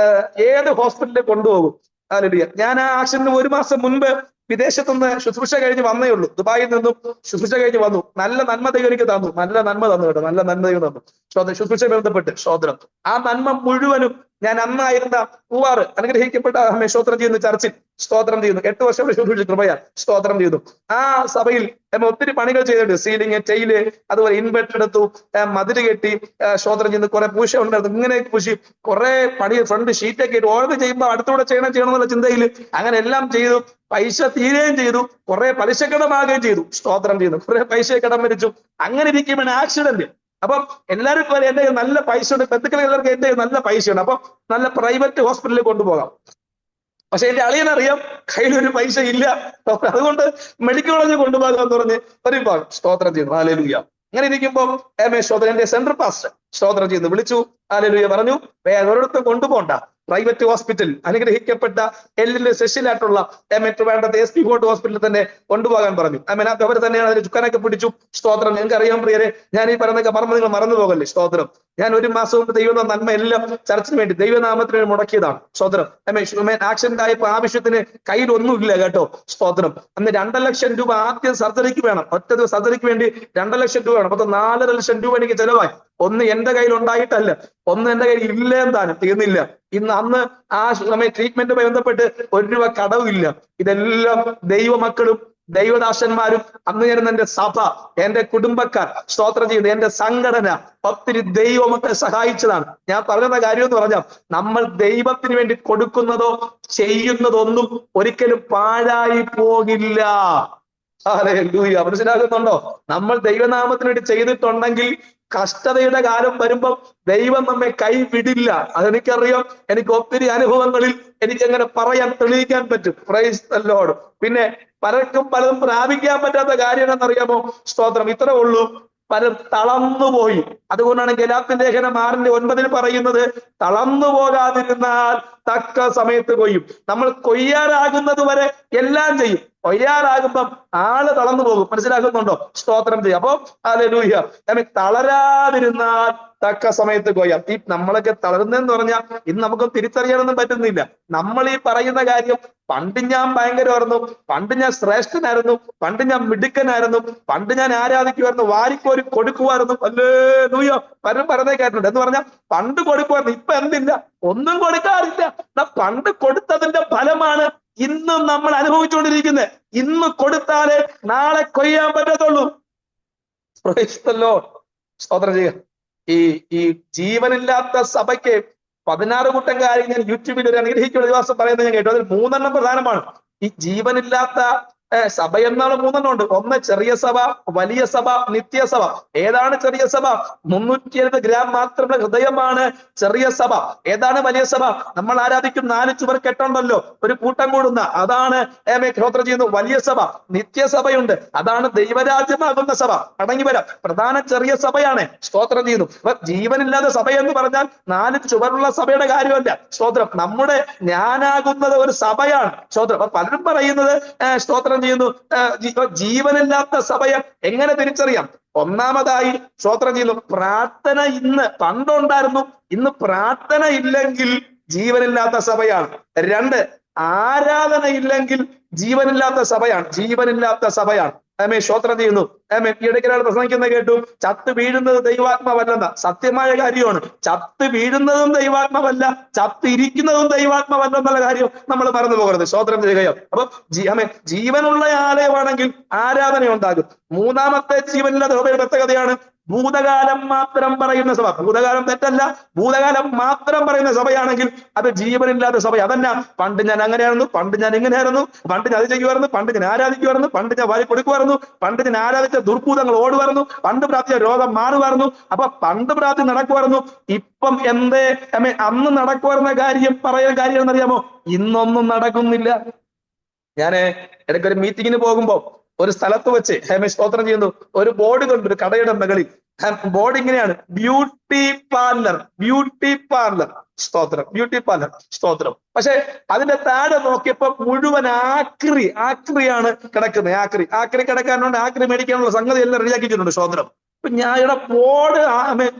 ഏത് ഹോസ്പിറ്റലിൽ കൊണ്ടുപോകും? ഹല്ലേലൂയ. ഞാൻ ആ ആക്സിഡന്റിന് 1 മാസം മുൻപ് വിദേശത്തുനിന്ന് ശുശ്രൂഷ കഴിഞ്ഞ് വന്നേ ഉള്ളൂ. ദുബായിൽ നിന്നും ശുശ്രൂഷ കഴിഞ്ഞ് വന്നു. നല്ല നന്മ ദൈവം എനിക്ക് തന്നു. നല്ല നന്മ തന്നു കേട്ടോ. നല്ല നന്മ ദൈവം തന്നു. സ്തോത്രം. ശുശ്രൂഷ ബന്ധപ്പെട്ട് സ്തോത്രം. ആ നന്മ മുഴുവനും ഞാൻ അന്നായിരുന്ന പൂവാറ് അനുഗ്രഹിക്കപ്പെട്ട സ്തോത്രം ചെയ്യുന്ന ചർച്ചിൽ സ്തോത്രം ചെയ്യുന്നു. 8 വർഷം ശുശ്രൂഷിച്ചു. കൃപയാൽ സ്തോത്രം ചെയ്യുന്നു. ആ സഭയിൽ ഒത്തിരി പണികൾ ചെയ്തിട്ടുണ്ട്. സീലിംഗ്, ടൈല്, അതുപോലെ ഇൻവെർട്ടർ എടുത്തു, മതില് കെട്ടി, സ്തോത്രം ചെയ്യുന്നു. കുറെ പൂശ ഉണ്ടായിരുന്നു. ഇങ്ങനെ പൂശി കുറെ പണി, ഫ്രണ്ട് ഷീറ്റൊക്കെ ഇട്ട് ഓർഡർ ചെയ്യുമ്പോൾ അടുത്തൂടെ ചെയ്യണം എന്നുള്ള ചിന്തയിൽ അങ്ങനെ എല്ലാം ചെയ്തു. പൈസ തീരുകയും ചെയ്തു. കുറെ പലിശക്കടമാകുകയും ചെയ്തു. സ്തോത്രം ചെയ്യുന്നു. കുറെ പൈസ കടം വരിച്ചു. അങ്ങനെ ഇരിക്കുമ്പോഴാണ് ആക്സിഡന്റ്. അപ്പം എല്ലാവർക്കും എന്റെ നല്ല പൈസ ഉണ്ട്, ബന്ധുക്കൾ എല്ലാവർക്കും എന്റെ നല്ല പൈസയുണ്ട്. അപ്പൊ നല്ല പ്രൈവറ്റ് ഹോസ്പിറ്റലിൽ കൊണ്ടുപോകാം. പക്ഷെ എന്റെ അളിയനറിയാം കയ്യിലൊരു പൈസ ഇല്ല. അതുകൊണ്ട് മെഡിക്കൽ കോളേജിൽ കൊണ്ടുപോകാന്ന് പറഞ്ഞ് ഒരു ഭാഗം സ്തോത്രം ചെയ്യുന്നു. ഹല്ലേലൂയ. അങ്ങനെ ഇരിക്കുമ്പോൾ സ്തോത്രം എന്റെ സെൻട്രൽ പാസ്റ്റർ സ്തോത്രം ചെയ്യുന്നു. വിളിച്ചു. ഹല്ലേലൂയ. പറഞ്ഞു, വേറൊരിടത്തും കൊണ്ടുപോകണ്ട, പ്രൈവറ്റ് ഹോസ്പിറ്റൽ, അനുഗ്രഹിക്കപ്പെട്ട എല്ലിന്റെ സെഷ്യലായിട്ടുള്ള വേണ്ടത് SP കോട്ട് ഹോസ്പിറ്റലിൽ തന്നെ കൊണ്ടുപോകാൻ പറഞ്ഞു. അവർ തന്നെയാണ് അതിന് ചുക്കാനൊക്കെ പിടിച്ചു. സ്തോത്രം. നിങ്ങൾക്ക് അറിയാൻ പ്രിയരെ, ഞാൻ ഈ പറയുന്നതൊക്കെ നിങ്ങൾ മറന്നു പോകല്ലേ. സ്തോത്രം. ഞാൻ ഒരു മാസം മുമ്പ് ദൈവ നന്മ എല്ലാം ചർച്ചിന് വേണ്ടി ദൈവനാമത്തിന് വേണ്ടി മുടക്കിയതാണ്. സ്തോത്രം. ആക്സിഡന്റ് ആയപ്പോ ആവശ്യത്തിന് കയ്യിൽ ഒന്നുമില്ല കേട്ടോ. സ്തോത്രം. അന്ന് 2 ലക്ഷം രൂപ ആദ്യം സർജറിക്ക് വേണം. ഒറ്റ സർജറിക്ക് വേണ്ടി 2 ലക്ഷം രൂപ വേണം. അപ്പൊ 4.5 ലക്ഷം രൂപ എനിക്ക് ചെലവായി. ഒന്ന് എന്റെ കയ്യിൽ ഉണ്ടായിട്ടല്ല, ഒന്ന് എന്റെ കയ്യിൽ ഇല്ലേം താനും തീർന്നില്ല. അന്ന് ആ ട്രീറ്റ്മെന്റുമായി ബന്ധപ്പെട്ട് 1 രൂപ കടവില്ല. ഇതെല്ലാം ദൈവമക്കളും ദൈവദാസന്മാരും അന്ന് ചേരുന്ന എന്റെ സഭ, എന്റെ കുടുംബക്കാർ, സ്തോത്രം ചെയ്യുന്നത് എന്റെ സംഘടന, ഒത്തിരി ദൈവമക്കളെ സഹായിച്ചതാണ്. ഞാൻ പറയുന്ന കാര്യം എന്ന് പറഞ്ഞാൽ, നമ്മൾ ദൈവത്തിന് വേണ്ടി കൊടുക്കുന്നതോ ചെയ്യുന്നതൊന്നും ഒരിക്കലും പാഴായി പോകില്ല. ഹല്ലേലൂയ. മനസ്സിലാകുന്നുണ്ടോ? നമ്മൾ ദൈവനാമത്തിന് വേണ്ടി ചെയ്തിട്ടുണ്ടെങ്കിൽ കഷ്ടതയുടെ കാലം വരുമ്പം ദൈവം നമ്മെ കൈവിടില്ല. അതെനിക്കറിയാം. എനിക്ക് ഒത്തിരി അനുഭവങ്ങളിൽ എനിക്കങ്ങനെ പറയാൻ തെളിയിക്കാൻ പറ്റും. Price the Lord. പിന്നെ പലർക്കും പലതും പ്രാപിക്കാൻ പറ്റാത്ത കാര്യം എന്നറിയാമോ? സ്തോത്രം. ഇത്രേ ഉള്ളൂ, പലരും തളർന്നുപോയി. അതുകൊണ്ടാണ് ഗലാത്യ ലേഖനം 6:9 പറയുന്നത്, തളർന്നു പോകാതിരുന്നാൽ തക്ക സമയത്ത് കൊയ്യും. നമ്മൾ കൊയ്യാറാകുന്നത് വരെ എല്ലാം ചെയ്യും. കൊയ്യാറാകുമ്പം ആള് തളർന്നു പോകും. മനസ്സിലാക്കുന്നുണ്ടോ? സ്തോത്രം ചെയ്യും. അപ്പൊ ഹല്ലേലൂയ. തളരാതിരുന്നാൽ തക്ക സമയത്ത് കൊയ്യാം. ഈ നമ്മളൊക്കെ തളർന്നെന്ന് പറഞ്ഞാൽ ഇന്ന് നമുക്ക് തിരിച്ചറിയാനൊന്നും പറ്റുന്നില്ല. നമ്മൾ ഈ പറയുന്ന കാര്യം, പണ്ട് ഞാൻ ഭയങ്കരമായിരുന്നു, പണ്ട് ഞാൻ ശ്രേഷ്ഠനായിരുന്നു, പണ്ട് ഞാൻ മിടുക്കനായിരുന്നു, പണ്ട് ഞാൻ ആരാധിക്കുമായിരുന്നു, വാരിക്കോരി കൊടുക്കുമായിരുന്നു. ഹല്ലേലൂയ. പലരും പറയുന്നത് കേട്ടിട്ടുണ്ട്. എന്ന് പറഞ്ഞാൽ പണ്ട് കൊടുക്കുമായിരുന്നു, ഇപ്പൊ എന്തില്ല, ഒന്നും കൊടുക്കാറില്ല. പണ്ട് കൊടുത്തതിന്റെ ഫലമാണ് ഇന്നും നമ്മൾ അനുഭവിച്ചുകൊണ്ടിരിക്കുന്നത്. ഇന്ന് കൊടുത്താലേ നാളെ കൊയ്യാൻ പറ്റത്തുള്ളൂ. സ്തോത്രം ചെയ്യുക. ഈ ജീവനില്ലാത്ത സഭയ്ക്ക് 16 കൂട്ടം കാര്യം ഞാൻ യൂട്യൂബിൽ ഒരു അനുഗ്രഹിക്കുന്ന ദിവസം പറയുന്നത് ഞാൻ കേട്ടു. അതിൽ 3 പ്രധാനമാണ്. ഈ ജീവനില്ലാത്ത സഭ എന്നാണ് 3 ഉണ്ട്. ഒന്ന് ചെറിയ സഭ, വലിയ സഭ, നിത്യസഭ. ഏതാണ് ചെറിയ സഭ? 370 ഗ്രാം മാത്രമുള്ള ഹൃദയമാണ് ചെറിയ സഭ. ഏതാണ് വലിയ സഭ? നമ്മൾ ആരാധിക്കും 4 ചുവർ കെട്ടുണ്ടല്ലോ, ഒരു കൂട്ടം കൂടുന്ന, അതാണ് സ്തോത്രം ചെയ്യുന്നു വലിയ സഭ. നിത്യസഭയുണ്ട്, അതാണ് ദൈവരാജ്യമാകുന്ന സഭ. അടങ്ങി വരാം. പ്രധാന ചെറിയ സഭയാണ്. സ്തോത്രം ചെയ്യുന്നു. അപ്പൊ ജീവനില്ലാത്ത സഭ എന്ന് പറഞ്ഞാൽ 4 ചുവറുള്ള സഭയുടെ കാര്യമല്ല. സ്തോത്രം. നമ്മുടെ ഞാനാകുന്നത് ഒരു സഭയാണ്. സ്തോത്രം. അപ്പൊ പലരും പറയുന്നത് സ്തോത്രം ചെയ്യുന്നു, ജീവനില്ലാത്ത സഭയെ എങ്ങനെ തിരിച്ചറിയാം? ഒന്നാമതായി സ്തോത്രം ചെയ്യുന്നു, പ്രാർത്ഥന ഇന്ന് പണ്ടുണ്ടായിരുന്നു, ഇന്ന് പ്രാർത്ഥന ഇല്ലെങ്കിൽ ജീവനില്ലാത്ത സഭയാണ്. 2, ആരാധന ഇല്ലെങ്കിൽ ജീവനില്ലാത്ത സഭയാണ്. ജീവനില്ലാത്ത സഭയാണ്. സ്തോത്രം ചെയ്യുന്നു. ഇടയ്ക്കൊരാൾ പ്രസംഗിക്കുന്നത് കേട്ടു, ചത്ത് വീഴുന്നത് ദൈവാത്മാവല്ലെന്ന. സത്യമായ കാര്യമാണ്. ചത്ത് വീഴുന്നതും ദൈവാത്മാവല്ല, ചത്ത് ഇരിക്കുന്നതും ദൈവാത്മാവല്ല എന്നുള്ള കാര്യം നമ്മൾ മറന്നു പോകരുത്. സ്തോത്രം ചെയ്യുകയോ. അപ്പൊ ജീവനുള്ള ആലയമാണെങ്കിൽ ആരാധന ഉണ്ടാകും. 3-മത്തെ ജീവനില്ലാത്ത സഭയുടെ പ്രത്യേകതയാണ് ഭൂതകാലം മാത്രം പറയുന്ന സഭ. ഭൂതകാലം തെറ്റല്ല, ഭൂതകാലം മാത്രം പറയുന്ന സഭയാണെങ്കിൽ അത് ജീവനില്ലാത്ത സഭ. അതല്ല, പണ്ട് ഞാൻ അങ്ങനെയായിരുന്നു, പണ്ട് ഞാൻ ഇങ്ങനെയായിരുന്നു, പണ്ട് ഞാൻ അത് ചെയ്യുമായിരുന്നു, പണ്ട് ഞാൻ ആരാധിക്കുമായിരുന്നു, പണ്ട് ഞാൻ വാരി കൊടുക്കുമായിരുന്നു, പണ്ട് ഞാൻ ആരാധിച്ച ദുർഭൂതങ്ങൾ ഓടുമായിരുന്നു, പണ്ട് പ്രാർത്ഥിച്ച രോഗം മാറുമായിരുന്നു. അപ്പൊ പണ്ട് പ്രാർത്ഥന നടക്കുമായിരുന്നു. ഇപ്പം എന്തേ അന്ന് നടക്കുമായിരുന്ന കാര്യം പറയുന്ന കാര്യം എന്നറിയാമോ? ഇന്നൊന്നും നടക്കുന്നില്ല. ഞാന് ഇടയ്ക്കൊരു മീറ്റിങ്ങിന് പോകുമ്പോ ഒരു സ്ഥലത്ത് വെച്ച് സ്തോത്രം ചെയ്യുന്നു, ഒരു ബോർഡ് കണ്ടു, ഒരു കടയുടെ മുകളിൽ. ബോർഡ് ഇങ്ങനെയാണ്, ബ്യൂട്ടി പാർലർ, ബ്യൂട്ടി പാർലർ. സ്തോത്രം. Beauty parlour. സ്തോത്രം. പക്ഷെ അതിന്റെ താഴെ നോക്കിയപ്പോ മുഴുവൻ ആക്രിയാണ് കിടക്കുന്നത്. ആക്രി കിടക്കാനുണ്ട്, ആക്രി മേടിക്കാനുള്ള സംഗതി എല്ലാം റെഡിയാക്കിയിട്ടുണ്ട്. സ്തോത്രം. ഇപ്പൊ ഞാൻ ഇവിടെ ബോർഡ്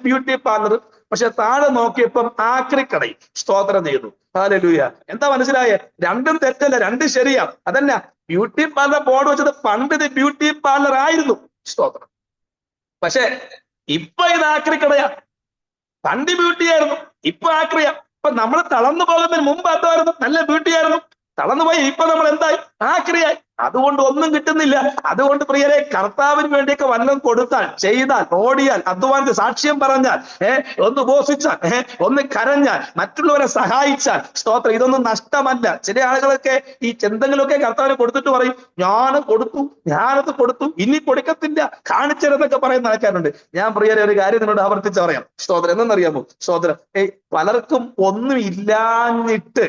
ബ്യൂട്ടി പാർലർ, പക്ഷെ താഴെ നോക്കിയപ്പം ആക്രിക്കടയും. സ്തോത്രം ചെയ്തു. ഹല്ലേലൂയ. എന്താ മനസ്സിലായേ? രണ്ടും തെറ്റല്ല, രണ്ടും ശരിയാ. അതല്ല, ബ്യൂട്ടി പാർലർ ബോർഡ് വെച്ചത് പണ്ട് ഇത് ബ്യൂട്ടി പാർലർ ആയിരുന്നു. സ്തോത്രം. പക്ഷെ ഇപ്പൊ ഇത് ആക്രിക്കടയാ. പണ്ട് ബ്യൂട്ടി ആയിരുന്നു, ഇപ്പൊ ആക്രിയാ. ഇപ്പൊ നമ്മൾ തളർന്നു പോകുന്നതിന് മുമ്പ് എന്തായിരുന്നു? നല്ല ബ്യൂട്ടി ആയിരുന്നു. തളർന്നുപോയി, ഇപ്പൊ നമ്മൾ എന്തായി? ആക്രിയായി. അതുകൊണ്ട് ഒന്നും കിട്ടുന്നില്ല. അതുകൊണ്ട് പ്രിയരെ, കർത്താവിന് വേണ്ടിയൊക്കെ വല്ലതും കൊടുത്താൽ, ചെയ്താൽ, ഓടിയാൽ, അധ്വാനിച്ച് സാക്ഷ്യം പറഞ്ഞാൽ, ഒന്ന് ഉപസിച്ചാൽ, ഒന്ന് കരഞ്ഞാൽ, മറ്റുള്ളവരെ സഹായിച്ചാൽ, സ്തോത്രം, ഇതൊന്നും നഷ്ടമല്ല. ചില ആളുകളൊക്കെ ഈ എന്തെങ്കിലുമൊക്കെ കർത്താവിന് കൊടുത്തിട്ട് പറയും, ഞാനത് കൊടുത്തു, ഇനി കൊടുക്കത്തില്ല, കാണിച്ചതെന്നൊക്കെ പറയുന്ന ആൾക്കാരുണ്ട്. ഞാൻ പ്രിയരെ ഒരു കാര്യം നിന്നോട് ആവർത്തിച്ച് പറയാം. സ്തോത്രം. എന്തെന്നറിയാമോ? സ്തോത്രം. പലർക്കും ഒന്നും ഇല്ലാഞ്ഞിട്ട്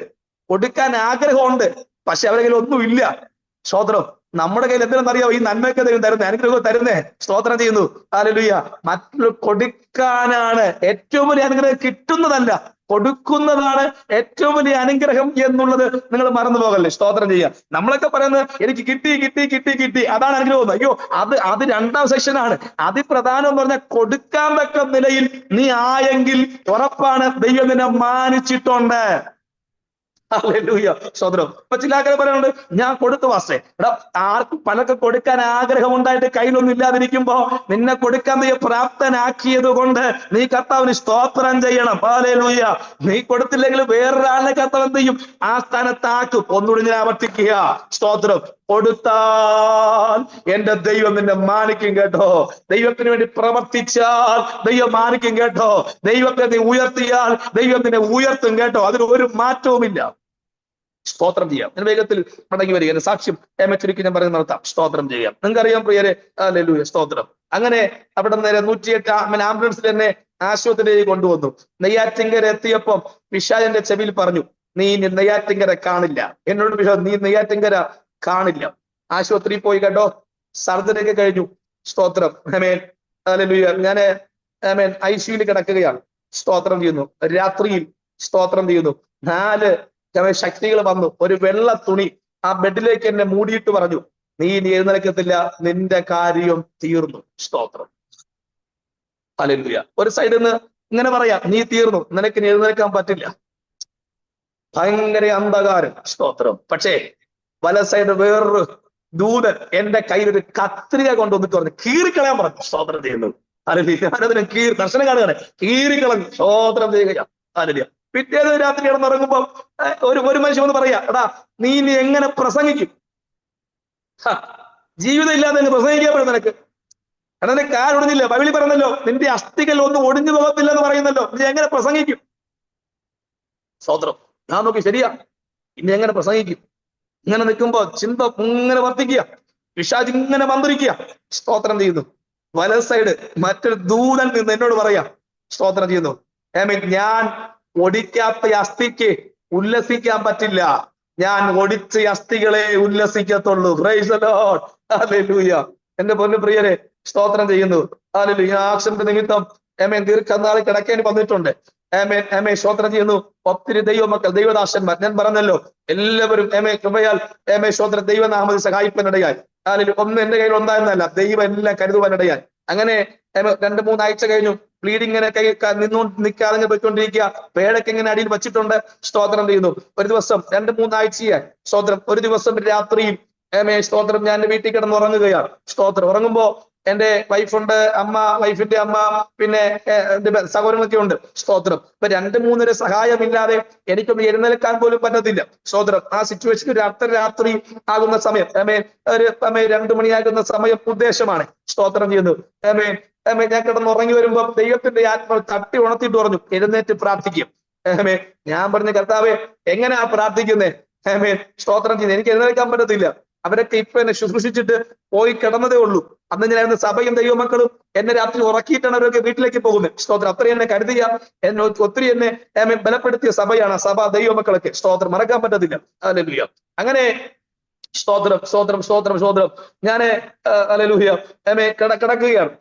കൊടുക്കാൻ ആഗ്രഹമുണ്ട്, പക്ഷെ അവരുടെ കയ്യിൽ ഒന്നും ഇല്ല. സ്തോത്രം. നമ്മുടെ കയ്യിൽ എന്തിനെന്നറിയാമോ? ഈ നന്മയൊക്കെ തരുന്നേ, അനുഗ്രഹം തരുന്നേ. സ്തോത്രം ചെയ്യുന്നു. ഹല്ലേലൂയ. മറ്റുള്ള കൊടുക്കാനാണ് ഏറ്റവും വലിയ അനുഗ്രഹം. കിട്ടുന്നതല്ല, കൊടുക്കുന്നതാണ് ഏറ്റവും വലിയ അനുഗ്രഹം എന്നുള്ളത് നിങ്ങൾ മറന്നു പോകല്ലേ. സ്തോത്രം ചെയ്യാം. നമ്മളൊക്കെ പറയുന്നത് എനിക്ക് കിട്ടി കിട്ടി കിട്ടി കിട്ടി അതാണ് അനുഗ്രഹം. അയ്യോ, അത് രണ്ടാം സെക്ഷനാണ്. അതിപ്രധാനം എന്ന് പറഞ്ഞാൽ കൊടുക്കാൻ തക്ക നിലയിൽ നീ ആയെങ്കിൽ ഉറപ്പാണ് ദൈവം നിന്നെ മാനിച്ചിട്ടുണ്ട്. ഹല്ലേലൂയ, സ്തോത്രം. ഇപ്പൊ ചില ആൾക്കാർ പറയുന്നുണ്ട് ഞാൻ കൊടുത്തു വാസേ. എടാ, ആർക്കും പലർക്കും കൊടുക്കാൻ ആഗ്രഹം ഉണ്ടായിട്ട് കയ്യിലൊന്നും ഇല്ലാതിരിക്കുമ്പോ നിന്നെ കൊടുക്കാൻ നീ പ്രാപ്തനാക്കിയത് കൊണ്ട് നീ കർത്താവിന് സ്തോത്രം ചെയ്യണം. ഹല്ലേലൂയ. നീ കൊടുത്തില്ലെങ്കിൽ വേറൊരാളിനെ കർത്താവ് എന്ത് ചെയ്യും? ആ സ്ഥാനത്താക്കും. ഒന്നുകൂടി ഞാൻ ആവർത്തിക്കുക, സ്തോത്രം. കൊടുത്താൽ എന്റെ ദൈവം നിന്നെ മാനിക്കും കേട്ടോ. ദൈവത്തിന് വേണ്ടി പ്രവർത്തിച്ചാൽ ദൈവം മാനിക്കും കേട്ടോ. ദൈവത്തെ നീ ഉയർത്തിയാൽ ദൈവം നിന്നെ ഉയർത്തും കേട്ടോ. അതിന് ഒരു മാറ്റവുമില്ല. സ്തോത്രം ചെയ്യാം. ഞാൻ വേഗത്തിൽ മടങ്ങി വരിക. എന്റെ സാക്ഷ്യം ചുരുക്കി ഞാൻ പറയുന്നത് നടത്താം. സ്തോത്രം ചെയ്യാം. നിങ്ങൾക്കറിയാം പ്രിയരെ, ഹല്ലേലൂയ, സ്തോത്രം. അങ്ങനെ അവിടെ നേരെ 108 ആംബുലൻസിൽ എന്നെ ആശുപത്രിയിലേക്ക് കൊണ്ടുവന്നു. നെയ്യാറ്റിങ്കര എത്തിയപ്പം പിശാചിന്റെ ചെവിയിൽ പറഞ്ഞു, നീ ഇനി നെയ്യാറ്റിങ്കര കാണില്ല. എന്നോട് പിശാച്, നീ നെയ്യാറ്റിങ്കര കാണില്ല. ആശുപത്രിയിൽ പോയി കേട്ടോ. സർജറി ഒക്കെ കഴിഞ്ഞു. സ്തോത്രം. ആമേൻ, ഹല്ലേലൂയ. ഞാന് ICUയിൽ കിടക്കുകയാണ്. സ്തോത്രം ചെയ്യുന്നു. രാത്രിയിൽ സ്തോത്രം ചെയ്യുന്നു. 4 ശക്തികൾ വന്നു. ഒരു വെള്ള തുണി ആ ബെഡിലേക്ക് എന്നെ മൂടിയിട്ട് പറഞ്ഞു, നീ ഇനി എഴുന്നേൽക്കത്തില്ല, നിന്റെ കാര്യം തീർന്നു. സ്തോത്രം. ഹല്ലേലൂയ. ഒരു സൈഡിൽ നിന്ന് ഇങ്ങനെ പറയാം, നീ തീർന്നു, നിനക്ക് ഇനി എഴുന്നേൽക്കാൻ പറ്റില്ല. ഭയങ്കര അന്ധകാരം. സ്തോത്രം. പക്ഷേ വല സൈഡ് വേറൊരു ദൂതൻ എന്റെ കയ്യിൽ ഒരു കത്രിക കൊണ്ടുവന്നിട്ട് പറഞ്ഞു, കീറിക്കളയാൻ പറഞ്ഞു. സ്തോത്രം ചെയ്യുന്നു. ഹല്ലേലൂയ. ഞാനതിനെ ദർശനം കാണുകയാണ്. കീറിക്കളഞ്ഞു. സ്തോത്രം ചെയ്യുക. ഹല്ലേലൂയ. പിറ്റേന്ന് രാത്രി കിടന്നുറങ്ങുമ്പോ ഒരു മനുഷ്യൻ ഒന്ന് പറയാ, എടാ നീ ഇനി എങ്ങനെ പ്രസംഗിക്കും? ജീവിതം ഇല്ലാതെ എങ്ങനെ പ്രസംഗിക്കാൻ പറ്റും നിനക്ക്? എടാ നിന്റെ കാൽ ഒടിഞ്ഞില്ല, ബൈബിളിൽ പറഞ്ഞല്ലോ, നിന്റെ അസ്ഥികൾ ഒന്നും ഒടിഞ്ഞു പോകത്തില്ല എന്ന് പറയുന്നല്ലോ, നീ എങ്ങനെ പ്രസംഗിക്കും? സ്തോത്രം. ഞാൻ നോക്കി, ശരിയാ, ഇനി എങ്ങനെ പ്രസംഗിക്കും? ഇങ്ങനെ നിൽക്കുമ്പോ ചിന്ത ഇങ്ങനെ വർദ്ധിക്കുക, പിശാച് ഇങ്ങനെ മന്ത്രിക്കുക. സ്തോത്രം ചെയ്യുന്നു. വല സൈഡ് മറ്റൊരു ദൂതൻ നിന്ന് എന്നോട് പറയാ, സ്തോത്രം ചെയ്യുന്നു, ഞാൻ ഒടിക്കാത്ത അസ്ഥിക്ക് ഉല്ലസിക്കാൻ പറ്റില്ല, ഞാൻ ഒടിച്ച അസ്ഥികളെ ഉല്ലസിക്കത്തുള്ളൂ. Praise the lord. ഹല്ലേലൂയ. എന്റെ പൊന്നു പ്രിയരെ, സ്തോത്രം ചെയ്യുന്നു. ഹല്ലേലൂയ. ആക്സിഡന്റ് നിമിത്തം ദീർഘനാൾ കിടക്കേണ്ടി വന്നിട്ടുണ്ട്. സ്തോത്രം ചെയ്യുന്നു. ഒത്തിരി ദൈവമക്കൾ, ദൈവദാസന്മാർ, ഞാൻ പറഞ്ഞല്ലോ, എല്ലാവരും കൃപയാൽ സ്തോത്രം ദൈവനാമത്തിൽ സഹായിക്കാനിടയായി. ഒന്നും എന്റെ കയ്യിൽ ഉണ്ടായിരുന്നല്ല, ദൈവം എല്ലാം കരുതുവാനിടയായി. അങ്ങനെ 2-3 ആഴ്ച കഴിഞ്ഞു. ബ്ലീഡിങ് ഇങ്ങനെ നിൽക്കാതെ പോയിക്കൊണ്ടിരിക്കുക. പേടൊക്കെ ഇങ്ങനെ അടിയിൽ വെച്ചിട്ടുണ്ട്. സ്തോത്രം ചെയ്യുന്നു. ഒരു ദിവസം 2-3 ആഴ്ചയായി. സ്തോത്രം. ഒരു ദിവസം രാത്രിയിൽ സ്തോത്രം ഞാൻ വീട്ടിൽ കിടന്ന് ഉറങ്ങുകയാണ്. സ്തോത്രം. ഉറങ്ങുമ്പോ എന്റെ വൈഫുണ്ട്, വൈഫിന്റെ അമ്മ, പിന്നെ സഹോദരങ്ങളൊക്കെ ഉണ്ട്. സ്തോത്രം. ഇപ്പൊ 2-3 സഹായമില്ലാതെ എനിക്കൊന്ന് എഴുന്നേൽക്കാൻ പോലും പറ്റത്തില്ല. സ്തോത്രം. ആ സിറ്റുവേഷൻ ഒരു അർദ്ധരാത്രി ആകുന്ന സമയം, ഒരു 2 മണിയാകുന്ന സമയം ഉദ്ദേശമാണ്. സ്തോത്രം ചെയ്യുന്നു. ഞാൻ കിടന്ന് ഉറങ്ങി വരുമ്പോ ദൈവത്തിന്റെ ആത്മാവ് തട്ടി ഉണർത്തിയിട്ട് പറഞ്ഞു, എഴുന്നേറ്റ് പ്രാർത്ഥിക്കും. ഞാൻ പറഞ്ഞു, കർത്താവേ എങ്ങനെയാ പ്രാർത്ഥിക്കുന്നേ? സ്തോത്രം ചെയ്യുന്നത്. എനിക്ക് എഴുന്നേൽക്കാൻ പറ്റത്തില്ല. അവരൊക്കെ ഇപ്പൊ എന്നെ ശുശ്രൂഷിച്ചിട്ട് പോയി കിടന്നതേ ഉള്ളൂ. അന്ന് ഞാൻ സഭയും ദൈവമക്കളും എന്നെ രാത്രി ഉറക്കിയിട്ടാണ് അവരൊക്കെ വീട്ടിലേക്ക് പോകുന്നത്. സ്തോത്രം. അത്രയും എന്നെ കരുതിയ, ഒത്തിരി എന്നെ ബലപ്പെടുത്തിയ സഭയാണ് സഭ, ദൈവമക്കളൊക്കെ. സ്തോത്രം. മറക്കാൻ പറ്റത്തില്ല. ഹല്ലേലൂയ. അങ്ങനെ സ്തോത്രം, സ്തോത്രം, സ്തോത്രം, സ്തോത്രം. ഞാന് ഹല്ലേലൂയ കിടക്കുകയാണ്.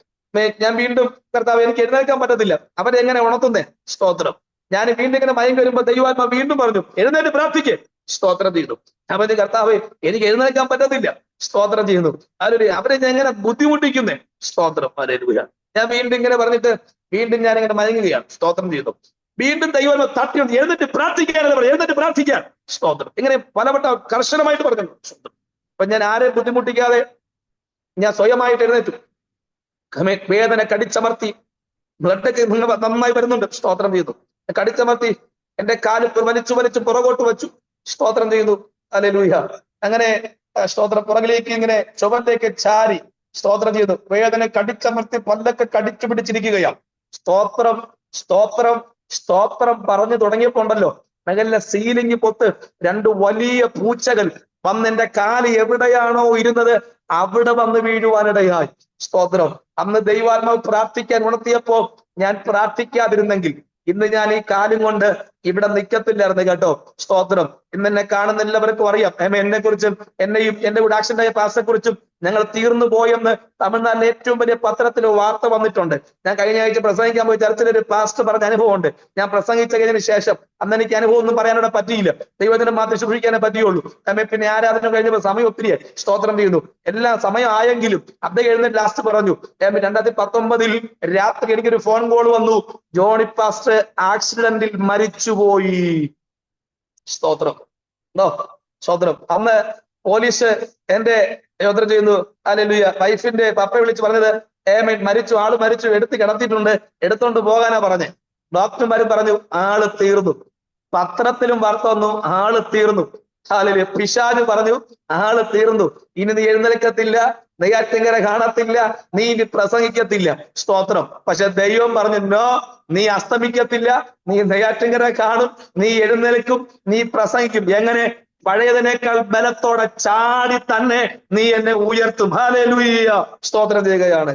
ഞാൻ വീണ്ടും, കർത്താവ് എനിക്ക് എഴുന്നേൽക്കാൻ പറ്റത്തില്ല. അവരെങ്ങനെ ഉണർത്തുന്നേ? സ്തോത്രം. ഞാൻ വീണ്ടും ഇങ്ങനെ മയം വരുമ്പോ ദൈവാത്മാ വീണ്ടും പറഞ്ഞു, എഴുന്നേറ്റ് പ്രാർത്ഥിക്കേ. സ്തോത്രം ചെയ്യുന്നു. അവന്റെ കർത്താവ് എനിക്ക് എഴുന്നേൽക്കാൻ പറ്റത്തില്ല. സ്തോത്രം ചെയ്യുന്നു. അവരെ ഞാൻ എങ്ങനെ ബുദ്ധിമുട്ടിക്കുന്നേ? സ്തോത്രം. ഹല്ലേലൂയ. ഞാൻ വീണ്ടും ഇങ്ങനെ പറഞ്ഞിട്ട് വീണ്ടും ഞാൻ ഇങ്ങനെ മയങ്ങുകയാണ്. സ്തോത്രം ചെയ്യുന്നു. വീണ്ടും ദൈവം തട്ടി എഴുന്നേറ്റ് പ്രാർത്ഥിക്കാനല്ല പറഞ്ഞു, എഴുന്നേറ്റ് പ്രാർത്ഥിക്കാൻ. സ്തോത്രം. ഇങ്ങനെ പലവട്ട കർശനമായിട്ട് പറഞ്ഞു. സ്തോത്രം. അപ്പൊ ഞാൻ ആരെ ബുദ്ധിമുട്ടിക്കാതെ ഞാൻ സ്വയമായിട്ട് എഴുന്നേറ്റു. വേദന കടിച്ചമർത്തി, ബ്ലഡൊക്കെ നന്നായി വരുന്നുണ്ട്. സ്തോത്രം ചെയ്തു. കടിച്ചമർത്തി എന്റെ കാല് വലിച്ചു പുറകോട്ട് വെച്ചു. സ്തോത്രം ചെയ്യുന്നു. ഹല്ലേലൂയ. അങ്ങനെ സ്തോത്രം പുറകിലേക്ക് ഇങ്ങനെ ചുവട്ടിലേക്ക് ചാരി സ്തോത്രം ചെയ്തു. വേദന കടിച്ചമർത്തി പല്ലൊക്കെ കടിച്ചു പിടിച്ചിരിക്കുകയാണ്. സ്തോത്രം, സ്തോത്രം, സ്തോത്രം പറഞ്ഞു തുടങ്ങിയപ്പോ ഉണ്ടല്ലോ, മകലിലെ സീലിംഗ് പൊത്ത് 2 വലിയ പൂച്ചകൾ വന്ന് എന്റെ കാല് എവിടെയാണോ ഇരുന്നത് അവിടെ വന്ന് വീഴുവാനിടയായി. സ്തോത്രം. അന്ന് ദൈവാത്മാവ് പ്രാർത്ഥിക്കാൻ ഉണർത്തിയപ്പോ ഞാൻ പ്രാർത്ഥിക്കാതിരുന്നെങ്കിൽ ഇന്ന് ഞാൻ ഈ കാലും കൊണ്ട് ഇവിടെ നിൽക്കത്തില്ലായിരുന്നു കേട്ടോ. സ്തോത്രം. ഇന്ന് എന്നെ കാണുന്ന എല്ലാവർക്കും അറിയാം. എന്നെ കുറിച്ചും എന്നെയും എന്റെ കൂടെ ആക്സിഡന്റ് ആയ പാസ്റ്ററെ കുറിച്ചും ഞങ്ങൾ തീർന്നു പോയെന്ന് തമിഴ്നാട്ടിലെ ഏറ്റവും വലിയ പത്രത്തിൽ വാർത്ത വന്നിട്ടുണ്ട്. ഞാൻ കഴിഞ്ഞ ആഴ്ച പ്രസംഗിക്കാൻ പോയി ചർച്ചിലൊരു പാസ്റ്റർ പറഞ്ഞ അനുഭവമുണ്ട്. ഞാൻ പ്രസംഗിച്ച കഴിഞ്ഞതിന് ശേഷം അന്ന് എനിക്ക് അനുഭവം ഒന്നും പറയാനോടെ പറ്റിയില്ല. ദൈവത്തിന് മാത്രം ശുശ്രൂഷിക്കാനേ പറ്റിയുള്ളൂ. പിന്നെ ആരാധന കഴിഞ്ഞപ്പോൾ സമയം ഒത്തിരിയായി. സ്തോത്രം ചെയ്യുന്നു. എല്ലാം സമയം ആയെങ്കിലും അദ്ദേഹം എഴുന്നേറ്റ് ലാസ്റ്റ് പറഞ്ഞു, 2019 രാത്രി എനിക്കൊരു ഫോൺ കോൾ വന്നു, ജോണി പാസ്റ്റർ ആക്സിഡന്റിൽ മരിച്ചുപോയി. സ്തോത്രം. സ്തോത്രം. അന്ന് പോലീസ് എന്റെ യോത്രം ചെയ്യുന്നു. ഹല്ലേലൂയ. വൈഫിന്റെ പപ്പ വിളിച്ച് പറഞ്ഞത്, മരിച്ചു, ആള് മരിച്ചു, എടുത്ത് കിടത്തിയിട്ടുണ്ട്, എടുത്തോണ്ട് പോകാനാ പറഞ്ഞേ. ഡോക്ടർമാരും പറഞ്ഞു ആള് തീർന്നു. പത്രത്തിലും വാർത്ത വന്നു, ആള് തീർന്നു. ഹല്ലേലൂയ. പിശാച് പറഞ്ഞു ആള് തീർന്നു, ഇനി നീ എഴുന്നേൽക്കത്തില്ല, നെയ്യാറ്റിൻകര കാണത്തില്ല, നീ ഇനി പ്രസംഗിക്കത്തില്ല. സ്തോത്രം. പക്ഷെ ദൈവം പറഞ്ഞു, നോ, നീ അസ്തമിക്കത്തില്ല, നീ നെയ്യാറ്റിൻകര കാണും, നീ എഴുന്നേൽക്കും, നീ പ്രസംഗിക്കും. എങ്ങനെ? പഴയതിനേക്കാൾ ബലത്തോടെ ചാടി തന്നെ നീ എന്നെ ഉയർത്തും. ഹല്ലേലൂയ. സ്തോത്രം ചെയ്യുകയാണ്.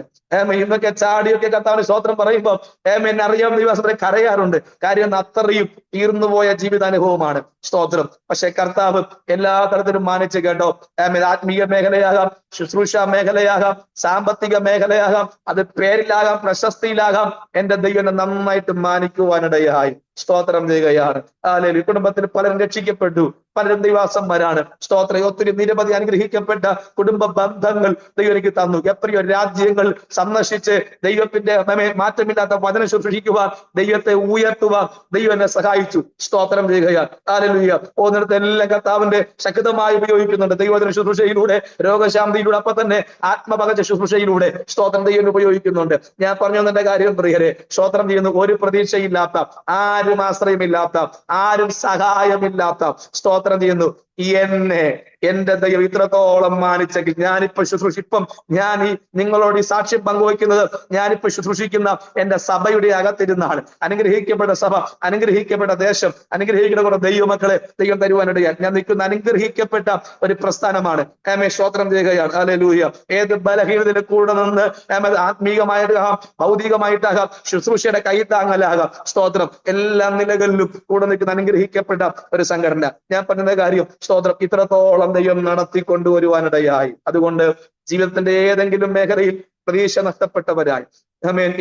ഇന്നൊക്കെ ചാടിയൊക്കെ കർത്താവിന് സ്തോത്രം പറയുമ്പോൾ എന്നെ അറിയാവുന്ന ദിവസം കരയാറുണ്ട്. കാര്യം അത്രയും തീർന്നുപോയ ജീവിതാനുഭവമാണ്. സ്തോത്രം. പക്ഷെ കർത്താവ് എല്ലാ തരത്തിലും മാനിച്ച് കേട്ടോ. ആത്മീയ മേഖലയാകാം, ശുശ്രൂഷ മേഖലയാകാം, സാമ്പത്തിക മേഖലയാകാം, അത് പേരിലാകാം, പ്രശസ്തിയിലാകാം, എന്റെ ദൈവം നന്നായിട്ട് മാനിക്കുവാനിടയായി. സ്തോത്രം ചെയ്യുകയാണ്. ഹല്ലേലൂയ. കുടുംബത്തിൽ പലരും രക്ഷിക്കപ്പെട്ടു, പലരും ദൈവാസന്മാരാണ്. സ്തോത്രം. ഒത്തിരി നിരവധി അനുഗ്രഹിക്കപ്പെട്ട കുടുംബ ബന്ധങ്ങൾ ദൈവം എനിക്ക് തന്നു. എത്രയോ രാജ്യങ്ങൾ സന്ദർശിച്ച് ദൈവത്തിന്റെ മാറ്റമില്ലാത്ത വചനം ശുശ്രൂഷിക്കുവാൻ, ദൈവത്തെ ഉയർത്തുവാൻ ദൈവം എന്നെ സഹായിച്ചു. സ്തോത്രം ചെയ്യുകയാണ്. ഹല്ലേലൂയ. പോകുന്നിടത്ത് എല്ലാം കർത്താവിന്റെ ശക്തമായി ഉപയോഗിക്കുന്നുണ്ട്. ദൈവത്തിന് ശുശ്രൂഷയിലൂടെ, രോഗശാന്തിയിലൂടെ, അപ്പൊ തന്നെ ആത്മപകച്ച ശുശ്രൂഷയിലൂടെ സ്തോത്രം ദൈവം ഉപയോഗിക്കുന്നുണ്ട്. ഞാൻ പറഞ്ഞു വന്നതിന്റെ കാര്യം പ്രിയരെ, സ്തോത്രം ചെയ്യുന്നു. ഒരു പ്രതീക്ഷയില്ലാത്ത, ആരും ആശ്രയമില്ലാത്ത, ആരും സഹായമില്ലാത്ത, സ്തോത്രം ചെയ്യുന്നു, എന്റെ ദൈവം ഇത്രത്തോളം മാനിച്ചെങ്കിൽ ഞാനിപ്പോ ഇപ്പം ഞാൻ ഈ നിങ്ങളോട് ഈ സാക്ഷ്യം പങ്കുവയ്ക്കുന്നത് ഞാനിപ്പോ ശുശ്രൂഷിക്കുന്ന എന്റെ സഭയുടെ അകത്തിരുന്നാണ്. അനുഗ്രഹിക്കപ്പെട്ട സഭ, അനുഗ്രഹിക്കപ്പെട്ട ദേശം, അനുഗ്രഹിക്കപ്പെട്ട ദൈവമക്കളെ ദൈവം തരുവാനിടയാൽ ഞാൻ നിൽക്കുന്ന അനുഗ്രഹിക്കപ്പെട്ട ഒരു പ്രസ്ഥാനമാണ്. സ്തോത്രം ചെയ്യുകയാണ്. ഹല്ലേലൂയ. ഏത് ബലഹീനതയിൽ കൂടെ നിന്ന് ആത്മീകമായിട്ടാകാം, ഭൗതികമായിട്ടാകാം, ശുശ്രൂഷയുടെ കൈത്താങ്ങലാകാം, സ്തോത്രം, എല്ലാ നിലകളിലും കൂടെ നിൽക്കുന്ന അനുഗ്രഹിക്കപ്പെട്ട ഒരു സംഘടന. ഞാൻ പറഞ്ഞ കാര്യം, സ്തോത്രം, ഇത്രത്തോളം ദൈവം നടത്തിക്കൊണ്ടുവരുവാനിടയായി. അതുകൊണ്ട് ജീവിതത്തിന്റെ ഏതെങ്കിലും മേഖലയിൽ പ്രതീക്ഷ നഷ്ടപ്പെട്ടവരായി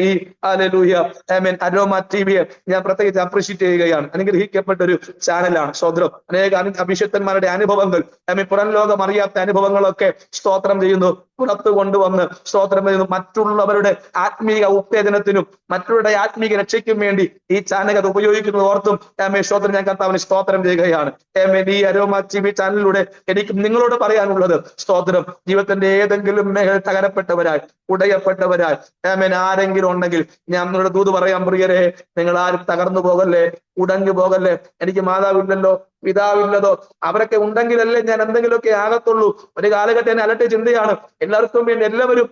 ഈ ഹല്ലേലൂയ അരോമ ടിവിയെ ഞാൻ പ്രത്യേകിച്ച് അപ്രീഷിയേറ്റ് ചെയ്യുകയാണ്. അനുഗ്രഹിക്കപ്പെട്ട ഒരു ചാനലാണ്. സ്തോത്രം. അനേക അഭിഷക്തന്മാരുടെ അനുഭവങ്ങൾ, പുറം ലോകം അറിയാത്ത അനുഭവങ്ങളൊക്കെ സ്തോത്രം ചെയ്യുന്നു, പുറത്തു കൊണ്ടുവന്ന് സ്തോത്രം ചെയ്യുന്നു. മറ്റുള്ളവരുടെ ആത്മീക ഉത്തേജനത്തിനും മറ്റുള്ളവരുടെ ആത്മീക രക്ഷയ്ക്കും വേണ്ടി ഈ ചാനൽ അത് ഉപയോഗിക്കുന്നത് ഓർത്തും സ്തോത്രം ഞാൻ കർത്താവിന് സ്തോത്രം ചെയ്യുകയാണ്. ഈ അരോമ ടിവി ചാനലിലൂടെ എനിക്ക് നിങ്ങളോട് പറയാനുള്ളത്, സ്തോത്രം, ജീവിതത്തിന്റെ ഏതെങ്കിലും മേഖല തകരപ്പെട്ടവരായി, ഉടയപ്പെട്ടവരായി ആരെങ്കിലും ഉണ്ടെങ്കിൽ ഞാൻ നിങ്ങളുടെ ദൂത് പറയാൻ പ്രിയരെ, നിങ്ങൾ ആരും തകർന്നു പോകല്ലേ, ഉടഞ്ഞു പോകല്ലേ. എനിക്ക് മാതാവില്ലല്ലോ, പിതാവില്ലതോ, അവരൊക്കെ ഉണ്ടെങ്കിലല്ലേ ഞാൻ എന്തെങ്കിലുമൊക്കെ ആകത്തുള്ളൂ. ഒരു കാലഘട്ടം എന്നെ അലട്ടിയ ചിന്തയാണ്. എല്ലാവർക്കും വേണ്ടി എല്ലാവരും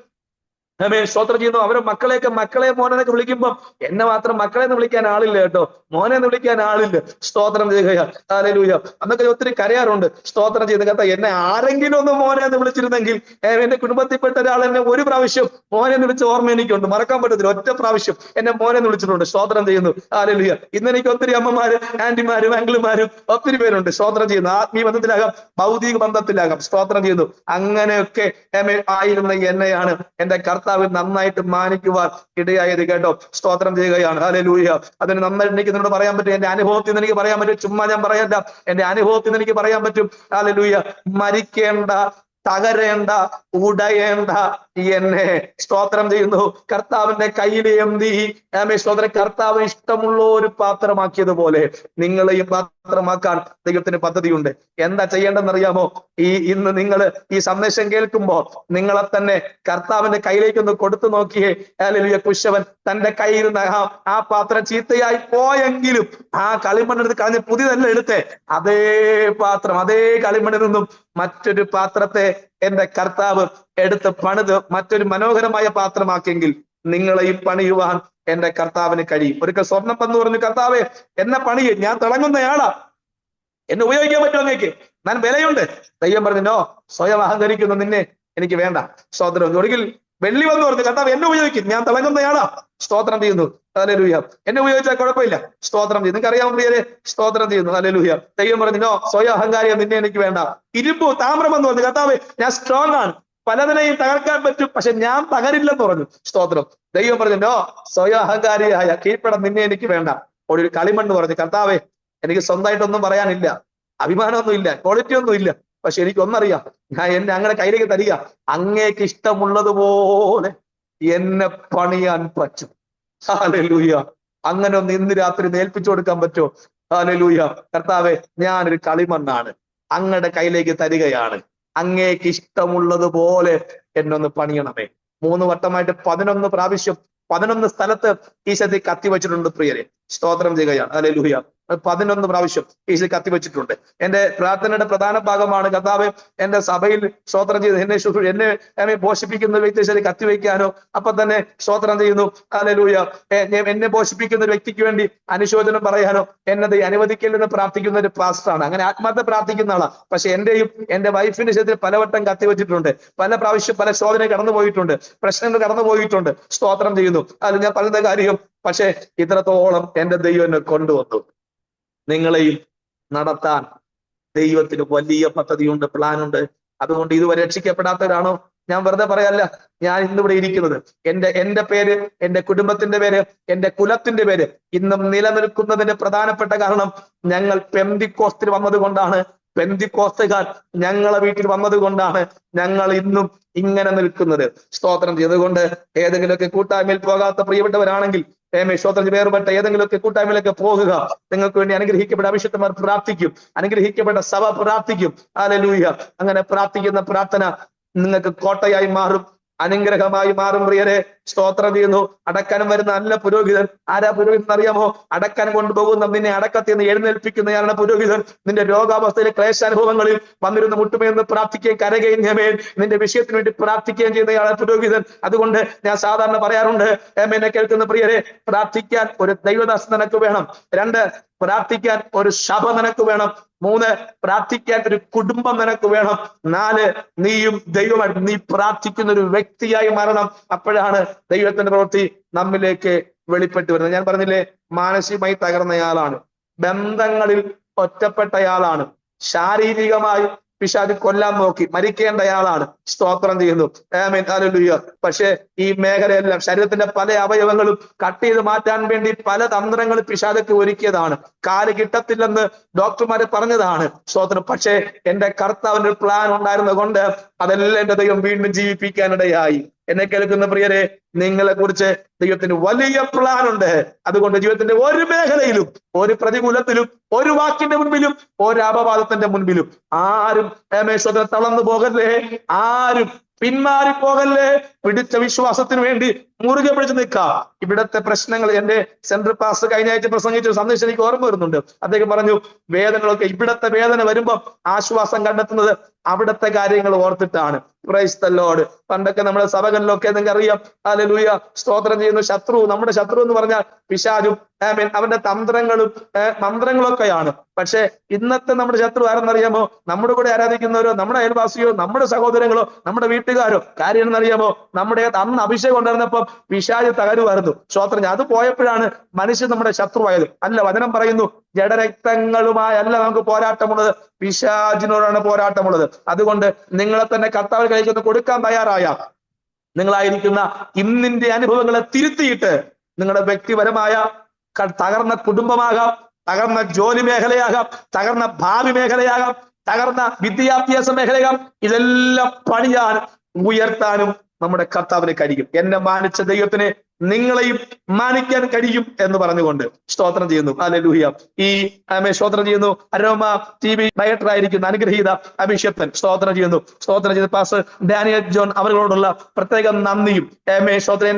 സ്തോത്രം ചെയ്യുന്നു. അവരെ മക്കളെയൊക്കെ മക്കളെ മോനെന്നൊക്കെ വിളിക്കുമ്പോൾ എന്നെ മാത്രം മക്കളെ എന്ന് വിളിക്കാൻ ആളില്ല കേട്ടോ, മോനെ എന്ന് വിളിക്കാൻ ആളില്ല. സ്തോത്രം ചെയ്യുകയാണ്. ഹല്ലേലൂയ. അന്നൊക്കെ ഒത്തിരി കരയാറുണ്ട്. സ്തോത്രം ചെയ്ത് കേട്ടോ, എന്നെ ആരെങ്കിലും ഒന്ന് മോനെ എന്ന് വിളിച്ചിരുന്നെങ്കിൽ, എന്റെ കുടുംബത്തിൽപ്പെട്ട ഒരാൾ എന്നെ ഒരു പ്രാവശ്യം മോനെ എന്ന് വിളിച്ച ഓർമ്മ എനിക്കുണ്ട്, മറക്കാൻ പറ്റത്തില്ല. ഒറ്റ പ്രാവശ്യം എന്നെ മോനെ എന്ന് വിളിച്ചിട്ടുണ്ട്. സ്തോത്രം ചെയ്യുന്നു. ഹല്ലേലൂയ. ഇന്ന് എനിക്ക് ഒത്തിരി അമ്മമാരും ആന്റിമാരും അങ്കിളുമാരും ഒത്തിരി പേരുണ്ട്. സ്തോത്രം ചെയ്യുന്നു. ആത്മീയ ബന്ധത്തിലാകാം, ഭൗതിക ബന്ധത്തിലാകാം. സ്തോത്രം ചെയ്യുന്നു. അങ്ങനെയൊക്കെ ആയിരുന്ന എന്നെയാണ് എന്റെ കർത്താവ് നന്നായിട്ട് മാനിക്കുവാൻ ഇടയായത് കേട്ടോ. സ്തോത്രം ചെയ്യുകയാണ്. ഹല്ലേലൂയ. അതിന് നന്നായിട്ട് എനിക്ക് നിന്നോട് പറയാൻ പറ്റും. എന്റെ അനുഭവത്തിൽ നിന്ന് എനിക്ക് പറയാൻ പറ്റും. ചുമ്മാ ഞാൻ പറയണ്ട, എന്റെ അനുഭവത്തിൽ നിന്ന് എനിക്ക് പറയാൻ പറ്റും. ഹല്ലേലൂയ. മരിക്കേണ്ട, തകരേണ്ട, ഉടയേണ്ട എന്നെ സ്തോത്രം ചെയ്യുന്നു കർത്താവിന്റെ കയ്യിൽ എന്തി സ്തോത്രം, കർത്താവിന് ഇഷ്ടമുള്ള ഒരു പാത്രമാക്കിയതുപോലെ നിങ്ങളെയും പാത്രമാക്കാൻ ദൈവത്തിന് പദ്ധതിയുണ്ട്. എന്താ ചെയ്യേണ്ടെന്നറിയാമോ? ഇന്ന് നിങ്ങൾ ഈ സന്ദേശം കേൾക്കുമ്പോ നിങ്ങളെ തന്നെ കർത്താവിന്റെ കയ്യിലേക്കൊന്ന് കൊടുത്തു നോക്കിയേ. ഹല്ലേലൂയ. കുശവൻ തന്റെ കയ്യിൽ നിന്ന് ആ പാത്രം ചീത്തയായി പോയെങ്കിലും ആ കളിമണ്ണെടുത്ത് കളഞ്ഞ് പുതിയതല്ല എടുത്തേ, അതേ പാത്രം, അതേ കളിമണ്ണിൽ നിന്നും മറ്റൊരു പാത്രത്തെ എന്റെ കർത്താവ് എടുത്ത് പണിത് മറ്റൊരു മനോഹരമായ പാത്രമാക്കിയെങ്കിൽ നിങ്ങളെയും പണിയുവാൻ എന്റെ കർത്താവിന് കഴിയും. ഒരിക്കൽ സ്വർണ്ണം എന്ന് പറഞ്ഞു, കർത്താവെ എന്നെ പണിയെ, ഞാൻ തിളങ്ങുന്നയാളാ, എന്നെ ഉപയോഗിക്കാൻ പറ്റുമോ അങ്ങേക്ക്, ഞാൻ വിലയുണ്ട്. ദൈവം പറഞ്ഞു, നോ, സ്വയം അഹങ്കരിക്കുന്ന നിന്നെ എനിക്ക് വേണ്ട. സ്തോത്രം. ഒരിക്കൽ വെള്ളി വന്നു പറഞ്ഞു, കർത്താവ് എന്നെ ഉപയോഗിക്കും, ഞാൻ തിളങ്ങുന്നയാളാ. സ്തോത്രം ചെയ്യുന്നു. ഹല്ലേലൂയ. എന്നെ ഉപയോഗിച്ചാൽ കുഴപ്പമില്ല, സ്തോത്രം ചെയ്യുന്നു. നിങ്ങൾക്ക് അറിയാമോ പ്രിയരെ? സ്തോത്രം ചെയ്യുന്നു. ഹല്ലേലൂയ. ദൈവം പറഞ്ഞു, നോ, സ്വയം അഹങ്കാരിയോ നിന്നെ എനിക്ക് വേണ്ട. ഇരുമ്പ് താമ്രം എന്ന് പറഞ്ഞു, കർത്താവേ ഞാൻ സ്ട്രോങ് ആണ്, പലതിനെയും തകർക്കാൻ പറ്റും, പക്ഷെ ഞാൻ തകരില്ലെന്ന് പറഞ്ഞു. സ്തോത്രം. ദൈവം പറഞ്ഞു, നോ, സ്വയം അഹങ്കാരിയായ കീഴ്പ്പെടാൻ നിന്നെ എനിക്ക് വേണ്ട. ഒരു കളിമണ്ണ് പറഞ്ഞു, കർത്താവേ എനിക്ക് സ്വന്തമായിട്ടൊന്നും പറയാനില്ല, അഭിമാനമൊന്നും ഇല്ല, ക്വാളിറ്റി ഒന്നും ഇല്ല, പക്ഷെ എനിക്കൊന്നറിയാം, ഞാൻ എന്നെ അങ്ങനെ കയ്യിലേക്ക് തരിക, അങ്ങേക്ക് ഇഷ്ടമുള്ളതുപോലെ എന്നെ പണിയാൻ പറ്റും. ഹല്ലേലൂയ. അങ്ങനെ ഒന്ന് ഇന്ന് രാത്രി ഏൽപ്പിച്ചു കൊടുക്കാൻ പറ്റുമോ? ഹല്ലേലൂയ. കർത്താവേ ഞാനൊരു കളിമണ്ണാണ്, അങ്ങയുടെ കയ്യിലേക്ക് തരികയാണ്, അങ്ങേക്ക് ഇഷ്ടമുള്ളതുപോലെ എന്നൊന്ന് പണിയണമേ. 3 വട്ടമായിട്ട് 11 പ്രാവശ്യം 11 സ്ഥലത്ത് ഈശോ കത്തി വെച്ചിട്ടുണ്ട് പ്രിയരെ. സ്തോത്രം ചെയ്യുകയാണ്. ഹല്ലേലൂയ. 11 പ്രാവശ്യം ഈശോ കത്തി വെച്ചിട്ടുണ്ട്. എന്റെ പ്രാർത്ഥനയുടെ പ്രധാന ഭാഗമാണ്, കർത്താവേ എന്റെ സഭയിൽ സ്തോത്രം ചെയ്ത് എന്നെ പോഷിപ്പിക്കുന്ന ഒരു വ്യക്തി കത്തി വയ്ക്കാനോ, അപ്പൊ തന്നെ സ്തോത്രം ചെയ്യുന്നു. ഹല്ലേലൂയ. എന്നെ പോഷിപ്പിക്കുന്ന ഒരു വ്യക്തിക്ക് വേണ്ടി അനുശോചനം പറയാനോ എന്നത് അനുവദിക്കലെന്ന് പ്രാർത്ഥിക്കുന്ന ഒരു പാസ്റ്ററാണ്. അങ്ങനെ ആത്മാർത്ഥ പ്രാർത്ഥിക്കുന്ന ആളാണ്. പക്ഷെ എന്റെയും എന്റെ വൈഫിന്റെ ശരീരത്തിൽ പലവട്ടം കത്തി വെച്ചിട്ടുണ്ട്, പല പ്രാവശ്യം പല ശോധന കടന്നു പോയിട്ടുണ്ട്, പ്രശ്നങ്ങൾ കടന്നു പോയിട്ടുണ്ട്. സ്തോത്രം ചെയ്യുന്നു. അത് ഞാൻ പറയുന്ന കാര്യം, പക്ഷെ ഇത്രത്തോളം എന്റെ ദൈവം എന്നെ കൊണ്ടുവന്നു. നിങ്ങളെയും നടത്താൻ ദൈവത്തിന് വലിയ പദ്ധതിയുണ്ട്, പ്ലാനുണ്ട്. അതുകൊണ്ട് ഇതുവരെ രക്ഷിക്കപ്പെടാത്തവരാണോ? ഞാൻ വെറുതെ പറയല്ല, ഞാൻ ഇന്നിവിടെ ഇരിക്കുന്നത്, എന്റെ പേര്, എന്റെ കുടുംബത്തിന്റെ പേര്, എന്റെ കുലത്തിന്റെ പേര് ഇന്നും നിലനിൽക്കുന്നതിന്റെ പ്രധാനപ്പെട്ട കാരണം ഞങ്ങൾ പെന്തിക്കോസ്തിൽ വന്നത് കൊണ്ടാണ്. പെന്തിക്കോസ്തുകാർ ഞങ്ങളെ വീട്ടിൽ വന്നത് കൊണ്ടാണ് ഞങ്ങൾ ഇന്നും ഇങ്ങനെ നിൽക്കുന്നത്. സ്തോത്രം ചെയ്തുകൊണ്ട് ഏതെങ്കിലുമൊക്കെ കൂട്ടായ്മയിൽ പോകാത്ത പ്രിയപ്പെട്ടവരാണെങ്കിൽ സ്തോത്രം വേർപെട്ട ഏതെങ്കിലുമൊക്കെ കൂട്ടായ്മയിലൊക്കെ പോകുക. നിങ്ങൾക്ക് വേണ്ടി അനുഗ്രഹിക്കപ്പെട്ട അഭിഷിക്തന്മാർ പ്രാർത്ഥിക്കും, അനുഗ്രഹിക്കപ്പെട്ട സഭ പ്രാർത്ഥിക്കും. ഹല്ലേലൂയ. അങ്ങനെ പ്രാർത്ഥിക്കുന്ന പ്രാർത്ഥന നിങ്ങൾക്ക് കോട്ടയായി മാറും, അനുഗ്രഹമായി മാറും പ്രിയരെ. സ്തോത്രം ചെയ്യുന്നു. അടക്കാനും വരുന്ന നല്ല പുരോഹിതൻ. ആരാ പുരോഹിതൻ അറിയാമോ? അടക്കാൻ കൊണ്ടുപോകുന്ന നിന്നെ അടക്കത്തിൽ നിന്ന് എഴുന്നേൽപ്പിക്കുന്നയാളാണ് പുരോഹിതൻ. നിന്റെ രോഗാവസ്ഥയിലെ ക്ലേശാനുഭവങ്ങളിൽ വന്നിരുന്ന് മുട്ടുമേന്ന് പ്രാർത്ഥിക്കുകയും കരകയും ഞമേൻ നിന്റെ വിഷയത്തിന് വേണ്ടി പ്രാർത്ഥിക്കുകയും ചെയ്യുന്നയാളാണ് പുരോഹിതൻ. അതുകൊണ്ട് ഞാൻ സാധാരണ പറയാറുണ്ട്, എന്നെ കേൾക്കുന്ന പ്രിയരെ, പ്രാർത്ഥിക്കാൻ ഒരു ദൈവദാസൻ നിനക്ക് വേണം. 2, പ്രാർത്ഥിക്കാൻ ഒരു സഭ നിനക്ക് വേണം. 3, പ്രാർത്ഥിക്കാൻ ഒരു കുടുംബം നിനക്ക് വേണം. 4, നീയും ദൈവമായിട്ട് നീ പ്രാർത്ഥിക്കുന്ന ഒരു വ്യക്തിയായി മാറണം. അപ്പോഴാണ് ദൈവത്തിന്റെ പ്രവൃത്തി നമ്മിലേക്ക് വെളിപ്പെട്ട് വരുന്നത്. ഞാൻ പറഞ്ഞില്ലേ, മാനസികമായി തകർന്നയാളാണ്, ബന്ധങ്ങളിൽ ഒറ്റപ്പെട്ടയാളാണ്, ശാരീരികമായി പിശാച് കൊല്ലാൻ നോക്കി മരിക്കേണ്ടയാളാണ്. സ്തോത്രം ചെയ്യുന്നു. ആമേൻ. ഹല്ലേലൂയ. പക്ഷേ ഈ മേഖലയെല്ലാം ശരീരത്തിന്റെ പല അവയവങ്ങളും കട്ട് ചെയ്ത് മാറ്റാൻ വേണ്ടി പല തന്ത്രങ്ങൾ പിശാചൊക്കെ ഒരുക്കിയതാണ്. കാല് കിട്ടത്തില്ലെന്ന് ഡോക്ടർമാര് പറഞ്ഞതാണ്. സ്തോത്രം. പക്ഷേ എന്റെ കർത്താവിന്റെ ഒരു പ്ലാൻ ഉണ്ടായിരുന്നത് കൊണ്ട് അതെല്ലാം എന്റെ ദൈവം വീണ്ടും ജീവിപ്പിക്കാനിടയായി. എന്നെ കേൾക്കുന്ന പ്രിയരെ, നിങ്ങളെ കുറിച്ച് ദൈവത്തിന് വലിയ പ്ലാൻ ഉണ്ട്. അതുകൊണ്ട് ജീവിതത്തിന്റെ ഒരു മേഖലയിലും, ഒരു പ്രതികൂലത്തിലും, ഒരു വാക്കിന്റെ മുൻപിലും, ഒരു അപവാദത്തിന്റെ മുൻപിലും ആരും തളർന്നു പോകല്ലേ, ആരും പിന്മാറിപ്പോകല്ലേ. പിടിച്ച വിശ്വാസത്തിന് വേണ്ടി മുറുകെ പിടിച്ച് നിൽക്കാം. ഇവിടത്തെ പ്രശ്നങ്ങൾ, എന്റെ സെൻട്രൽ പാസ്റ്റർ കഴിഞ്ഞ ആഴ്ച പ്രസംഗിച്ച സന്ദേശം എനിക്ക് ഓർമ്മ വരുന്നുണ്ട്. അദ്ദേഹം പറഞ്ഞു, വേദനകളൊക്കെ ഇവിടത്തെ വേദന വരുമ്പോൾ ആശ്വാസം കണ്ടെത്തുന്നത് അവിടുത്തെ കാര്യങ്ങൾ ഓർത്തിട്ടാണ്. Price the Lord. പണ്ടൊക്കെ നമ്മുടെ സഭകളിലൊക്കെ നിങ്ങൾക്ക് അറിയാം, ഹല്ലേലൂയ, സ്തോത്രം ചെയ്യുന്ന ശത്രു, നമ്മുടെ ശത്രു എന്ന് പറഞ്ഞാൽ പിശാചും അവന്റെ മന്ത്രങ്ങളൊക്കെയാണ്. പക്ഷെ ഇന്നത്തെ നമ്മുടെ ശത്രു ആരെന്നറിയാമോ? നമ്മുടെ കൂടെ ആരാധിക്കുന്നവരോ, നമ്മുടെ അയൽവാസിയോ, നമ്മുടെ സഹോദരങ്ങളോ, നമ്മുടെ വീട്ടുകാരോ. കാര്യം എന്നറിയാമോ? നമ്മുടെ അന്ന് അഭിഷേകം ഉണ്ടായിരുന്നപ്പം പിശാച് തകരുമായിരുന്നു. സ്തോത്രം. അത് പോയപ്പോഴാണ് മനുഷ്യൻ നമ്മുടെ ശത്രുവായത്. അല്ല, വചനം പറയുന്നു, ജഡരക്തങ്ങളുമായല്ല നമുക്ക് പോരാട്ടമുള്ളത്, പിശാചിനോടാണ് പോരാട്ടമുള്ളത്. അതുകൊണ്ട് നിങ്ങളെ തന്നെ കർത്താവ് കൈകൊണ്ട് കൊടുക്കാൻ തയ്യാറായ നിങ്ങളായിരിക്കുന്ന ഇന്നിന്റെ അനുഭവങ്ങളെ തിരുത്തിയിട്ട് നിങ്ങളുടെ വ്യക്തിപരമായ തകർന്ന കുടുംബമാകാം, തകർന്ന ജോലി മേഖലയാകാം, തകർന്ന ഭാവി മേഖലയാകാം, തകർന്ന വിദ്യാഭ്യാസ മേഖലയാകാം, ഇതെല്ലാം പണിയാൻ ഉയർത്താനും നമ്മുടെ കർത്താവിന് കഴിയും. എന്നെ മാനിച്ച ദൈവത്തിനെ നിങ്ങളെയും മാനിക്കാൻ കഴിയും എന്ന് പറഞ്ഞുകൊണ്ട് സ്തോത്രം ചെയ്യുന്നു. ഹല്ലേലൂയ. ഈ സ്തോത്രം ചെയ്യുന്നു. അരോമ TV ഡയറക്ടർ ആയിരിക്കുന്ന അനുഗ്രഹീത അഭിഷേക്തൻ സ്തോത്രം ചെയ്യുന്നു. സ്തോത്രം ചെയ്ത് പാസ്റ്റർ ഡാനിയൽ ജോൺ അവരോടുള്ള പ്രത്യേകം നന്ദിയും സ്തോത്രം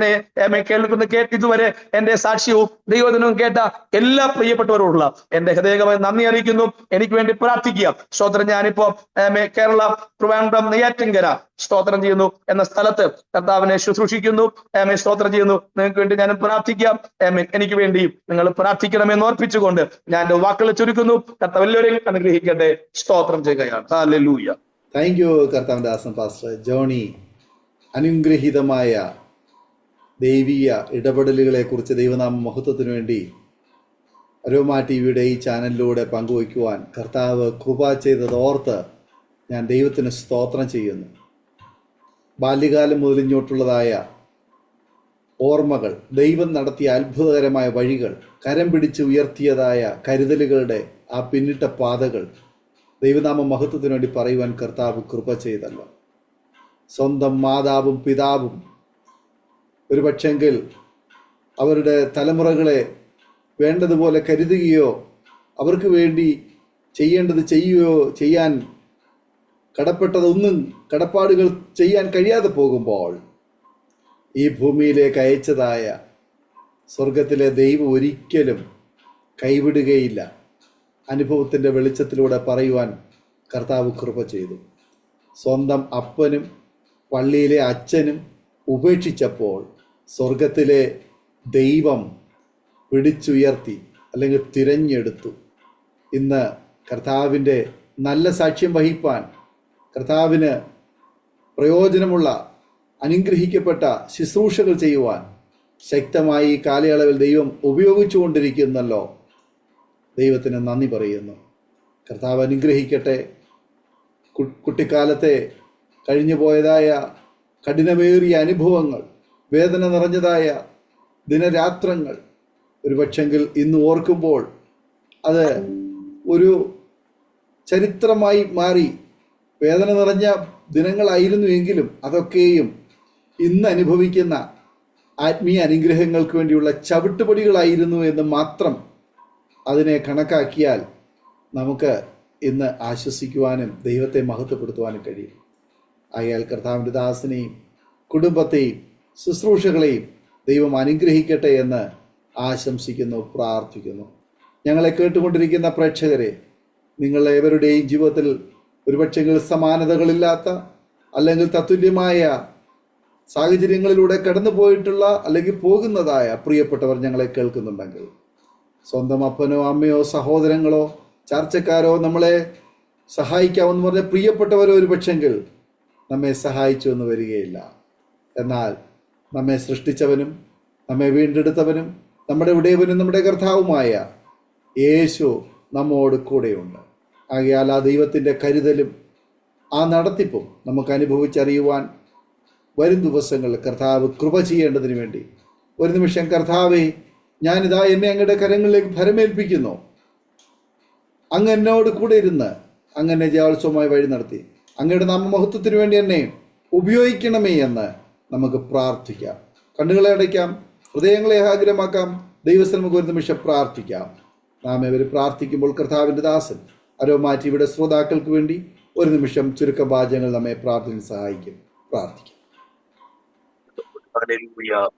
എന്നെ കേൾക്കുന്ന ഇതുവരെ എന്റെ സാക്ഷ്യവും ദൈവദിനവും കേട്ട എല്ലാ പ്രിയപ്പെട്ടവരോടുള്ള എന്റെ ഹൃദയമായി നന്ദി അറിയിക്കുന്നു. എനിക്ക് വേണ്ടി പ്രാർത്ഥിക്കുക. സ്തോത്രം. ഞാനിപ്പോ കേരള ട്രിവാൻഡ്രം നെയ്യാറ്റിൻകര സ്തോത്രം ചെയ്യുന്നു എന്ന സ്ഥലത്ത് കർത്താവിനെ ശുശ്രൂഷിക്കുന്നു. സ്തോത്രം ചെയ്യുന്നു. നിങ്ങൾക്ക് വേണ്ടി ഞാൻ പ്രാർത്ഥിക്കാം. എനിക്ക് വേണ്ടിയും നിങ്ങൾ പ്രാർത്ഥിക്കണമെന്ന് ഓർപ്പിച്ചുകൊണ്ട് ഞാൻ എന്റെ വാക്കുകൾ ചുരുക്കുന്നു. കർത്താവ് എല്ലാവരെയും അനുഗ്രഹിക്കട്ടെ. സ്തോത്രം ചെയ്യുകയാണ്. ഹല്ലേലൂയ.
താങ്ക് യു കർത്താവിന്റെ ദാസൻ പാസ്റ്റർ ജോണി. അനുഗ്രഹീതമായ ദൈവീയ ഇടപെടലുകളെ കുറിച്ച് ദൈവനാമ മഹത്വത്തിനു വേണ്ടി അരോമ ടിവിയുടെ ഈ ചാനലിലൂടെ പങ്കുവയ്ക്കുവാൻ കർത്താവ് കൃപ ചെയ്തതോർത്ത് ഞാൻ ദൈവത്തിന് സ്തോത്രം ചെയ്യുന്നു. ബാല്യകാലം മുതൽ ഇങ്ങോട്ടുള്ളതായ ഓർമ്മകൾ, ദൈവം നടത്തിയ അത്ഭുതകരമായ വഴികൾ, കരം പിടിച്ച് ഉയർത്തിയതായ കരുതലുകളുടെ ആ പിന്നിട്ട പാതകൾ ദൈവനാമ മഹത്വത്തിനു വേണ്ടി പറയുവാൻ കർത്താവ് കൃപ ചെയ്തല്ലോ. സ്വന്തം മാതാവും പിതാവും ഒരുപക്ഷെങ്കിൽ അവരുടെ തലമുറകളെ വേണ്ടതുപോലെ കരുതുകയോ അവർക്ക് വേണ്ടി ചെയ്യേണ്ടത് ചെയ്യുകയോ ചെയ്യാൻ കടപ്പെട്ടതൊന്നും കടപ്പാടുകൾ ചെയ്യാൻ കഴിയാതെ പോകുമ്പോൾ ഈ ഭൂമിയിലേക്ക് അയച്ചതായ സ്വർഗത്തിലെ ദൈവം ഒരിക്കലും കൈവിടുകയില്ല. അനുഭവത്തിൻ്റെ വെളിച്ചത്തിലൂടെ പറയുവാൻ കർത്താവ് കൃപ ചെയ്തു. സ്വന്തം അപ്പനും പള്ളിയിലെ അച്ഛനും ഉപേക്ഷിച്ചപ്പോൾ സ്വർഗത്തിലെ ദൈവം പിടിച്ചുയർത്തി അല്ലെങ്കിൽ തിരഞ്ഞെടുത്തു. ഇന്ന് കർത്താവിൻ്റെ നല്ല സാക്ഷ്യം വഹിപ്പാൻ, കർത്താവിന് പ്രയോജനമുള്ള അനുഗ്രഹിക്കപ്പെട്ട ശുശ്രൂഷകൾ ചെയ്യുവാൻ ശക്തമായി ഈ കാലയളവിൽ ദൈവം ഉപയോഗിച്ചു കൊണ്ടിരിക്കുന്നല്ലോ. ദൈവത്തിന് നന്ദി പറയുന്നു. കർത്താവ് അനുഗ്രഹിക്കട്ടെ. കുട്ടിക്കാലത്തെ കഴിഞ്ഞു പോയതായ കഠിനമേറിയ അനുഭവങ്ങൾ, വേദന നിറഞ്ഞതായ ദിനരാത്രങ്ങൾ ഒരുപക്ഷെങ്കിൽ ഇന്ന് ഓർക്കുമ്പോൾ അത് ഒരു ചരിത്രമായി മാറി. വേദന നിറഞ്ഞ ദിനങ്ങളായിരുന്നു എങ്കിലും അതൊക്കെയും ഇന്ന് അനുഭവിക്കുന്ന ആത്മീയ അനുഗ്രഹങ്ങൾക്ക് വേണ്ടിയുള്ള ചവിട്ടുപടികളായിരുന്നു എന്ന് മാത്രം അതിനെ കണക്കാക്കിയാൽ നമുക്ക് ഇന്ന് ആശ്വസിക്കുവാനും ദൈവത്തെ മഹത്വപ്പെടുത്തുവാനും കഴിയും. ആയാൽ കർത്താവിൻ്റെ ദാസനെയും കുടുംബത്തെയും ശുശ്രൂഷകളെയും ദൈവം അനുഗ്രഹിക്കട്ടെ എന്ന് ആശംസിക്കുന്നു, പ്രാർത്ഥിക്കുന്നു. ഞങ്ങളെ കേട്ടുകൊണ്ടിരിക്കുന്ന പ്രേക്ഷകരെ, നിങ്ങളേവരുടെയും ജീവിതത്തിൽ ഒരുപക്ഷെങ്കിൽ സമാനതകളില്ലാത്ത അല്ലെങ്കിൽ തത്തുല്യമായ സാഹചര്യങ്ങളിലൂടെ കടന്നു പോയിട്ടുള്ള അല്ലെങ്കിൽ പോകുന്നതായ പ്രിയപ്പെട്ടവർ ഞങ്ങളെ കേൾക്കുന്നുണ്ടെങ്കിൽ, സ്വന്തം അപ്പനോ അമ്മയോ സഹോദരങ്ങളോ ചർച്ചക്കാരോ നമ്മളെ സഹായിക്കാമെന്ന് പറഞ്ഞ പ്രിയപ്പെട്ടവരോ ഒരുപക്ഷെങ്കിൽ നമ്മെ സഹായിച്ചു എന്ന് വരികയില്ല. എന്നാൽ നമ്മെ സൃഷ്ടിച്ചവനും നമ്മെ വീണ്ടെടുത്തവനും നമ്മുടെ ഉടയവനും നമ്മുടെ കർത്താവുമായ യേശു നമ്മോട് കൂടെയുണ്ട്. ആകയാൽ ആ ദൈവത്തിൻ്റെ കരുതലും ആ നടത്തിപ്പും നമുക്ക് അനുഭവിച്ചറിയുവാൻ വരും ദിവസങ്ങളിൽ കർത്താവ് കൃപ ചെയ്യേണ്ടതിന് വേണ്ടി ഒരു നിമിഷം, കർത്താവെ, ഞാനിതാ എന്നെ അങ്ങയുടെ കരങ്ങളിലേക്ക് ഭരമേൽപ്പിക്കുന്നു. അങ്ങ് എന്നോട് കൂടെ ഇരുന്ന് അങ്ങനെ ജയോത്സവമായി വഴി നടത്തി അങ്ങയുടെ നാമമഹത്വത്തിന് വേണ്ടി എന്നെ ഉപയോഗിക്കണമേ എന്ന് നമുക്ക് പ്രാർത്ഥിക്കാം. കണ്ണുകളെ അടയ്ക്കാം, ഹൃദയങ്ങളെ ഏകാഗ്രമാക്കാം. ദൈവസ്ഥ നമുക്ക് ഒരു നിമിഷം പ്രാർത്ഥിക്കാം. നാം ഇവർ പ്രാർത്ഥിക്കുമ്പോൾ കർത്താവിൻ്റെ ദാസൻ അരോമ ടിവിയുടെ ശ്രോതാക്കൾക്ക് വേണ്ടി ഒരു നിമിഷം ചുരുക്കം വാചകങ്ങൾ നമ്മെ പ്രാർത്ഥന സഹായിക്കും. പ്രാർത്ഥിക്കാം.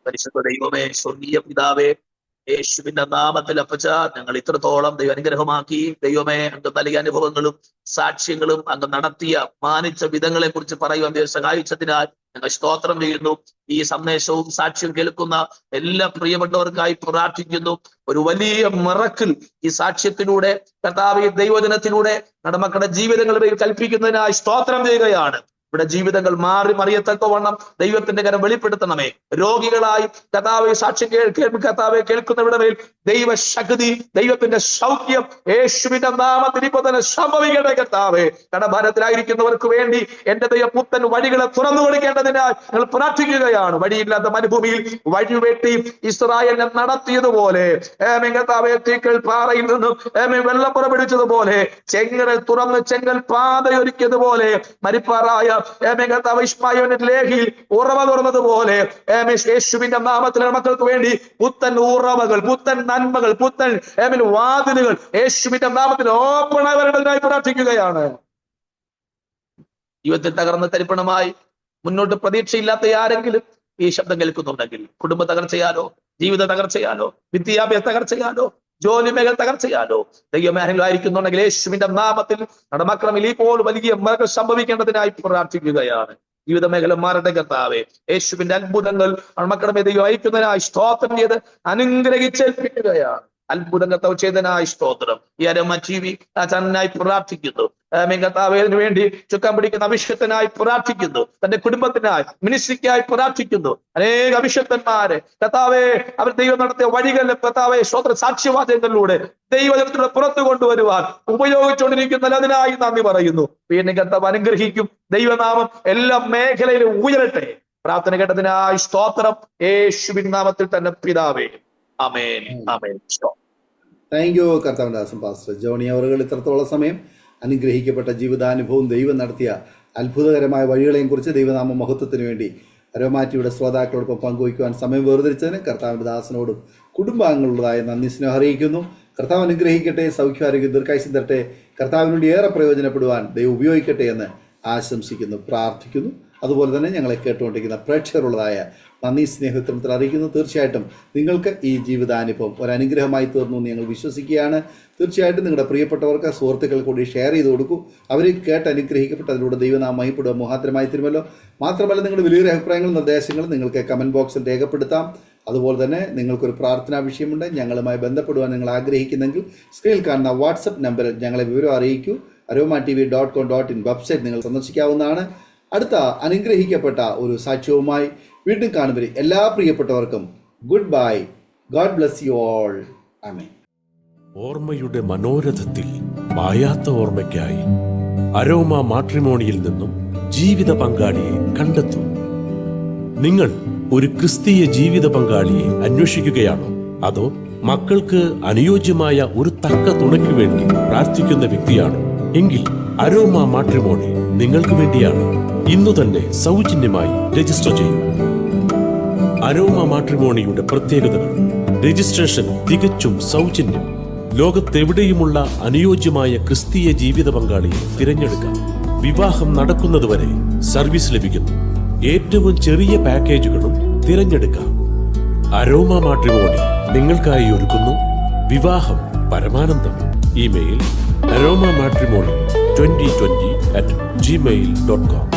പരിശുദ്ധ ദൈവമേ, സ്വർഗീയ പിതാവേ, യേശുവിന്റെ നാമത്തിൽ അപ്പച്ച, ഞങ്ങൾ ഇത്രത്തോളം ദൈവ അനുഗ്രഹമാക്കി ദൈവമേ, അങ്ങ് നൽകിയ അനുഭവങ്ങളും സാക്ഷ്യങ്ങളും അങ്ങ് നടത്തിയ മാനിച്ച വിധങ്ങളെ കുറിച്ച് പറയുവാൻ ദൈവം സഹായിച്ചതിനാൽ ഞങ്ങൾ സ്തോത്രം ചെയ്യുന്നു. ഈ സന്ദേശവും സാക്ഷ്യം കേൾക്കുന്ന എല്ലാ പ്രിയപ്പെട്ടവർക്കായി പ്രാർത്ഥിക്കുന്നു. ഒരു വലിയ മിറക്കിൾ ഈ സാക്ഷ്യത്തിലൂടെ, കർത്താവ് ദൈവജനത്തിലൂടെ നമ്മുടെ മക്കളുടെ ജീവിതങ്ങളിൽ കൽപ്പിക്കുന്നതിനായി സ്തോത്രം ചെയ്യുകയാണ്. ഇവിടെ ജീവിതങ്ങൾ മാറി മറിയത്തക്കവണ്ണം ദൈവത്തിന്റെ കരം വെളിപ്പെടുത്തണമേ. രോഗികളായി കർത്താവെ സാക്ഷ്യം കർത്താവെ കേൾക്കുന്നവരുടെ മേൽ ദൈവശക്തി, ദൈവത്തിന്റെ സൗഖ്യം യേശുവിന്റെ നാമത്തിൽ ഇപ്പോൾ തന്നെ സംഭവിക്കട്ടെ. കർത്താവെ, കടഭാരത്തിലായിരിക്കുന്നവർക്ക് വേണ്ടി എന്റെ ദൈവ പുത്തൻ വഴികളെ തുറന്നു കൊടുക്കേണ്ടതിനായി ഞങ്ങൾ പ്രാർത്ഥിക്കുകയാണ്. വഴിയില്ലാത്ത മരുഭൂമിയിൽ വഴിവെട്ടി ഇസ്രായേലിനെ നടത്തിയതുപോലെ, കർത്താവെ, തീക്കൽ പാറയിൽ നിന്നും വെള്ളം പുറപ്പെടുവിച്ചതുപോലെ, ചെങ്കടൽ തുറന്ന് ചെങ്കൽ പാതയൊരുക്കിയതുപോലെ, മരിപ്പാറായ ഇസ്മായിലിന്റെ ലേഖയിൽ ഉറവ തുറന്നതുപോലെ യേശുവിന്റെ നാമത്തിൽ മക്കൾക്ക് വേണ്ടി പുത്തൻ ഉറവകൾ, പുത്തൻ നന്മകൾ, പുത്തൻ വാതിലുകൾ യേശുവിന്റെ നാമത്തിൽ ഓപ്പൺ ആയി പ്രാർത്ഥിക്കുകയാണ്. ജീവിതത്തിൽ തകർന്ന തരിപ്പണമായി മുന്നോട്ട് പ്രതീക്ഷയില്ലാത്ത ആരെങ്കിലും ഈ ശബ്ദം കേൾക്കുന്നുണ്ടെങ്കിൽ, കുടുംബ തകർച്ചയാലോ, ജീവിത തകർച്ചയാലോ, വിദ്യാഭ്യാസ തകർച്ചയാലോ, ജോലി മേഖല തകർച്ചയാലോ, ദൈവമേഖലയിലായിരിക്കുന്നുണ്ടെങ്കിൽ യേശുവിന്റെ നാമത്തിൽ നമ്മുടെ മക്കളിൽ ഇപ്പോൾ വലിയ മരണം സംഭവിക്കേണ്ടതിനായി പ്രാർത്ഥിക്കുകയാണ്. ജീവിത മേഖല മാറട്ടെ കർത്താവേ. യേശുവിന്റെ അത്ഭുതങ്ങൾ നമ്മുടെ മക്കളുടെ ദൈവം അയക്കുന്നതിനായി സ്തോത്രം ചെയ്ത് അനുഗ്രഹിച്ചേൽപ്പിക്കുകയാണ്. അത്ഭുതം കർത്താവ് ചെയ്തനായി സ്തോത്രം. ഈ അരോമ TV ചാനലിനായി പ്രാർത്ഥിക്കുന്നു. കർത്താവ് അതിനു വേണ്ടി ചുക്കാൻ പിടിക്കുന്ന അഭിഷേകത്തിനായി പ്രാർത്ഥിക്കുന്നു. തന്റെ കുടുംബത്തിനായി, മിനിസ്ട്രിക്കായി പ്രാർത്ഥിക്കുന്നു. അനേക അഭിഷേകന്മാരെ കർത്താവെ അവർ ദൈവം നടത്തിയ വഴികളിൽ കർത്താവെ സ്വതന്ത്ര സാക്ഷ്യവാചകങ്ങളിലൂടെ ദൈവജനത്തിലൂടെ പുറത്തു കൊണ്ടുവരുവാൻ ഉപയോഗിച്ചുകൊണ്ടിരിക്കുന്ന അതിനായി നന്ദി പറയുന്നു. വീണ്ടും കർത്താവ് അനുഗ്രഹിക്കും. ദൈവനാമം എല്ലാ മേഖലയിലും ഉയരട്ടെ. പ്രാർത്ഥന കേട്ടതിനായി സ്തോത്രം. യേശുവിൻ നാമത്തിൽ തന്നെ പിതാവേ, ആമേൻ, ആമേൻ.
താങ്ക് യു കർത്താവിന്റെ ദാസൻ പാസ്റ്റർ ജോണി അവറുകൾ ഇത്രത്തോളം സമയം അനുഗ്രഹിക്കപ്പെട്ട ജീവിതാനുഭവവും ദൈവം നടത്തിയ അത്ഭുതകരമായ വഴികളെയും കുറിച്ച് ദൈവനാമ മഹത്വത്തിന് വേണ്ടി അരോമ ടിവിയുടെ ശ്രോതാക്കളോടൊപ്പം പങ്കുവയ്ക്കുവാൻ സമയം വേർതിരിച്ചതിന് കർത്താവിന്റെ ദാസനോടും കുടുംബാംഗങ്ങളുള്ളതായ നന്ദി സ്നേഹം അറിയിക്കുന്നു. കർത്താവ് അനുഗ്രഹിക്കട്ടെ, സൗഖ്യാരോഗ്യം ദീർഘായുസ്സും തരട്ടെ, കർത്താവിനുവേണ്ടി ഏറെ പ്രയോജനപ്പെടുവാൻ ദൈവം ഉപയോഗിക്കട്ടെ എന്ന് ആശംസിക്കുന്നു, പ്രാർത്ഥിക്കുന്നു. അതുപോലെ തന്നെ ഞങ്ങളെ കേട്ടുകൊണ്ടിരിക്കുന്ന പ്രേക്ഷകരുള്ളതായ നന്ദി സ്നേഹത്തിൽ അറിയിക്കുന്നു. തീർച്ചയായിട്ടും നിങ്ങൾക്ക് ഈ ജീവിതാനുഭവം ഒരു അനുഗ്രഹമായി തീർന്നു എന്ന് ഞങ്ങൾ വിശ്വസിക്കുകയാണ്. തീർച്ചയായിട്ടും നിങ്ങളുടെ പ്രിയപ്പെട്ടവർക്ക്, സുഹൃത്തുക്കൾ കൂടി ഷെയർ ചെയ്ത് കൊടുക്കൂ. അവർ കേട്ട് അനുഗ്രഹിക്കപ്പെട്ട് അതിലൂടെ ദൈവനാമം മഹിപ്പെടുക മുഖാന്തരമായി തീരുമല്ലോ. മാത്രമല്ല നിങ്ങളുടെ വലിയൊരു അഭിപ്രായങ്ങളും നിർദ്ദേശങ്ങളും നിങ്ങൾക്ക് കമൻറ്റ് ബോക്സിൽ രേഖപ്പെടുത്താം. അതുപോലെ തന്നെ നിങ്ങൾക്കൊരു പ്രാർത്ഥനാ വിഷയമുണ്ട്, ഞങ്ങളുമായി ബന്ധപ്പെടുവാൻ നിങ്ങൾ ആഗ്രഹിക്കുന്നെങ്കിൽ സ്ക്രീനിൽ കാണുന്ന വാട്സപ്പ് നമ്പറിൽ ഞങ്ങളെ വിവരം അറിയിക്കൂ. aroma.tv.com.in വെബ്സൈറ്റ് നിങ്ങൾ സന്ദർശിക്കാവുന്നതാണ്. അടുത്ത അനുഗ്രഹിക്കപ്പെട്ട ഒരു സാക്ഷ്യവുമായി വീണ്ടും കാണുന്നവരെ എല്ലാ പ്രിയപ്പെട്ടവർക്കും good bye. God bless you all. ആമേൻ.
ഓർമ്മയുടെ മനോരഥത്തിൽ മായാത്ത ഓർമ്മയ്ക്കായി അരോമ മാട്രിമോണിയിൽ നിന്നും ജീവിത പങ്കാളിയെ കണ്ടെത്തൂ. നിങ്ങൾ ഒരു ക്രിസ്തീയ ജീവിത പങ്കാളിയെ അന്വേഷിക്കുകയാണോ? അതോ മക്കൾക്ക് അനുയോജ്യമായ ഒരു തക്ക തുണയ്ക്ക് വേണ്ടി പ്രാർത്ഥിക്കുന്ന വ്യക്തിയാണോ? എങ്കിൽ അരോമ മാട്രിമോണി നിങ്ങൾക്ക് വേണ്ടിയാണ്. ഇന്നു തന്നെ സൗജന്യമായി രജിസ്റ്റർ ചെയ്യൂ. അരോമ മാട്രിമോണിയുടെ പ്രത്യേകതകൾ: രജിസ്ട്രേഷൻ തികച്ചും സൗജന്യം. ലോകത്തെവിടെയുമുള്ള അനുയോജ്യമായ ക്രിസ്തീയ ജീവിത പങ്കാളിയെ തിരഞ്ഞെടുക്കാം. വിവാഹം നടക്കുന്നതുവരെ സർവീസ് ലഭിക്കുന്നു. ഏറ്റവും ചെറിയ പാക്കേജുകളും തിരഞ്ഞെടുക്കാം. അരോമ മാട്രിമോണി നിങ്ങൾക്കായി ഒരുക്കുന്നു വിവാഹം പരമാനന്ദം. Email aroma matrimony2020@gmail.com